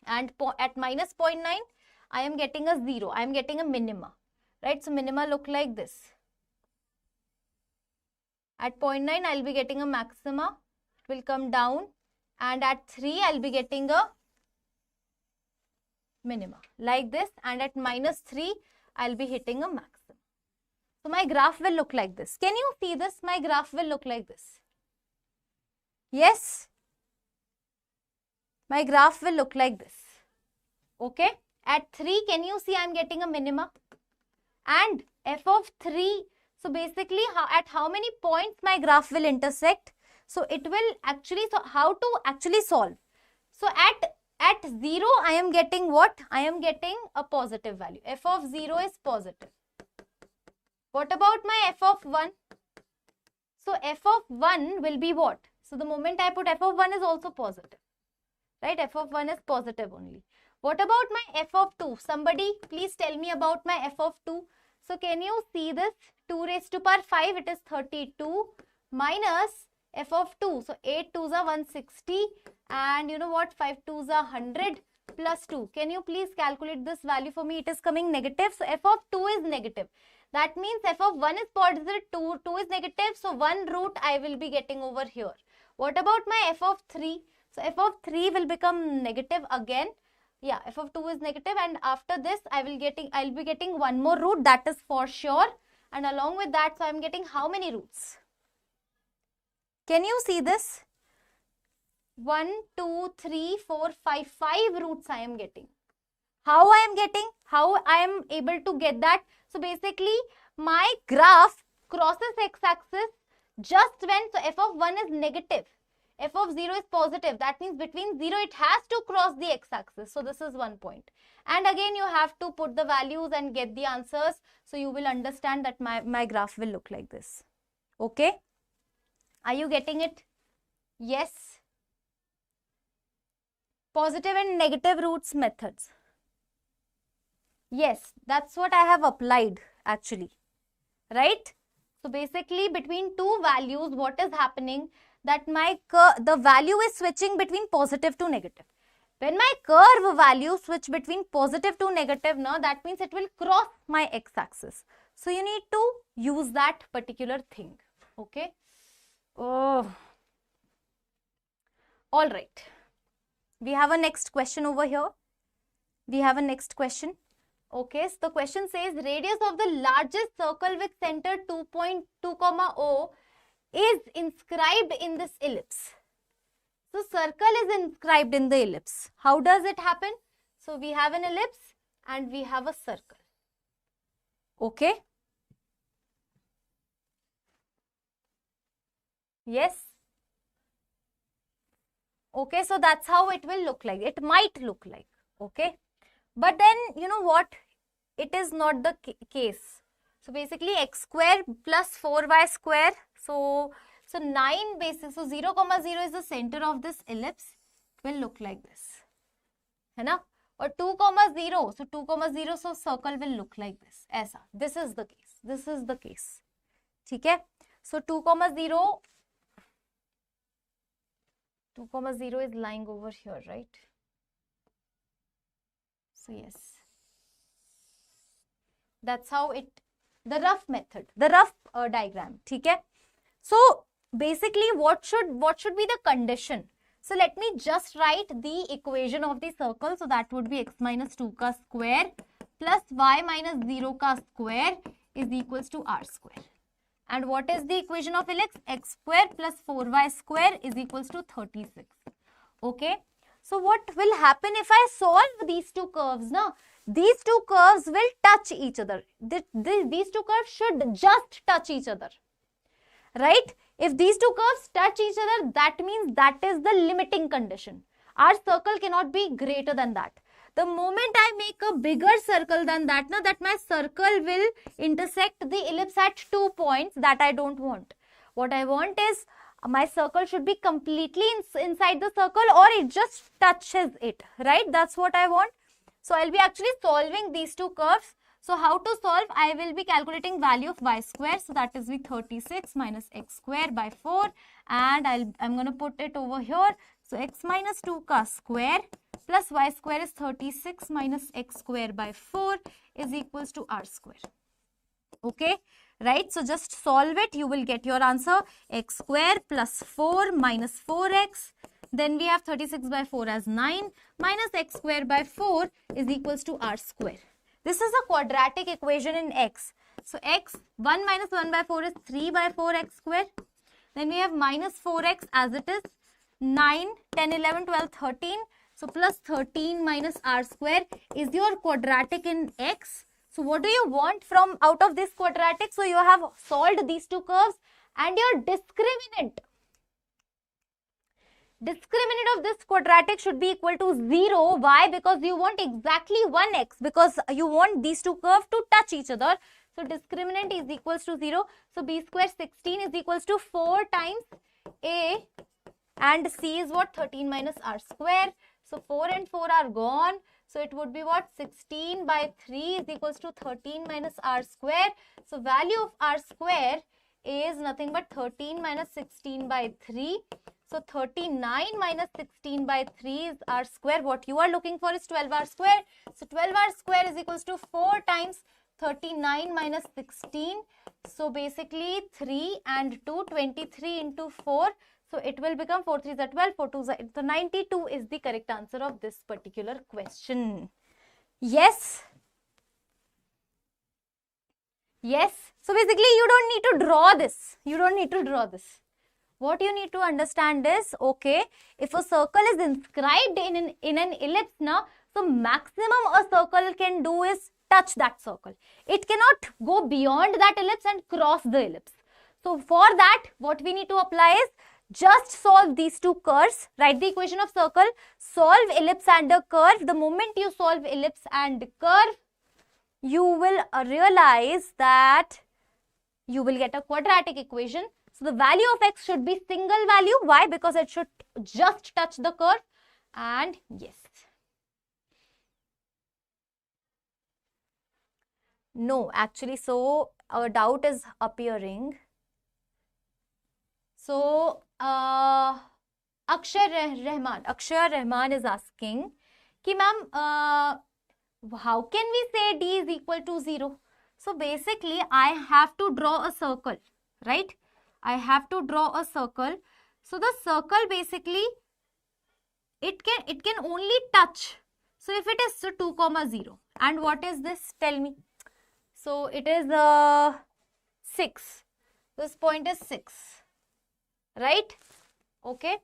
And at minus 0.9, I am getting a 0, I am getting a minima, right? So minima look like this. At 0.9, I will be getting a maxima, it will come down, and at 3, I will be getting a minima, like this, and at minus 3, I will be hitting a maximum. So my graph will look like this. Can you see this? My graph will look like this. Yes? My graph will look like this. Okay? At 3, can you see I am getting a minima? And f of 3, so basically at how many points my graph will intersect? So it will actually, so how to actually solve? So at 0, I am getting what? I am getting a positive value. F of 0 is positive. What about my f of 1? So f of 1 will be what? So the moment I put f of 1 is also positive. Right? F of 1 is positive only. What about my f of 2? Somebody please tell me about my f of 2. So can you see this? 2 raised to power 5, it is 32 minus f of 2. So 8 2s are 160 and you know what, 5 2s are 100 plus 2. Can you please calculate this value for me? It is coming negative. So f of 2 is negative. That means f of 1 is positive, 2 is negative. So 1 root I will be getting over here. What about my f of 3? So f of 3 will become negative again. Yeah, f of 2 is negative, and after this I'll be getting one more root, that is for sure. And along with that, so I'm getting how many roots? Can you see this? 1, 2, 3, 4, 5, 5 roots I am getting. How I am getting? How I am able to get that? So basically, my graph crosses x-axis just when, so f of 1 is negative, f of 0 is positive. That means between 0, it has to cross the x-axis. So this is one point. And again, you have to put the values and get the answers. So you will understand that my graph will look like this. Okay? Are you getting it? Yes. Positive and negative roots methods. Yes, that's what I have applied actually. Right? So basically between two values, what is happening? That the value is switching between positive to negative. When my curve value switch between positive to negative, now that means it will cross my x-axis. So you need to use that particular thing. Okay. Oh. All right. We have a next question over here. We have a next question. Okay, so the question says radius of the largest circle with center 2.2, O is inscribed in this ellipse. So circle is inscribed in the ellipse. How does it happen? So we have an ellipse and we have a circle. Okay. Yes. Okay, so that's how it will look like. It might look like. Okay. But then, you know what? It is not the case. So basically x square plus 4y square. So 9 basis. So 0, 0 is the center of this ellipse. It will look like this. है ना? Or 2, 0. So 2, 0. So circle will look like this. ऐसा. This is the case. This is the case. ठीक है? So 2, 0. 2, 0 is lying over here, right? So yes, that's how it, the rough method, the rough diagram. Okay. So basically, what should be the condition? So let me just write the equation of the circle. So that would be x minus 2 ka square plus y minus 0 ka square is equals to r square. And what is the equation of ellipse? X square plus 4y square is equals to 36. Okay. So what will happen if I solve these two curves? Now, these two curves will touch each other. These two curves should just touch each other. Right? If these two curves touch each other, that means that is the limiting condition. Our circle cannot be greater than that. The moment I make a bigger circle than that, now that my circle will intersect the ellipse at 2 points, that I don't want. What I want is my circle should be completely inside the circle, or it just touches it, right? That's what I want. So I'll be actually solving these two curves. So how to solve? I will be calculating value of y square. So that is 36 minus x square by 4, and I'm going to put it over here. So x minus 2 ka square plus y square is 36 minus x square by 4 is equals to r square. Okay. Right, so just solve it, you will get your answer. X square plus 4 minus 4x, then we have 36 by 4 as 9 minus x square by 4 is equals to r square. This is a quadratic equation in x. So x, 1 minus 1 by 4 is 3 by 4x square. Then we have minus 4x as it is, 9, 10, 11, 12, 13. So plus 13 minus r square is your quadratic in x. So what do you want from out of this quadratic? So you have solved these two curves and your discriminant of this quadratic should be equal to 0. Why? Because you want exactly 1x, because you want these two curves to touch each other. So discriminant is equals to 0. So b square 16 is equals to 4 times a, and c is what? 13 minus r square. So 4 and 4 are gone. So it would be what? 16 by 3 is equals to 13 minus r square. So value of r square is nothing but 13 minus 16 by 3. So 39 minus 16 by 3 is r square. What you are looking for is 12r square. So 12r square is equals to 4 times 39 minus 16. So basically 3 and 2, 23 into 4. So it will become 4 3s are 12, 4 2s are, so 92 is the correct answer of this particular question. Yes. Yes. So basically you don't need to draw this. You don't need to draw this. What you need to understand is, okay, if a circle is inscribed in an ellipse now, so maximum a circle can do is touch that circle. It cannot go beyond that ellipse and cross the ellipse. So for that, what we need to apply is just solve these two curves. Write the equation of circle, solve ellipse and a curve. The moment you solve ellipse and curve, you will realize that you will get a quadratic equation. So the value of x should be single value. Why? Because it should just touch the curve. And yes. No, actually, so our doubt is appearing. So, Akshay Rahman is asking, ki ma'am, how can we say D is equal to 0? So basically, I have to draw a circle, right? I have to draw a circle. So the circle basically, it can only touch. So if it is 2, 0, and what is this? Tell me. So it is 6. This point is 6. Right? Okay.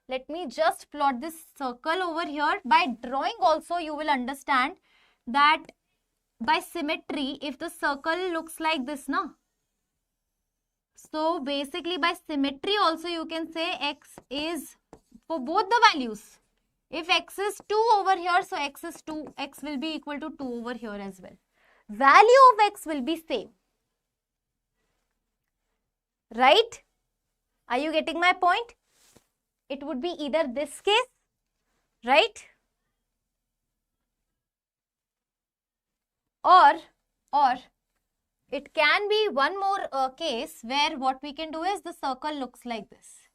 Let me just plot this circle over here. By drawing also you will understand that by symmetry, if the circle looks like this, na? So basically by symmetry also you can say x is for both the values. If x is 2 over here, so x is 2. X will be equal to 2 over here as well. Value of x will be same. Right? Are you getting my point? It would be either this case, right? Or it can be one more case where what we can do is the circle looks like this.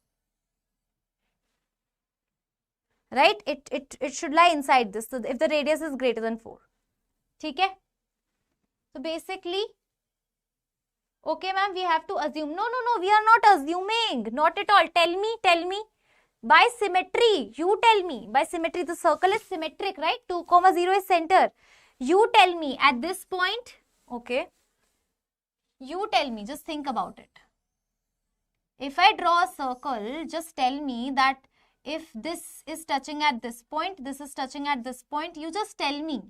Right? It should lie inside this. So if the radius is greater than 4. Okay? So basically, okay ma'am, we have to assume. No, we are not assuming. Not at all. Tell me. By symmetry, you tell me. By symmetry, the circle is symmetric, right? 2, 0 is center. You tell me at this point, okay? You tell me, just think about it. If I draw a circle, just tell me that if this is touching at this point, this is touching at this point, you just tell me.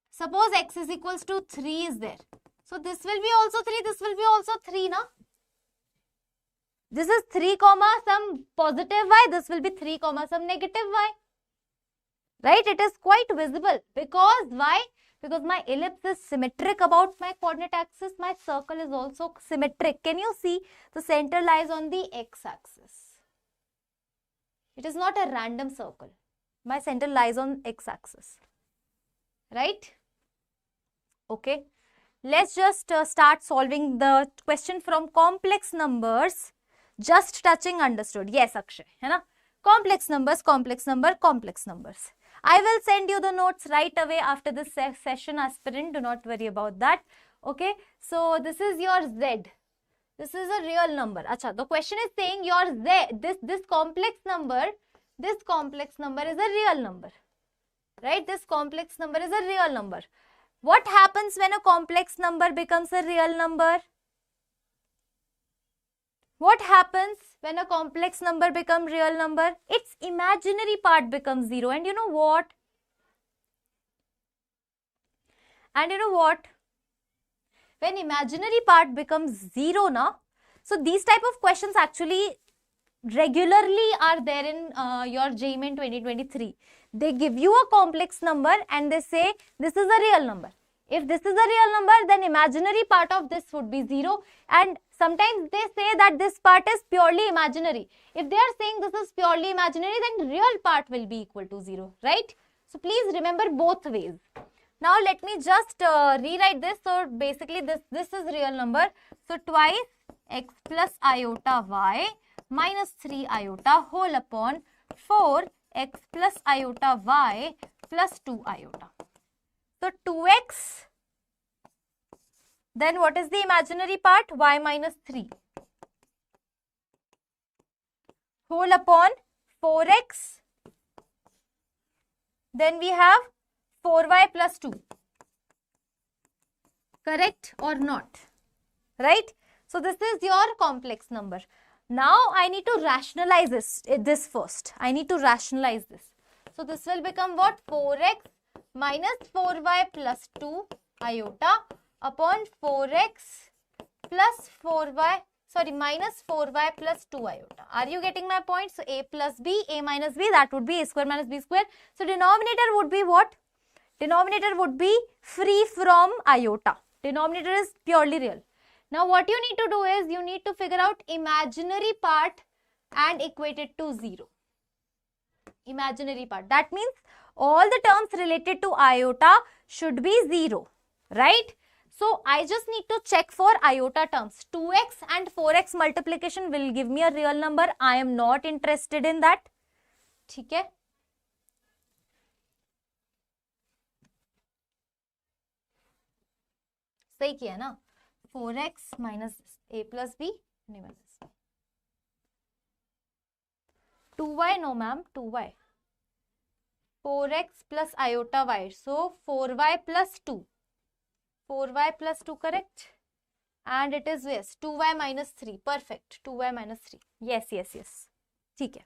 Suppose x is equals to 3 is there. So this will be also 3, this will be also 3, na? This is 3, some positive y, this will be 3, some negative y. Right? It is quite visible. Because why? Because my ellipse is symmetric about my coordinate axis. My circle is also symmetric. Can you see? The center lies on the x-axis. It is not a random circle. My center lies on x-axis. Right? Okay. Let's just start solving the question from complex numbers. Just touching understood. Yes, Akshay. Hai na? Complex numbers. I will send you the notes right away after this session, aspirant. Do not worry about that. Okay. So this is your Z. This is a real number. Acha, the question is saying your Z, this complex number is a real number. Right? This complex number is a real number. What happens when a complex number becomes a real number? What happens when a complex number becomes real number? Its imaginary part becomes 0. And you know what? When imaginary part becomes 0, na? So these type of questions actually regularly are there in your JEE Mains 2023. They give you a complex number and they say this is a real number. If this is a real number, then imaginary part of this would be 0. And sometimes they say that this part is purely imaginary. If they are saying this is purely imaginary, then real part will be equal to 0, right? So please remember both ways. Now let me just rewrite this. So basically this is real number. So twice x plus iota y minus 3 iota whole upon 4 x plus iota y plus 2 iota. So 2x, then what is the imaginary part? Y minus 3 whole upon 4x, then we have 4y plus 2. Correct or not? Right? So this is your complex number. Now I need to rationalize this first. I need to rationalize this. So this will become what? 4x minus 4y plus 2 iota upon 4x plus 4y, sorry, minus 4y plus 2 iota. Are you getting my point? So a plus b, a minus b, that would be a square minus b square. So denominator would be what? Denominator would be free from iota. Denominator is purely real. Now what you need to do is you need to figure out imaginary part and equate it to 0. Imaginary part. That means all the terms related to iota should be 0. Right? So I just need to check for iota terms. 2x and 4x multiplication will give me a real number. I am not interested in that. ठीक है? सही किया ना? 4x minus a plus b, 2y, no ma'am, 2y. 4x plus iota y, so 4y plus 2. 4y plus 2, correct? And it is, yes, 2y minus 3, perfect, 2y minus 3. Yes, yes, yes. ठीक है.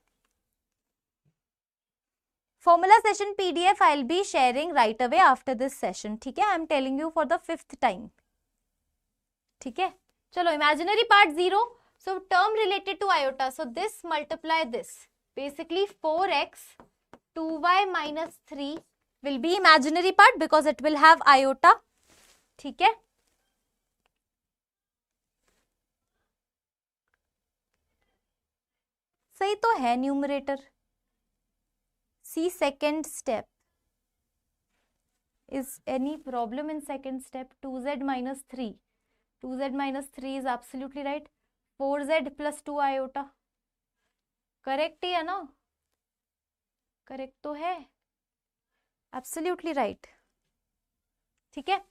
Formula session PDF I'll be sharing right away after this session. ठीक है? I'm telling you for the 5th time. ठीक है? चलो, imaginary part 0. So term related to iota. So this multiply this. Basically 4x 2y minus 3 will be imaginary part because it will have iota. ठीक है? सही तो है numerator. See second step. Is any problem in second step? 2z minus 3. 2z minus 3 is absolutely right. 4z plus 2 iota. Correct है ना? Correct तो है. Absolutely right. ठीक है?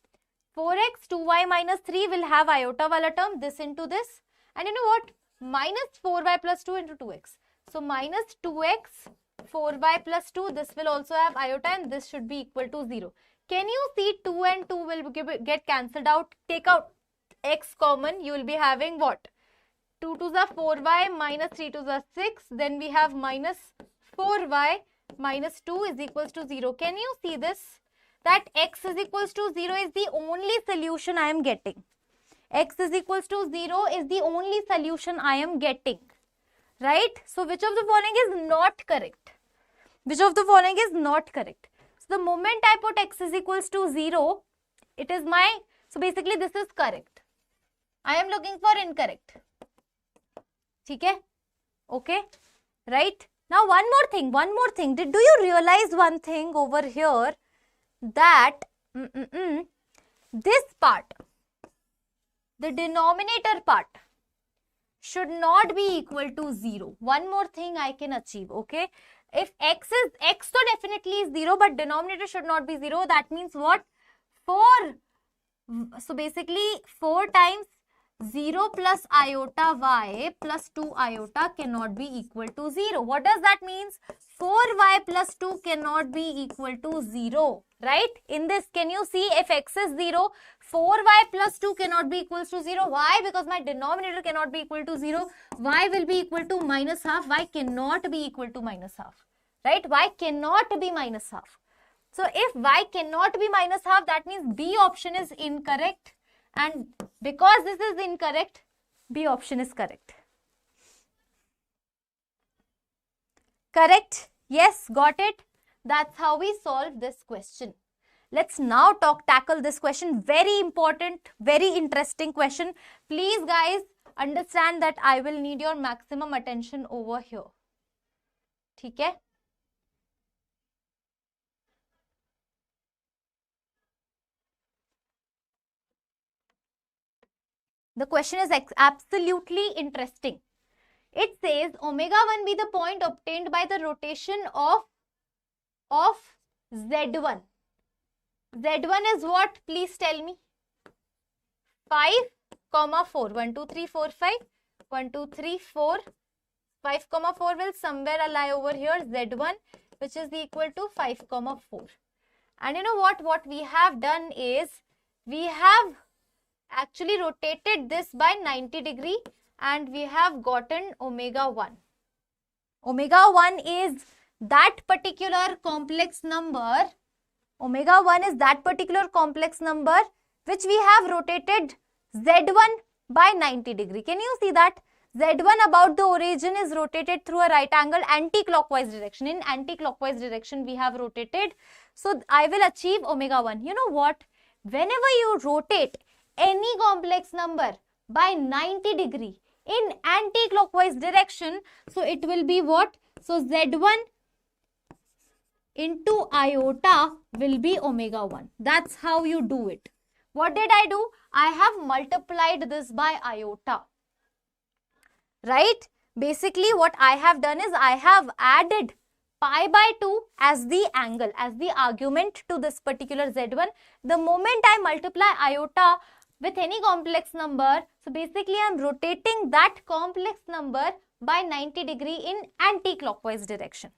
4x 2y minus 3 will have iota वाला term. This into this. And you know what? Minus 4y plus 2 into 2x. So minus 2x 4y plus 2. This will also have iota and this should be equal to 0. Can you see 2 and 2 will get cancelled out? Take out x common. You will be having what? 2 to the 4y minus 3 to the 6. Then we have minus 4y minus 2 is equals to 0. Can you see this? That x is equals to 0 is the only solution I am getting. X is equals to 0 is the only solution I am getting. Right? So which of the following is not correct? Which of the following is not correct? So the moment I put x is equals to 0, it is my, so basically this is correct. I am looking for incorrect. ठीक है? Okay? Right? Now one more thing. Do you realize one thing over here that this part, the denominator part, should not be equal to 0. One more thing I can achieve, okay? If x so definitely is 0, but denominator should not be 0. That means what? 4. So basically 4 times 0 plus iota y plus 2 iota cannot be equal to 0. What does that mean? 4y plus 2 cannot be equal to 0. Right? In this, can you see if x is 0, 4y plus 2 cannot be equals to 0. Why? Because my denominator cannot be equal to 0. Y will be equal to minus half. Y cannot be equal to minus half. Right? Y cannot be minus half. So if y cannot be minus half, that means B option is incorrect. And because this is incorrect, B option is correct. Correct? Yes, got it? That's how we solve this question. Let's now tackle this question. Very important, very interesting question. Please guys, understand that I will need your maximum attention over here. ठीक है? The question is absolutely interesting. It says omega 1 be the point obtained by the rotation of Z1. Z1 is what? Please tell me. 5, 4. 1, 2, 3, 4, 5. 1, 2, 3, 4. 5, 4 will somewhere lie over here. Z1, which is equal to 5, 4. And you know what? What we have done is, we have actually rotated this by 90 degree and we have gotten omega 1. Omega 1 is that particular complex number. Omega 1 is that particular complex number which we have rotated Z1 by 90 degree. Can you see that? Z1 about the origin is rotated through a right angle anti-clockwise direction. In anti-clockwise direction we have rotated. So I will achieve omega 1. You know what? Whenever you rotate any complex number by 90 degree in anti-clockwise direction, so it will be what? So Z1 into iota will be omega 1. That's how you do it. What did I do? I have multiplied this by iota. Right? Basically what I have done is I have added pi by 2 as the angle, as the argument to this particular Z1. The moment I multiply iota with any complex number, so basically I am rotating that complex number by 90 degree in anti-clockwise direction.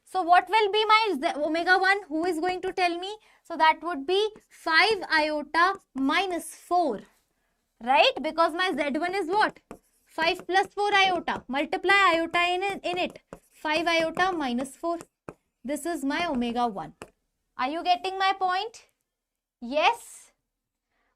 So what will be my omega 1? Who is going to tell me? So that would be 5 iota minus 4, right? Because my Z1 is what? 5 plus 4 iota. Multiply iota in it. 5 iota minus 4. This is my omega 1. Are you getting my point? Yes?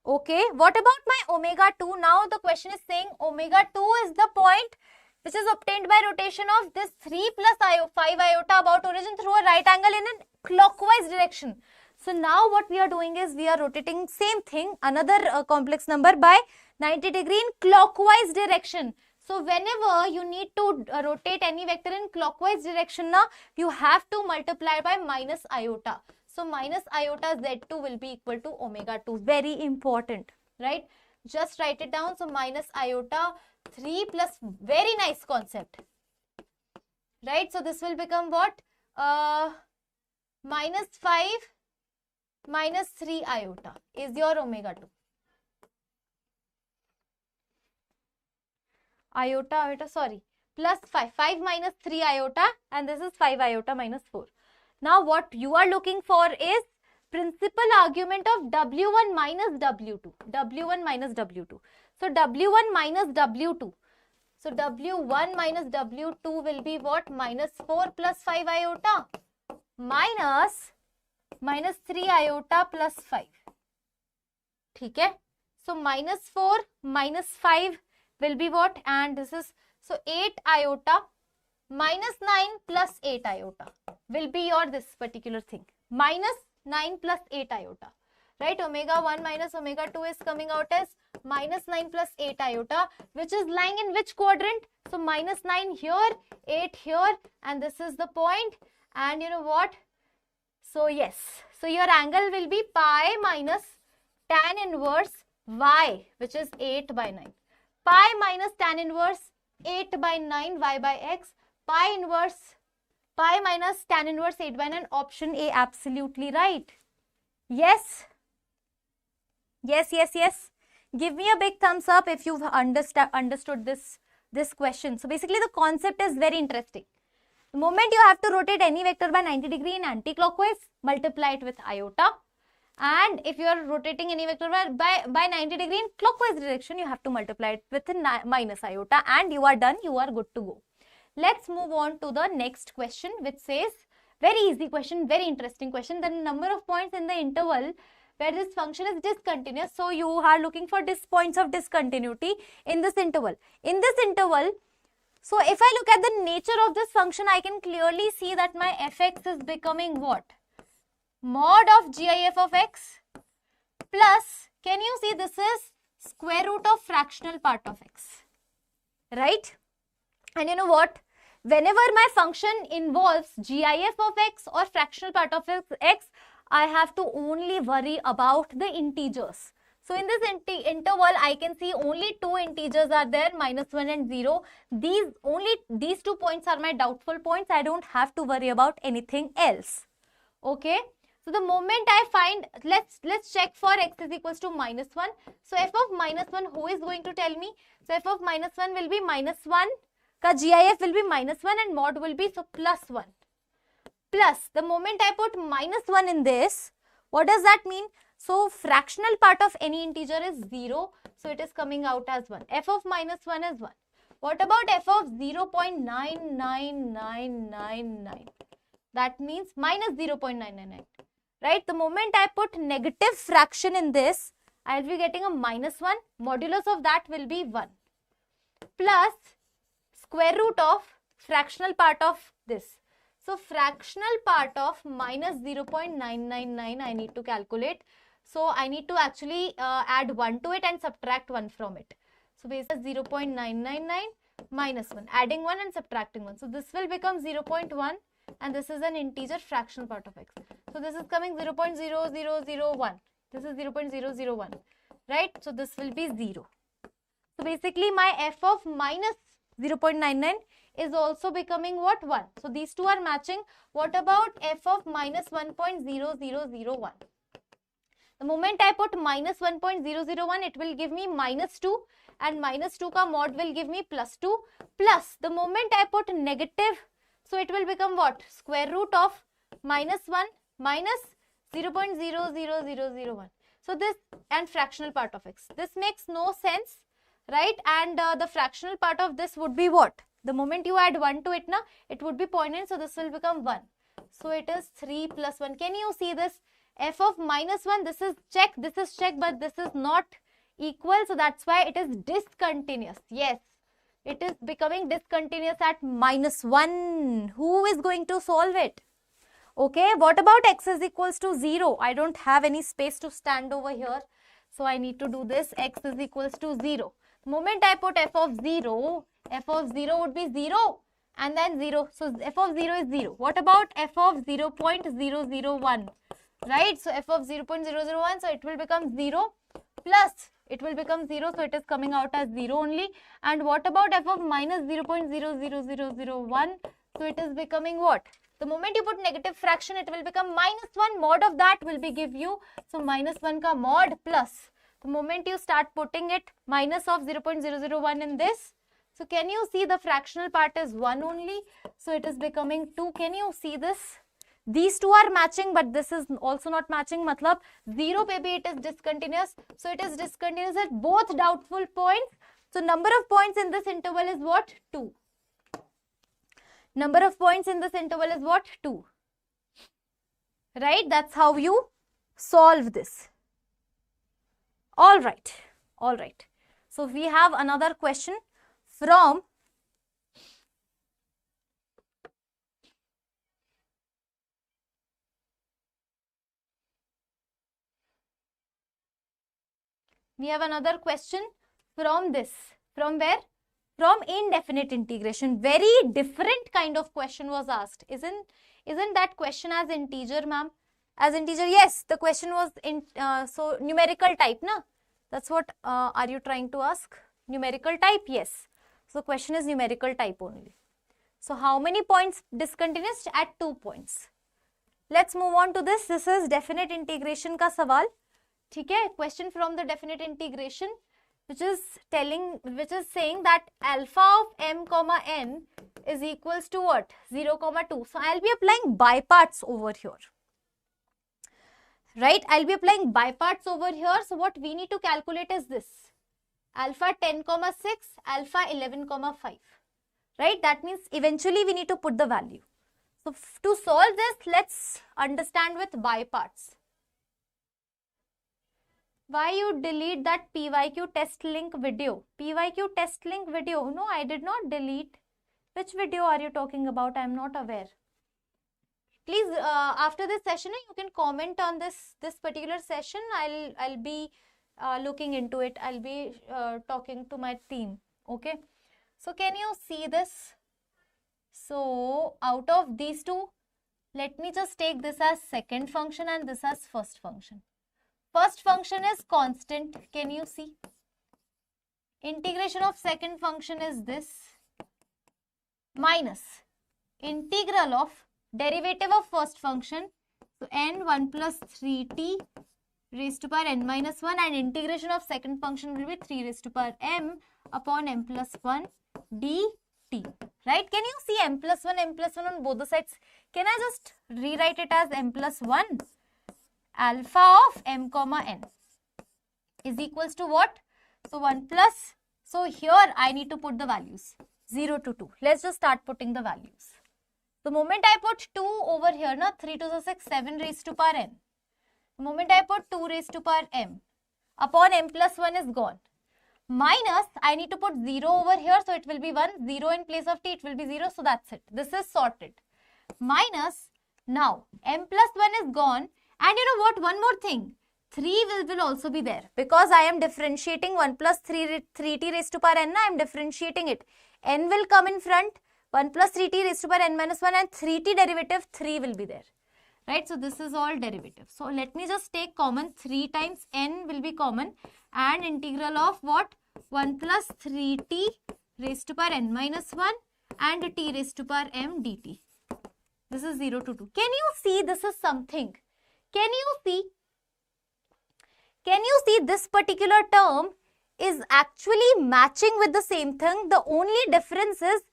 Okay. What about my omega 2? Now the question is saying omega 2 is the point which is obtained by rotation of this 3 plus 5 iota about origin through a right angle in a clockwise direction. So now what we are doing is we are rotating same thing, another complex number by 90 degree in clockwise direction. So whenever you need to rotate any vector in clockwise direction, now you have to multiply by minus iota. So minus iota Z2 will be equal to omega 2. Very important, right? Just write it down. So minus iota 3 plus, very nice concept, right? So this will become what? Minus 5 minus 3 iota is your omega 2. Plus 5 minus 3 iota, and this is 5 iota minus 4. Now what you are looking for is principal argument of W1 minus W2. W1 minus W2. So W1 minus W2. So W1 minus W2 will be what? Minus 4 plus 5 iota minus 3 iota plus 5. Okay? So minus 4 minus 5 will be what? And this is, so 8 iota minus 9 plus 8 iota will be your this particular thing. Minus 9 plus 8 iota. Right? Omega 1 minus omega 2 is coming out as minus 9 plus 8 iota, which is lying in which quadrant? So minus 9 here, 8 here, and this is the point. And you know what? So yes, so your angle will be pi minus tan inverse y, which is 8 by 9. Pi minus tan inverse 8 by 9 y by x. Pi minus tan inverse 8 by 9. Option A, absolutely right. Yes. Yes, yes, yes. Give me a big thumbs up if you've understood this question. So basically the concept is very interesting. The moment you have to rotate any vector by 90 degree in anti-clockwise, multiply it with iota. And if you are rotating any vector by 90 degree in clockwise direction, you have to multiply it with minus iota, and you are done, you are good to go. Let's move on to the next question, which says, very easy question, very interesting question. The number of points in the interval where this function is discontinuous. So you are looking for points of discontinuity in this interval. In this interval, so if I look at the nature of this function, I can clearly see that my fx is becoming what? Mod of GIF of x plus, can you see this is square root of fractional part of x, right? And you know what? Whenever my function involves GIF of x or fractional part of x, I have to only worry about the integers. So in this interval, I can see only two integers are there, -1 and 0. These 2 points are my doubtful points. I don't have to worry about anything else. Okay. So the moment I find, let's check for x is equals to -1. So f of -1, who is going to tell me? So f of -1 will be -1. Ka GIF will be -1 and mod will be so +1. Plus, the moment I put -1 in this, what does that mean? So fractional part of any integer is 0. So it is coming out as 1. F of -1 is 1. What about f of 0.99999? That means minus 0.999. Right? The moment I put negative fraction in this, I will be getting a -1. Modulus of that will be 1. Plus square root of fractional part of this. So fractional part of minus 0.999 I need to calculate. So I need to actually add 1 to it and subtract 1 from it. So basically 0.999 minus 1. Adding 1 and subtracting 1. So this will become 0.1 and this is an integer fractional part of x. So this is coming 0.0001. This is 0.001. Right? So this will be 0. So basically my f of minus 0.99 is also becoming what? 1. So these two are matching. What about f of minus 1.0001? The moment I put minus 1.001, it will give me -2 and -2 ka mod will give me +2. Plus the moment I put negative, so it will become what? Square root of -1 minus 0.00001. So this and fractional part of x. This makes no sense, right? And the fractional part of this would be what? The moment you add 1 to it, na, it would be 0.9. So this will become 1. So it is 3 plus 1. Can you see this? F of -1, this is check, but this is not equal. So that's why it is discontinuous. Yes, it is becoming discontinuous at -1. Who is going to solve it? Okay, what about x is equals to 0? I don't have any space to stand over here. So I need to do this. X is equals to 0. The moment I put f of 0 would be 0 and then 0. So f of 0 is 0. What about f of 0.001? Right? So f of 0.001, so it will become 0 plus it will become 0. So it is coming out as 0 only. And what about f of minus 0.00001? So it is becoming what? The moment you put negative fraction, it will become -1. Mod of that will be give you. So -1 ka mod plus. The moment you start putting it minus of 0.001 in this. So can you see the fractional part is 1 only. So it is becoming 2. Can you see this? These two are matching, but this is also not matching. Matlab 0 baby, it is discontinuous. So it is discontinuous at both doubtful points. So number of points in this interval is what? 2. Number of points in this interval is what? 2. Right? That's how you solve this. All right. All right. So we have another question from this. From where? From indefinite integration. Very different kind of question was asked. Isn't that question as integer, ma'am? As integer, yes. The question was in so numerical type, na? That's what are you trying to ask? Numerical type, yes. So question is numerical type only. So how many points discontinuous? At 2 points. Let's move on to this. This is definite integration ka sawal. ठीक है? Question from the definite integration, which is saying that alpha of m comma n is equals to what? 0 comma 2. So I'll be applying by parts over here. Right? I'll be applying by parts over here. So what we need to calculate is this. Alpha 10 comma 6, alpha 11 comma 5. Right? That means eventually we need to put the value. So to solve this, let's understand with by parts. Why you delete that PYQ test link video? PYQ test link video? No, I did not delete. Which video are you talking about? I am not aware. Please, after this session, you can comment on this particular session. I'll be looking into it. I'll be talking to my team. Okay. So can you see this? So out of these two, let me just take this as second function and this as first function. First function is constant. Can you see? Integration of second function is this minus integral of derivative of first function. So n 1 plus 3t raised to power n minus 1, and integration of second function will be 3 raised to power m upon m plus 1 dt. Right? Can you see m plus 1 on both the sides? Can I just rewrite it as m plus 1 alpha of m comma n is equals to what? So 1 plus, so here I need to put the values 0 to 2. Let's just start putting the values. The moment I put 2 over here, na, 3 to the 6, 7 raised to power n. The moment I put 2 raised to power m upon m plus 1 is gone. Minus, I need to put 0 over here, so it will be 1. 0 in place of t, it will be 0, so that's it. This is sorted. Minus, now m plus 1 is gone, and you know what, one more thing. 3 will also be there, because I am differentiating 1 plus 3t raised to power n, I am differentiating it. N will come in front, 1 plus 3t raised to power n minus 1, and 3t derivative 3 will be there. Right, so this is all derivative. So let me just take common, 3 times n will be common, and integral of what? 1 plus 3t raised to power n minus 1 and t raised to power m dt. This is 0 to 2. Can you see this is something? Can you see this particular term is actually matching with the same thing? The only difference is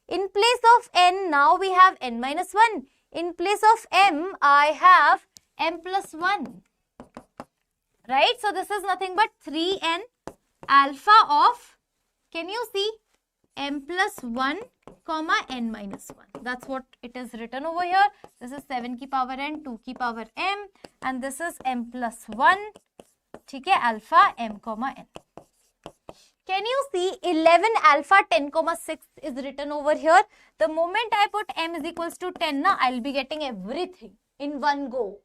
in place of n, now we have n minus 1. In place of m, I have m plus 1. Right? So this is nothing but 3n alpha of, can you see, m plus 1 comma n minus 1. That's what it is written over here. This is 7 की power n, 2 की power m, and this is m plus 1. ठीक है, alpha m comma n. Can you see 11 alpha 10 comma 6 is written over here? The moment I put m is equals to 10, na, I'll be getting everything in one go.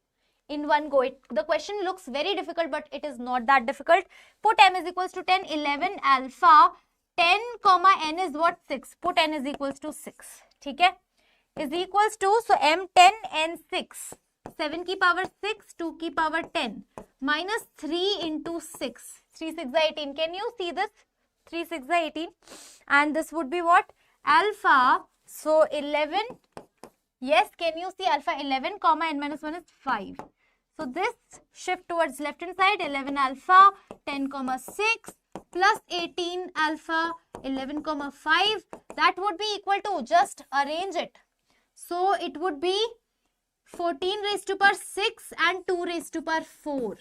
In one go. The question looks very difficult, but it is not that difficult. Put m is equals to 10, 11 alpha 10 comma n is what? 6. Put n is equals to 6. ठीक है? Is equals to, so m 10 n 6. 7 की power 6, 2 की power 10. Minus 3 into 6. 3 6 are 18. Can you see this? 3 6 are 18. And this would be what? Alpha. So 11. Yes, can you see alpha 11 comma n minus 1 is 5. So this shift towards left hand side, 11 alpha 10 comma 6 plus 18 alpha 11 comma 5. That would be equal to, just arrange it. So it would be 14 raised to power 6 and 2 raised to power 4.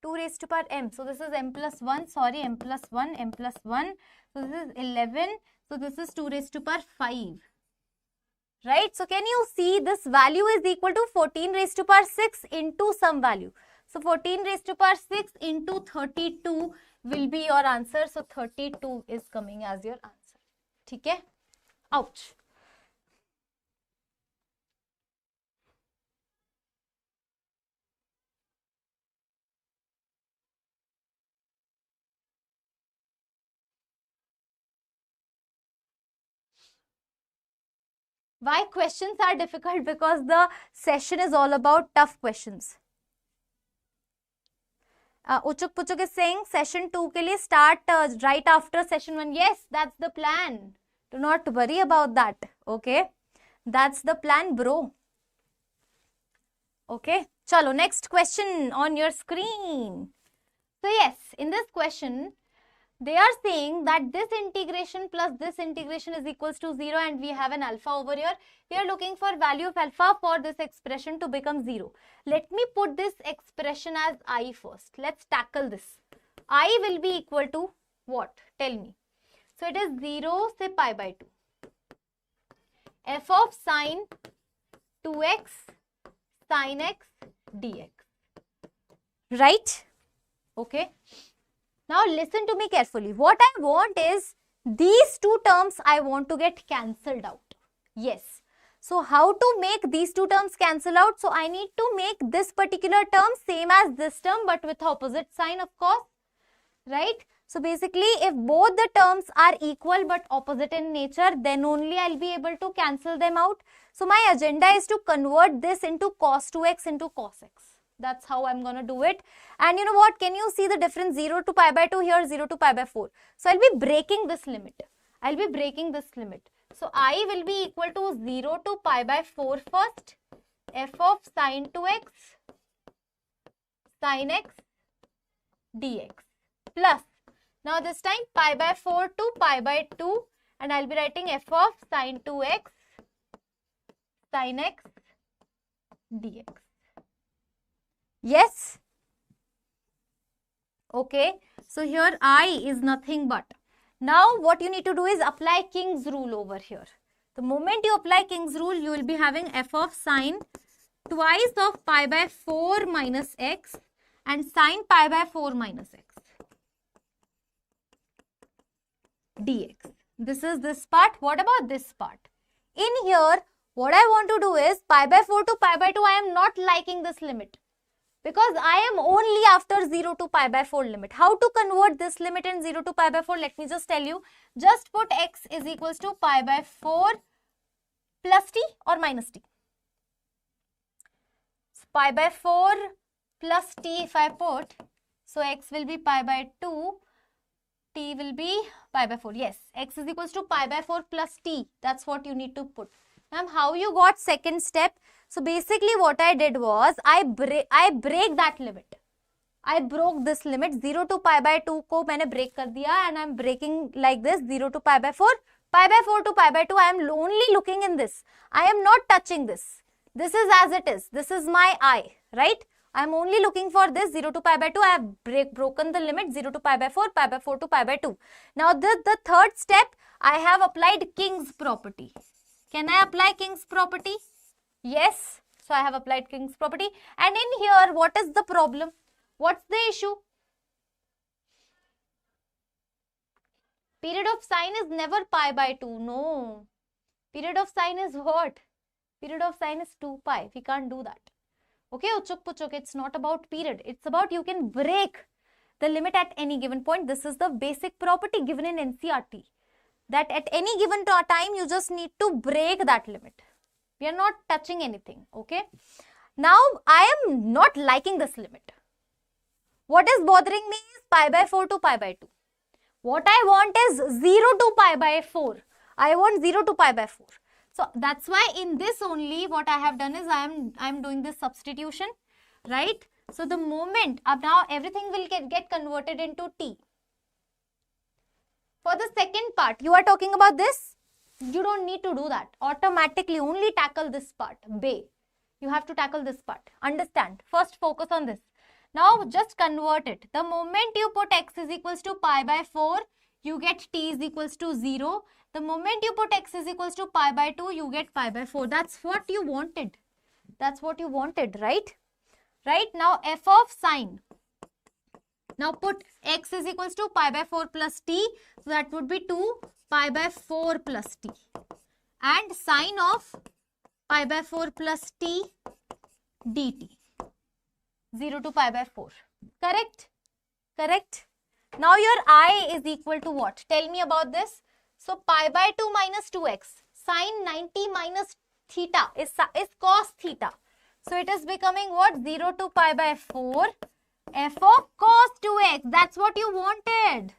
2 raised to power m. So this is m plus 1. Sorry, m plus 1, m plus 1. So this is 11. So this is 2 raised to power 5. Right? So can you see this value is equal to 14 raised to power 6 into some value. So 14 raised to power 6 into 32 will be your answer. So 32 is coming as your answer. ठीक है? Ouch. Why questions are difficult? Because the session is all about tough questions. Uchuk Puchuk is saying session 2 के लिए start right after session 1. Yes, that's the plan. Do not worry about that. Okay, that's the plan, bro. Okay, chalo, next question on your screen. So yes, in this question, they are saying that this integration plus this integration is equals to 0, and we have an alpha over here. We are looking for value of alpha for this expression to become 0. Let me put this expression as I first. Let's tackle this. I will be equal to what? Tell me. So it is 0 say pi by 2. F of sine 2x sine x dx. Right? Okay. Now listen to me carefully. What I want is these two terms I want to get cancelled out. Yes. So how to make these two terms cancel out? So I need to make this particular term same as this term but with opposite sign, of course. right? So basically, if both the terms are equal but opposite in nature, then only I'll be able to cancel them out. So my agenda is to convert this into cos 2x into cos x. That's how I'm going to do it. And you know what? Can you see the difference? 0 to pi by 2 here, 0 to pi by 4. So I'll be breaking this limit. I'll be breaking this limit. So I will be equal to 0 to pi by 4 first. F of sine 2x sin x dx plus. Now this time pi by 4 to pi by 2, and I'll be writing f of sine 2x sin x dx. Yes? Okay. So here I is nothing but. Now what you need to do is apply King's rule over here. The moment you apply King's rule, you will be having f of sine twice of pi by 4 minus x and sine pi by 4 minus x dx. This is this part. What about this part? In here, what I want to do is pi by 4 to pi by 2, I am not liking this limit because I am only after 0 to pi by 4 limit. How to convert this limit in 0 to pi by 4? Let me just tell you. Just put x is equals to pi by 4 plus t or minus t. So pi by 4 plus t if I put, so x will be pi by 2, t will be pi by 4. Yes, x is equals to pi by 4 plus t. That's what you need to put. Ma'am, how you got second step? So basically what I did was, I break that limit. I broke this limit. 0 to pi by 2 ko maine break kar diya, and I'm breaking like this. 0 to pi by 4. Pi by 4 to pi by 2, I am only looking in this. I am not touching this. This is as it is. This is my I, right? I am only looking for this 0 to pi by 2. I have broken the limit 0 to pi by 4 to pi by 2. Now the third step, I have applied King's property. Can I apply King's property? Yes. So I have applied King's property. And in here, what is the problem? What's the issue? Period of sine is never pi by 2. No. Period of sine is what? Period of sine is 2 pi. We can't do that. Okay, Uchuk Puchuk, it's not about period. It's about you can break the limit at any given point. This is the basic property given in NCERT. That at any given time, you just need to break that limit. We are not touching anything. Okay. Now, I am not liking this limit. What is bothering me is pi by 4 to pi by 2. What I want is 0 to pi by 4. I want 0 to pi by 4. So that's why in this only what I have done is I am doing this substitution, right? So the moment now everything will get converted into t. For the second part, you are talking about this. You don't need to do that. Automatically only tackle this part. Bay. You have to tackle this part. Understand. First focus on this. Now just convert it. The moment you put x is equals to pi by 4, you get t is equals to 0. The moment you put x is equals to pi by 2, you get pi by 4. That's what you wanted. That's what you wanted, right? Right? Now f of sine. Now put x is equals to pi by 4 plus t. So that would be 2 pi by 4 plus t. And sine of pi by 4 plus t dt. 0 to pi by 4. Correct? Correct? Now your I is equal to what? Tell me about this. So pi by 2 minus 2x. Sine 90 minus theta is cos theta. So it is becoming what? 0 to pi by 4 f of cos 2x. That's what you wanted.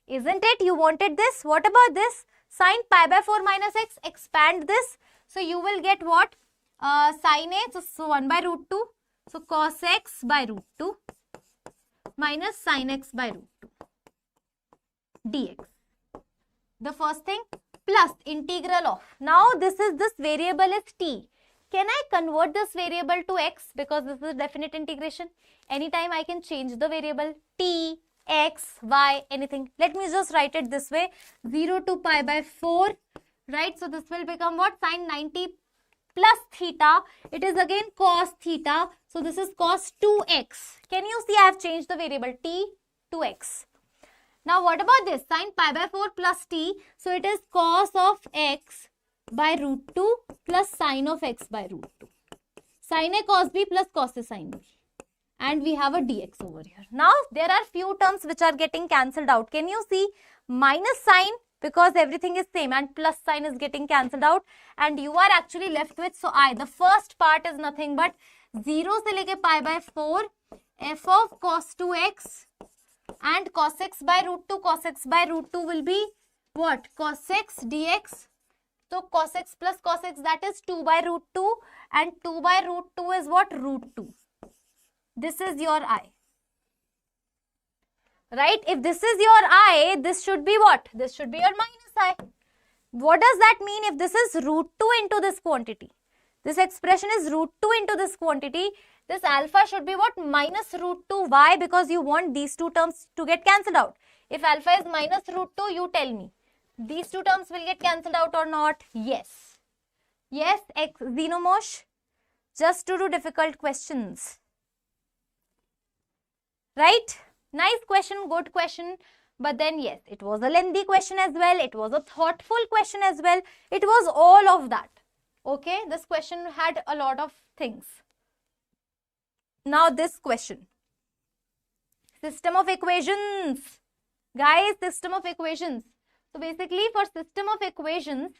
Isn't it? You wanted this. What about this? Sine pi by 4 minus x. Expand this. So you will get what? Sine a. So 1 by root 2. So cos x by root 2 minus sin x by root 2 dx. The first thing plus integral of. Now this variable is t. Can I convert this variable to x? Because this is a definite integration. Anytime I can change the variable t, x, y, anything. Let me just write it this way. 0 to pi by 4. Right? So this will become what? Sin 90 plus theta. It is again cos theta. So this is cos 2x. Can you see I have changed the variable t to x. Now what about this? Sin pi by 4 plus t. So it is cos of x by root 2 plus sin of x by root 2. Sin a cos b plus cos a sin b. and we have a dx over here. Now there are few terms which are getting cancelled out. Can you see minus sign, because everything is same, and plus sign is getting cancelled out, and you are actually left with, so I, the first part is nothing but 0 se leke pi by 4 f of cos 2x and cos x by root 2. Cos x by root 2 will be what? Cos x dx. So cos x plus cos x, that is 2 by root 2, and 2 by root 2 is what? Root 2. This is your I. Right? If this is your I, this should be what? This should be your minus I. What does that mean if this is root 2 into this quantity? This expression is root 2 into this quantity. This alpha should be what? Minus root 2. Why? Because you want these two terms to get cancelled out. If alpha is minus root 2, you tell me. These two terms will get cancelled out or not? Yes. Yes, Xenomosh. Just to do difficult questions. Right? Nice question, good question. But then yes, it was a lengthy question as well. It was a thoughtful question as well. It was all of that. Okay, this question had a lot of things. Now this question. System of equations. Guys, system of equations. So basically for system of equations,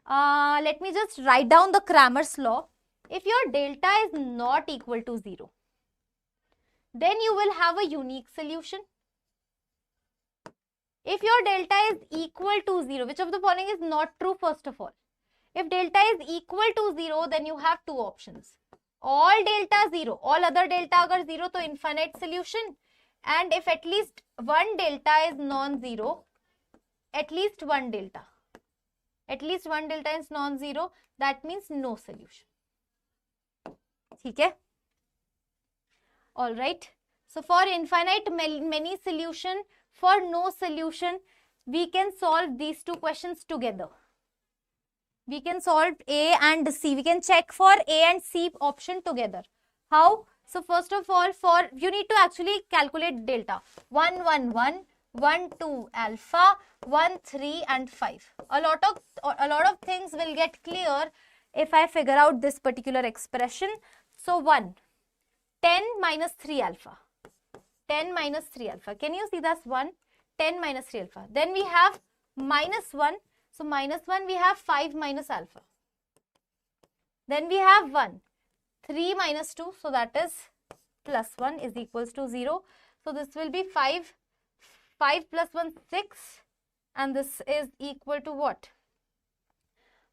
let me just write down the Cramer's law. If your delta is not equal to 0, then you will have a unique solution. If your delta is equal to 0, which of the following is not true first of all? If delta is equal to 0, then you have two options. All delta 0, all other delta agar 0, to infinite solution. And if at least one delta is non-zero, at least one delta is non-zero, that means no solution. Okay? Alright. So for infinite many solution, for no solution, we can solve these two questions together. We can solve A and C. We can check for A and C option together. How? So first of all, you need to actually calculate delta. 1, 1, 1, 1, 2 alpha, 1, 3 and 5. A lot of things will get clear if I figure out this particular expression. So 1, 10 minus 3 alpha. 10 minus 3 alpha. Can you see that's 1? 10 minus 3 alpha. Then we have minus 1. So minus 1 we have 5 minus alpha. Then we have 1. 3 minus 2. So that is plus 1 is equals to 0. So this will be 5. 5 plus 1, 6. And this is equal to what?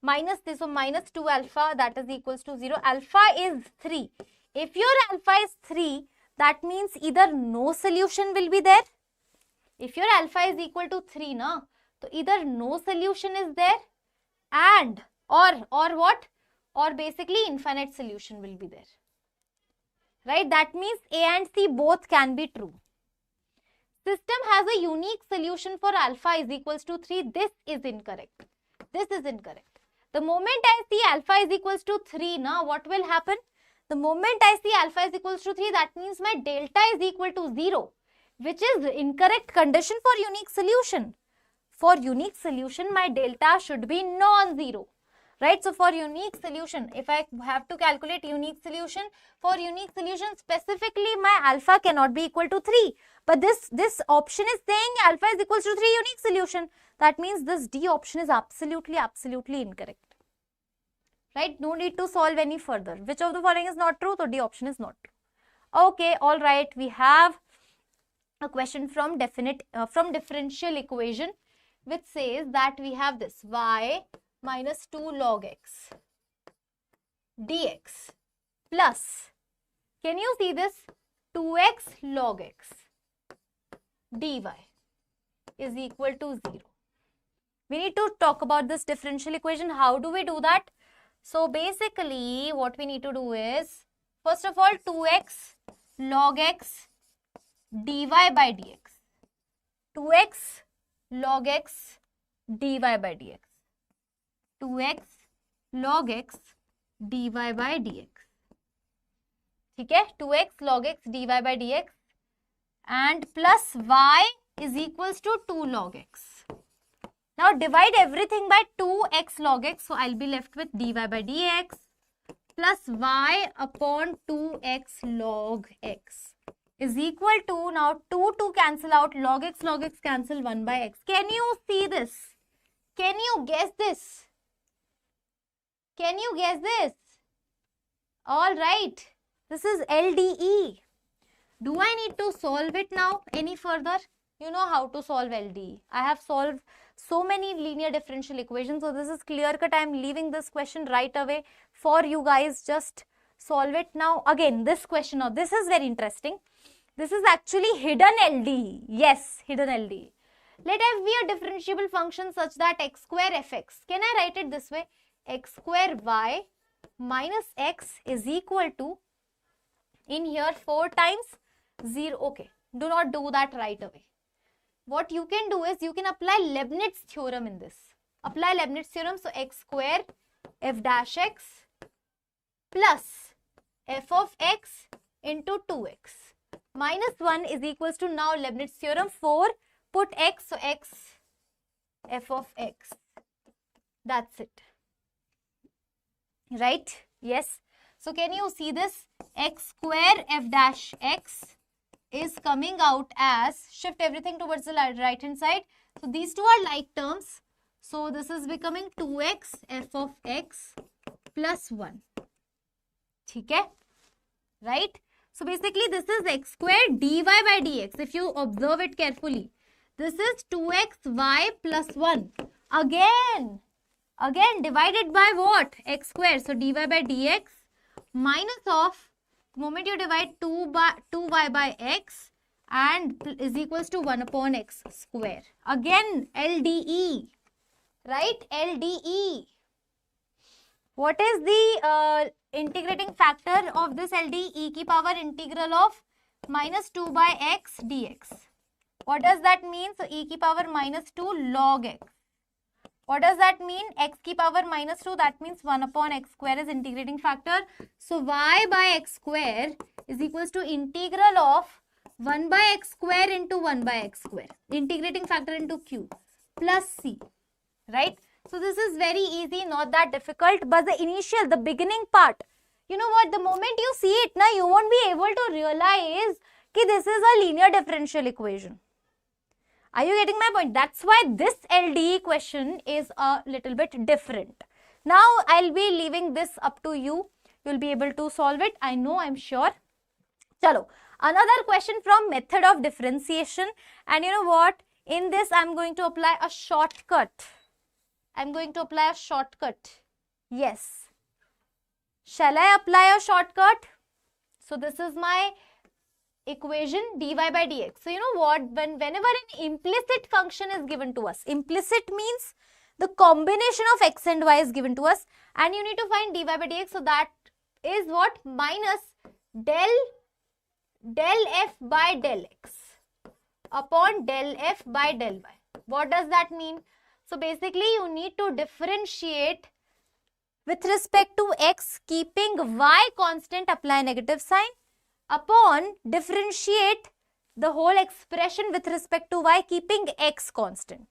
Minus this. So minus 2 alpha, that is equals to 0. Alpha is 3. If your alpha is 3, that means either no solution will be there. If your alpha is equal to 3, na, so either no solution is there and or what? Or basically infinite solution will be there. Right? That means A and C both can be true. System has a unique solution for alpha is equals to 3. This is incorrect. This is incorrect. The moment I see alpha is equals to 3, now what will happen? The moment I see alpha is equals to 3, that means my delta is equal to 0, which is incorrect condition for unique solution. For unique solution, my delta should be non-zero. Right? So for unique solution, if I have to calculate unique solution, for unique solution specifically my alpha cannot be equal to 3. But this option is saying alpha is equals to 3 unique solution. That means this D option is absolutely incorrect. Right? No need to solve any further. Which of the following is not true? So D option is not true. Okay, all right. We have a question from differential equation, which says that we have this y minus 2 log x dx plus, can you see this, 2x log x dy is equal to 0. We need to talk about this differential equation. How do we do that? So basically what we need to do is, first of all, 2x log x dy by dx. 2x log x dy by dx. 2x log x dy by dx. Okay, 2x log x dy by dx and plus y is equals to 2 log x. Now divide everything by 2x log x. So I'll be left with dy by dx plus y upon 2x log x is equal to, now 2 cancel out, log x cancel 1 by x. Can you see this? Can you guess this? Can you guess this? All right. This is LDE. Do I need to solve it now any further? You know how to solve LDE. I have solved so many linear differential equations. So this is clear cut. I am leaving this question right away for you guys. Just solve it now. Again, this question now. This is very interesting. This is actually hidden LDE. Yes, hidden LDE. Let f be a differentiable function such that x square fx. Can I write it this way? X square y minus x is equal to, in here 4 times 0. Okay, do not do that right away. What you can do is you can apply Leibniz theorem in this. Apply Leibniz theorem. So x square f dash x plus f of x into 2x minus 1 is equals to, now Leibniz theorem, 4, put x, so x f of x. That's it. Right? Yes. So can you see this? X square f dash x is coming out as, shift everything towards the right hand side. So these two are like terms. So this is becoming 2x f of x plus 1. Okay? Right? So basically this is x square dy by dx. If you observe it carefully, this is 2xy plus 1. Again divided by what? X square. So dy by dx minus of, moment you divide 2y by x and is equals to 1 upon x square. Again LDE. Right? LDE. What is the integrating factor of this LDE? E की power integral of minus 2 by x dx. What does that mean? So e की power minus 2 log x. What does that mean? X की power minus 2, that means 1 upon x square is integrating factor. So y by x square is equals to integral of 1 by x square into 1 by x square. Integrating factor into q plus c. Right? So this is very easy, not that difficult. But the beginning part, you know what? The moment you see it, now you won't be able to realize that this is a linear differential equation. Are you getting my point? That's why this LDE question is a little bit different. Now I'll be leaving this up to you. You'll be able to solve it. I know, I'm sure. Chalo. Another question from method of differentiation. And you know what? In this, I'm going to apply a shortcut. Yes. Shall I apply a shortcut? So this is my equation dy by dx. So you know what? Whenever an implicit function is given to us, implicit means the combination of x and y is given to us, and you need to find dy by dx. So that is what? Minus del f by del x upon del f by del y. What does that mean? So basically you need to differentiate with respect to x, keeping y constant, apply negative sign, upon differentiate the whole expression with respect to y, keeping x constant.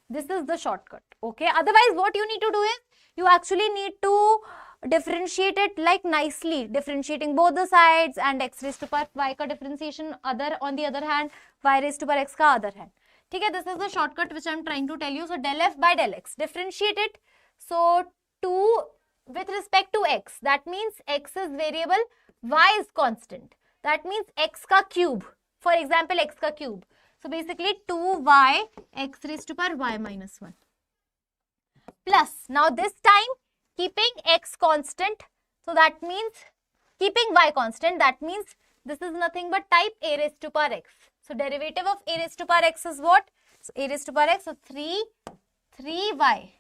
This is the shortcut. Okay. Otherwise what you need to do is, you actually need to differentiate it like nicely, differentiating both the sides, and x raised to power y ka differentiation on the other hand, y raised to power x ka other hand. Okay, this is the shortcut which I am trying to tell you. So del f by del x, differentiate it. So 2 with respect to x, that means x is variable, y is constant. That means x ka cube. For example, x ka cube. So basically 2y x raised to power y minus 1. Plus, now this time keeping x constant. So that means keeping y constant. That means this is nothing but type a raised to power x. So derivative of a raised to power x is what? So a raised to power x. So 3y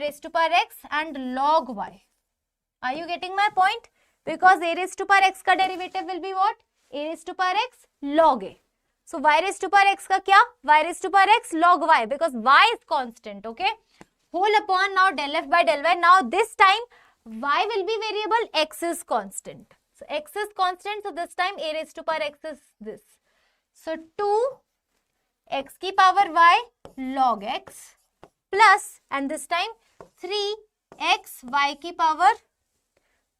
raised to power x and log y. Are you getting my point? Because a raised to power x ka derivative will be what? A raised to power x log a. So y raised to power x ka kya? Y raised to power x log y, because y is constant. Okay. Whole upon now del f by del y. Now this time y will be variable, x is constant. So x is constant. So this time a raised to power x is this. So 2 x ki power y log x plus, and this time 3 x y की power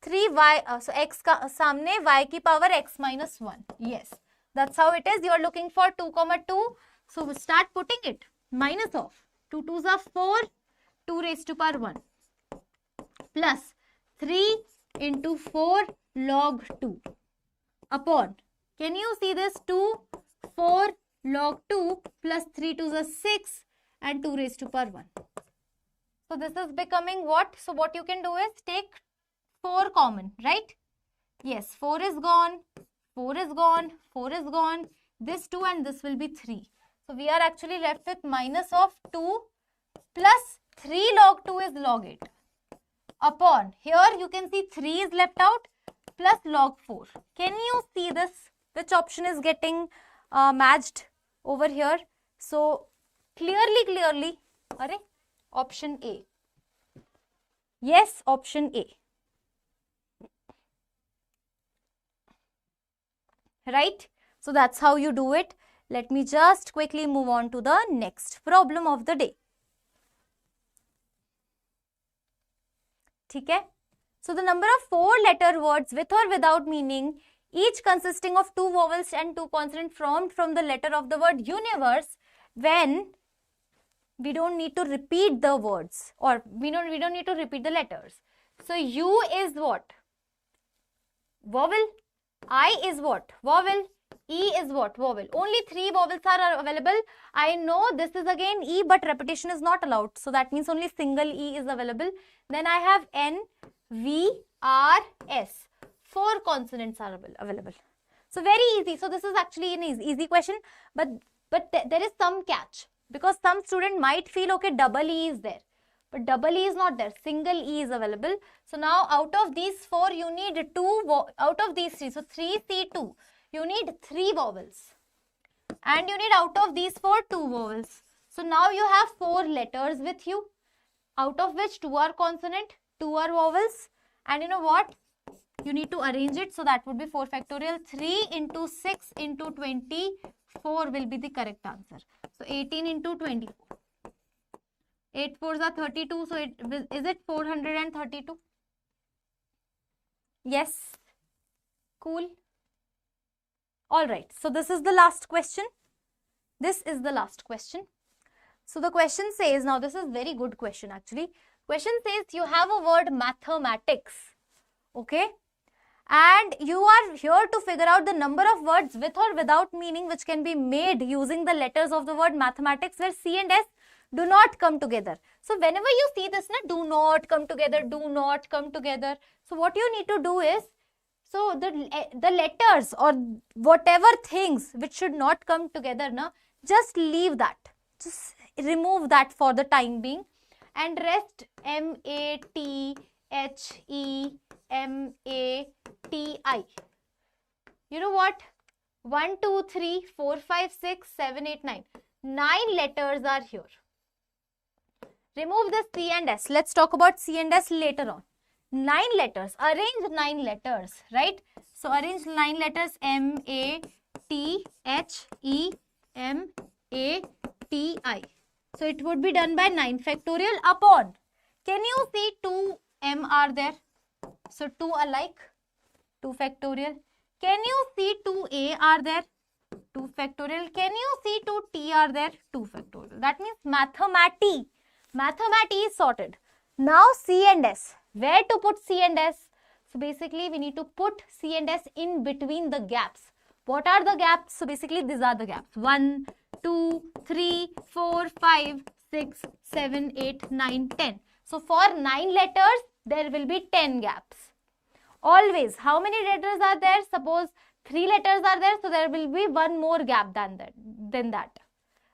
3y, so x का सामने y की power x minus 1. Yes, that's how it is. You are looking for 2 comma 2. So we start putting it. Minus of 2 2s are 4, 2 raised to power 1 plus 3 into 4 log 2 upon, can you see this, 2, 4 log 2 plus 3 2s are 6 and 2 raised to power 1. So this is becoming what? So what you can do is take 4 common, right? Yes, 4 is gone, 4 is gone, 4 is gone, this 2 and this will be 3. So we are actually left with minus of 2 plus 3 log 2 is log 8 upon, here you can see 3 is left out plus log 4. Can you see this? Which option is getting matched over here? So clearly, option A. Yes, option A. Right? So that's how you do it. Let me just quickly move on to the next problem of the day. ठीक है? So the number of 4-letter words with or without meaning, each consisting of 2 vowels and 2 consonants formed from the letter of the word universe, when we don't need to repeat the words, or we don't need to repeat the letters. So U is what? Vowel. I is what? Vowel. E is what? Vowel. Only 3 vowels are available. I know this is again E, but repetition is not allowed. So that means only single E is available. Then I have N, V, R, S. 4 consonants are available. So very easy. So this is actually an easy question, but there is some catch, because some student might feel, okay, double E is there, but double E is not there. Single E is available. So now out of these 4, you need 2 out of these 3. So 3C2. You need 3 vowels. And you need out of these 4, 2 vowels. So now you have 4 letters with you, out of which 2 are consonant, 2 are vowels. And you know what? You need to arrange it. So that would be 4 factorial. 3 into 6 into 24 will be the correct answer. So 18 into 24. 8 4s are 32. So is it 432? Yes. Cool. Alright. So this is the last question. This is the last question. So the question says, now this is very good question actually. Question says you have a word mathematics. Okay. And you are here to figure out the number of words with or without meaning which can be made using the letters of the word mathematics, where C and S do not come together. So whenever you see this, do not come together, do not come together. So what you need to do is, so the letters or whatever things which should not come together, just leave that. Just remove that for the time being, and rest M-A-T-H-E-M-A-T-I. You know what? 1, 2, 3, 4, 5, 6, 7, 8, 9. 9 letters are here. Remove the C and S. Let's talk about C and S later on. 9 letters. Arrange 9 letters, right? So arrange 9 letters. M-A-T-H-E-M-A-T-I. So it would be done by 9 factorial upon. Can you see 2 M are there? So 2 alike, 2 factorial. Can you see 2 A are there? 2 factorial. Can you see 2 T are there? 2 factorial. That means mathemati is sorted. Now C and S. Where to put C and S? So basically we need to put C and S in between the gaps. What are the gaps? So basically these are the gaps. 1, 2, 3, 4, 5, 6, 7, 8, 9, 10. So for 9 letters, there will be 10 gaps. Always, how many letters are there? Suppose 3 letters are there, so there will be 1 more gap than that.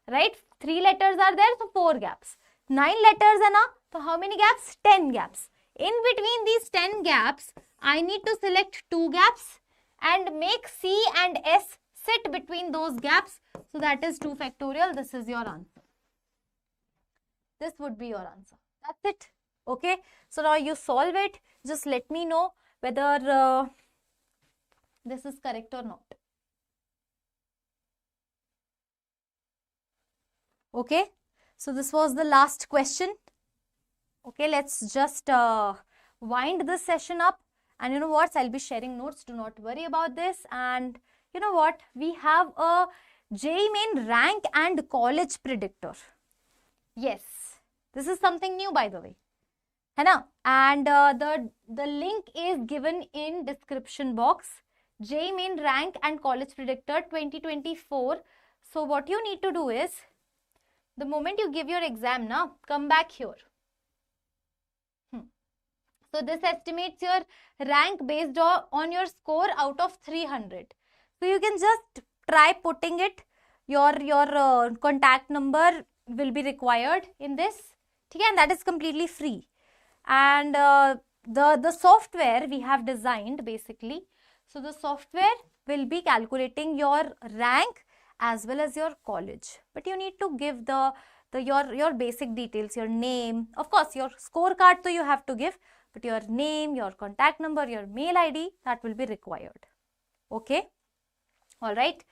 Right? 3 letters are there, so 4 gaps. 9 letters are now, so how many gaps? 10 gaps. In between these 10 gaps, I need to select 2 gaps and make C and S sit between those gaps. So that is 2 factorial. This is your answer. This would be your answer. That's it. Okay. So now you solve it. Just let me know whether this is correct or not. Okay. So this was the last question. Okay, let's just wind this session up. And you know what? I'll be sharing notes. Do not worry about this. And you know what? We have a JEE Main rank and college predictor. Yes, this is something new, by the way. है ना? And the link is given in description box. JEE Main rank and college predictor 2024. So what you need to do is, the moment you give your exam, now come back here. So this estimates your rank based on your score out of 300. So you can just try putting it. Your contact number will be required in this. Okay, and that is completely free. And the software we have designed basically. So the software will be calculating your rank as well as your college. But you need to give your basic details, your name. Of course, your scorecard so you have to give. But your name, your contact number, your mail ID, that will be required. Okay? Alright.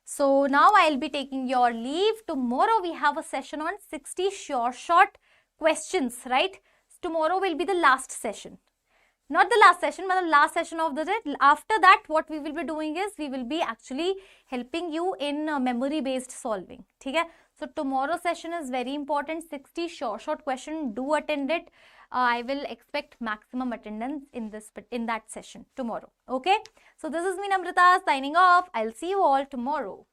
So now I'll be taking your leave. Tomorrow we have a session on 60 short questions, right? Tomorrow will be the last session. Not the last session, but the last session of the day. After that, what we will be doing is, we will be actually helping you in memory-based solving. Okay? So tomorrow session is very important. 60 short question. Do attend it. I will expect maximum attendance in that session tomorrow. Okay? So this is me, Namrata, signing off. I'll see you all tomorrow.